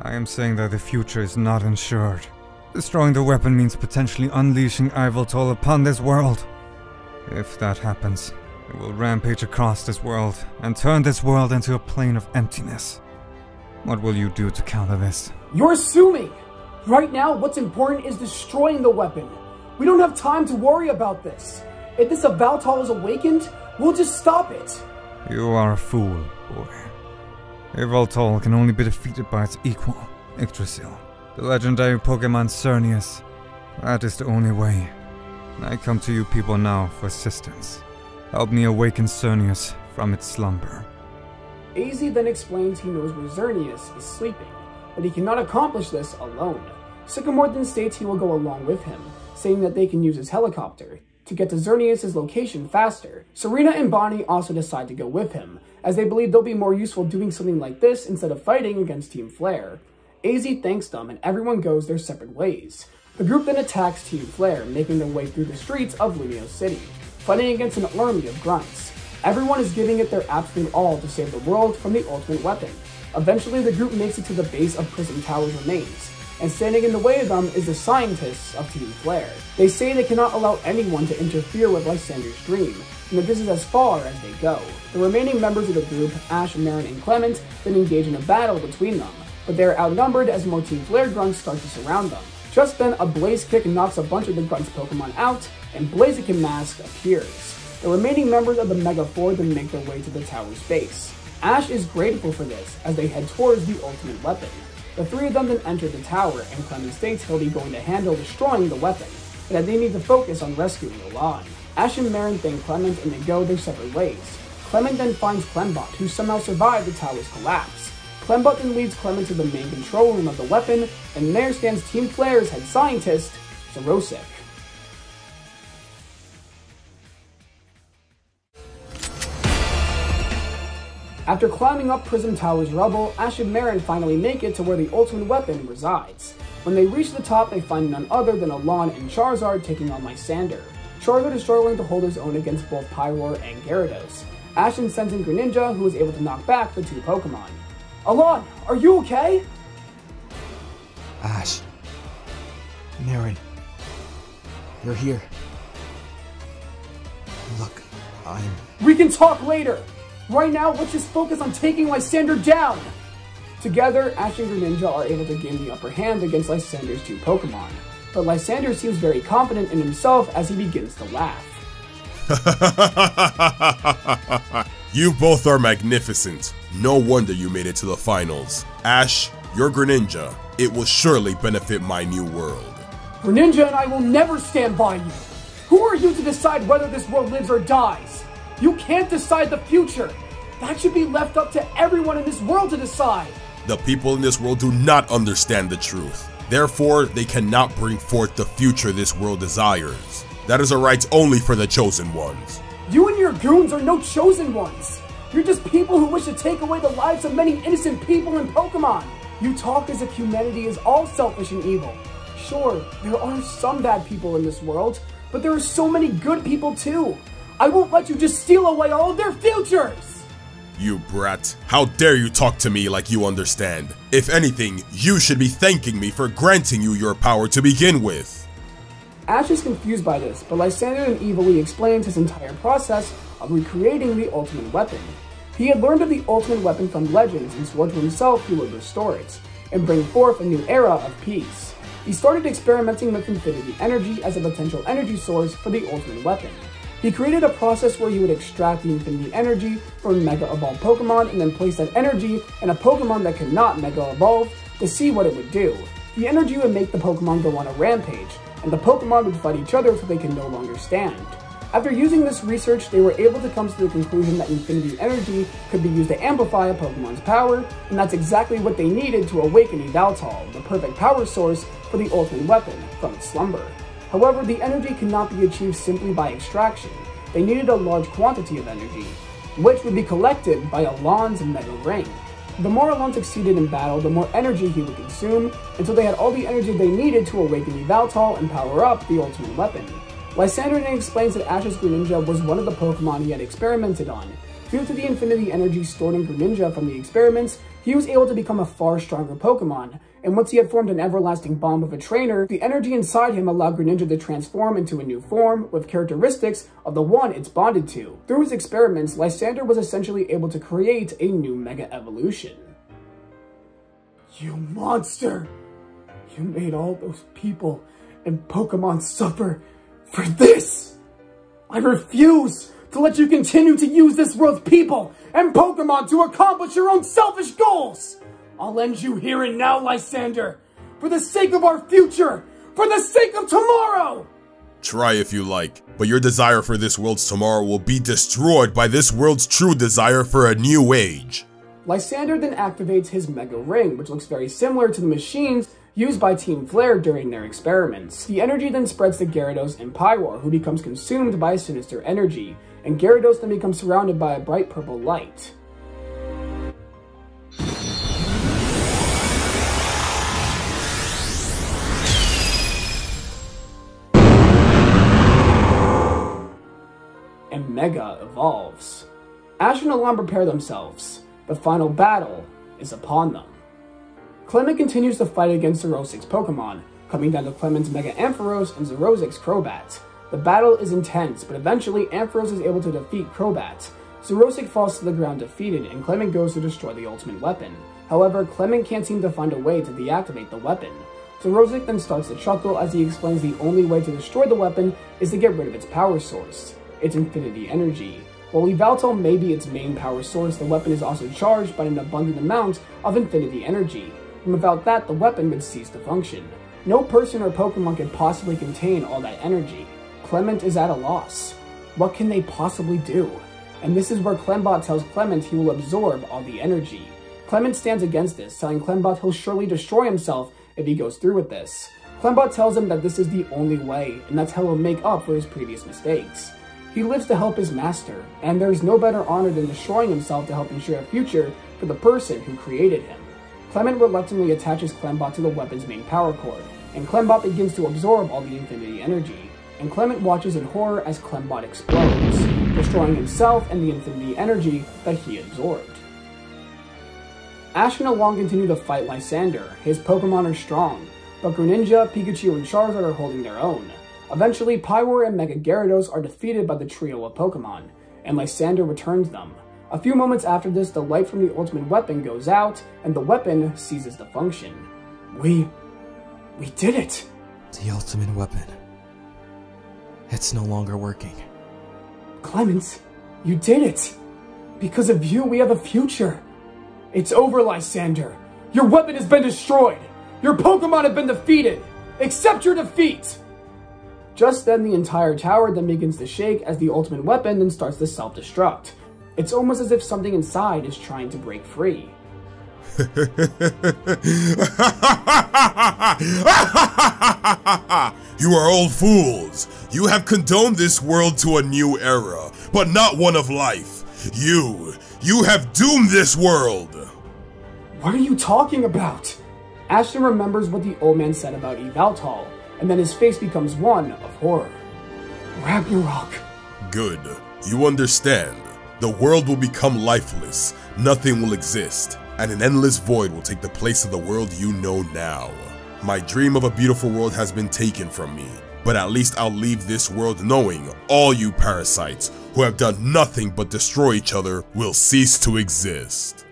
I am saying that the future is not ensured. Destroying the weapon means potentially unleashing Yveltal upon this world. If that happens, it will rampage across this world and turn this world into a plane of emptiness. What will you do to counter this? You're assuming! Right now, what's important is destroying the weapon. We don't have time to worry about this. If this Yveltal is awakened, we'll just stop it. You are a fool, boy. Yveltal can only be defeated by its equal, Yggdrasil, the legendary Pokemon Xerneas. That is the only way. I come to you people now for assistance. Help me awaken Xerneas from its slumber. AZ then explains he knows where Xerneas is sleeping, but he cannot accomplish this alone. Sycamore then states he will go along with him, saying that they can use his helicopter to get to Xerneas' location faster. Serena and Bonnie also decide to go with him, as they believe they'll be more useful doing something like this instead of fighting against Team Flare. AZ thanks them and everyone goes their separate ways. The group then attacks Team Flare, making their way through the streets of Lumiose City, fighting against an army of grunts. Everyone is giving it their absolute all to save the world from the ultimate weapon. Eventually, the group makes it to the base of Prison Tower's remains, and standing in the way of them is the scientists of Team Flare. They say they cannot allow anyone to interfere with Lysander's dream, and that this is as far as they go. The remaining members of the group, Ash, Marin, and Clement, then engage in a battle between them, but they are outnumbered as more Team Flare grunts start to surround them. Just then, a Blaze Kick knocks a bunch of the grunts' Pokemon out, and Blaziken Mask appears. The remaining members of the Mega Four then make their way to the tower's base. Ash is grateful for this, as they head towards the ultimate weapon. The three of them then enter the tower, and Clement states he'll be going to handle destroying the weapon, but that they need to focus on rescuing Alon. Ash and Marin thank Clement and they go their separate ways. Clement then finds Clembot, who somehow survived the tower's collapse. Clembot then leads Clement to the main control room of the weapon, and there stands Team Flare's head scientist, Xerosic. After climbing up Prison Tower's rubble, Ash and Marin finally make it to where the ultimate weapon resides. When they reach the top, they find none other than Alon and Charizard taking on Lysander. Charizard is struggling to hold his own against both Pyroar and Gyarados. Ash then sends in Greninja, who is able to knock back the two Pokemon. Alon, are you okay? Ash. Marin. You're here. Look, We can talk later! Right now, let's just focus on taking Lysander down! Together, Ash and Greninja are able to gain the upper hand against Lysander's two Pokemon, but Lysander seems very confident in himself as he begins to laugh. You both are magnificent. No wonder you made it to the finals. Ash, your Greninja, it will surely benefit my new world. Greninja and I will never stand by you! Who are you to decide whether this world lives or dies? You can't decide the future! That should be left up to everyone in this world to decide! The people in this world do not understand the truth. Therefore, they cannot bring forth the future this world desires. That is a right only for the chosen ones. You and your goons are no chosen ones. You're just people who wish to take away the lives of many innocent people in Pokemon. You talk as if humanity is all selfish and evil. Sure, there are some bad people in this world, but there are so many good people too. I won't let you just steal away all of their futures! You brat. How dare you talk to me like you understand? If anything, you should be thanking me for granting you your power to begin with. Ash is confused by this, but Lysander then evilly explains his entire process of recreating the ultimate weapon. He had learned of the ultimate weapon from legends and swore to himself he would restore it, and bring forth a new era of peace. He started experimenting with Infinity Energy as a potential energy source for the ultimate weapon. He created a process where he would extract the Infinity Energy from Mega Evolved Pokemon and then place that energy in a Pokemon that could not Mega Evolve to see what it would do. The energy would make the Pokemon go on a rampage, and the Pokemon would fight each other so they could no longer stand. After using this research, they were able to come to the conclusion that Infinity Energy could be used to amplify a Pokemon's power, and that's exactly what they needed to awaken Yveltal, the perfect power source for the ultimate weapon, from its slumber. However, the energy could not be achieved simply by extraction. They needed a large quantity of energy, which would be collected by Alon's Mega Ring. The more Alon succeeded in battle, the more energy he would consume, until they had all the energy they needed to awaken Yveltal and power up the ultimate weapon. Lysander then explains that Ash's Greninja was one of the Pokemon he had experimented on. Due to the Infinity Energy stored in Greninja from the experiments, he was able to become a far stronger Pokemon, and once he had formed an everlasting bond with a trainer, the energy inside him allowed Greninja to transform into a new form with characteristics of the one it's bonded to. Through his experiments, Lysander was essentially able to create a new Mega Evolution. You monster! You made all those people and Pokemon suffer for this! I refuse to let you continue to use this world's people and Pokemon to accomplish your own selfish goals! I'll end you here and now, Lysander! For the sake of our future! For the sake of tomorrow! Try if you like, but your desire for this world's tomorrow will be destroyed by this world's true desire for a new age. Lysander then activates his Mega Ring, which looks very similar to the machines used by Team Flare during their experiments. The energy then spreads to Gyarados and Pyroar, who becomes consumed by a sinister energy, and Gyarados then becomes surrounded by a bright purple light. And Mega evolves. Ash and Alon prepare themselves. The final battle is upon them. Clement continues to fight against Xeroxic's Pokemon, coming down to Clement's Mega Ampharos and Xeroxic's Crobat. The battle is intense, but eventually Ampharos is able to defeat Crobat. Xeroxic falls to the ground defeated, and Clement goes to destroy the ultimate weapon. However, Clement can't seem to find a way to deactivate the weapon. Xeroxic then starts to chuckle as he explains the only way to destroy the weapon is to get rid of its power source, its Infinity Energy. While Yveltal may be its main power source, the weapon is also charged by an abundant amount of Infinity Energy, and without that, the weapon would cease to function. No person or Pokemon could possibly contain all that energy. Clement is at a loss. What can they possibly do? And this is where Clembot tells Clement he will absorb all the energy. Clement stands against this, telling Clembot he'll surely destroy himself if he goes through with this. Clembot tells him that this is the only way, and that's how he'll make up for his previous mistakes. He lives to help his master, and there is no better honor than destroying himself to help ensure a future for the person who created him. Clement reluctantly attaches Clembot to the weapon's main power cord, and Clembot begins to absorb all the Infinity Energy, and Clement watches in horror as Clembot explodes, destroying himself and the Infinity Energy that he absorbed. Ash and Alon continue to fight Lysander. His Pokemon are strong, but Greninja, Pikachu, and Charizard are holding their own. Eventually, Pyroar and Mega Gyarados are defeated by the trio of Pokemon, and Lysander returns them. A few moments after this, the light from the ultimate weapon goes out, and the weapon ceases to function. We did it! The ultimate weapon. It's no longer working. Clement, you did it! Because of you, we have a future. It's over, Lysander. Your weapon has been destroyed. Your Pokemon have been defeated. Accept your defeat! Just then, the entire tower then begins to shake as the ultimate weapon then starts to self-destruct. It's almost as if something inside is trying to break free. You are all fools! You have condoned this world to a new era, but not one of life. You have doomed this world! What are you talking about? Ashton remembers what the old man said about Yveltal, and then his face becomes one of horror. Ragnarok. Good. You understand. The world will become lifeless, nothing will exist, and an endless void will take the place of the world you know now. My dream of a beautiful world has been taken from me, but at least I'll leave this world knowing all you parasites who have done nothing but destroy each other will cease to exist.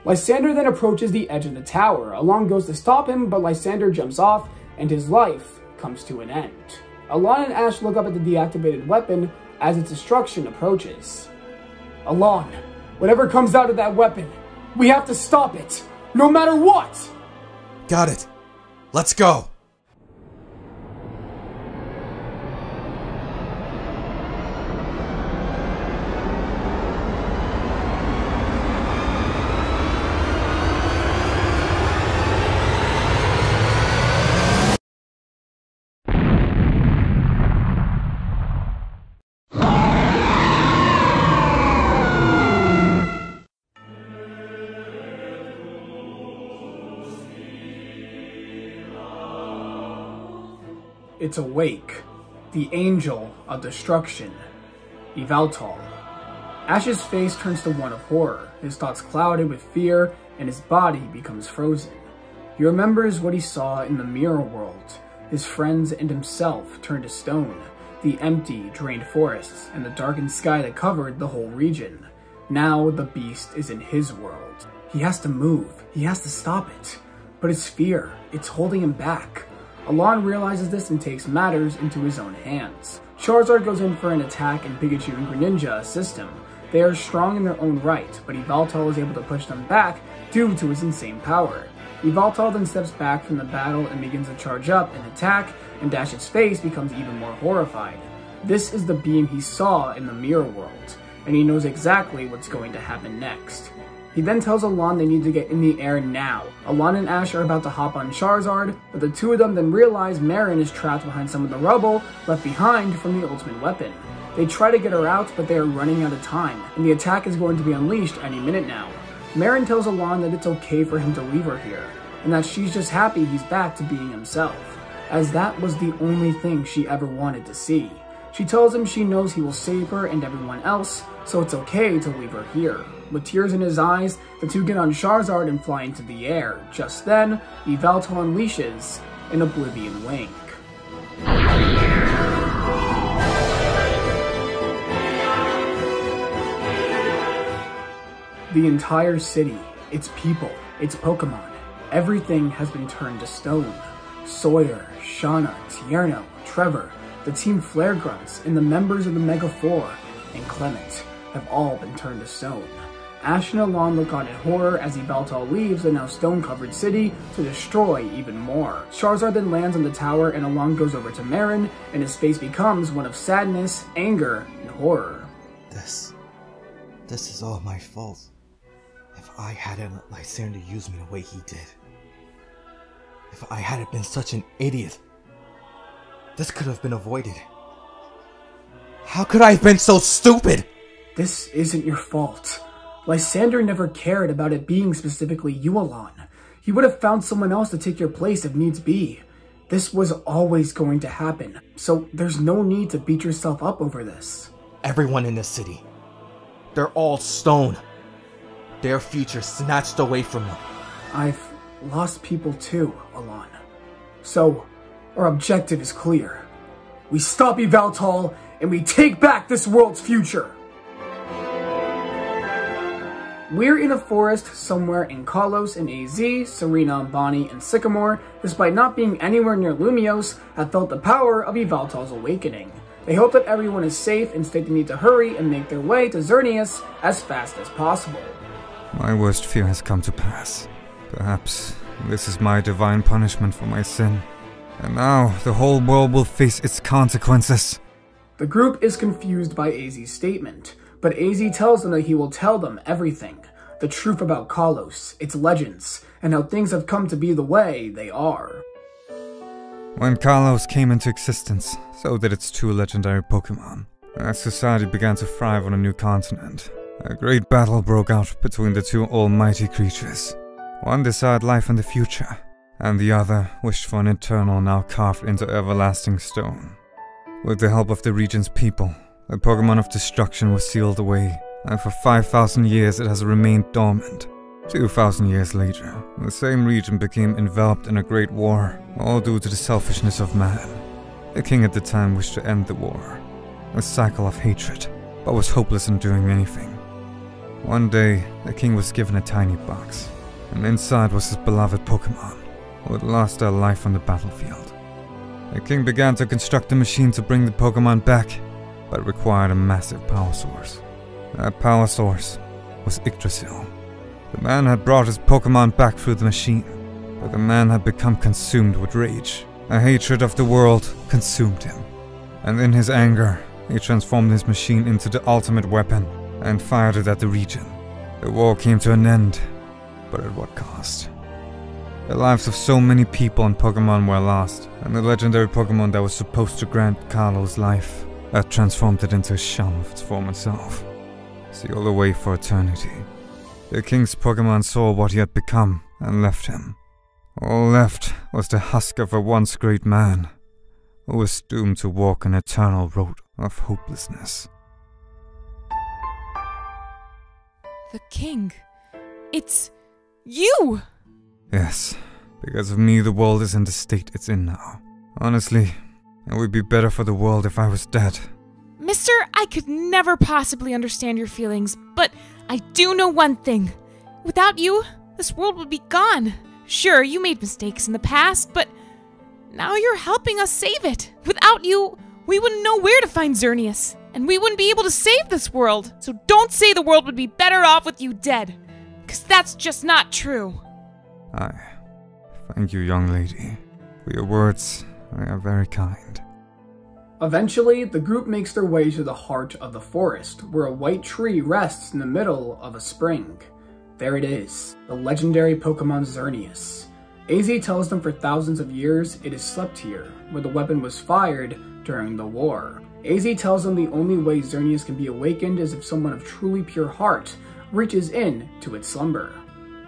Lysander then approaches the edge of the tower. Alon goes to stop him, but Lysander jumps off, and his life comes to an end. Alon and Ash look up at the deactivated weapon as its destruction approaches. Alon, whatever comes out of that weapon, we have to stop it, no matter what! Got it. Let's go. It's Awake, the Angel of Destruction, Yveltal. Ash's face turns to one of horror, his thoughts clouded with fear, and his body becomes frozen. He remembers what he saw in the mirror world, his friends and himself turned to stone, the empty, drained forests, and the darkened sky that covered the whole region. Now the beast is in his world. He has to move, he has to stop it. But it's fear, it's holding him back. Alon realizes this and takes matters into his own hands. Charizard goes in for an attack and Pikachu and Greninja assist him. They are strong in their own right, but Yveltal is able to push them back due to his insane power. Yveltal then steps back from the battle and begins to charge up and attack, and Dash's face becomes even more horrified. This is the beam he saw in the mirror world, and he knows exactly what's going to happen next. He then tells Alon they need to get in the air now. Alon and Ash are about to hop on Charizard, but the two of them then realize Marin is trapped behind some of the rubble left behind from the ultimate weapon. They try to get her out, but they are running out of time, and the attack is going to be unleashed any minute now. Marin tells Alon that it's okay for him to leave her here, and that she's just happy he's back to being himself, as that was the only thing she ever wanted to see. She tells him she knows he will save her and everyone else, so it's okay to leave her here. With tears in his eyes, the two get on Charizard and fly into the air. Just then, Yveltal unleashes an Oblivion Wing. The entire city, its people, its Pokemon, everything has been turned to stone. Sawyer, Shauna, Tierno, Trevor, the Team Flare Grunts, and the members of the Mega 4, and Clement have all been turned to stone. Ash and Alon look on in horror as Yveltal leaves the now stone-covered city to destroy even more. Charizard then lands on the tower and Alon goes over to Marin, and his face becomes one of sadness, anger, and horror. This is all my fault. If I hadn't let Lysander use me the way he did. If I hadn't been such an idiot. This could have been avoided. How could I have been so stupid? This isn't your fault. Lysander never cared about it being specifically you, Alon. He would have found someone else to take your place if needs be. This was always going to happen, so there's no need to beat yourself up over this. Everyone in this city. They're all stone. Their future snatched away from them. I've lost people too, Alon. So, our objective is clear. We stop Yveltal, and we take back this world's future! We're in a forest somewhere in Kalos and AZ. Serena, Bonnie, and Sycamore, despite not being anywhere near Lumiose, have felt the power of Yveltal's awakening. They hope that everyone is safe and state they need to hurry and make their way to Xerneas as fast as possible. My worst fear has come to pass. Perhaps this is my divine punishment for my sin. And now the whole world will face its consequences. The group is confused by AZ's statement, but AZ tells them that he will tell them everything. The truth about Kalos, its legends, and how things have come to be the way they are. When Kalos came into existence, so did its two legendary Pokemon. As society began to thrive on a new continent, a great battle broke out between the two almighty creatures. One desired life in the future, and the other wished for an eternal now carved into everlasting stone. With the help of the region's people, the Pokemon of Destruction was sealed away, and for 5,000 years it has remained dormant. 2,000 years later, the same region became enveloped in a great war, all due to the selfishness of man. The king at the time wished to end the war, a cycle of hatred, but was hopeless in doing anything. One day, the king was given a tiny box, and inside was his beloved Pokemon, who had lost their life on the battlefield. The king began to construct a machine to bring the Pokemon back, but required a massive power source. That power source was Yggdrasil. The man had brought his Pokemon back through the machine, but the man had become consumed with rage. A hatred of the world consumed him, and in his anger, he transformed his machine into the ultimate weapon and fired it at the region. The war came to an end, but at what cost? The lives of so many people and Pokemon were lost, and the legendary Pokemon that was supposed to grant Kalos life had transformed it into a shell of its former self, sealed away for eternity. The king's Pokemon saw what he had become and left him. All left was the husk of a once great man, who was doomed to walk an eternal road of hopelessness. The king. It's you! Yes, because of me the world is in the state it's in now. Honestly, it would be better for the world if I was dead. Mister, I could never possibly understand your feelings, but I do know one thing. Without you, this world would be gone. Sure, you made mistakes in the past, but now you're helping us save it. Without you, we wouldn't know where to find Xerneas, and we wouldn't be able to save this world. So don't say the world would be better off with you dead, because that's just not true. Thank you, young lady. For your words, they are very kind. Eventually, the group makes their way to the heart of the forest, where a white tree rests in the middle of a spring. There it is, the legendary Pokemon Xerneas. AZ tells them for thousands of years it has slept here, where the weapon was fired during the war. AZ tells them the only way Xerneas can be awakened is if someone of truly pure heart reaches in to its slumber.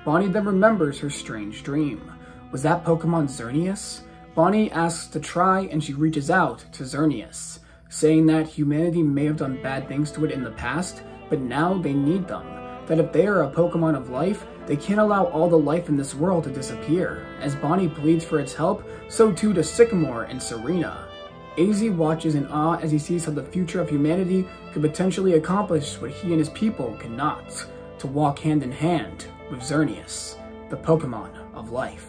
Bonnie then remembers her strange dream. Was that Pokemon Xerneas? Bonnie asks to try and she reaches out to Xerneas, saying that humanity may have done bad things to it in the past, but now they need them. That if they are a Pokemon of life, they can't allow all the life in this world to disappear. As Bonnie pleads for its help, so too does Sycamore and Serena. AZ watches in awe as he sees how the future of humanity could potentially accomplish what he and his people cannot, to walk hand in hand with Xerneas, the Pokemon of life.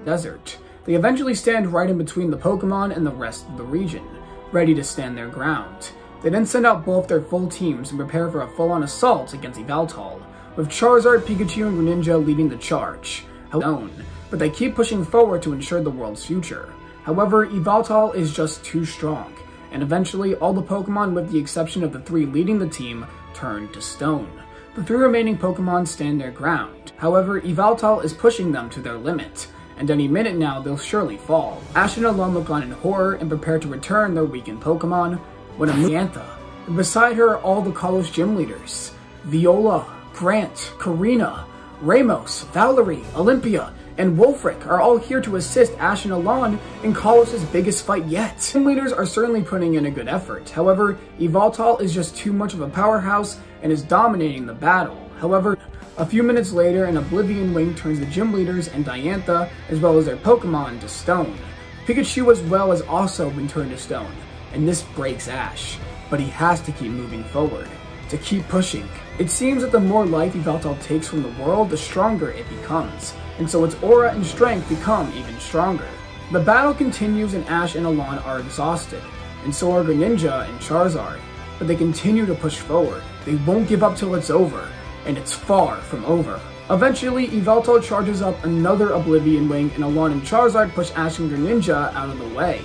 Desert. They eventually stand right in between the Pokemon and the rest of the region, ready to stand their ground. They then send out both their full teams and prepare for a full-on assault against Yveltal, with Charizard, Pikachu, and Greninja leading the charge. But they keep pushing forward to ensure the world's future. However, Yveltal is just too strong, and eventually all the Pokemon, with the exception of the 3 leading the team, turn to stone. The 3 remaining Pokemon stand their ground. However, Yveltal is pushing them to their limit, and any minute now they'll surely fall. Ash and Alolan look on in horror and prepare to return their weakened Pokemon when Diantha, and beside her are all the Kalos gym leaders. Viola, Grant, Karina, Ramos, Valerie, Olympia, and Wolfric are all here to assist Ash and Alolan in Kalos' biggest fight yet. Gym leaders are certainly putting in a good effort. However, Yveltal is just too much of a powerhouse and is dominating the battle. However, a few minutes later, an Oblivion Wing turns the gym leaders and Diantha, as well as their Pokemon, to stone. Pikachu as well has also been turned to stone, and this breaks Ash, but he has to keep moving forward, to keep pushing. It seems that the more life Yveltal takes from the world, the stronger it becomes, and so its aura and strength become even stronger. The battle continues and Ash and Alolan are exhausted, and so are Greninja and Charizard, but they continue to push forward. They won't give up till it's over, and it's far from over. Eventually, Yveltal charges up another Oblivion Wing, and Alolan and Charizard push Ash and Greninja out of the way.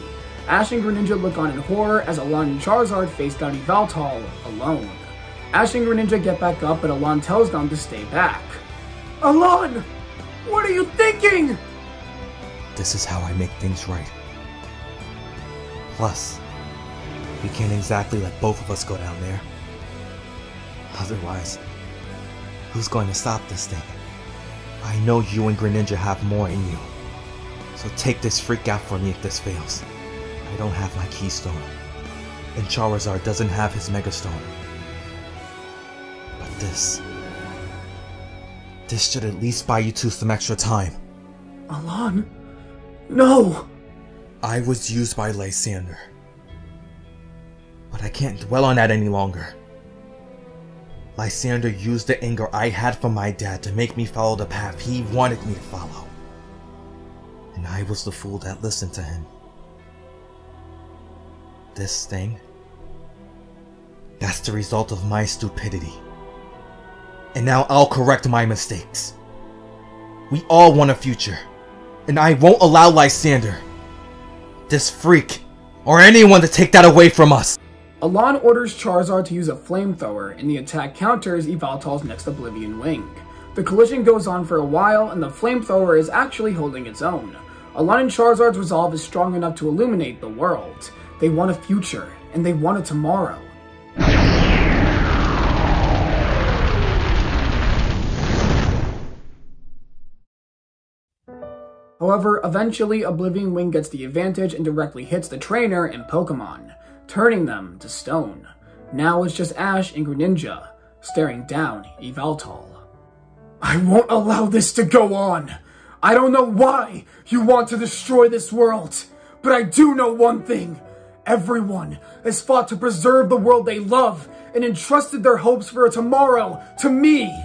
Ash and Greninja look on in horror as Alolan and Charizard face down Yveltal alone. Ash and Greninja get back up, but Alon tells them to stay back. Alon! What are you thinking? This is how I make things right. Plus, we can't exactly let both of us go down there. Otherwise, who's going to stop this thing? I know you and Greninja have more in you. So take this freak out for me if this fails. I don't have my Keystone. And Charizard doesn't have his Megastone. But this should at least buy you two some extra time. Alon? No! I was used by Lysander. But I can't dwell on that any longer. Lysander used the anger I had from my dad to make me follow the path he wanted me to follow. And I was the fool that listened to him. This thing, that's the result of my stupidity. And now I'll correct my mistakes. We all want a future, and I won't allow Lysander, this freak, or anyone to take that away from us. Alon orders Charizard to use a flamethrower, and the attack counters Yveltal's next Oblivion Wing. The collision goes on for a while, and the flamethrower is actually holding its own. Alon and Charizard's resolve is strong enough to illuminate the world. They want a future, and they want it tomorrow. However, eventually Oblivion Wing gets the advantage and directly hits the trainer and Pokemon, turning them to stone. Now it's just Ash and Greninja, staring down Yveltal. I won't allow this to go on! I don't know why you want to destroy this world, but I do know one thing. Everyone has fought to preserve the world they love and entrusted their hopes for a tomorrow to me.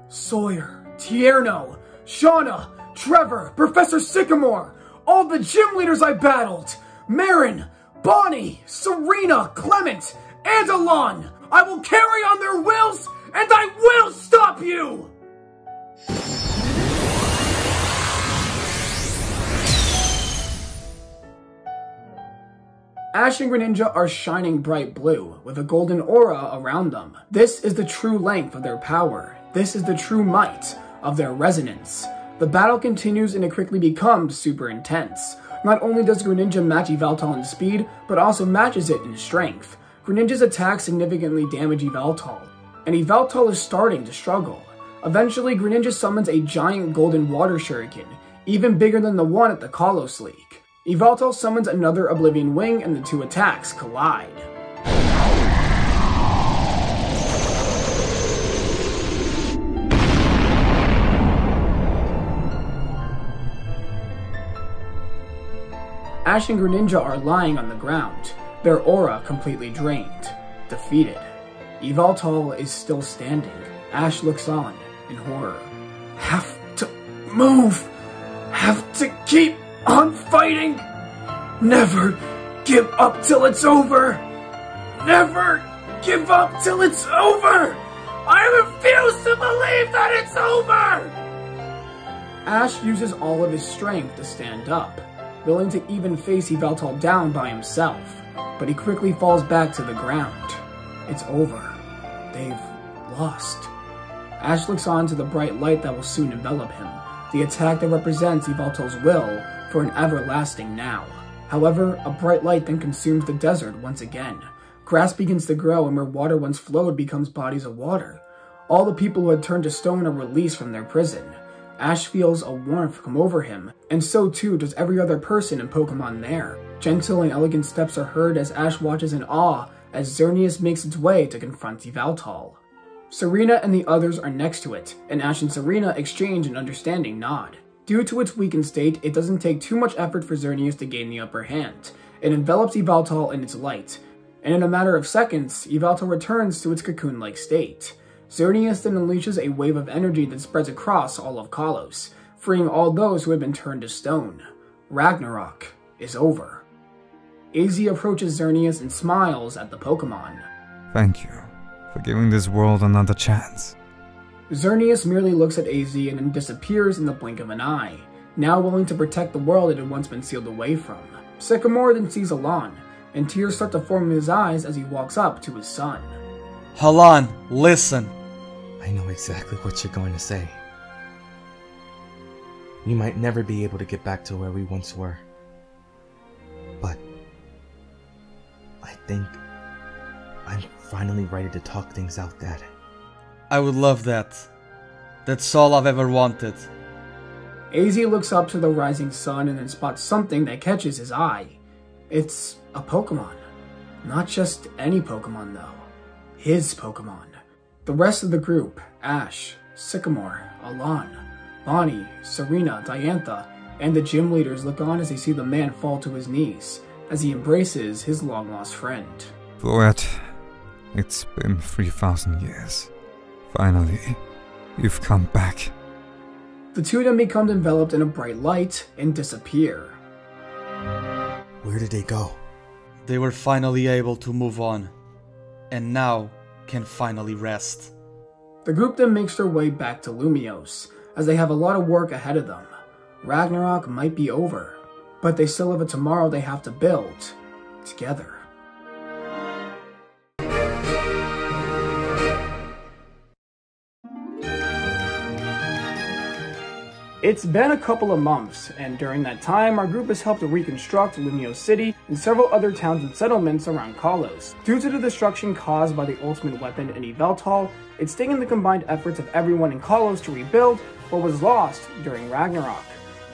Sawyer, Tierno, Shauna, Trevor, Professor Sycamore, all the gym leaders I battled, Marin, Bonnie, Serena, Clement, and Alon. I will carry on their wills, and I will stop you! Ash and Greninja are shining bright blue, with a golden aura around them. This is the true length of their power. This is the true might of their resonance. The battle continues and it quickly becomes super intense. Not only does Greninja match Yveltal in speed, but also matches it in strength. Greninja's attacks significantly damage Yveltal, and Yveltal is starting to struggle. Eventually, Greninja summons a giant golden water shuriken, even bigger than the one at the Kalos League. Yveltal summons another Oblivion Wing and the two attacks collide. Ash and Greninja are lying on the ground, their aura completely drained, defeated. Yveltal is still standing. Ash looks on in horror. Have to move! Have to keep on fighting! Never give up till it's over! Never give up till it's over! I refuse to believe that it's over! Ash uses all of his strength to stand up, willing to even face Yveltal down by himself, but he quickly falls back to the ground. It's over. They've lost. Ash looks on to the bright light that will soon envelop him, the attack that represents Yveltal's will for an everlasting now. However, a bright light then consumes the desert once again. Grass begins to grow, and where water once flowed becomes bodies of water. All the people who had turned to stone are released from their prison. Ash feels a warmth come over him, and so too does every other person in Pokemon there. Gentle and elegant steps are heard as Ash watches in awe as Xerneas makes its way to confront Yveltal. Serena and the others are next to it, and Ash and Serena exchange an understanding nod. Due to its weakened state, it doesn't take too much effort for Xerneas to gain the upper hand. It envelops Yveltal in its light, and in a matter of seconds, Yveltal returns to its cocoon-like state. Xerneas then unleashes a wave of energy that spreads across all of Kalos, freeing all those who had been turned to stone. Ragnarok is over. AZ approaches Xerneas and smiles at the Pokemon. Thank you for giving this world another chance. Xerneas merely looks at AZ and then disappears in the blink of an eye, now willing to protect the world it had once been sealed away from. Sycamore then sees Alon, and tears start to form in his eyes as he walks up to his son. Halan, listen. I know exactly what you're going to say. We might never be able to get back to where we once were. But I think I'm finally ready to talk things out, Dad. I would love that. That's all I've ever wanted. AZ looks up to the rising sun and then spots something that catches his eye. It's a Pokemon. Not just any Pokemon though. His Pokemon. The rest of the group, Ash, Sycamore, Alon, Bonnie, Serena, Diantha, and the gym leaders look on as they see the man fall to his knees as he embraces his long-lost friend. Poet, it's been 3,000 years. Finally, you've come back. The two of them become enveloped in a bright light and disappear. Where did they go? They were finally able to move on, and now can finally rest. The group then makes their way back to Lumiose, as they have a lot of work ahead of them. Ragnarok might be over, but they still have a tomorrow they have to build together. It's been a couple of months, and during that time, our group has helped to reconstruct Lumiose City and several other towns and settlements around Kalos. Due to the destruction caused by the ultimate weapon in Yveltal, it's taken the combined efforts of everyone in Kalos to rebuild what was lost during Ragnarok.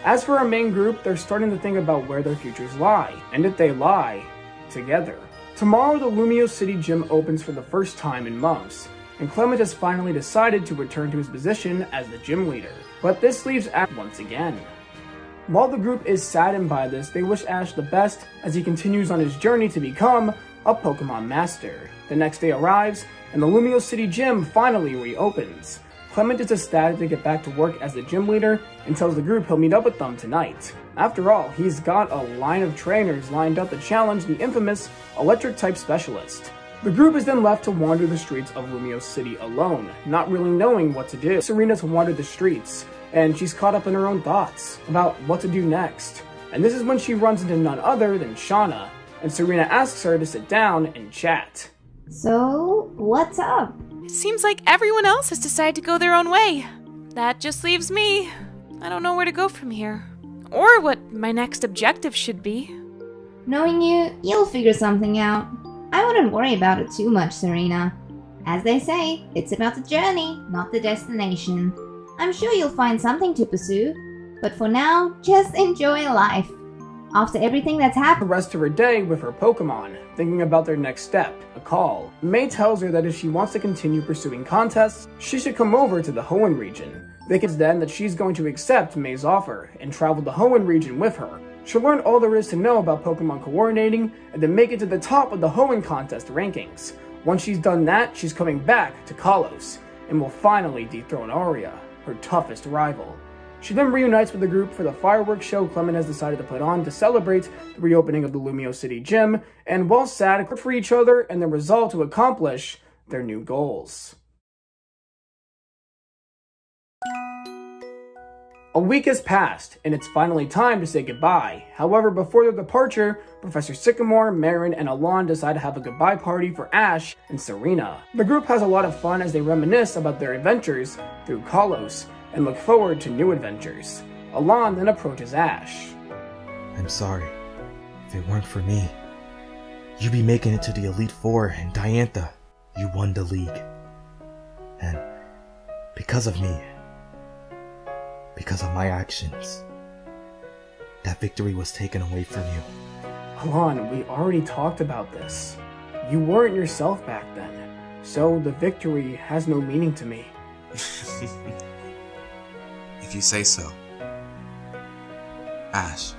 As for our main group, they're starting to think about where their futures lie, and if they lie, together. Tomorrow, the Lumiose City Gym opens for the first time in months, and Clement has finally decided to return to his position as the gym leader. But this leaves Ash once again. While the group is saddened by this, they wish Ash the best as he continues on his journey to become a Pokemon Master. The next day arrives, and the Lumiose City Gym finally reopens. Clement is ecstatic to get back to work as the gym leader and tells the group he'll meet up with them tonight. After all, he's got a line of trainers lined up to challenge the infamous Electric-type specialist. The group is then left to wander the streets of Lumiose City alone, not really knowing what to do. Serena to wander the streets, and she's caught up in her own thoughts about what to do next. And this is when she runs into none other than Shauna, and Serena asks her to sit down and chat. So, what's up? It seems like everyone else has decided to go their own way. That just leaves me. I don't know where to go from here, or what my next objective should be. Knowing you, you'll figure something out. I wouldn't worry about it too much, Serena. As they say, it's about the journey, not the destination. I'm sure you'll find something to pursue, but for now, just enjoy life. After everything that's happened, the rest of her day with her Pokemon, thinking about their next step, a call. May tells her that if she wants to continue pursuing contests, she should come over to the Hoenn region. They can then that she's going to accept May's offer and travel the Hoenn region with her. She'll learn all there is to know about Pokemon coordinating and then make it to the top of the Hoenn contest rankings. Once she's done that, she's coming back to Kalos and will finally dethrone Aria, her toughest rival. She then reunites with the group for the fireworks show Clement has decided to put on to celebrate the reopening of the Lumiose City Gym, and while sad for each other and their resolve to accomplish their new goals. A week has passed, and it's finally time to say goodbye. However, before their departure, Professor Sycamore, Marin, and Alon decide to have a goodbye party for Ash and Serena. The group has a lot of fun as they reminisce about their adventures through Kalos, and look forward to new adventures. Alon then approaches Ash. I'm sorry. If it weren't for me, you'd be making it to the Elite Four, and Diantha, you won the league. And because of me, because of my actions, that victory was taken away from you. Alon, we already talked about this. You weren't yourself back then, so the victory has no meaning to me. If you say so. Ash,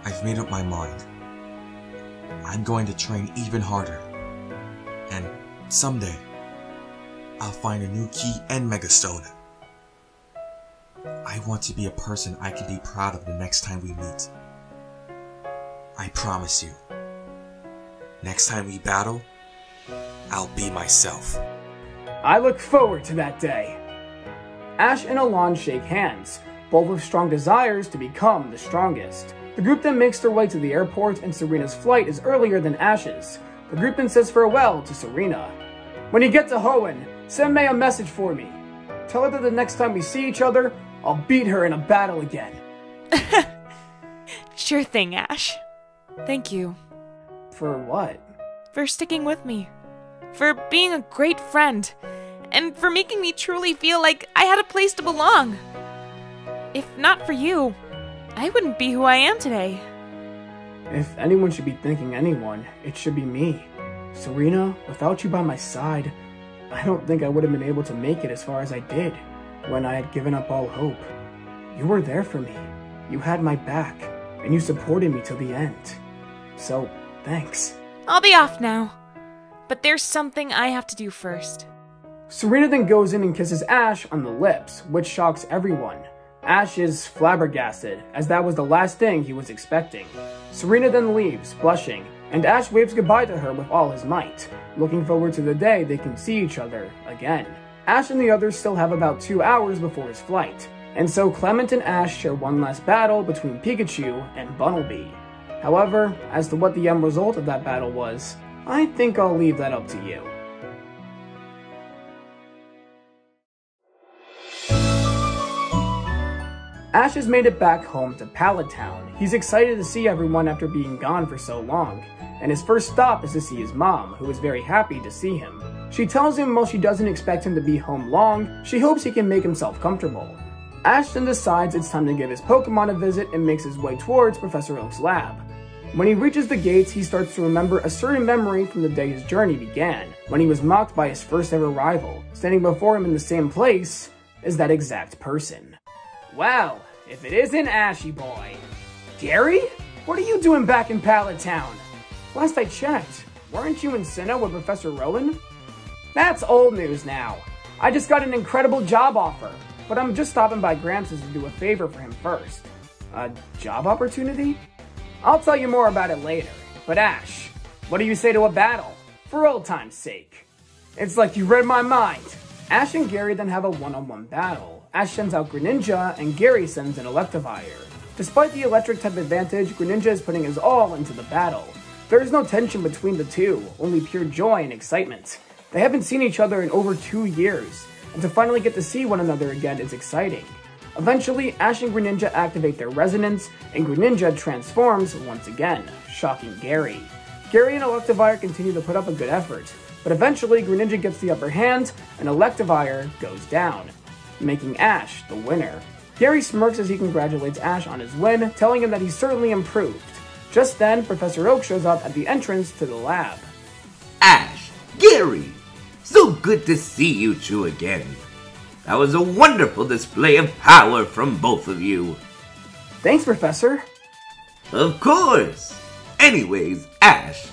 I've made up my mind. I'm going to train even harder. And someday, I'll find a new key and Megastone. I want to be a person I can be proud of the next time we meet. I promise you. Next time we battle, I'll be myself. I look forward to that day. Ash and Alon shake hands, both with strong desires to become the strongest. The group then makes their way to the airport, and Serena's flight is earlier than Ash's. The group then says farewell to Serena. When you get to Hoenn, send May a message for me. Tell her that the next time we see each other, I'll beat her in a battle again. Sure thing, Ash. Thank you. For what? For sticking with me. For being a great friend. And for making me truly feel like I had a place to belong. If not for you, I wouldn't be who I am today. If anyone should be thanking anyone, it should be me. Serena, without you by my side, I don't think I would have been able to make it as far as I did when I had given up all hope. You were there for me. You had my back, and you supported me till the end. So, thanks. I'll be off now. But there's something I have to do first. Serena then goes in and kisses Ash on the lips, which shocks everyone. Ash is flabbergasted, as that was the last thing he was expecting. Serena then leaves, blushing, and Ash waves goodbye to her with all his might, looking forward to the day they can see each other again. Ash and the others still have about 2 hours before his flight, and so Clement and Ash share one last battle between Pikachu and Bunnelby. However, as to what the end result of that battle was, I think I'll leave that up to you. Ash has made it back home to Pallet Town. He's excited to see everyone after being gone for so long, and his first stop is to see his mom, who is very happy to see him. She tells him while she doesn't expect him to be home long, she hopes he can make himself comfortable. Ash then decides it's time to give his Pokemon a visit and makes his way towards Professor Oak's lab. When he reaches the gates, he starts to remember a certain memory from the day his journey began, when he was mocked by his first ever rival. Standing before him in the same place is that exact person. Well, if it isn't Ashy Boy. Gary? What are you doing back in Pallet Town? Last I checked, weren't you in Sinnoh with Professor Rowan? That's old news now. I just got an incredible job offer, but I'm just stopping by Gramps' to do a favor for him first. A job opportunity? I'll tell you more about it later, but Ash, what do you say to a battle? For old time's sake. It's like you read my mind. Ash and Gary then have a one-on-one battle. Ash sends out Greninja, and Gary sends an Electivire. Despite the electric type advantage, Greninja is putting his all into the battle. There is no tension between the two, only pure joy and excitement. They haven't seen each other in over 2 years, and to finally get to see one another again is exciting. Eventually, Ash and Greninja activate their resonance, and Greninja transforms once again, shocking Gary. Gary and Electivire continue to put up a good effort, but eventually Greninja gets the upper hand, and Electivire goes down, making Ash the winner. Gary smirks as he congratulates Ash on his win, telling him that he's certainly improved. Just then, Professor Oak shows up at the entrance to the lab. Ash, Gary, so good to see you two again. That was a wonderful display of power from both of you. Thanks, Professor. Of course. Anyways, Ash,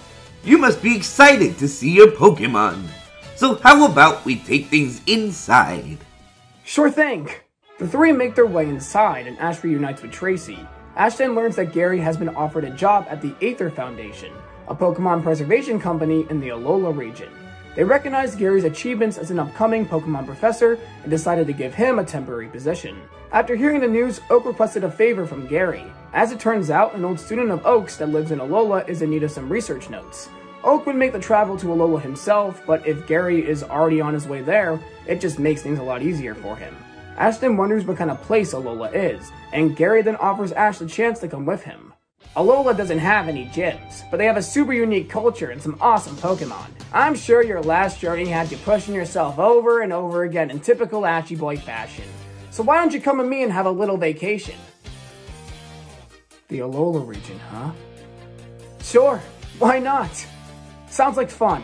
you must be excited to see your Pokemon. So how about we take things inside? Sure thing. The three make their way inside, and Ash reunites with Tracy. Ash then learns that Gary has been offered a job at the Aether Foundation, a Pokemon preservation company in the Alola region. They recognized Gary's achievements as an upcoming Pokemon professor and decided to give him a temporary position. After hearing the news, Oak requested a favor from Gary. As it turns out, an old student of Oak's that lives in Alola is in need of some research notes. Oak would make the travel to Alola himself, but if Gary is already on his way there, it just makes things a lot easier for him. Ash then wonders what kind of place Alola is, and Gary then offers Ash the chance to come with him. Alola doesn't have any gyms, but they have a super unique culture and some awesome Pokemon. I'm sure your last journey had you pushing yourself over and over again in typical Ashy Boy fashion. So why don't you come with me and have a little vacation? The Alola region, huh? Sure, why not? Sounds like fun.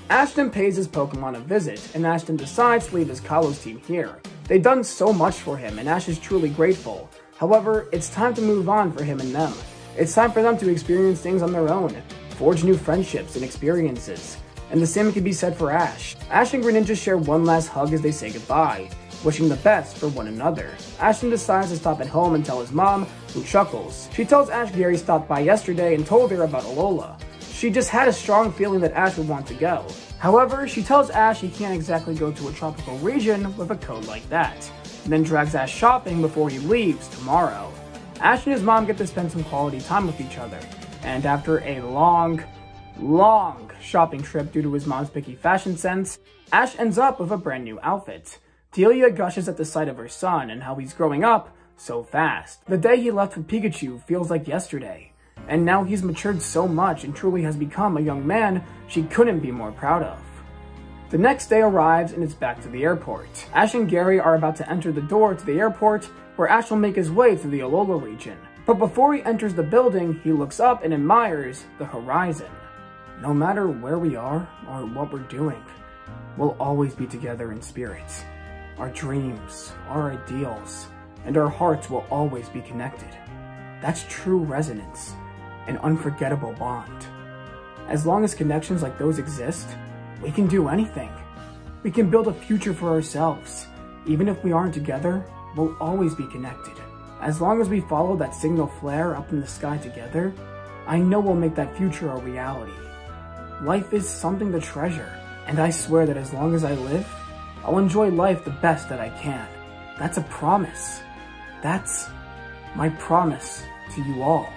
Ashton pays his Pokemon a visit, and Ashton decides to leave his Kalos team here. They've done so much for him, and Ash is truly grateful. However, it's time to move on for him and them. It's time for them to experience things on their own, forge new friendships and experiences. And the same can be said for Ash. Ash and Greninja share one last hug as they say goodbye, wishing the best for one another. Ashton decides to stop at home and tell his mom, who chuckles. She tells Ash Gary stopped by yesterday and told her about Alola. She just had a strong feeling that Ash would want to go. However, she tells Ash he can't exactly go to a tropical region with a code like that, and then drags Ash shopping before he leaves tomorrow. Ash and his mom get to spend some quality time with each other, and after a long, long shopping trip due to his mom's picky fashion sense, Ash ends up with a brand new outfit. Delia gushes at the sight of her son and how he's growing up so fast. The day he left with Pikachu feels like yesterday, and now he's matured so much and truly has become a young man she couldn't be more proud of. The next day arrives and it's back to the airport. Ash and Gary are about to enter the door to the airport where Ash will make his way through the Alola region. But before he enters the building, he looks up and admires the horizon. No matter where we are or what we're doing, we'll always be together in spirit. Our dreams, our ideals, and our hearts will always be connected. That's true resonance, an unforgettable bond. As long as connections like those exist, we can do anything. We can build a future for ourselves. Even if we aren't together, we'll always be connected. As long as we follow that signal flare up in the sky together, I know we'll make that future a reality. Life is something to treasure, and I swear that as long as I live, I'll enjoy life the best that I can. That's a promise. That's my promise to you all.